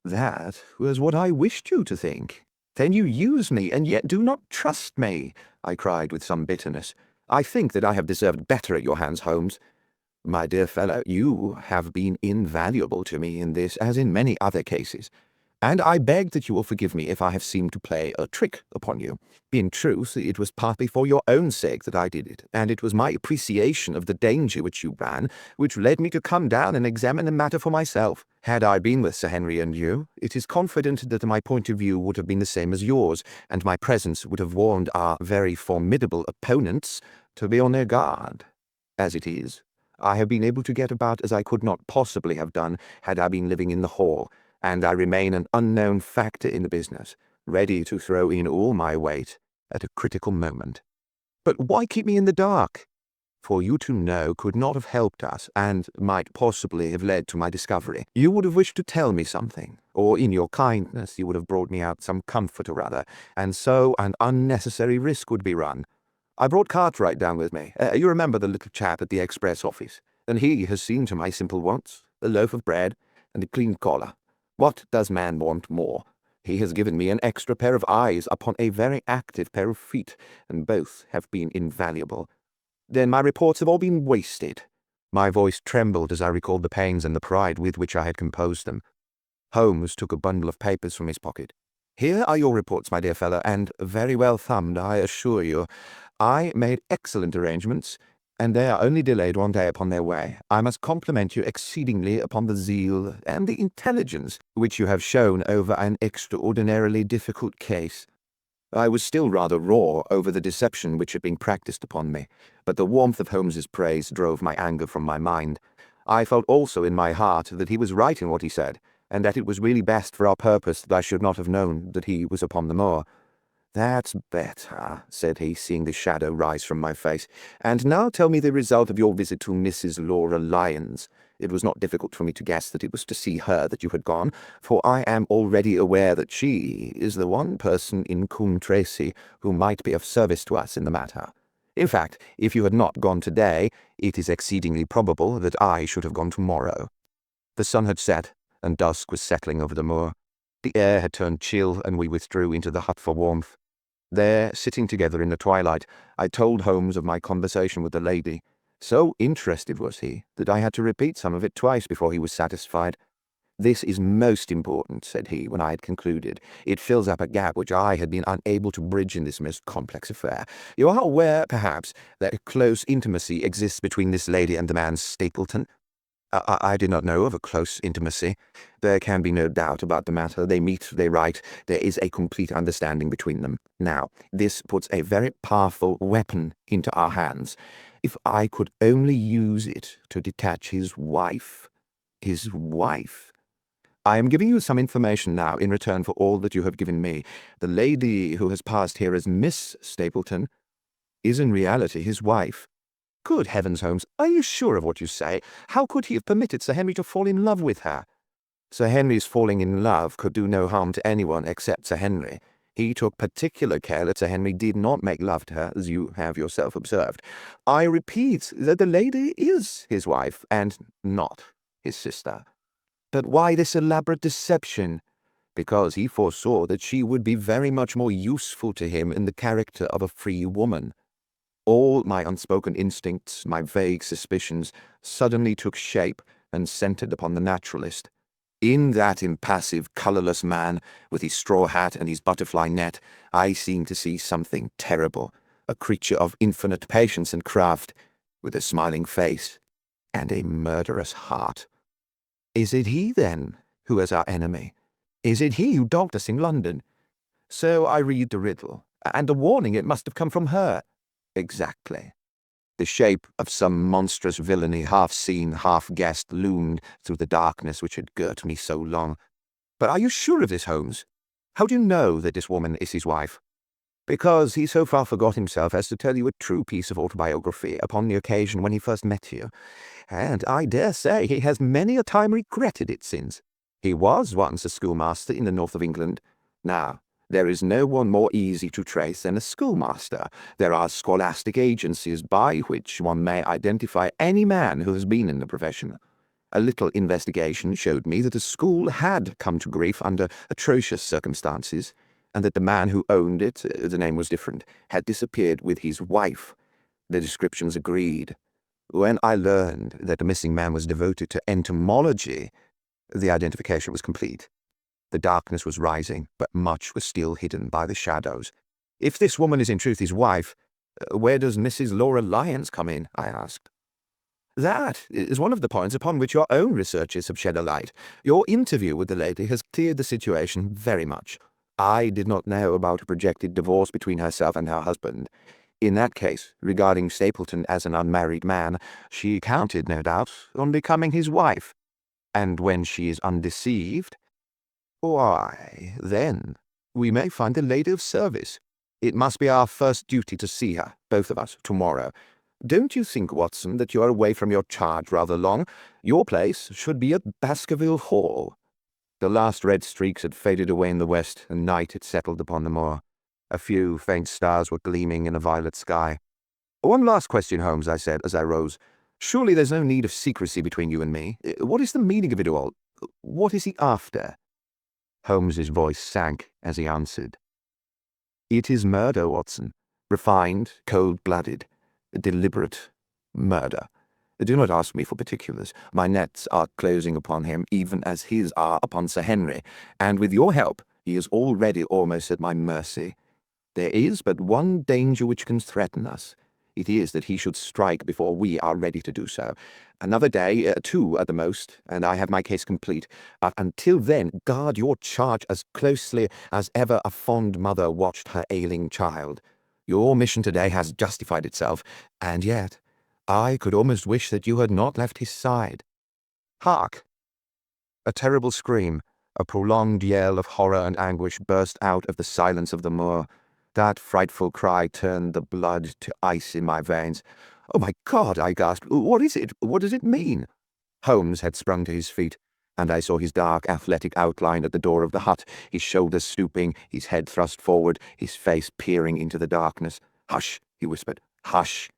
"That was what I wished you to think." "Then you use me, and yet do not trust me," I cried with some bitterness. "I think that I have deserved better at your hands, Holmes." "My dear fellow, you have been invaluable to me in this as in many other cases, and I beg that you will forgive me if I have seemed to play a trick upon you. In truth, it was partly for your own sake that I did it, and it was my appreciation of the danger which you ran which led me to come down and examine the matter for myself. Had I been with Sir Henry and you, it is confident that my point of view would have been the same as yours, and my presence would have warned our very formidable opponents to be on their guard." As it is, I have been able to get about as I could not possibly have done had I been living in the Hall, and I remain an unknown factor in the business, ready to throw in all my weight at a critical moment. But why keep me in the dark? For you to know could not have helped us, and might possibly have led to my discovery. You would have wished to tell me something, or in your kindness you would have brought me out some comfort or other, and so an unnecessary risk would be run. I brought Cartwright down with me. You remember the little chap at the express office, and he has seen to my simple wants, a loaf of bread and a clean collar. What does man want more? He has given me an extra pair of eyes upon a very active pair of feet, and both have been invaluable. Then my reports have all been wasted. My voice trembled as I recalled the pains and the pride with which I had composed them. Holmes took a bundle of papers from his pocket. Here are your reports, my dear fellow, and very well thumbed, I assure you. I made excellent arrangements, and they are only delayed one day upon their way. I must compliment you exceedingly upon the zeal and the intelligence which you have shown over an extraordinarily difficult case. I was still rather raw over the deception which had been practiced upon me, but the warmth of Holmes's praise drove my anger from my mind. I felt also in my heart that he was right in what he said, and that it was really best for our purpose that I should not have known that he was upon the moor. "That's better," said he, seeing the shadow rise from my face. "And now tell me the result of your visit to Mrs. Laura Lyons. It was not difficult for me to guess that it was to see her that you had gone, for I am already aware that she is the one person in Coombe Tracey who might be of service to us in the matter. In fact, if you had not gone today, it is exceedingly probable that I should have gone tomorrow." The sun had set, and dusk was settling over the moor. The air had turned chill, and we withdrew into the hut for warmth. There, sitting together in the twilight, I told Holmes of my conversation with the lady. So interested was he that I had to repeat some of it twice before he was satisfied. "This is most important," said he, when I had concluded. "It fills up a gap which I had been unable to bridge in this most complex affair. You are aware, perhaps, that a close intimacy exists between this lady and the man Stapleton?" I did not know of a close intimacy. There can be no doubt about the matter. They meet, they write. There is a complete understanding between them. Now, this puts a very powerful weapon into our hands. If I could only use it to detach his wife. His wife. I am giving you some information now in return for all that you have given me. The lady who has passed here as Miss Stapleton is in reality his wife. Good heavens, Holmes, are you sure of what you say? How could he have permitted Sir Henry to fall in love with her? Sir Henry's falling in love could do no harm to anyone except Sir Henry. He took particular care that Sir Henry did not make love to her, as you have yourself observed. I repeat that the lady is his wife, and not his sister. But why this elaborate deception? Because he foresaw that she would be very much more useful to him in the character of a free woman. All my unspoken instincts, my vague suspicions, suddenly took shape and centered upon the naturalist. In that impassive, colourless man, with his straw hat and his butterfly net, I seemed to see something terrible, a creature of infinite patience and craft, with a smiling face and a murderous heart. Is it he, then, who is our enemy? Is it he who dogged us in London? So I read the riddle, and the warning it must have come from her. Exactly. The shape of some monstrous villainy, half seen, half guessed, loomed through the darkness which had girt me so long. But are you sure of this, Holmes? How do you know that this woman is his wife? Because he so far forgot himself as to tell you a true piece of autobiography upon the occasion when he first met you, and I dare say he has many a time regretted it since. He was once a schoolmaster in the north of England. Now, there is no one more easy to trace than a schoolmaster. There are scholastic agencies by which one may identify any man who has been in the profession. A little investigation showed me that the school had come to grief under atrocious circumstances, and that the man who owned it, the name was different, had disappeared with his wife. The descriptions agreed. When I learned that the missing man was devoted to entomology, the identification was complete. The darkness was rising, but much was still hidden by the shadows. If this woman is in truth his wife, where does Mrs. Laura Lyons come in? I asked. That is one of the points upon which your own researches have shed a light. Your interview with the lady has cleared the situation very much. I did not know about a projected divorce between herself and her husband. In that case, regarding Stapleton as an unmarried man, she counted, no doubt, on becoming his wife. And when she is undeceived, why, then, we may find a lady of service. It must be our first duty to see her, both of us, tomorrow. Don't you think, Watson, that you are away from your charge rather long? Your place should be at Baskerville Hall." The last red streaks had faded away in the west, and night had settled upon the moor. A few faint stars were gleaming in a violet sky. "One last question, Holmes," I said as I rose. "Surely there's no need of secrecy between you and me. What is the meaning of it all? What is he after?" Holmes's voice sank as he answered. "It is murder, Watson. Refined, cold-blooded, deliberate murder. Do not ask me for particulars. My nets are closing upon him, even as his are upon Sir Henry, and with your help he is already almost at my mercy. There is but one danger which can threaten us. It is that he should strike before we are ready to do so. Another day, 2 at the most, and I have my case complete. But until then, guard your charge as closely as ever a fond mother watched her ailing child. Your mission today has justified itself, and yet I could almost wish that you had not left his side. Hark!" A terrible scream, a prolonged yell of horror and anguish burst out of the silence of the moor. That frightful cry turned the blood to ice in my veins. "Oh, my God!" I gasped. "What is it? What does it mean?" Holmes had sprung to his feet, and I saw his dark, athletic outline at the door of the hut, his shoulders stooping, his head thrust forward, his face peering into the darkness. "Hush!" he whispered. "Hush!"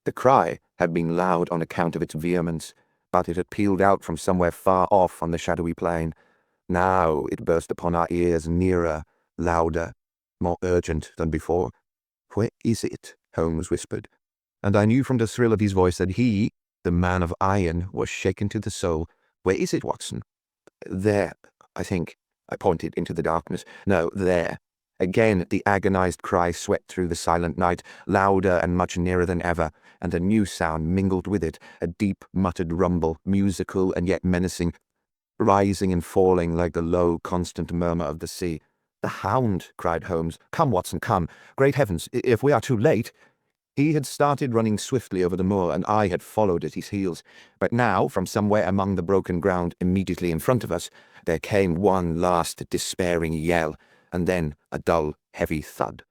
The cry had been loud on account of its vehemence, but it had pealed out from somewhere far off on the shadowy plain. Now it burst upon our ears nearer, louder, more urgent than before. "Where is it?" Holmes whispered, and I knew from the thrill of his voice that he, the man of iron, was shaken to the soul. "Where is it, Watson?" "There, I think." I pointed into the darkness. "No, there." Again the agonized cry swept through the silent night, louder and much nearer than ever, and a new sound mingled with it, a deep muttered rumble, musical and yet menacing, rising and falling like the low, constant murmur of the sea. "The hound!" cried Holmes. "Come, Watson, come! Great heavens, if we are too late!" He had started running swiftly over the moor, and I had followed at his heels. But now, from somewhere among the broken ground immediately in front of us, there came one last despairing yell, and then a dull, heavy thud.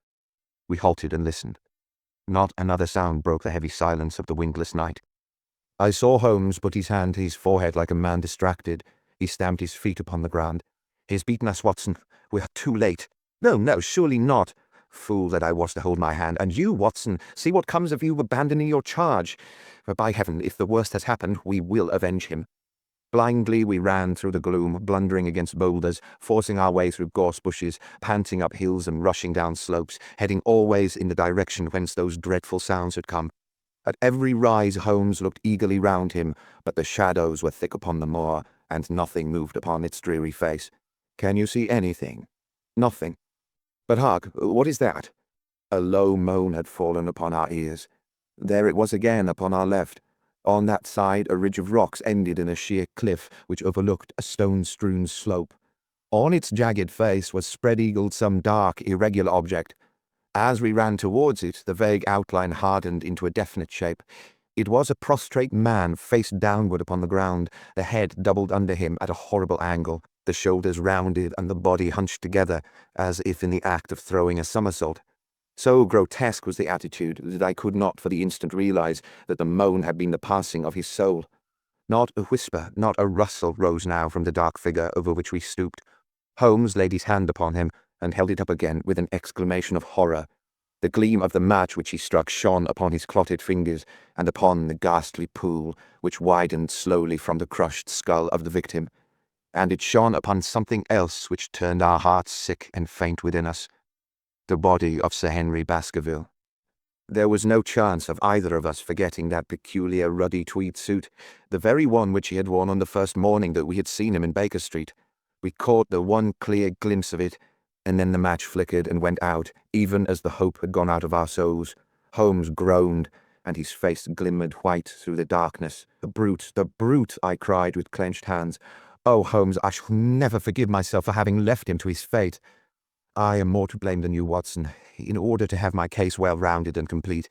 We halted and listened. Not another sound broke the heavy silence of the windless night. I saw Holmes put his hand to his forehead like a man distracted. He stamped his feet upon the ground. "He has beaten us, Watson. We are too late." "No, no, surely not." Fool that I was to hold my hand. "And you, Watson, see what comes of you abandoning your charge. For by heaven, if the worst has happened, we will avenge him." Blindly we ran through the gloom, blundering against boulders, forcing our way through gorse bushes, panting up hills and rushing down slopes, heading always in the direction whence those dreadful sounds had come. At every rise Holmes looked eagerly round him, but the shadows were thick upon the moor, and nothing moved upon its dreary face. "Can you see anything?" "Nothing. But hark, what is that?" A low moan had fallen upon our ears. There it was again upon our left. On that side a ridge of rocks ended in a sheer cliff which overlooked a stone-strewn slope. On its jagged face was spread-eagled some dark, irregular object. As we ran towards it, the vague outline hardened into a definite shape. It was a prostrate man, face downward upon the ground, the head doubled under him at a horrible angle, the shoulders rounded and the body hunched together, as if in the act of throwing a somersault. So grotesque was the attitude that I could not for the instant realize that the moan had been the passing of his soul. Not a whisper, not a rustle rose now from the dark figure over which we stooped. Holmes laid his hand upon him and held it up again with an exclamation of horror. The gleam of the match which he struck shone upon his clotted fingers and upon the ghastly pool which widened slowly from the crushed skull of the victim. And it shone upon something else which turned our hearts sick and faint within us. The body of Sir Henry Baskerville. There was no chance of either of us forgetting that peculiar ruddy tweed suit, the very one which he had worn on the first morning that we had seen him in Baker Street. We caught the one clear glimpse of it, and then the match flickered and went out, even as the hope had gone out of our souls. Holmes groaned, and his face glimmered white through the darkness. The brute!" I cried with clenched hands. "Oh, Holmes, I shall never forgive myself for having left him to his fate." "I am more to blame than you, Watson. in order to have my case well-rounded and complete.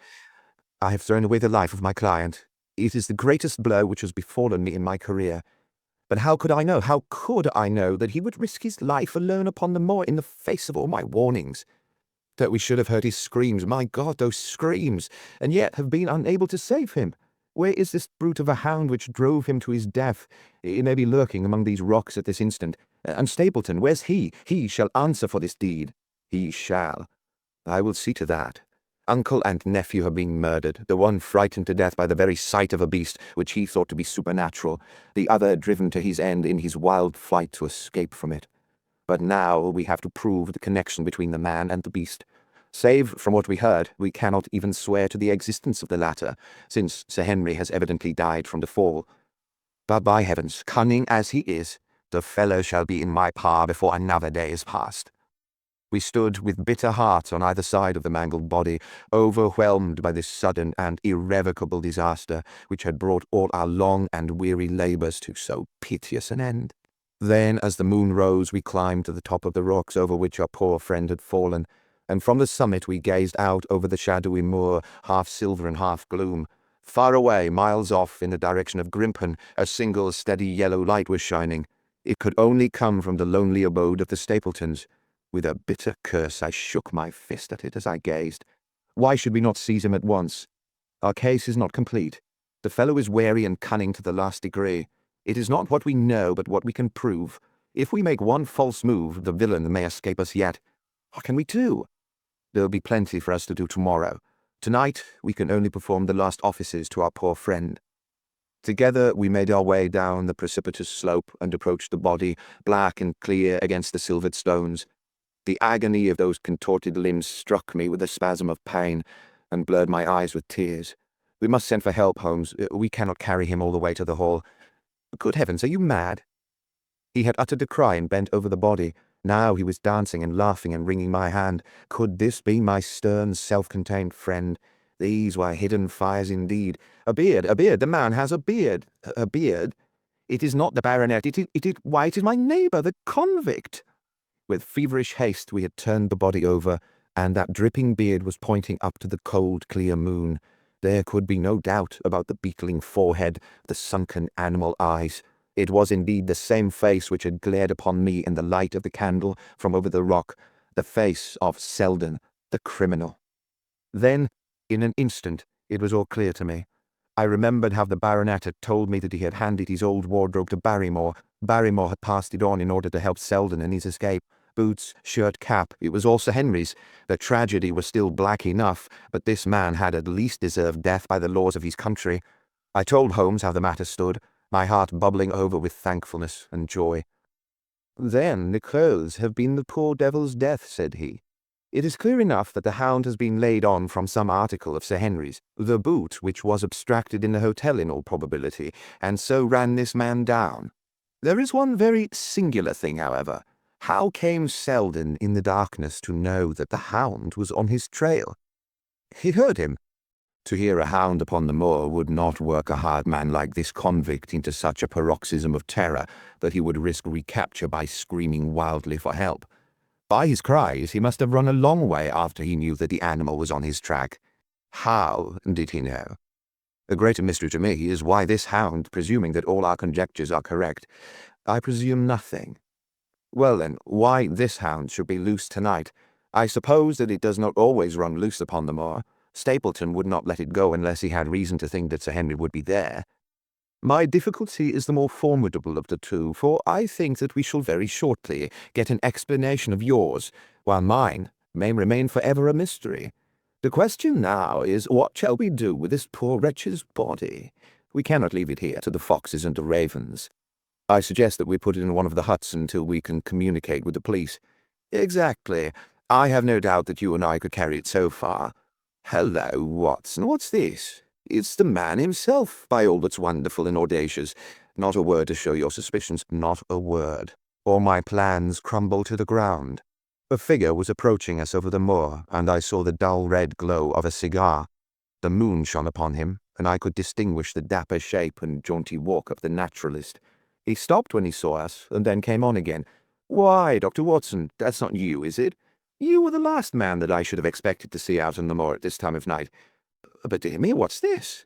I have thrown away the life of my client. It is the greatest blow which has befallen me in my career. But how could I know that he would risk his life alone upon the moor in the face of all my warnings? That we should have heard his screams, my God, those screams, and yet have been unable to save him. Where is this brute of a hound which drove him to his death? He may be lurking among these rocks at this instant. And Stapleton, where's he? He shall answer for this deed. He shall. I will see to that. Uncle and nephew have been murdered, the one frightened to death by the very sight of a beast which he thought to be supernatural, the other driven to his end in his wild flight to escape from it. But now we have to prove the connection between the man and the beast. Save from what we heard, we cannot even swear to the existence of the latter, since Sir Henry has evidently died from the fall. But by heavens, cunning as he is, the fellow shall be in my power before another day is past. We stood with bitter hearts on either side of the mangled body, overwhelmed by this sudden and irrevocable disaster, which had brought all our long and weary labours to so piteous an end. Then, as the moon rose, we climbed to the top of the rocks over which our poor friend had fallen, and from the summit we gazed out over the shadowy moor, half silver and half gloom. Far away, miles off, in the direction of Grimpen, a single steady yellow light was shining. It could only come from the lonely abode of the Stapletons. With a bitter curse, I shook my fist at it as I gazed. Why should we not seize him at once? Our case is not complete. The fellow is wary and cunning to the last degree. It is not what we know, but what we can prove. If we make one false move, the villain may escape us yet. What can we do? There'll be plenty for us to do tomorrow. Tonight, we can only perform the last offices to our poor friend. Together, we made our way down the precipitous slope and approached the body, black and clear against the silvered stones. The agony of those contorted limbs struck me with a spasm of pain and blurred my eyes with tears. We must send for help, Holmes. We cannot carry him all the way to the hall. Good heavens, are you mad? He had uttered a cry and bent over the body. Now he was dancing and laughing and wringing my hand. Could this be my stern, self-contained friend? These were hidden fires indeed. A beard, the man has a beard. A beard? It is not the baronet, why, it is my neighbour, the convict. With feverish haste we had turned the body over, and that dripping beard was pointing up to the cold, clear moon. There could be no doubt about the beetling forehead, the sunken animal eyes. It was indeed the same face which had glared upon me in the light of the candle from over the rock, the face of Selden, the criminal. Then, in an instant, it was all clear to me. I remembered how the baronet had told me that he had handed his old wardrobe to Barrymore. Barrymore had passed it on in order to help Selden in his escape. Boots, shirt, cap, it was all Sir Henry's. The tragedy was still black enough, but this man had at least deserved death by the laws of his country. I told Holmes how the matter stood, my heart bubbling over with thankfulness and joy. Then the clothes have been the poor devil's death, said he. It is clear enough that the hound has been laid on from some article of Sir Henry's, the boot which was abstracted in the hotel in all probability, and so ran this man down. There is one very singular thing, however. How came Selden in the darkness to know that the hound was on his trail? He heard him. To hear a hound upon the moor would not work a hard man like this convict into such a paroxysm of terror that he would risk recapture by screaming wildly for help. By his cries, he must have run a long way after he knew that the animal was on his track. How did he know? The greater mystery to me is why this hound, presuming that all our conjectures are correct, I presume nothing. Well then, why this hound should be loose tonight? I suppose that it does not always run loose upon the moor. Stapleton would not let it go unless he had reason to think that Sir Henry would be there. My difficulty is the more formidable of the two, for I think that we shall very shortly get an explanation of yours, while mine may remain forever a mystery. The question now is, what shall we do with this poor wretch's body? We cannot leave it here to the foxes and the ravens. I suggest that we put it in one of the huts until we can communicate with the police. Exactly. I have no doubt that you and I could carry it so far. Hello, Watson, what's this? It's the man himself, by all that's wonderful and audacious. Not a word to show your suspicions, not a word, or my plans crumble to the ground. A figure was approaching us over the moor, and I saw the dull red glow of a cigar. The moon shone upon him, and I could distinguish the dapper shape and jaunty walk of the naturalist. He stopped when he saw us, and then came on again. Why, Dr. Watson, that's not you, is it? You were the last man that I should have expected to see out on the moor at this time of night. But dear me, what's this?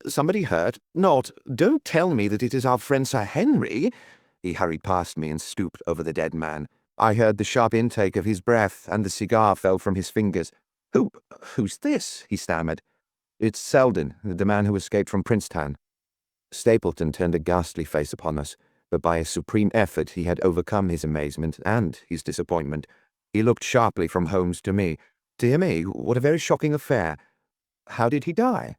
Somebody hurt? Not. Don't tell me that it is our friend Sir Henry. He hurried past me and stooped over the dead man. I heard the sharp intake of his breath, and the cigar fell from his fingers. Who's this? He stammered. It's Selden, the man who escaped from Princetown. Stapleton turned a ghastly face upon us, but by a supreme effort he had overcome his amazement and his disappointment. He looked sharply from Holmes to me. Dear me, what a very shocking affair. How did he die?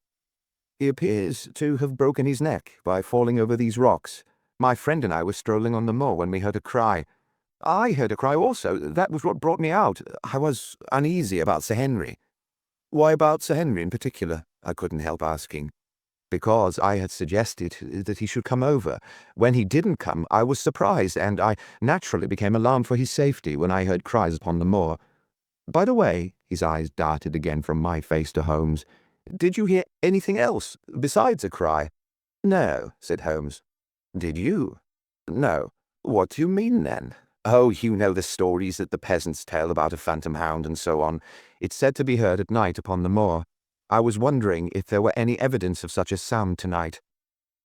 He appears to have broken his neck by falling over these rocks. My friend and I were strolling on the moor when we heard a cry. I heard a cry also. That was what brought me out. I was uneasy about Sir Henry. Why about Sir Henry in particular? I couldn't help asking. Because I had suggested that he should come over. When he didn't come, I was surprised, and I naturally became alarmed for his safety when I heard cries upon the moor. By the way, his eyes darted again from my face to Holmes. Did you hear anything else besides a cry? No, said Holmes. Did you? No. What do you mean, then? Oh, you know the stories that the peasants tell about a phantom hound and so on. It's said to be heard at night upon the moor. I was wondering if there were any evidence of such a sound tonight.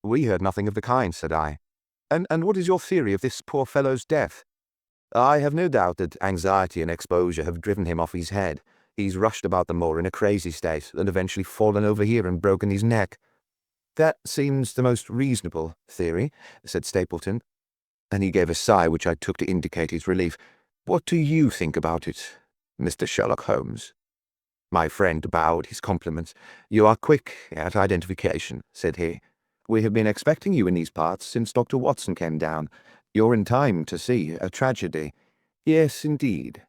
We heard nothing of the kind, said I. And what is your theory of this poor fellow's death? I have no doubt that anxiety and exposure have driven him off his head. He's rushed about the moor in a crazy state and eventually fallen over here and broken his neck. That seems the most reasonable theory, said Stapleton, and he gave a sigh which I took to indicate his relief. What do you think about it, Mr. Sherlock Holmes? My friend bowed his compliments. You are quick at identification, said he. We have been expecting you in these parts since Dr. Watson came down. You're in time to see a tragedy. Yes, indeed.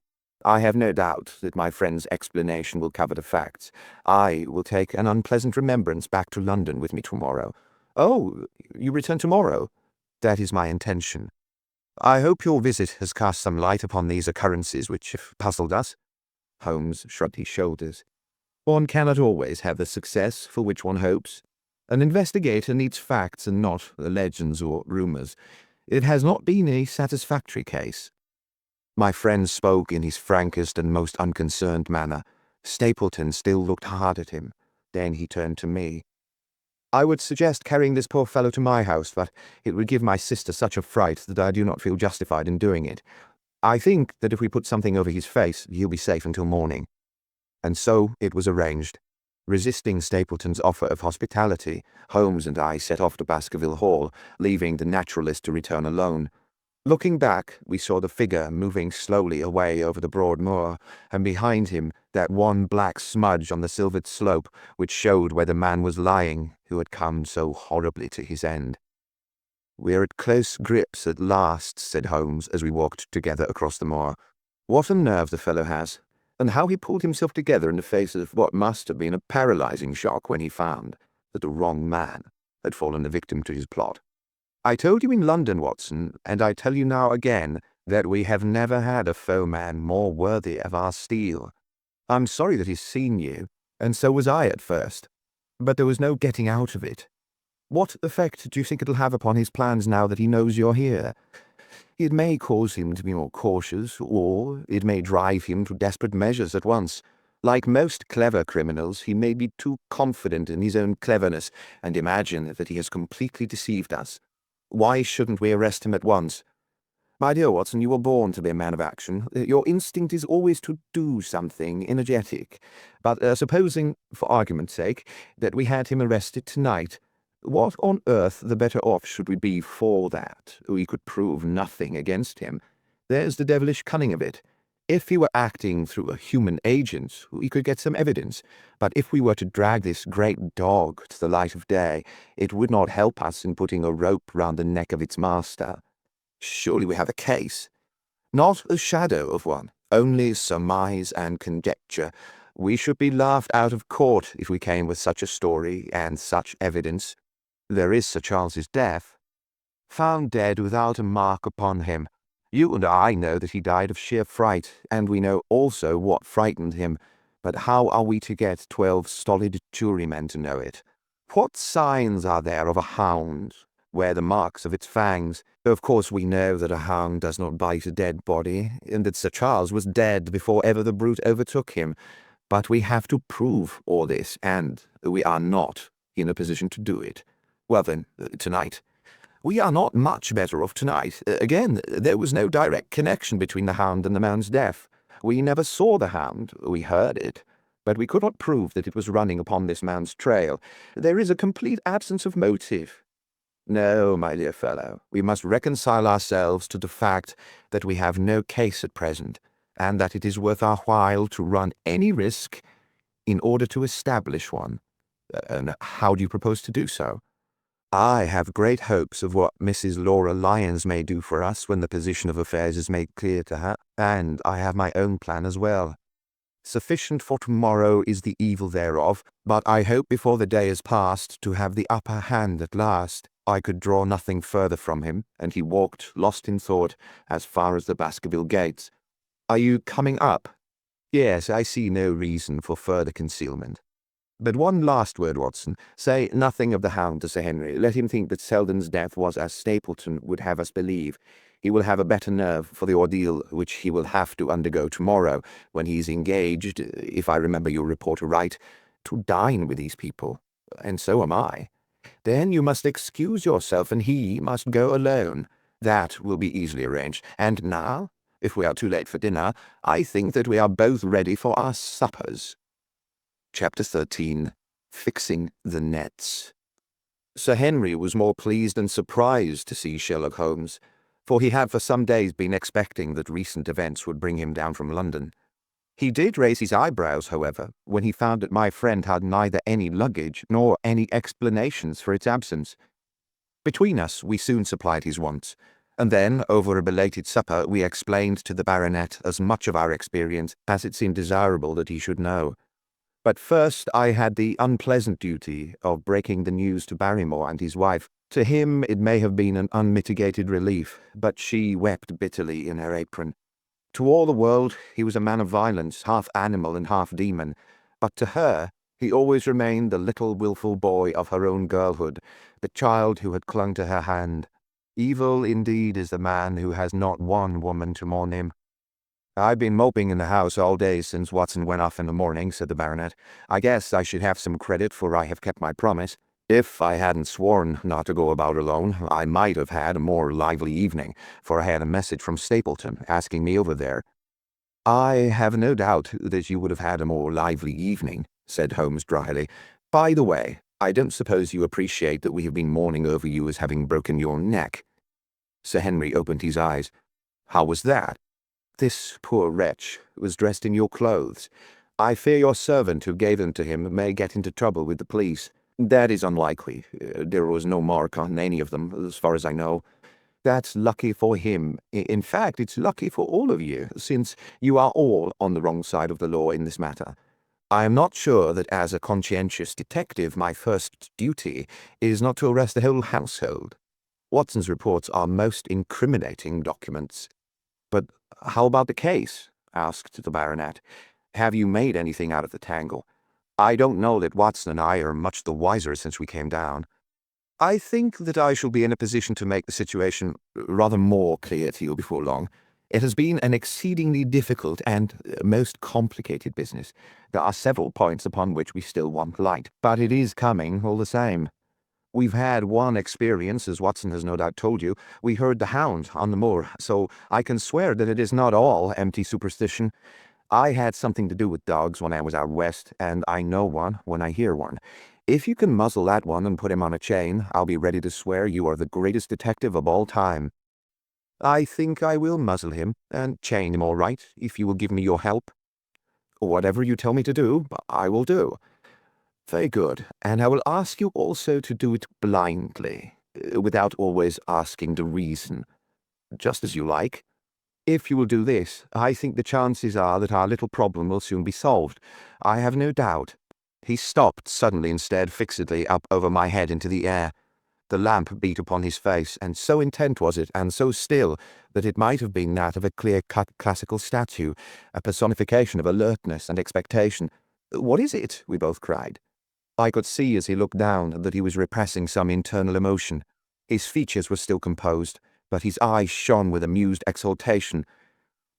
I have no doubt that my friend's explanation will cover the facts. I will take an unpleasant remembrance back to London with me tomorrow. Oh, you return tomorrow? That is my intention. I hope your visit has cast some light upon these occurrences which have puzzled us. Holmes shrugged his shoulders. One cannot always have the success for which one hopes. An investigator needs facts and not legends or rumours. It has not been a satisfactory case. My friend spoke in his frankest and most unconcerned manner. Stapleton still looked hard at him. Then he turned to me. I would suggest carrying this poor fellow to my house, but it would give my sister such a fright that I do not feel justified in doing it. I think that if we put something over his face, he'll be safe until morning. And so it was arranged. Resisting Stapleton's offer of hospitality, Holmes and I set off to Baskerville Hall, leaving the naturalist to return alone. Looking back, we saw the figure moving slowly away over the broad moor, and behind him that one black smudge on the silvered slope which showed where the man was lying who had come so horribly to his end. We're at close grips at last, said Holmes as we walked together across the moor. What a nerve the fellow has, and how he pulled himself together in the face of what must have been a paralyzing shock when he found that the wrong man had fallen a victim to his plot. I told you in London, Watson, and I tell you now again, that we have never had a foeman more worthy of our steel. I'm sorry that he's seen you, and so was I at first, but there was no getting out of it. What effect do you think it'll have upon his plans now that he knows you're here? It may cause him to be more cautious, or it may drive him to desperate measures at once. Like most clever criminals, he may be too confident in his own cleverness and imagine that he has completely deceived us. Why shouldn't we arrest him at once? My dear Watson, you were born to be a man of action. Your instinct is always to do something energetic. But supposing, for argument's sake, that we had him arrested tonight, what on earth the better off should we be for that? We could prove nothing against him. There's the devilish cunning of it. If he were acting through a human agent, we could get some evidence. But if we were to drag this great dog to the light of day, it would not help us in putting a rope round the neck of its master. Surely we have a case. Not a shadow of one, only surmise and conjecture. We should be laughed out of court if we came with such a story and such evidence. There is Sir Charles's death. Found dead without a mark upon him. You and I know that he died of sheer fright, and we know also what frightened him. But how are we to get 12 stolid jurymen to know it? What signs are there of a hound, where the marks of its fangs. Of course we know that a hound does not bite a dead body, and that Sir Charles was dead before ever the brute overtook him. But we have to prove all this, and we are not in a position to do it. Well then, tonight. We are not much better off tonight. Again, there was no direct connection between the hound and the man's death. We never saw the hound, we heard it, but we could not prove that it was running upon this man's trail. There is a complete absence of motive. No, my dear fellow, we must reconcile ourselves to the fact that we have no case at present, and that it is worth our while to run any risk in order to establish one. And how do you propose to do so? I have great hopes of what Mrs. Laura Lyons may do for us when the position of affairs is made clear to her, and I have my own plan as well. Sufficient for tomorrow is the evil thereof, but I hope before the day is past to have the upper hand at last. I could draw nothing further from him, and he walked, lost in thought, as far as the Baskerville gates. Are you coming up? Yes, I see no reason for further concealment. But one last word, Watson. Say nothing of the hound to Sir Henry. Let him think that Selden's death was as Stapleton would have us believe. He will have a better nerve for the ordeal which he will have to undergo tomorrow, when he is engaged, if I remember your report right, to dine with these people. And so am I. Then you must excuse yourself, and he must go alone. That will be easily arranged. And now, if we are too late for dinner, I think that we are both ready for our suppers. Chapter 13. Fixing the Nets. Sir Henry was more pleased than surprised to see Sherlock Holmes, for he had for some days been expecting that recent events would bring him down from London. He did raise his eyebrows, however, when he found that my friend had neither any luggage nor any explanations for its absence. Between us, we soon supplied his wants, and then, over a belated supper, we explained to the baronet as much of our experience as it seemed desirable that he should know. But first I had the unpleasant duty of breaking the news to Barrymore and his wife. To him it may have been an unmitigated relief, but she wept bitterly in her apron. To all the world he was a man of violence, half animal and half demon, but to her he always remained the little wilful boy of her own girlhood, the child who had clung to her hand. Evil indeed is the man who has not one woman to mourn him. I've been moping in the house all day since Watson went off in the morning, said the baronet. I guess I should have some credit, for I have kept my promise. If I hadn't sworn not to go about alone, I might have had a more lively evening, for I had a message from Stapleton asking me over there. I have no doubt that you would have had a more lively evening, said Holmes dryly. By the way, I don't suppose you appreciate that we have been mourning over you as having broken your neck. Sir Henry opened his eyes. How was that? This poor wretch was dressed in your clothes. I fear your servant who gave them to him may get into trouble with the police. That is unlikely. There was no mark on any of them, as far as I know. That's lucky for him. In fact, it's lucky for all of you, since you are all on the wrong side of the law in this matter. I am not sure that as a conscientious detective my first duty is not to arrest the whole household. Watson's reports are most incriminating documents. But how about the case? Asked the baronet. Have you made anything out of the tangle? I don't know that Watson and I are much the wiser since we came down. I think that I shall be in a position to make the situation rather more clear to you before long. It has been an exceedingly difficult and most complicated business. There are several points upon which we still want light, but it is coming all the same. We've had one experience, as Watson has no doubt told you. We heard the hound on the moor, so I can swear that it is not all empty superstition. I had something to do with dogs when I was out west, and I know one when I hear one. If you can muzzle that one and put him on a chain, I'll be ready to swear you are the greatest detective of all time. I think I will muzzle him and chain him all right, if you will give me your help. Whatever you tell me to do, I will do. Very good, and I will ask you also to do it blindly, without always asking the reason. Just as you like. If you will do this, I think the chances are that our little problem will soon be solved. I have no doubt. He stopped suddenly and stared fixedly up over my head into the air. The lamp beat upon his face, and so intent was it, and so still, that it might have been that of a clear-cut classical statue, a personification of alertness and expectation. "What is it?" we both cried. I could see as he looked down that he was repressing some internal emotion. His features were still composed, but his eyes shone with amused exultation.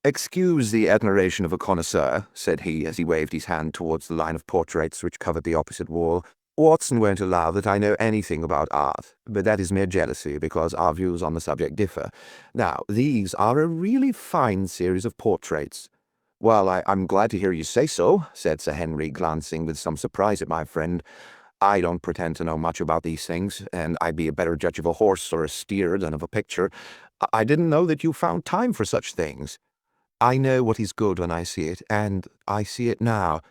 "Excuse the admiration of a connoisseur," said he, as he waved his hand towards the line of portraits which covered the opposite wall. "Watson won't allow that I know anything about art, but that is mere jealousy, because our views on the subject differ. Now, these are a really fine series of portraits." "Well, I'm glad to hear you say so," said Sir Henry, glancing with some surprise at my friend. "I don't pretend to know much about these things, and I'd be a better judge of a horse or a steer than of a picture. I didn't know that you found time for such things." "I know what is good when I see it, and I see it now.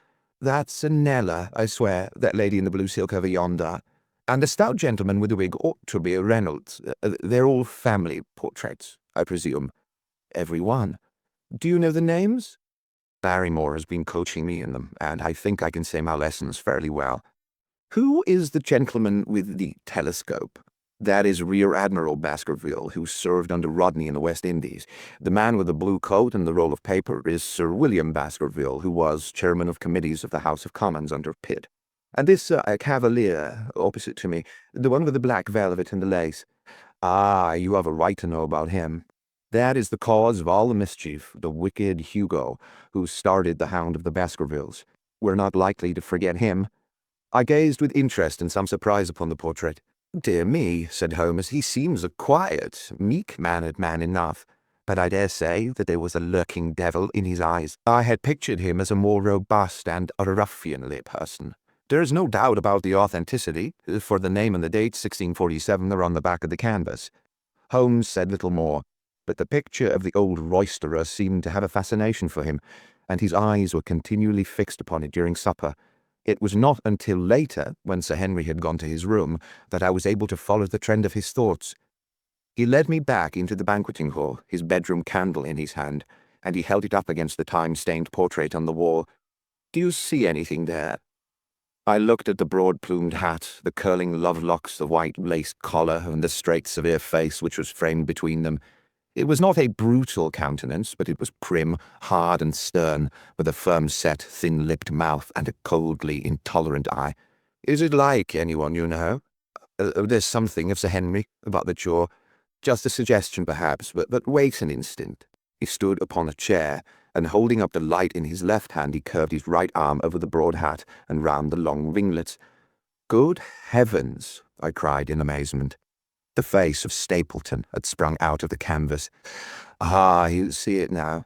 That's a Nella, I swear, that lady in the blue silk over yonder. And the stout gentleman with the wig ought to be a Reynolds. They're all family portraits, I presume." "Every one." "Do you know the names?" "Barrymore has been coaching me in them, and I think I can say my lessons fairly well." "Who is the gentleman with the telescope?" "That is Rear Admiral Baskerville, who served under Rodney in the West Indies. The man with the blue coat and the roll of paper is Sir William Baskerville, who was chairman of committees of the House of Commons under Pitt. And this cavalier opposite to me, the one with the black velvet and the lace. Ah, you have a right to know about him. That is the cause of all the mischief, the wicked Hugo, who started the Hound of the Baskervilles. We're not likely to forget him." I gazed with interest and some surprise upon the portrait. "Dear me," said Holmes, "he seems a quiet, meek-mannered man enough, but I dare say that there was a lurking devil in his eyes. I had pictured him as a more robust and ruffianly person. There is no doubt about the authenticity, for the name and the date, 1647, are on the back of the canvas." Holmes said little more, but the picture of the old roisterer seemed to have a fascination for him, and his eyes were continually fixed upon it during supper. It was not until later, when Sir Henry had gone to his room, that I was able to follow the trend of his thoughts. He led me back into the banqueting hall, his bedroom candle in his hand, and he held it up against the time-stained portrait on the wall. "Do you see anything there?" I looked at the broad-plumed hat, the curling love-locks, the white lace collar, and the straight, severe face which was framed between them. It was not a brutal countenance, but it was prim, hard, and stern, with a firm-set, thin-lipped mouth and a coldly intolerant eye. "Is it like anyone you know?" There's something of Sir Henry about the jaw. Just a suggestion, perhaps, but wait an instant." He stood upon a chair, and holding up the light in his left hand, he curved his right arm over the broad hat and round the long ringlets. "Good heavens!" I cried in amazement. The face of Stapleton had sprung out of the canvas. "Ah, you see it now.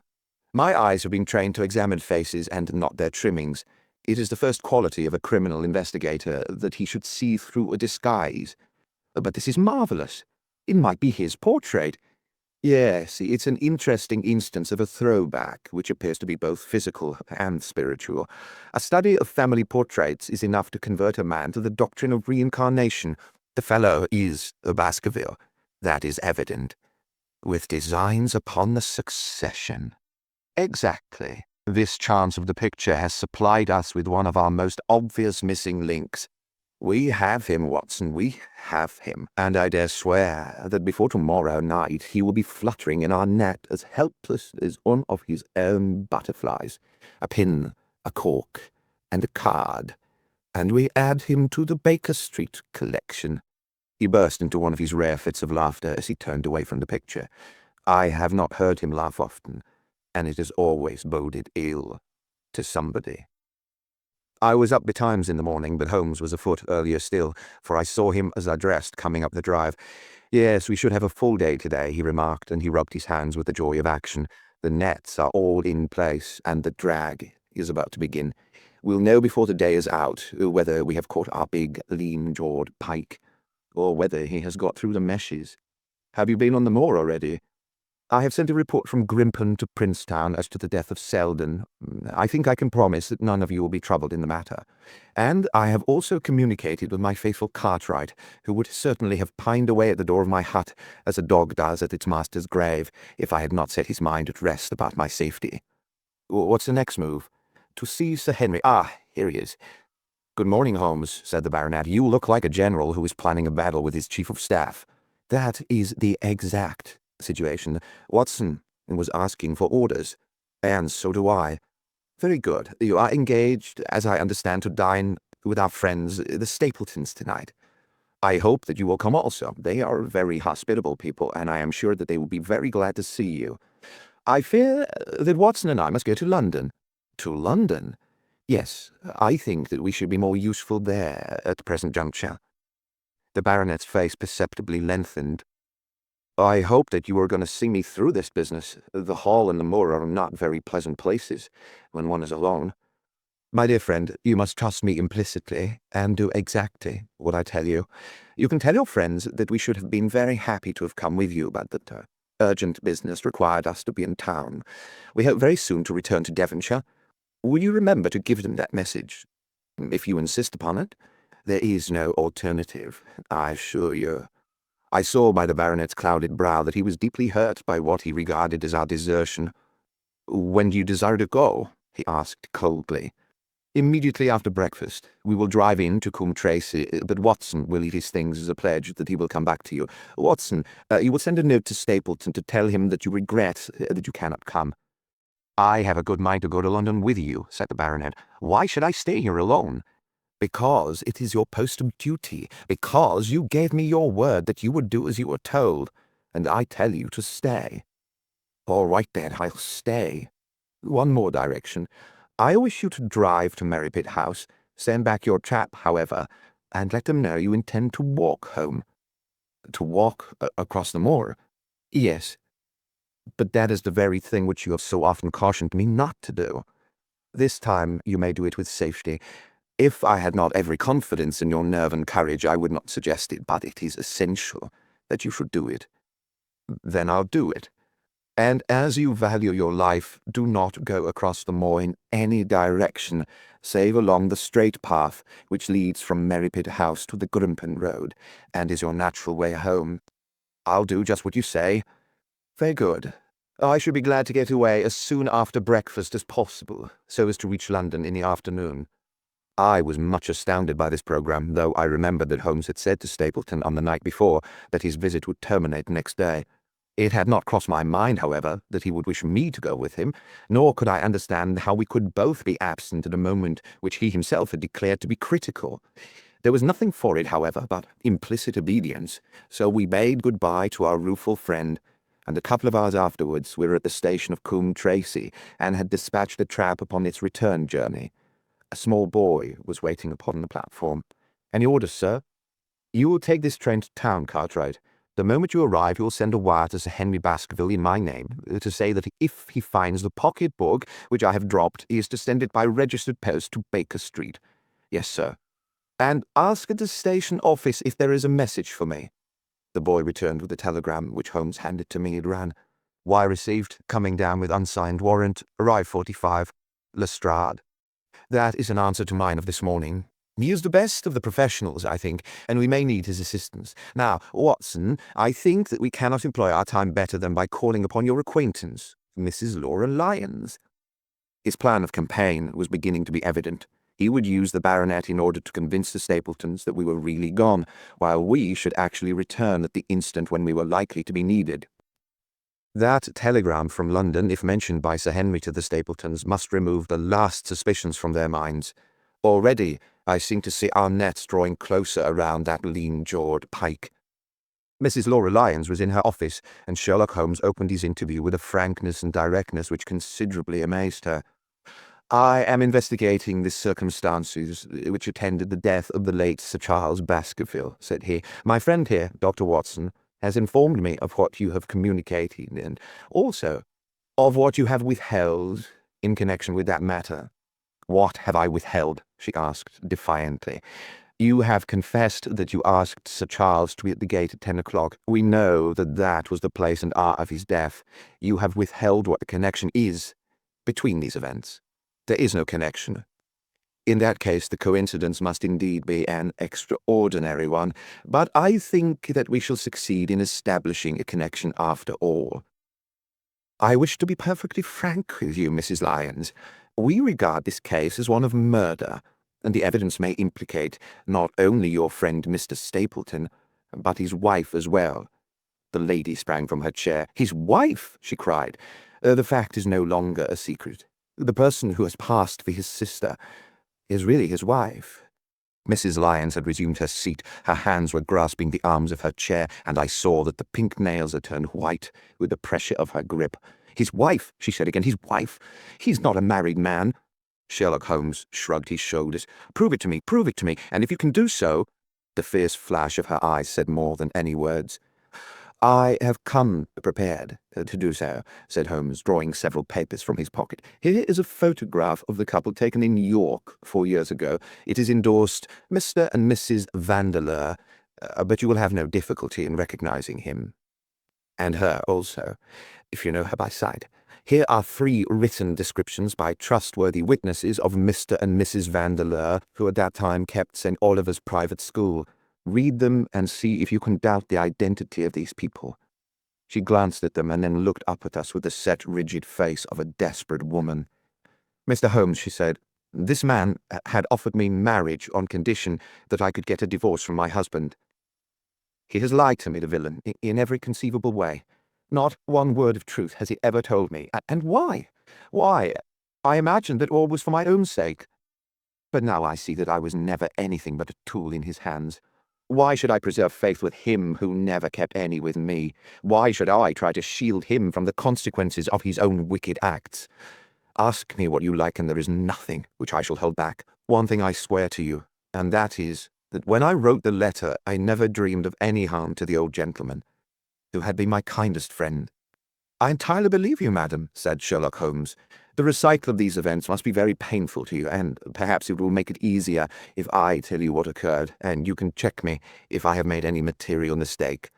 My eyes have been trained to examine faces and not their trimmings. It is the first quality of a criminal investigator that he should see through a disguise. But this is marvellous. It might be his portrait. Yes, it's an interesting instance of a throwback, which appears to be both physical and spiritual. A study of family portraits is enough to convert a man to the doctrine of reincarnation. The fellow is a Baskerville, that is evident, with designs upon the succession." "Exactly. This chance of the picture has supplied us with one of our most obvious missing links. We have him, Watson, we have him, and I dare swear that before tomorrow night he will be fluttering in our net as helpless as one of his own butterflies. A pin, a cork, and a card, and we add him to the Baker Street collection." He burst into one of his rare fits of laughter as he turned away from the picture. I have not heard him laugh often, and it has always boded ill to somebody. I was up betimes in the morning, but Holmes was afoot earlier still, for I saw him as I dressed coming up the drive. "Yes, we should have a full day today," he remarked, and he rubbed his hands with the joy of action. "The nets are all in place, and the drag is about to begin. We'll know before the day is out whether we have caught our big, lean-jawed pike, or whether he has got through the meshes. Have you been on the moor already?" "I have sent a report from Grimpen to Princetown as to the death of Selden. I think I can promise that none of you will be troubled in the matter. And I have also communicated with my faithful Cartwright, who would certainly have pined away at the door of my hut, as a dog does at its master's grave, if I had not set his mind at rest about my safety." "What's the next move?" "To see Sir Henry. Ah, here he is." "Good morning, Holmes," said the baronet. "You look like a general who is planning a battle with his chief of staff." "That is the exact situation. Watson was asking for orders, and so do I." "Very good. You are engaged, as I understand, to dine with our friends, the Stapletons, tonight." I hope that you will come also. They are very hospitable people, and I am sure that they will be very glad to see you. I fear that Watson and I must go to London. To London? Yes, I think that we should be more useful there at the present juncture. The baronet's face perceptibly lengthened. I hope that you are going to see me through this business. The hall and the moor are not very pleasant places when one is alone. My dear friend, you must trust me implicitly and do exactly what I tell you. You can tell your friends that we should have been very happy to have come with you, but that urgent business required us to be in town. We hope very soon to return to Devonshire. Will you remember to give them that message? If you insist upon it, there is no alternative, I assure you. I saw by the baronet's clouded brow that he was deeply hurt by what he regarded as our desertion. When do you desire to go? He asked coldly. Immediately after breakfast. We will drive in to Coombe Tracey, but Watson will leave his things as a pledge that he will come back to you. Watson, you will send a note to Stapleton to tell him that you regret that you cannot come. I have a good mind to go to London with you, said the baronet. Why should I stay here alone? Because it is your post of duty, because you gave me your word that you would do as you were told, and I tell you to stay. All right then, I'll stay. One more direction. I wish you to drive to Merripit House. Send back your chap, however, and let them know you intend to walk home. To walk across the moor? Yes, but that is the very thing which you have so often cautioned me not to do. This time you may do it with safety. If I had not every confidence in your nerve and courage, I would not suggest it, but it is essential that you should do it. Then I'll do it. And as you value your life, do not go across the moor in any direction, save along the straight path which leads from Merripit House to the Grimpen Road, and is your natural way home. I'll do just what you say. Very good. I should be glad to get away as soon after breakfast as possible, so as to reach London in the afternoon. I was much astounded by this programme, though I remembered that Holmes had said to Stapleton on the night before that his visit would terminate next day. It had not crossed my mind, however, that he would wish me to go with him, nor could I understand how we could both be absent at a moment which he himself had declared to be critical. There was nothing for it, however, but implicit obedience, so we bade good-bye to our rueful friend, and a couple of hours afterwards we were at the station of Coombe Tracey, and had dispatched the trap upon its return journey. A small boy was waiting upon the platform. Any orders, sir? You will take this train to town, Cartwright. The moment you arrive, you will send a wire to Sir Henry Baskerville in my name, to say that if he finds the pocket-book which I have dropped, he is to send it by registered post to Baker Street. Yes, sir. And ask at the station office if there is a message for me. The boy returned with a telegram, which Holmes handed to me. It ran, Wire received, coming down with unsigned warrant, arrive 45, Lestrade. That is an answer to mine of this morning. He is the best of the professionals, I think, and we may need his assistance. Now, Watson, I think that we cannot employ our time better than by calling upon your acquaintance, Mrs. Laura Lyons. His plan of campaign was beginning to be evident. He would use the baronet in order to convince the Stapletons that we were really gone, while we should actually return at the instant when we were likely to be needed. That telegram from London, if mentioned by Sir Henry to the Stapletons, must remove the last suspicions from their minds. Already, I seem to see our nets drawing closer around that lean-jawed pike. Mrs. Laura Lyons was in her office, and Sherlock Holmes opened his interview with a frankness and directness which considerably amazed her. I am investigating the circumstances which attended the death of the late Sir Charles Baskerville, said he. My friend here, Dr. Watson, has informed me of what you have communicated, and also of what you have withheld in connection with that matter. What have I withheld? She asked defiantly. You have confessed that you asked Sir Charles to be at the gate at 10 o'clock. We know that that was the place and hour of his death. You have withheld what the connection is between these events. There is no connection. In that case, the coincidence must indeed be an extraordinary one, but I think that we shall succeed in establishing a connection after all. I wish to be perfectly frank with you, Mrs. Lyons. We regard this case as one of murder, and the evidence may implicate not only your friend Mr. Stapleton, but his wife as well. The lady sprang from her chair. His wife, she cried. The fact is no longer a secret. The person who has passed for his sister is really his wife. Mrs. Lyons had resumed her seat. Her hands were grasping the arms of her chair, and I saw that the pink nails had turned white with the pressure of her grip. "His wife," she said again, "his wife. He's not a married man." Sherlock Holmes shrugged his shoulders. "Prove it to me, and if you can do so—" The fierce flash of her eyes said more than any words. "I have come prepared to do so," said Holmes, drawing several papers from his pocket. "Here is a photograph of the couple taken in York 4 years ago. It is endorsed Mr. and Mrs. Vandeleur, but you will have no difficulty in recognizing him. And her also, if you know her by sight. Here are 3 written descriptions by trustworthy witnesses of Mr. and Mrs. Vandeleur, who at that time kept St. Oliver's private school. Read them and see if you can doubt the identity of these people." She glanced at them and then looked up at us with the set, rigid face of a desperate woman. "Mr. Holmes," she said, "this man had offered me marriage on condition that I could get a divorce from my husband. He has lied to me, the villain, in every conceivable way. Not one word of truth has he ever told me. And why? Why? I imagined that all was for my own sake. But now I see that I was never anything but a tool in his hands. Why should I preserve faith with him who never kept any with me? Why should I try to shield him from the consequences of his own wicked acts? Ask me what you like, and there is nothing which I shall hold back. One thing I swear to you, and that is that when I wrote the letter I never dreamed of any harm to the old gentleman, who had been my kindest friend." "I entirely believe you, madam," said Sherlock Holmes. "The recital of these events must be very painful to you, and perhaps it will make it easier if I tell you what occurred, and you can check me if I have made any material mistake.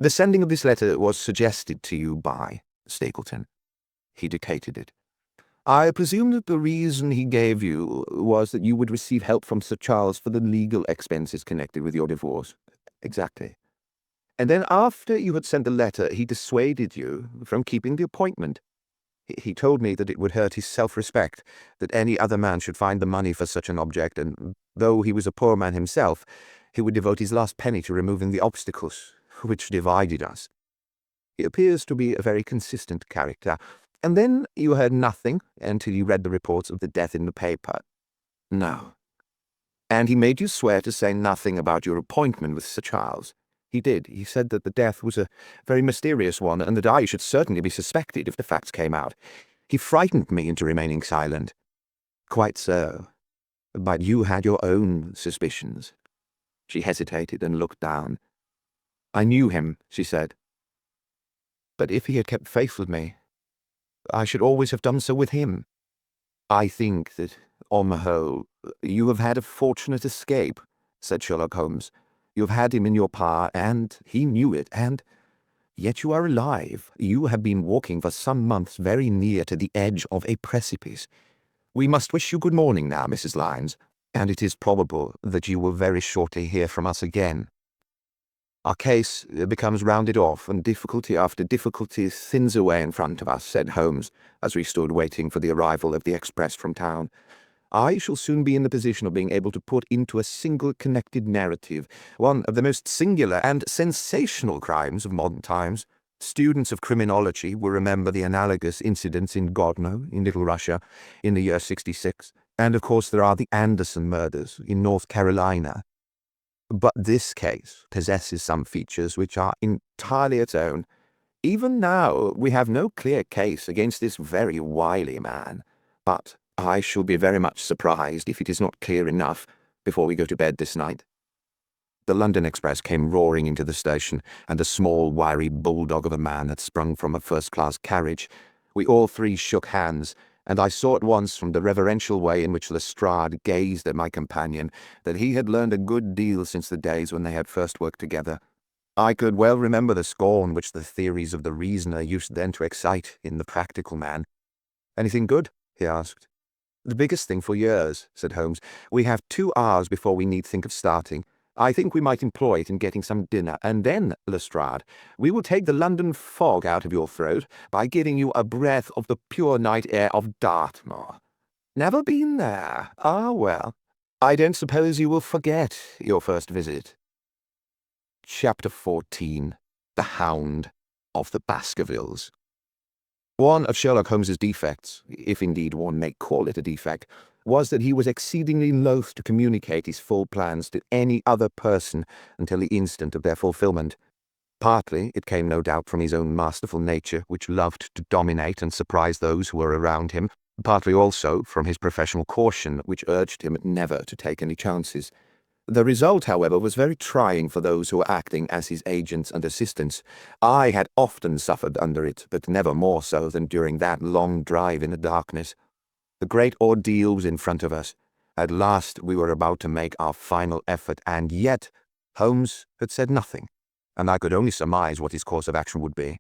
The sending of this letter was suggested to you by Stapleton." He dictated it. "I presume that the reason he gave you was that you would receive help from Sir Charles for the legal expenses connected with your divorce." "Exactly." "And then after you had sent the letter, he dissuaded you from keeping the appointment. He told me that it would hurt his self-respect, that any other man should find the money for such an object, and though he was a poor man himself, he would devote his last penny to removing the obstacles which divided us. He appears to be a very consistent character. And then you heard nothing until you read the reports of the death in the paper." "No." "And he made you swear to say nothing about your appointment with Sir Charles." "He did. He said that the death was a very mysterious one, and that I should certainly be suspected if the facts came out. He frightened me into remaining silent." "Quite so. But you had your own suspicions." She hesitated and looked down. "I knew him," she said. "But if he had kept faith with me, I should always have done so with him." "I think that, on the whole, you have had a fortunate escape," said Sherlock Holmes. "You have had him in your power, and he knew it, and yet you are alive. You have been walking for some months very near to the edge of a precipice. We must wish you good morning now, Mrs. Lyons, and it is probable that you will very shortly hear from us again. Our case becomes rounded off, and difficulty after difficulty thins away in front of us," said Holmes, as we stood waiting for the arrival of the express from town. "I shall soon be in the position of being able to put into a single connected narrative one of the most singular and sensational crimes of modern times. Students of criminology will remember the analogous incidents in Godno, in Little Russia, in the year 66, and of course there are the Anderson murders in North Carolina. But this case possesses some features which are entirely its own. Even now, we have no clear case against this very wily man, but I shall be very much surprised if it is not clear enough before we go to bed this night." The London Express came roaring into the station, and a small, wiry bulldog of a man had sprung from a first-class carriage. We all 3 shook hands, and I saw at once from the reverential way in which Lestrade gazed at my companion that he had learned a good deal since the days when they had first worked together. I could well remember the scorn which the theories of the reasoner used then to excite in the practical man. "Anything good?" he asked. "The biggest thing for years," said Holmes. "We have 2 hours before we need think of starting. I think we might employ it in getting some dinner, and then, Lestrade, we will take the London fog out of your throat by giving you a breath of the pure night air of Dartmoor. Never been there? Ah, well, I don't suppose you will forget your first visit." Chapter 14. The Hound of the Baskervilles. One of Sherlock Holmes's defects, if indeed one may call it a defect, was that he was exceedingly loath to communicate his full plans to any other person until the instant of their fulfillment. Partly it came no doubt from his own masterful nature, which loved to dominate and surprise those who were around him, partly also from his professional caution, which urged him never to take any chances. The result, however, was very trying for those who were acting as his agents and assistants. I had often suffered under it, but never more so than during that long drive in the darkness. The great ordeal was in front of us. At last we were about to make our final effort, and yet Holmes had said nothing, and I could only surmise what his course of action would be.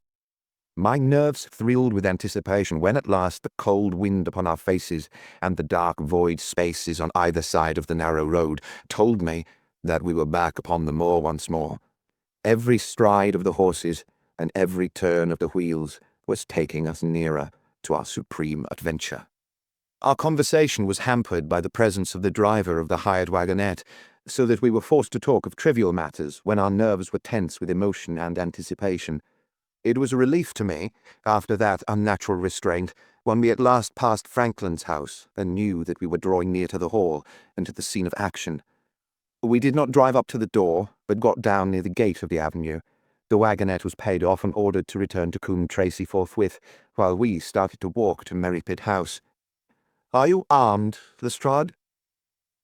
My nerves thrilled with anticipation when at last the cold wind upon our faces and the dark void spaces on either side of the narrow road told me that we were back upon the moor once more. Every stride of the horses and every turn of the wheels was taking us nearer to our supreme adventure. Our conversation was hampered by the presence of the driver of the hired wagonette, so that we were forced to talk of trivial matters when our nerves were tense with emotion and anticipation. It was a relief to me, after that unnatural restraint, when we at last passed Franklin's house and knew that we were drawing near to the hall and to the scene of action. We did not drive up to the door, but got down near the gate of the avenue. The wagonette was paid off and ordered to return to Coombe Tracy forthwith, while we started to walk to Merrypit House. "Are you armed, Lestrade?"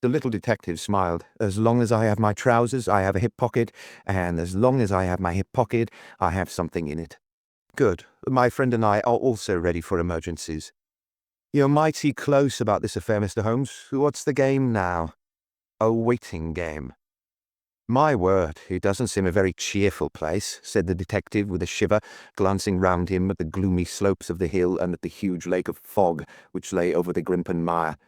The little detective smiled. "As long as I have my trousers, I have a hip pocket, and as long as I have my hip pocket, I have something in it." "Good. My friend and I are also ready for emergencies." "You're mighty close about this affair, Mr. Holmes. What's the game now?" "A waiting game." "My word, it doesn't seem a very cheerful place," said the detective with a shiver, glancing round him at the gloomy slopes of the hill and at the huge lake of fog which lay over the Grimpen Mire.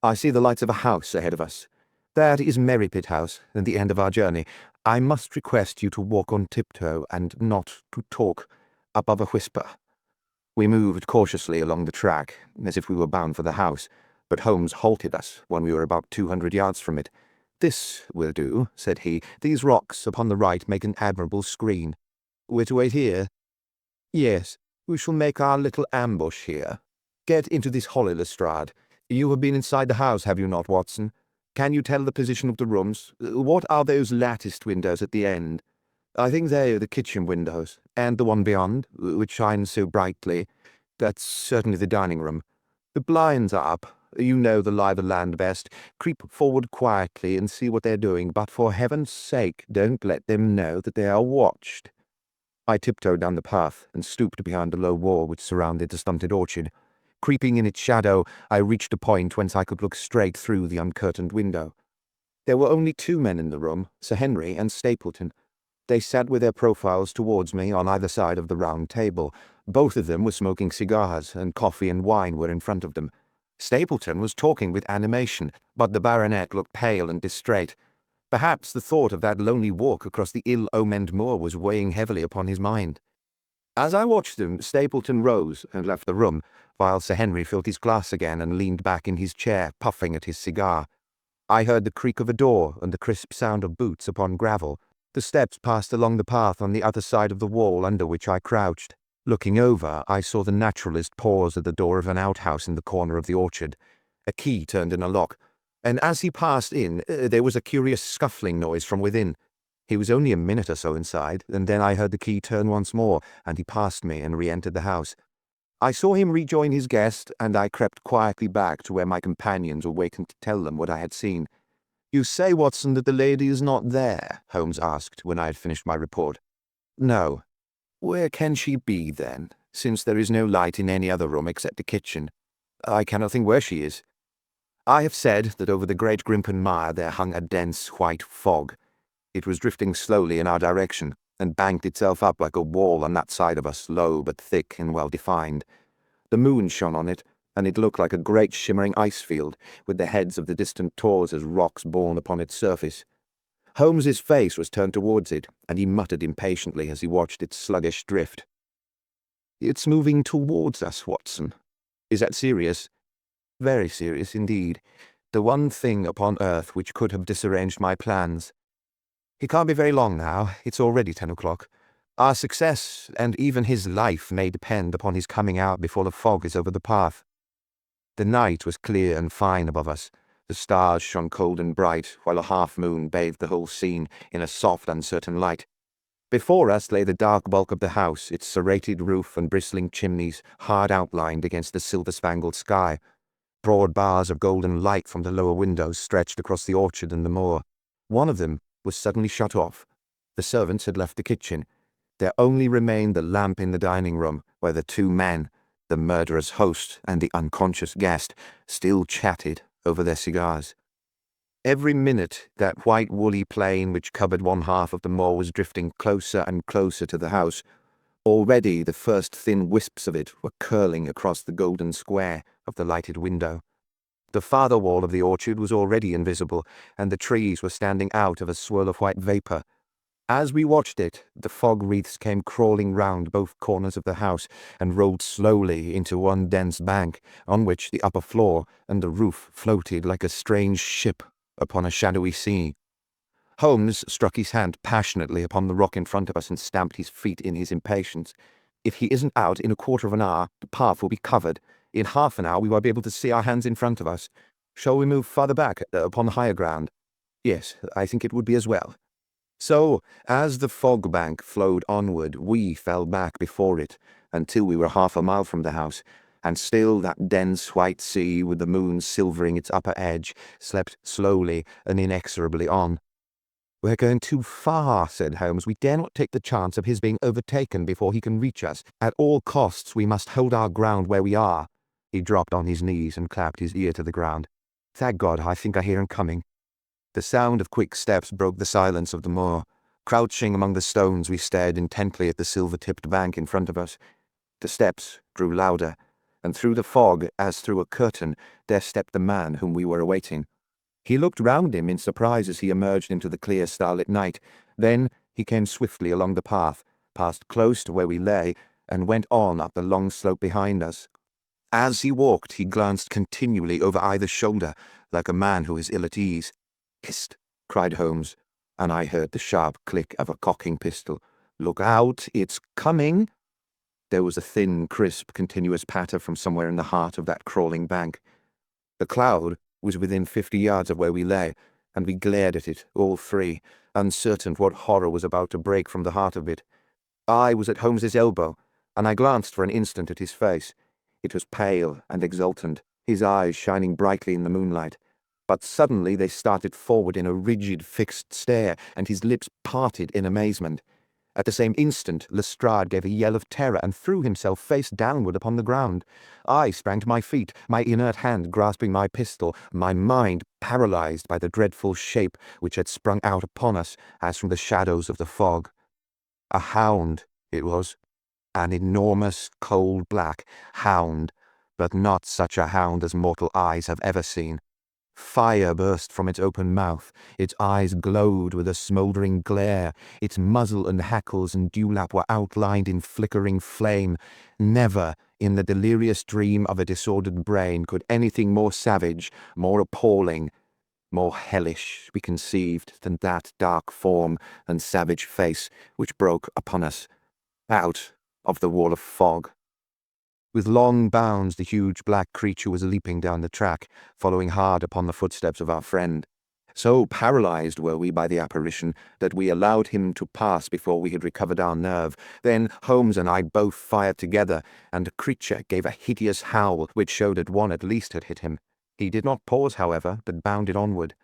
"I see the lights of a house ahead of us. That is Merrypit House, and the end of our journey. I must request you to walk on tiptoe, and not to talk above a whisper." We moved cautiously along the track, as if we were bound for the house, but Holmes halted us when we were about 200 yards from it. "This will do," said he. "These rocks upon the right make an admirable screen. We're to wait here?" "Yes, we shall make our little ambush here. Get into this holly, Lestrade. You have been inside the house, have you not, Watson? Can you tell the position of the rooms? What are those latticed windows at the end?" "I think they are the kitchen windows, and the one beyond, which shines so brightly. That's certainly the dining room. The blinds are up. You know the lie of the land best. Creep forward quietly and see what they're doing, but for heaven's sake, don't let them know that they are watched." I tiptoed down the path and stooped behind a low wall which surrounded the stunted orchard. Creeping in its shadow, I reached a point whence I could look straight through the uncurtained window. There were only two men in the room, Sir Henry and Stapleton. They sat with their profiles towards me on either side of the round table. Both of them were smoking cigars, and coffee and wine were in front of them. Stapleton was talking with animation, but the baronet looked pale and distrait. Perhaps the thought of that lonely walk across the ill-omened moor was weighing heavily upon his mind. As I watched them, Stapleton rose and left the room, while Sir Henry filled his glass again and leaned back in his chair, puffing at his cigar. I heard the creak of a door and the crisp sound of boots upon gravel. The steps passed along the path on the other side of the wall under which I crouched. Looking over, I saw the naturalist pause at the door of an outhouse in the corner of the orchard. A key turned in a lock, and as he passed in, there was a curious scuffling noise from within. He was only a minute or so inside, and then I heard the key turn once more, and he passed me and re-entered the house. I saw him rejoin his guest, and I crept quietly back to where my companions were waiting to tell them what I had seen. "You say, Watson, that the lady is not there?" Holmes asked when I had finished my report. "No." "Where can she be, then, since there is no light in any other room except the kitchen?" "I cannot think where she is." I have said that over the great Grimpen Mire there hung a dense white fog. It was drifting slowly in our direction, and banked itself up like a wall on that side of us, low but thick and well-defined. The moon shone on it, and it looked like a great shimmering ice field, with the heads of the distant tors as rocks borne upon its surface. Holmes's face was turned towards it, and he muttered impatiently as he watched its sluggish drift. "It's moving towards us, Watson." "Is that serious?" "Very serious indeed. The one thing upon earth which could have disarranged my plans. He can't be very long now. It's already 10 o'clock. Our success, and even his life, may depend upon his coming out before the fog is over the path." The night was clear and fine above us. The stars shone cold and bright, while a half-moon bathed the whole scene in a soft, uncertain light. Before us lay the dark bulk of the house, its serrated roof and bristling chimneys hard outlined against the silver-spangled sky. Broad bars of golden light from the lower windows stretched across the orchard and the moor. One of them was suddenly shut off. The servants had left the kitchen. There only remained the lamp in the dining room, where the two men, the murderous host and the unconscious guest, still chatted over their cigars. Every minute that white woolly plain which covered one half of the moor was drifting closer and closer to the house. Already the first thin wisps of it were curling across the golden square of the lighted window. The farther wall of the orchard was already invisible, and the trees were standing out of a swirl of white vapour. As we watched it, the fog wreaths came crawling round both corners of the house and rolled slowly into one dense bank, on which the upper floor and the roof floated like a strange ship upon a shadowy sea. Holmes struck his hand passionately upon the rock in front of us and stamped his feet in his impatience. If he isn't out in a quarter of an hour, the path will be covered. In half an hour we will be able to see our hands in front of us. Shall we move farther back, upon the higher ground? Yes, I think it would be as well. So, as the fog bank flowed onward, we fell back before it, until we were half a mile from the house, and still that dense white sea, with the moon silvering its upper edge, slept slowly and inexorably on. "We're going too far," said Holmes. "We dare not take the chance of his being overtaken before he can reach us. At all costs we must hold our ground where we are." He dropped on his knees and clapped his ear to the ground. "Thank God, I think I hear him coming." The sound of quick steps broke the silence of the moor. Crouching among the stones, we stared intently at the silver-tipped bank in front of us. The steps grew louder, and through the fog, as through a curtain, there stepped the man whom we were awaiting. He looked round him in surprise as he emerged into the clear starlit night. Then he came swiftly along the path, passed close to where we lay, and went on up the long slope behind us. As he walked, he glanced continually over either shoulder, like a man who is ill at ease. "Hist!" cried Holmes, and I heard the sharp click of a cocking pistol. "Look out, it's coming!" There was a thin, crisp, continuous patter from somewhere in the heart of that crawling bank. The cloud was within 50 yards of where we lay, and we glared at it, all three, uncertain what horror was about to break from the heart of it. I was at Holmes's elbow, and I glanced for an instant at his face. It was pale and exultant, his eyes shining brightly in the moonlight. But suddenly they started forward in a rigid, fixed stare, and his lips parted in amazement. At the same instant, Lestrade gave a yell of terror and threw himself face downward upon the ground. I sprang to my feet, my inert hand grasping my pistol, my mind paralyzed by the dreadful shape which had sprung out upon us as from the shadows of the fog. A hound, it was. An enormous, coal-black hound, but not such a hound as mortal eyes have ever seen. Fire burst from its open mouth, its eyes glowed with a smouldering glare, its muzzle and hackles and dewlap were outlined in flickering flame. Never, in the delirious dream of a disordered brain, could anything more savage, more appalling, more hellish be conceived than that dark form and savage face which broke upon us, out of the wall of fog. With long bounds the huge black creature was leaping down the track, following hard upon the footsteps of our friend. So paralyzed were we by the apparition that we allowed him to pass before we had recovered our nerve. Then Holmes and I both fired together, and the creature gave a hideous howl which showed that one at least had hit him. He did not pause, however, but bounded onward.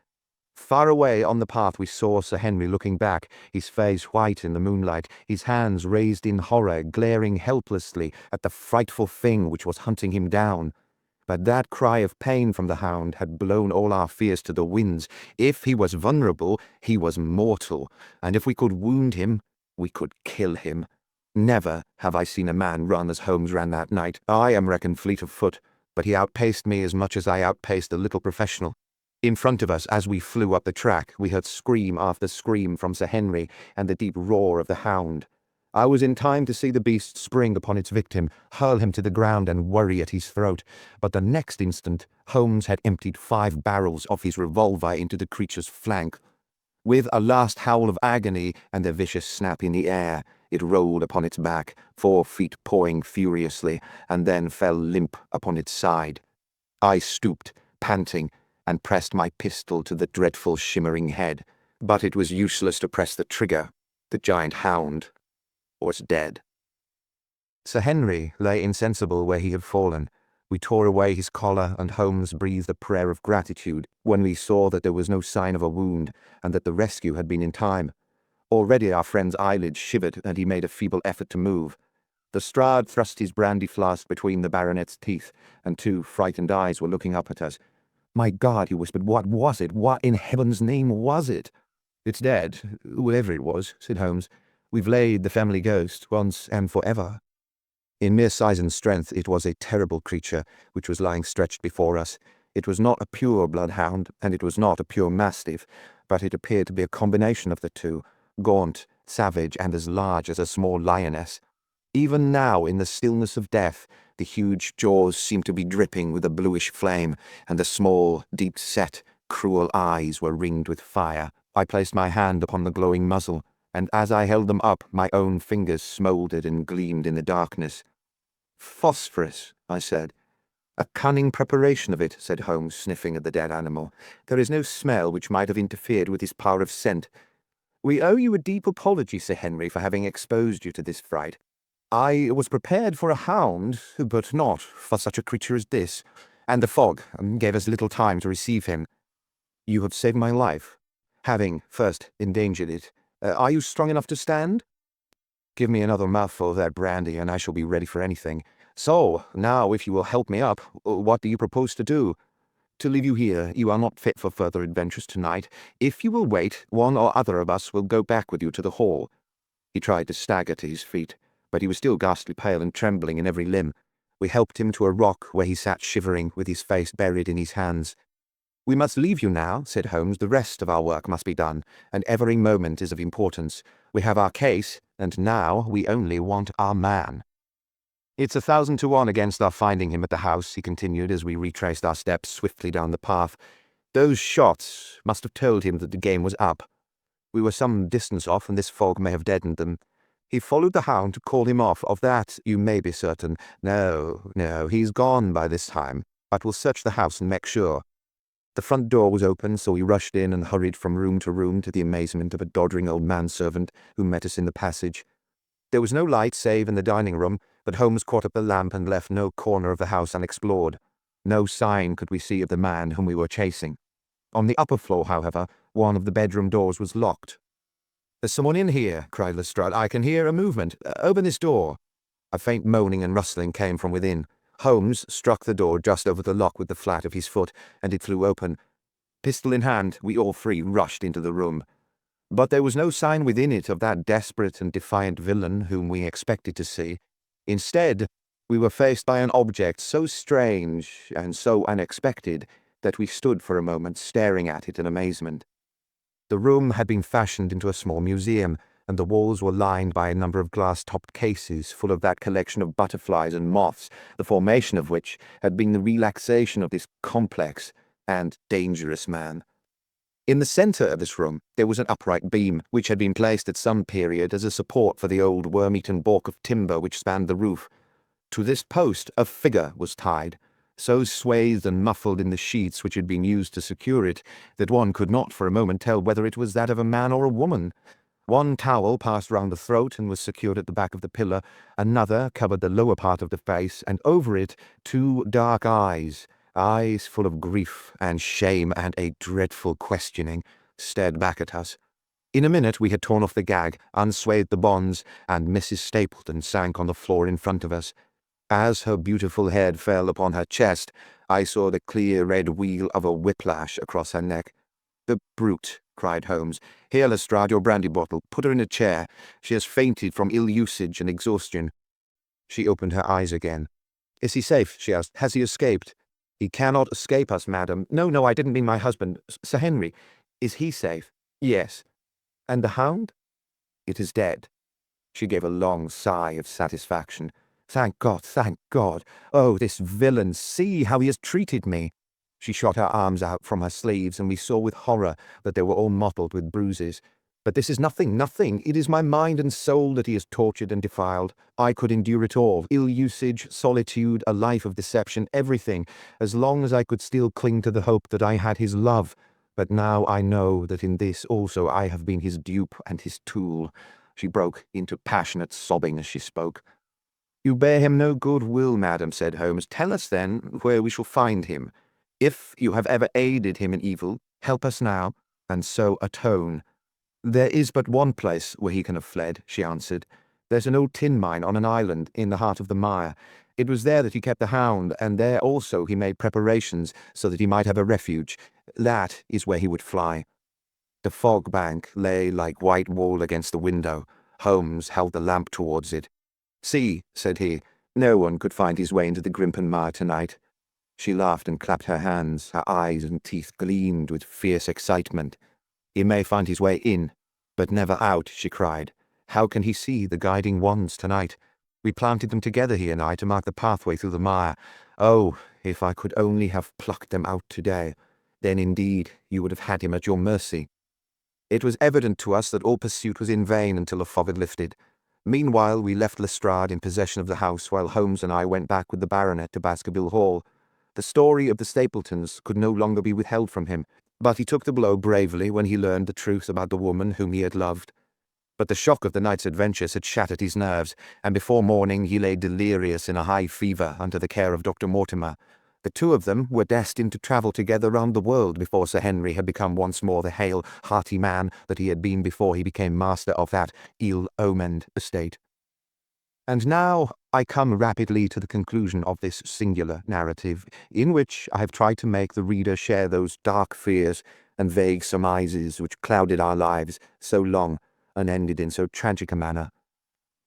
Far away on the path we saw Sir Henry looking back, his face white in the moonlight, his hands raised in horror, glaring helplessly at the frightful thing which was hunting him down. But that cry of pain from the hound had blown all our fears to the winds. If he was vulnerable, he was mortal, and if we could wound him, we could kill him. Never have I seen a man run as Holmes ran that night. I am reckoned fleet of foot, but he outpaced me as much as I outpaced the little professional. In front of us, as we flew up the track, we heard scream after scream from Sir Henry and the deep roar of the hound. I was in time to see the beast spring upon its victim, hurl him to the ground and worry at his throat, but the next instant Holmes had emptied 5 barrels of his revolver into the creature's flank. With a last howl of agony and a vicious snap in the air, it rolled upon its back, 4 feet pawing furiously, and then fell limp upon its side. I stooped, panting, and pressed my pistol to the dreadful shimmering head, but it was useless to press the trigger. The giant hound was dead. Sir Henry lay insensible where he had fallen. We tore away his collar, and Holmes breathed a prayer of gratitude when we saw that there was no sign of a wound, and that the rescue had been in time. Already our friend's eyelids shivered, and he made a feeble effort to move. Lestrade thrust his brandy flask between the baronet's teeth, and two frightened eyes were looking up at us. "My God," he whispered, "what was it? What in heaven's name was it?" "It's dead, whoever it was," said Holmes. "We've laid the family ghost once and forever." In mere size and strength, it was a terrible creature which was lying stretched before us. It was not a pure bloodhound, and it was not a pure mastiff, but it appeared to be a combination of the two, gaunt, savage, and as large as a small lioness. Even now, in the stillness of death, the huge jaws seemed to be dripping with a bluish flame, and the small, deep-set, cruel eyes were ringed with fire. I placed my hand upon the glowing muzzle, and as I held them up, my own fingers smouldered and gleamed in the darkness. "Phosphorus," I said. "A cunning preparation of it," said Holmes, sniffing at the dead animal. "There is no smell which might have interfered with his power of scent. We owe you a deep apology, Sir Henry, for having exposed you to this fright. I was prepared for a hound, but not for such a creature as this, and the fog gave us little time to receive him. You have saved my life, having first endangered it. Are you strong enough to stand? Give me another mouthful of that brandy, and I shall be ready for anything. So, now, if you will help me up, what do you propose to do? To leave you here. You are not fit for further adventures tonight. If you will wait, one or other of us will go back with you to the hall." He tried to stagger to his feet, but he was still ghastly pale and trembling in every limb. We helped him to a rock where he sat shivering, with his face buried in his hands. "We must leave you now," said Holmes. "The rest of our work must be done, and every moment is of importance. We have our case, and now we only want our man." "It's 1,000 to 1 against our finding him at the house," he continued as we retraced our steps swiftly down the path. "Those shots must have told him that the game was up. We were some distance off, and this fog may have deadened them. He followed the hound to call him off. Of that you may be certain. No, he's gone by this time, but we'll search the house and make sure." The front door was open, so we rushed in and hurried from room to room, to the amazement of a doddering old manservant who met us in the passage. There was no light save in the dining room, but Holmes caught up the lamp and left no corner of the house unexplored. No sign could we see of the man whom we were chasing. On the upper floor, however, one of the bedroom doors was locked. "There's someone in here," cried Lestrade. "I can hear a movement. Open this door." A faint moaning and rustling came from within. Holmes struck the door just over the lock with the flat of his foot, and it flew open. Pistol in hand, we all three rushed into the room. But there was no sign within it of that desperate and defiant villain whom we expected to see. Instead, we were faced by an object so strange and so unexpected that we stood for a moment staring at it in amazement. The room had been fashioned into a small museum, and the walls were lined by a number of glass-topped cases full of that collection of butterflies and moths, the formation of which had been the relaxation of this complex and dangerous man. In the centre of this room there was an upright beam, which had been placed at some period as a support for the old worm-eaten balk of timber which spanned the roof. To this post a figure was tied, so swathed and muffled in the sheets which had been used to secure it that one could not for a moment tell whether it was that of a man or a woman. One towel passed round the throat and was secured at the back of the pillar, another covered the lower part of the face, and over it two dark eyes full of grief and shame and a dreadful questioning, stared back at us. In a minute we had torn off the gag, unswathed the bonds, and Mrs. Stapleton sank on the floor in front of us. As her beautiful head fell upon her chest, I saw the clear red wheal of a whiplash across her neck. "The brute!" cried Holmes. "Here, Lestrade, your brandy bottle. Put her in a chair. She has fainted from ill usage and exhaustion." She opened her eyes again. "Is he safe?" she asked. "Has he escaped?" "He cannot escape us, madam." No, I didn't mean my husband. Sir Henry. Is he safe?" "Yes." "And the hound?" "It is dead." She gave a long sigh of satisfaction. Thank God, thank God. Oh, this villain, see how he has treated me." She shot her arms out from her sleeves, and we saw with horror that they were all mottled with bruises. But this is nothing, nothing. It is my mind and soul that he has tortured and defiled. I could endure it all, ill usage, solitude, a life of deception, everything, as long as I could still cling to the hope that I had his love. But now I know that in this also I have been his dupe and his tool. She broke into passionate sobbing as she spoke. You bear him no good will, madam, said Holmes. Tell us then where we shall find him. If you have ever aided him in evil, help us now, and so atone. There is but one place where he can have fled, she answered. There's an old tin mine on an island in the heart of the mire. It was there that he kept the hound, and there also he made preparations so that he might have a refuge. That is where he would fly. The fog bank lay like white wool against the window. Holmes held the lamp towards it. See, said he, no one could find his way into the Grimpen Mire tonight. She laughed and clapped her hands. Her eyes and teeth gleamed with fierce excitement. He may find his way in, but never out, she cried. How can he see the guiding wands tonight? We planted them together, he and I, to mark the pathway through the mire. Oh, if I could only have plucked them out today, then indeed you would have had him at your mercy. It was evident to us that all pursuit was in vain until the fog had lifted. Meanwhile, we left Lestrade in possession of the house, while Holmes and I went back with the baronet to Baskerville Hall. The story of the Stapletons could no longer be withheld from him, but he took the blow bravely when he learned the truth about the woman whom he had loved. But the shock of the night's adventures had shattered his nerves, and before morning he lay delirious in a high fever under the care of Dr. Mortimer. The two of them were destined to travel together round the world before Sir Henry had become once more the hale, hearty man that he had been before he became master of that ill-omened estate. And now I come rapidly to the conclusion of this singular narrative, in which I have tried to make the reader share those dark fears and vague surmises which clouded our lives so long and ended in so tragic a manner.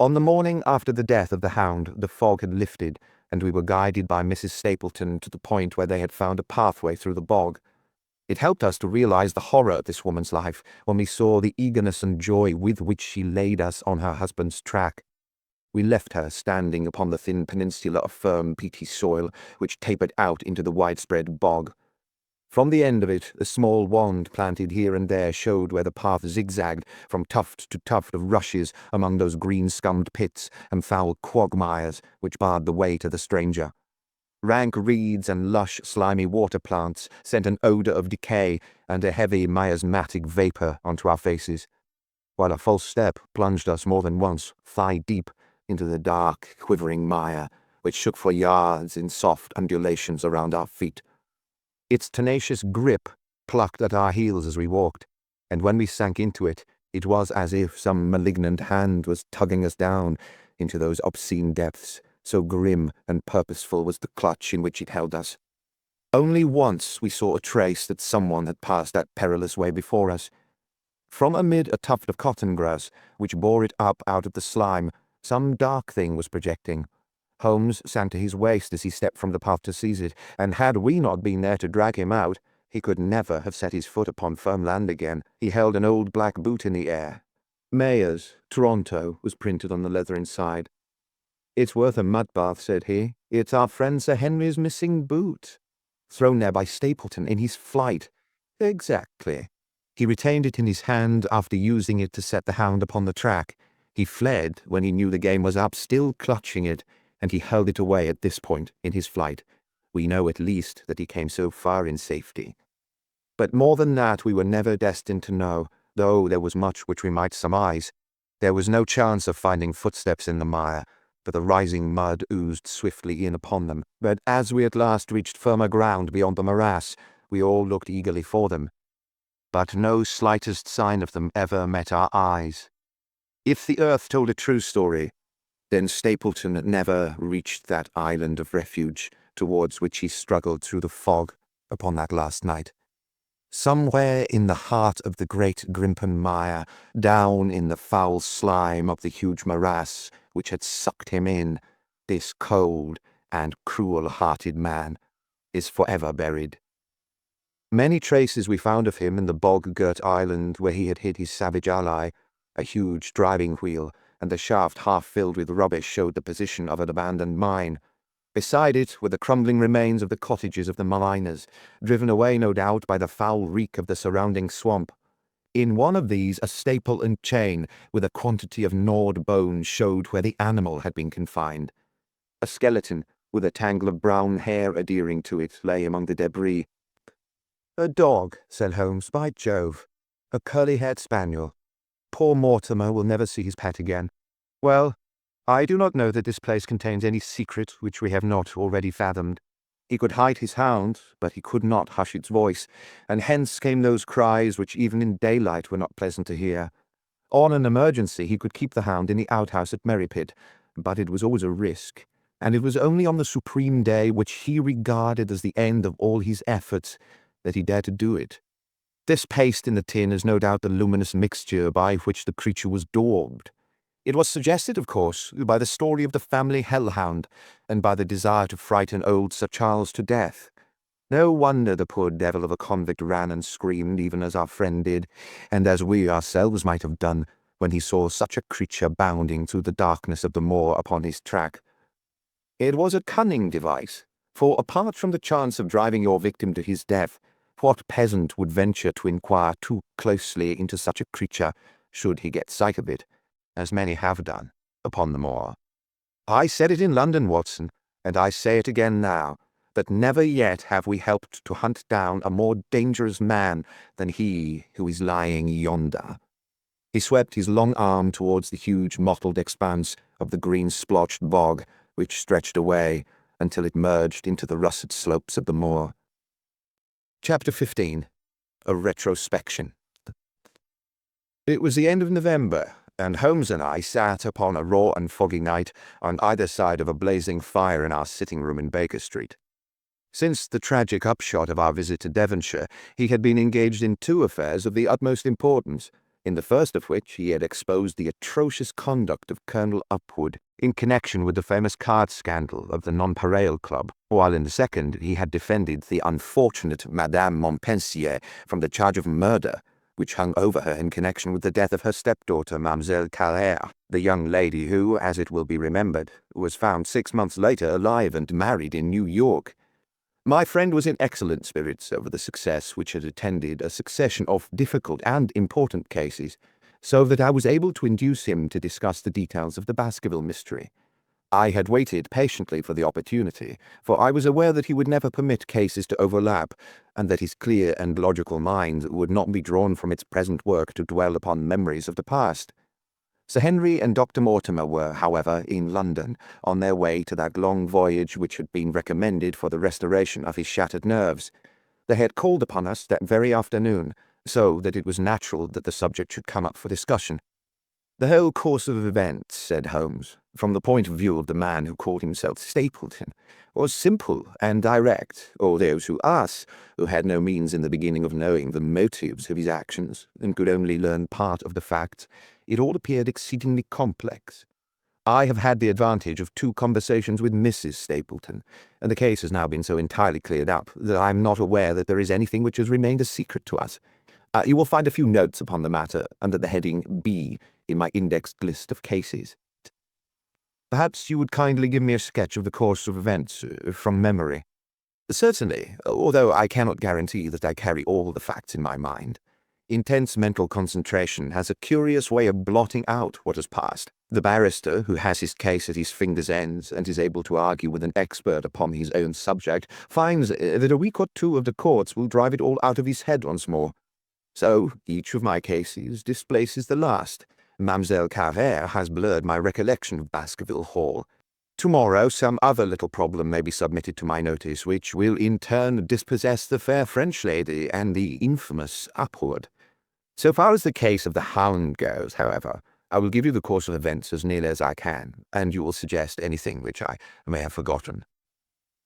On the morning after the death of the hound, the fog had lifted, and we were guided by Mrs. Stapleton to the point where they had found a pathway through the bog. It helped us to realize the horror of this woman's life when we saw the eagerness and joy with which she laid us on her husband's track. We left her standing upon the thin peninsula of firm, peaty soil, which tapered out into the widespread bog. From the end of it, a small wand planted here and there showed where the path zigzagged from tuft to tuft of rushes among those green-scummed pits and foul quagmires which barred the way to the stranger. Rank reeds and lush, slimy water plants sent an odour of decay and a heavy miasmatic vapour onto our faces, while a false step plunged us more than once, thigh-deep, into the dark, quivering mire, which shook for yards in soft undulations around our feet. Its tenacious grip plucked at our heels as we walked, and when we sank into it, it was as if some malignant hand was tugging us down into those obscene depths, so grim and purposeful was the clutch in which it held us. Only once we saw a trace that someone had passed that perilous way before us. From amid a tuft of cotton grass, which bore it up out of the slime, some dark thing was projecting. Holmes sank to his waist as he stepped from the path to seize it, and had we not been there to drag him out, he could never have set his foot upon firm land again. He held an old black boot in the air. Mayors, Toronto, was printed on the leather inside. It's worth a mud bath, said he. It's our friend Sir Henry's missing boot. Thrown there by Stapleton in his flight. Exactly. He retained it in his hand after using it to set the hound upon the track. He fled when he knew the game was up, still clutching it, and he held it away at this point in his flight. We know at least that he came so far in safety. But more than that we were never destined to know, though there was much which we might surmise. There was no chance of finding footsteps in the mire, for the rising mud oozed swiftly in upon them. But as we at last reached firmer ground beyond the morass, we all looked eagerly for them. But no slightest sign of them ever met our eyes. If the earth told a true story, then Stapleton never reached that island of refuge towards which he struggled through the fog upon that last night. Somewhere in the heart of the great Grimpen Mire, down in the foul slime of the huge morass which had sucked him in, this cold and cruel-hearted man is forever buried. Many traces we found of him in the bog-girt island where he had hid his savage ally. A huge driving wheel and the shaft half filled with rubbish showed the position of an abandoned mine. Beside it were the crumbling remains of the cottages of the miners, driven away no doubt by the foul reek of the surrounding swamp. In one of these, a staple and chain with a quantity of gnawed bone showed where the animal had been confined. A skeleton, with a tangle of brown hair adhering to it, lay among the debris. "A dog," said Holmes. "By Jove. A curly-haired spaniel. Poor Mortimer will never see his pet again. Well, I do not know that this place contains any secret which we have not already fathomed. He could hide his hound, but he could not hush its voice, and hence came those cries which even in daylight were not pleasant to hear. On an emergency he could keep the hound in the outhouse at Merrypit, but it was always a risk, and it was only on the supreme day which he regarded as the end of all his efforts that he dared to do it. This paste in the tin is no doubt the luminous mixture by which the creature was daubed. It was suggested, of course, by the story of the family hellhound, and by the desire to frighten old Sir Charles to death. No wonder the poor devil of a convict ran and screamed even as our friend did, and as we ourselves might have done, when he saw such a creature bounding through the darkness of the moor upon his track. It was a cunning device, for apart from the chance of driving your victim to his death, what peasant would venture to inquire too closely into such a creature, should he get sight of it, as many have done, upon the moor? I said it in London, Watson, and I say it again now, that never yet have we helped to hunt down a more dangerous man than he who is lying yonder." He swept his long arm towards the huge mottled expanse of the green-splotched bog, which stretched away until it merged into the russet slopes of the moor. Chapter 15. A Retrospection. It was the end of November, and Holmes and I sat upon a raw and foggy night on either side of a blazing fire in our sitting-room in Baker Street. Since the tragic upshot of our visit to Devonshire, he had been engaged in two affairs of the utmost importance, in the first of which he had exposed the atrocious conduct of Colonel Upwood in connection with the famous card scandal of the Nonpareil Club, while in the second he had defended the unfortunate Madame Montpensier from the charge of murder, which hung over her in connection with the death of her stepdaughter, Mademoiselle Carrère, the young lady who, as it will be remembered, was found 6 months later alive and married in New York. My friend was in excellent spirits over the success which had attended a succession of difficult and important cases, so that I was able to induce him to discuss the details of the Baskerville mystery. I had waited patiently for the opportunity, for I was aware that he would never permit cases to overlap, and that his clear and logical mind would not be drawn from its present work to dwell upon memories of the past. Sir Henry and Dr. Mortimer were, however, in London, on their way to that long voyage which had been recommended for the restoration of his shattered nerves. They had called upon us that very afternoon, so that it was natural that the subject should come up for discussion. "The whole course of events," said Holmes, "from the point of view of the man who called himself Stapleton, was simple and direct, although to us, who had no means in the beginning of knowing the motives of his actions, and could only learn part of the facts, it all appeared exceedingly complex. I have had the advantage of 2 conversations with Mrs. Stapleton, and the case has now been so entirely cleared up that I am not aware that there is anything which has remained a secret to us. You will find a few notes upon the matter under the heading B in my indexed list of cases. Perhaps you would kindly give me a sketch of the course of events from memory." "Certainly, although I cannot guarantee that I carry all the facts in my mind. Intense mental concentration has a curious way of blotting out what has passed. The barrister, who has his case at his fingers' ends and is able to argue with an expert upon his own subject, finds that a week or 2 of the courts will drive it all out of his head once more. So each of my cases displaces the last. Mademoiselle Carrère has blurred my recollection of Baskerville Hall. Tomorrow some other little problem may be submitted to my notice, which will in turn dispossess the fair French lady and the infamous Upwood. So far as the case of the hound goes, however, I will give you the course of events as nearly as I can, and you will suggest anything which I may have forgotten.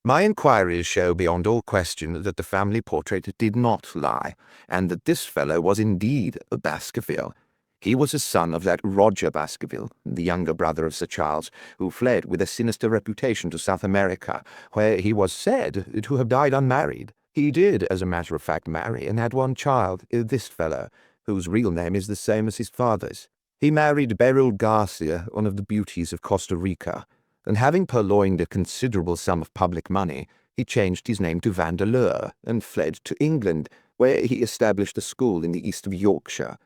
My inquiries show beyond all question that the family portrait did not lie, and that this fellow was indeed a Baskerville. He was a son of that Roger Baskerville, the younger brother of Sir Charles, who fled with a sinister reputation to South America, where he was said to have died unmarried. He did, as a matter of fact, marry, and had one child, this fellow, whose real name is the same as his father's. He married Beryl Garcia, one of the beauties of Costa Rica, and having purloined a considerable sum of public money, he changed his name to Vandeleur and fled to England, where he established a school in the east of Yorkshire.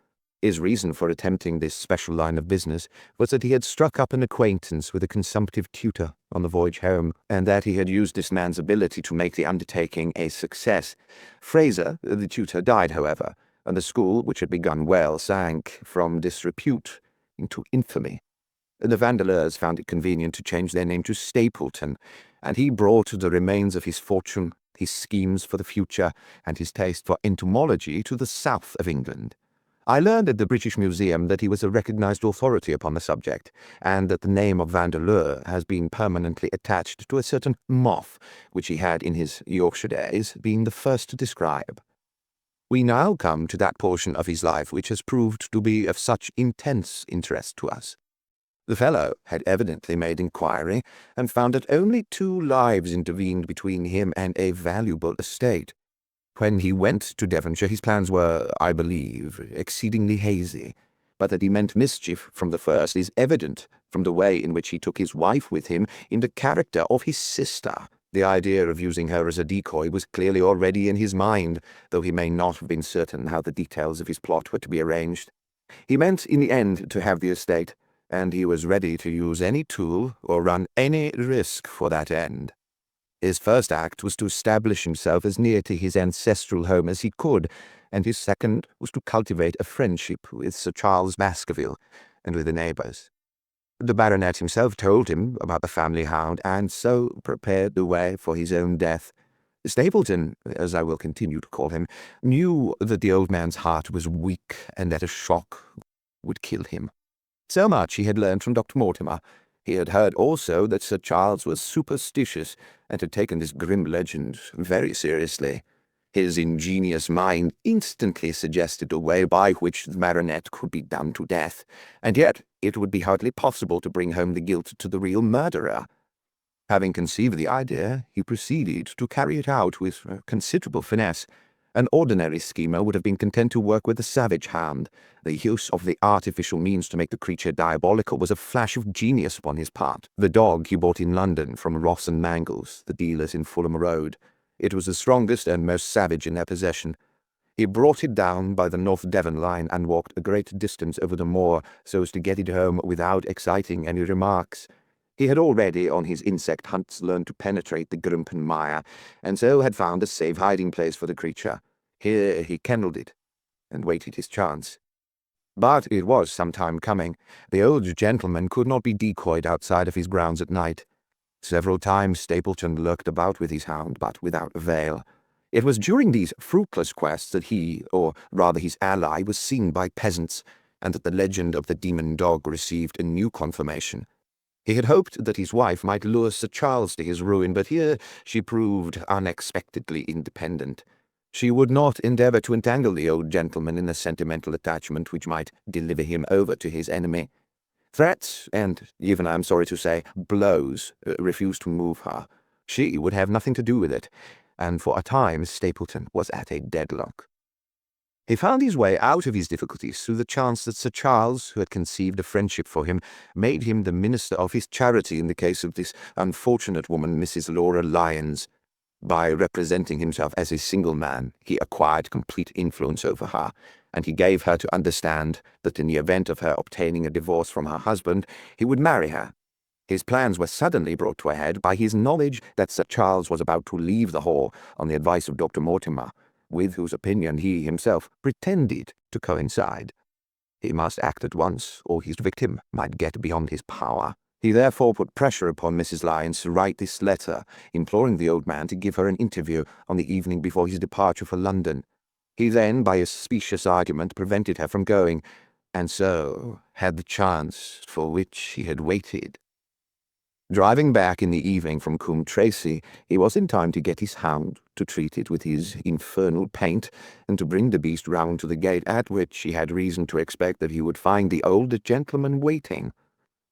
His reason for attempting this special line of business was that he had struck up an acquaintance with a consumptive tutor on the voyage home, and that he had used this man's ability to make the undertaking a success. Fraser, the tutor, died, however, and the school, which had begun well, sank from disrepute into infamy. The Vandeleurs found it convenient to change their name to Stapleton, and he brought the remains of his fortune, his schemes for the future, and his taste for entomology to the south of England. I learned at the British Museum that he was a recognized authority upon the subject, and that the name of Vandeleur has been permanently attached to a certain moth, which he had in his Yorkshire days been the first to describe. We now come to that portion of his life which has proved to be of such intense interest to us. The fellow had evidently made inquiry, and found that only 2 lives intervened between him and a valuable estate. When he went to Devonshire, his plans were, I believe, exceedingly hazy, but that he meant mischief from the first is evident from the way in which he took his wife with him in the character of his sister. The idea of using her as a decoy was clearly already in his mind, though he may not have been certain how the details of his plot were to be arranged. He meant in the end to have the estate, and he was ready to use any tool or run any risk for that end. His first act was to establish himself as near to his ancestral home as he could, and his second was to cultivate a friendship with Sir Charles Baskerville and with the neighbours. The baronet himself told him about the family hound, and so prepared the way for his own death. Stapleton, as I will continue to call him, knew that the old man's heart was weak, and that a shock would kill him. So much he had learned from Dr. Mortimer. He had heard also that Sir Charles was superstitious, and had taken this grim legend very seriously. His ingenious mind instantly suggested a way by which the baronet could be done to death, and yet it would be hardly possible to bring home the guilt to the real murderer. Having conceived the idea, he proceeded to carry it out with considerable finesse. An ordinary schemer would have been content to work with a savage hand. The use of the artificial means to make the creature diabolical was a flash of genius upon his part. The dog he bought in London from Ross and Mangles, the dealers in Fulham Road. It was the strongest and most savage in their possession. He brought it down by the North Devon line and walked a great distance over the moor so as to get it home without exciting any remarks. He had already on his insect hunts learned to penetrate the Grimpen mire, and so had found a safe hiding place for the creature. Here he kennelled it, and waited his chance. But it was some time coming. The old gentleman could not be decoyed outside of his grounds at night. Several times Stapleton lurked about with his hound, but without avail. It was during these fruitless quests that he, or rather his ally, was seen by peasants, and that the legend of the demon dog received a new confirmation. He had hoped that his wife might lure Sir Charles to his ruin, but here she proved unexpectedly independent. She would not endeavour to entangle the old gentleman in a sentimental attachment which might deliver him over to his enemy. Threats, and even, I am sorry to say, blows, refused to move her. She would have nothing to do with it, and for a time Stapleton was at a deadlock. He found his way out of his difficulties through the chance that Sir Charles, who had conceived a friendship for him, made him the minister of his charity in the case of this unfortunate woman, Mrs. Laura Lyons. By representing himself as a single man, he acquired complete influence over her, and he gave her to understand that in the event of her obtaining a divorce from her husband, he would marry her. His plans were suddenly brought to a head by his knowledge that Sir Charles was about to leave the hall on the advice of Dr. Mortimer, with whose opinion he himself pretended to coincide. He must act at once, or his victim might get beyond his power. He therefore put pressure upon Mrs. Lyons to write this letter, imploring the old man to give her an interview on the evening before his departure for London. He then, by a specious argument, prevented her from going, and so had the chance for which he had waited. Driving back in the evening from Coombe Tracy, he was in time to get his hound, to treat it with his infernal paint, and to bring the beast round to the gate, at which he had reason to expect that he would find the old gentleman waiting.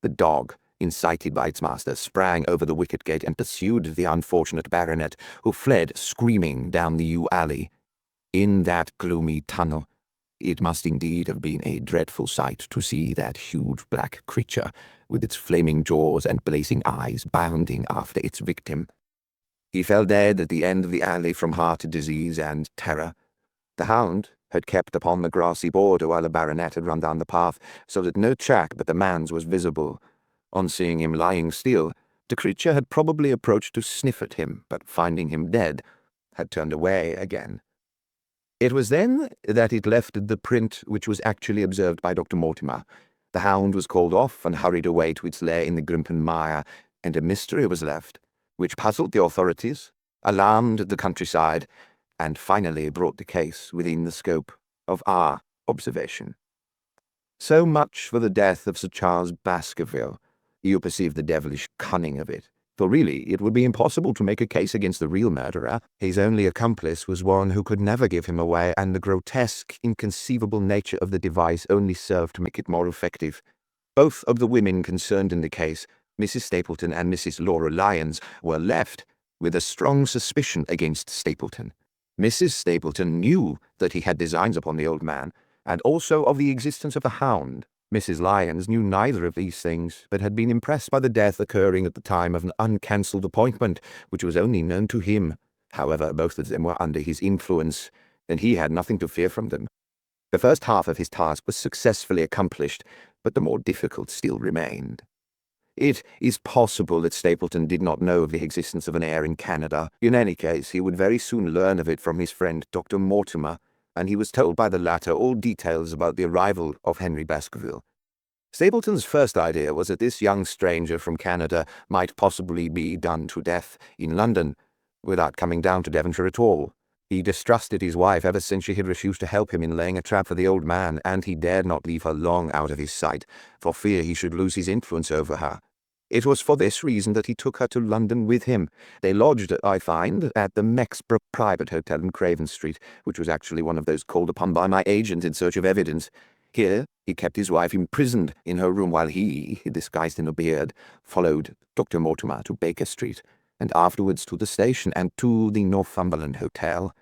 The dog, incited by its master, sprang over the wicket gate and pursued the unfortunate baronet, who fled screaming down the yew alley. In that gloomy tunnel, it must indeed have been a dreadful sight to see that huge black creature, with its flaming jaws and blazing eyes, bounding after its victim. He fell dead at the end of the alley from heart disease and terror. The hound had kept upon the grassy border while the baronet had run down the path, so that no track but the man's was visible. On seeing him lying still, the creature had probably approached to sniff at him, but finding him dead, had turned away again. It was then that it left the print which was actually observed by Dr. Mortimer. The hound was called off and hurried away to its lair in the Grimpen mire, and a mystery was left, which puzzled the authorities, alarmed the countryside, and finally brought the case within the scope of our observation. So much for the death of Sir Charles Baskerville. You perceive the devilish cunning of it. For really, it would be impossible to make a case against the real murderer. His only accomplice was one who could never give him away, and the grotesque, inconceivable nature of the device only served to make it more effective. Both of the women concerned in the case, Mrs. Stapleton and Mrs. Laura Lyons, were left with a strong suspicion against Stapleton. Mrs. Stapleton knew that he had designs upon the old man, and also of the existence of the hound. Mrs. Lyons knew neither of these things, but had been impressed by the death occurring at the time of an uncancelled appointment, which was only known to him. However, both of them were under his influence, and he had nothing to fear from them. The first half of his task was successfully accomplished, but the more difficult still remained. It is possible that Stapleton did not know of the existence of an heir in Canada. In any case, he would very soon learn of it from his friend Dr. Mortimer, and he was told by the latter all details about the arrival of Henry Baskerville. Stapleton's first idea was that this young stranger from Canada might possibly be done to death in London, without coming down to Devonshire at all. He distrusted his wife ever since she had refused to help him in laying a trap for the old man, and he dared not leave her long out of his sight, for fear he should lose his influence over her. It was for this reason that he took her to London with him. They lodged, I find, at the Mexborough Private Hotel in Craven Street, which was actually one of those called upon by my agent in search of evidence. Here he kept his wife imprisoned in her room while he, disguised in a beard, followed Dr. Mortimer to Baker Street, and afterwards to the station and to the Northumberland Hotel.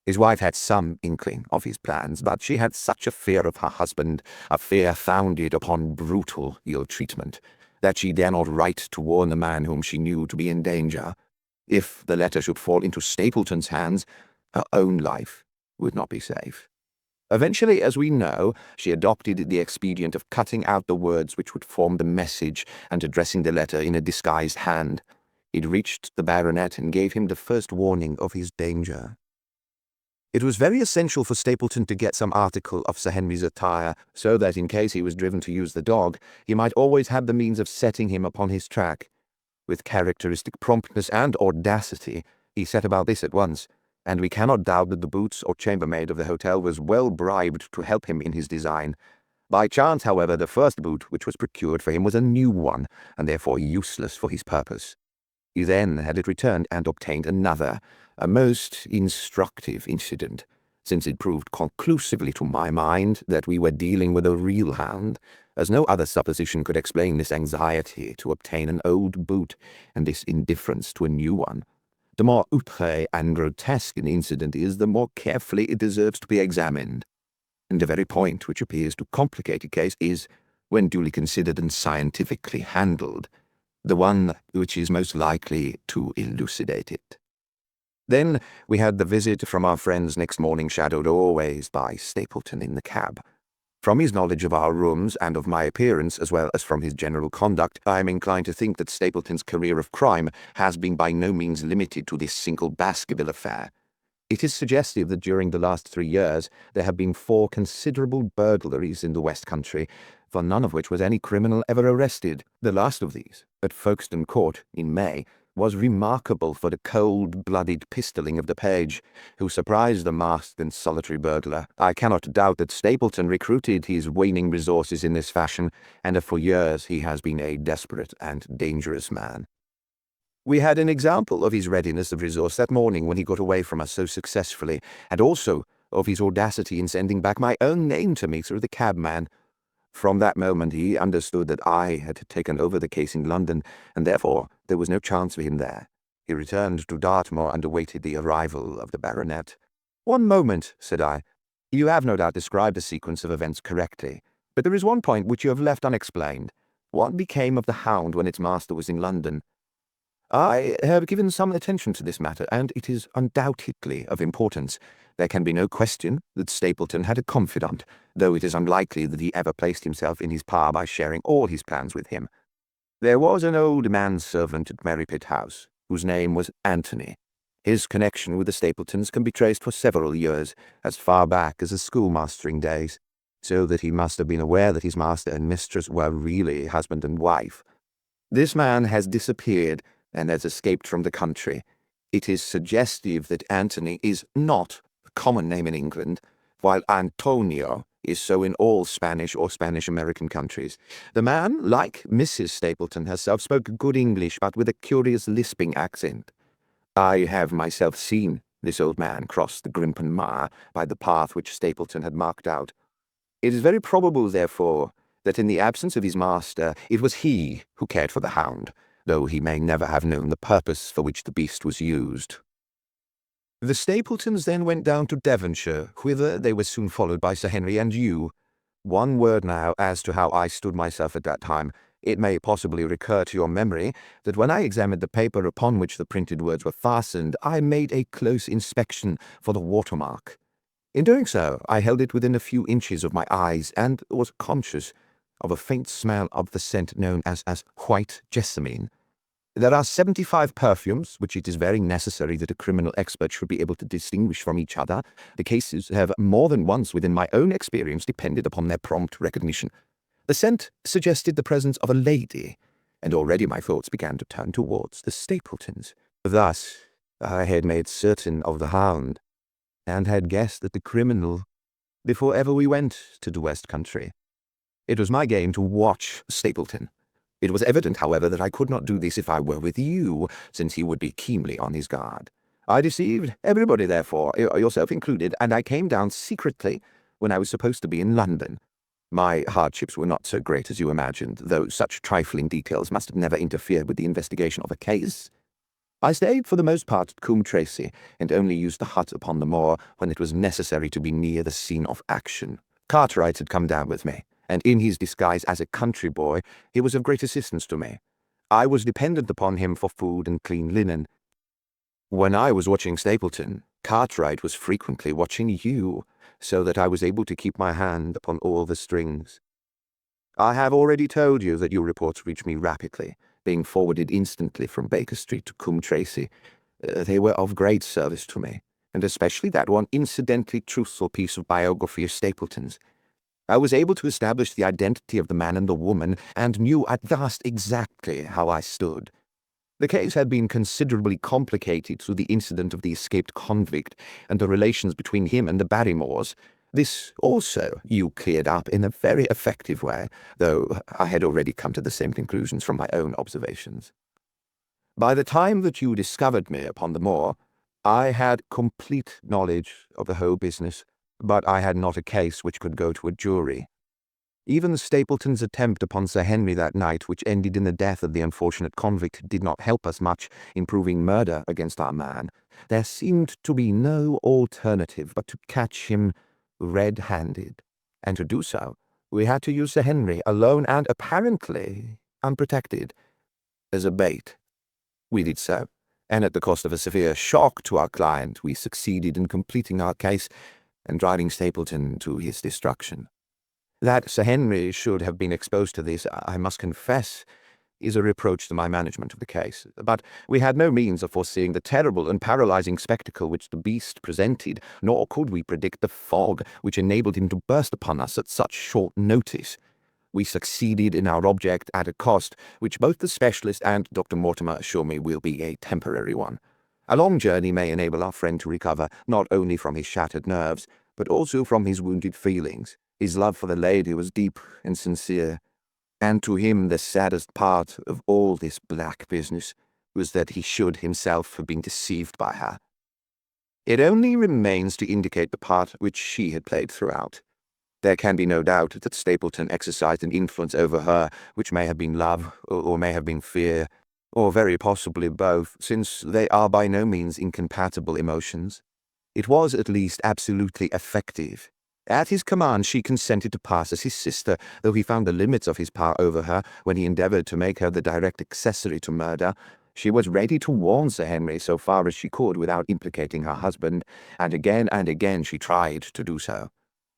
His wife had some inkling of his plans, but she had such a fear of her husband, a fear founded upon brutal ill-treatment, that she dare not write to warn the man whom she knew to be in danger. If the letter should fall into Stapleton's hands, her own life would not be safe. Eventually, as we know, she adopted the expedient of cutting out the words which would form the message and addressing the letter in a disguised hand. It reached the baronet and gave him the first warning of his danger. It was very essential for Stapleton to get some article of Sir Henry's attire, so that in case he was driven to use the dog, he might always have the means of setting him upon his track. With characteristic promptness and audacity, he set about this at once, and we cannot doubt that the boots or chambermaid of the hotel was well bribed to help him in his design. By chance, however, the first boot which was procured for him was a new one, and therefore useless for his purpose. He then had it returned and obtained another, a most instructive incident, since it proved conclusively to my mind that we were dealing with a real hound, as no other supposition could explain this anxiety to obtain an old boot, and this indifference to a new one. The more outré and grotesque an incident is, the more carefully it deserves to be examined. And the very point which appears to complicate a case is, when duly considered and scientifically handled, the one which is most likely to elucidate it. Then we had the visit from our friends next morning, shadowed always by Stapleton in the cab. From his knowledge of our rooms and of my appearance, as well as from his general conduct, I am inclined to think that Stapleton's career of crime has been by no means limited to this single Baskerville affair. It is suggestive that during the last 3 years there have been 4 considerable burglaries in the West Country, for none of which was any criminal ever arrested. The last of these, at Folkestone Court in May, was remarkable for the cold-blooded pistoling of the page, who surprised the masked and solitary burglar. I cannot doubt that Stapleton recruited his waning resources in this fashion, and for years he has been a desperate and dangerous man. We had an example of his readiness of resource that morning when he got away from us so successfully, and also of his audacity in sending back my own name to me through the cabman. From that moment he understood that I had taken over the case in London, and therefore there was no chance for him there. He returned to Dartmoor and awaited the arrival of the baronet. "One moment," said I. "You have no doubt described the sequence of events correctly, but there is one point which you have left unexplained. What became of the hound when its master was in London?" "I have given some attention to this matter, and it is undoubtedly of importance. There can be no question that Stapleton had a confidant, though it is unlikely that he ever placed himself in his power by sharing all his plans with him. There was an old manservant at Merripit House, whose name was Anthony. His connection with the Stapletons can be traced for several years, as far back as his schoolmastering days, so that he must have been aware that his master and mistress were really husband and wife. This man has disappeared and has escaped from the country. It is suggestive that Anthony is not a common name in England, while Antonio is so in all Spanish or Spanish-American countries. The man, like Mrs. Stapleton herself, spoke good English, but with a curious lisping accent. I have myself seen this old man cross the Grimpen Mire by the path which Stapleton had marked out. It is very probable, therefore, that in the absence of his master, it was he who cared for the hound, though he may never have known the purpose for which the beast was used. The Stapletons then went down to Devonshire, whither they were soon followed by Sir Henry and you. One word now as to how I stood myself at that time. It may possibly recur to your memory that when I examined the paper upon which the printed words were fastened, I made a close inspection for the watermark. In doing so, I held it within a few inches of my eyes, and was conscious of a faint smell of the scent known as white jessamine. There are 75 perfumes, which it is very necessary that a criminal expert should be able to distinguish from each other. The cases have more than once within my own experience depended upon their prompt recognition. The scent suggested the presence of a lady, and already my thoughts began to turn towards the Stapletons. Thus, I had made certain of the hound, and had guessed at the criminal before ever we went to the West Country. It was my game to watch Stapleton. It was evident, however, that I could not do this if I were with you, since he would be keenly on his guard. I deceived everybody, therefore, yourself included, and I came down secretly when I was supposed to be in London. My hardships were not so great as you imagined, though such trifling details must have never interfered with the investigation of a case. I stayed for the most part at Coombe Tracy, and only used the hut upon the moor when it was necessary to be near the scene of action. Cartwright had come down with me, and in his disguise as a country boy, he was of great assistance to me. I was dependent upon him for food and clean linen. When I was watching Stapleton, Cartwright was frequently watching you, so that I was able to keep my hand upon all the strings. I have already told you that your reports reached me rapidly, being forwarded instantly from Baker Street to Coombe Tracy. They were of great service to me, and especially that one incidentally truthful piece of biography of Stapleton's. I was able to establish the identity of the man and the woman, and knew at last exactly how I stood. The case had been considerably complicated through the incident of the escaped convict, and the relations between him and the Barrymores. This also you cleared up in a very effective way, though I had already come to the same conclusions from my own observations. By the time that you discovered me upon the moor, I had complete knowledge of the whole business, but I had not a case which could go to a jury. Even Stapleton's attempt upon Sir Henry that night, which ended in the death of the unfortunate convict, did not help us much in proving murder against our man. There seemed to be no alternative but to catch him red-handed, and to do so, we had to use Sir Henry, alone and apparently unprotected, as a bait. We did so, and at the cost of a severe shock to our client, we succeeded in completing our case and driving Stapleton to his destruction. That Sir Henry should have been exposed to this, I must confess, is a reproach to my management of the case. But we had no means of foreseeing the terrible and paralyzing spectacle which the beast presented, nor could we predict the fog which enabled him to burst upon us at such short notice. We succeeded in our object at a cost which both the specialist and Dr. Mortimer assure me will be a temporary one. A long journey may enable our friend to recover not only from his shattered nerves, but also from his wounded feelings. His love for the lady was deep and sincere, and to him the saddest part of all this black business was that he should himself have been deceived by her. It only remains to indicate the part which she had played throughout. There can be no doubt that Stapleton exercised an influence over her which may have been love, or may have been fear, or very possibly both, since they are by no means incompatible emotions. It was at least absolutely effective. At his command she consented to pass as his sister, though he found the limits of his power over her when he endeavoured to make her the direct accessory to murder. She was ready to warn Sir Henry so far as she could without implicating her husband, and again she tried to do so.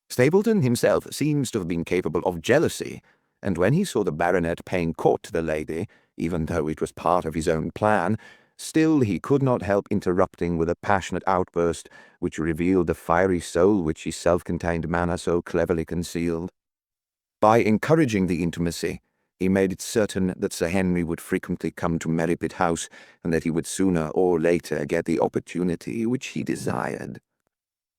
Stapleton himself seems to have been capable of jealousy, and when he saw the baronet paying court to the lady, even though it was part of his own plan, still he could not help interrupting with a passionate outburst which revealed the fiery soul which his self-contained manner so cleverly concealed. By encouraging the intimacy, he made it certain that Sir Henry would frequently come to Merripit House, and that he would sooner or later get the opportunity which he desired.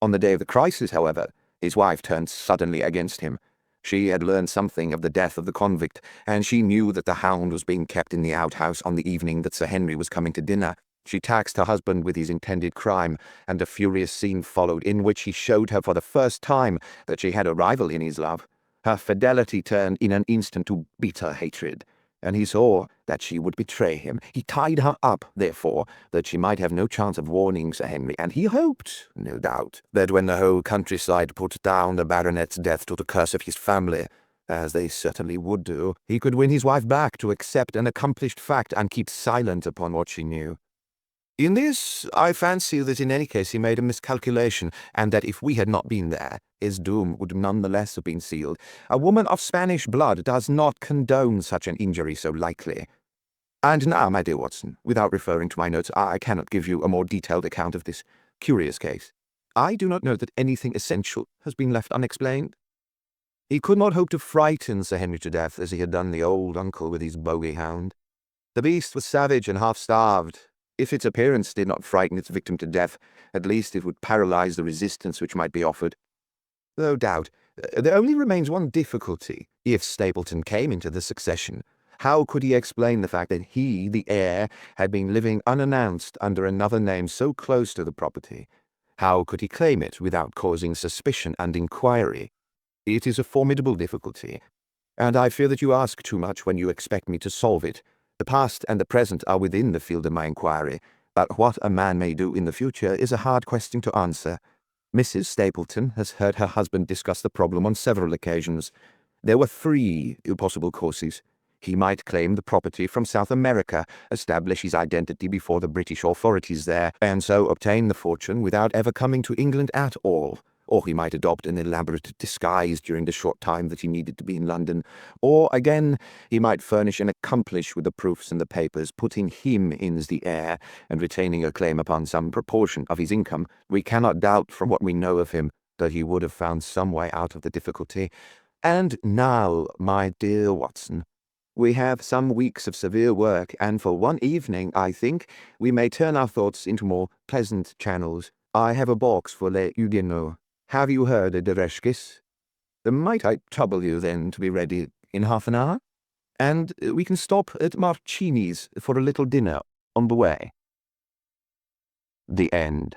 On the day of the crisis, however, his wife turned suddenly against him. She had learned something of the death of the convict, and she knew that the hound was being kept in the outhouse on the evening that Sir Henry was coming to dinner. She taxed her husband with his intended crime, and a furious scene followed in which he showed her for the first time that she had a rival in his love. Her fidelity turned in an instant to bitter hatred, and he saw that she would betray him. He tied her up, therefore, that she might have no chance of warning Sir Henry, and he hoped, no doubt, that when the whole countryside put down the baronet's death to the curse of his family, as they certainly would do, he could win his wife back to accept an accomplished fact and keep silent upon what she knew. In this, I fancy that in any case he made a miscalculation, and that if we had not been there, his doom would none the less have been sealed. A woman of Spanish blood does not condone such an injury so lightly. And now, my dear Watson, without referring to my notes, I cannot give you a more detailed account of this curious case. I do not know that anything essential has been left unexplained. He could not hope to frighten Sir Henry to death as he had done the old uncle with his bogey hound. The beast was savage and half-starved. If its appearance did not frighten its victim to death, at least it would paralyze the resistance which might be offered. No doubt, there only remains one difficulty. If Stapleton came into the succession, how could he explain the fact that he, the heir, had been living unannounced under another name so close to the property? How could he claim it without causing suspicion and inquiry? It is a formidable difficulty, and I fear that you ask too much when you expect me to solve it. The past and the present are within the field of my inquiry, but what a man may do in the future is a hard question to answer. Mrs. Stapleton has heard her husband discuss the problem on several occasions. There were 3 possible courses. He might claim the property from South America, establish his identity before the British authorities there, and so obtain the fortune without ever coming to England at all. Or he might adopt an elaborate disguise during the short time that he needed to be in London. Or, again, he might furnish an accomplice with the proofs and the papers, putting him in as the heir, and retaining a claim upon some proportion of his income. We cannot doubt from what we know of him that he would have found some way out of the difficulty. And now, my dear Watson, we have some weeks of severe work, and for one evening, I think, we may turn our thoughts into more pleasant channels. I have a box for les Huguenots. Have you heard of the Reshkis? Might I trouble you, then, to be ready in half an hour? And we can stop at Marcini's for a little dinner on the way. The end.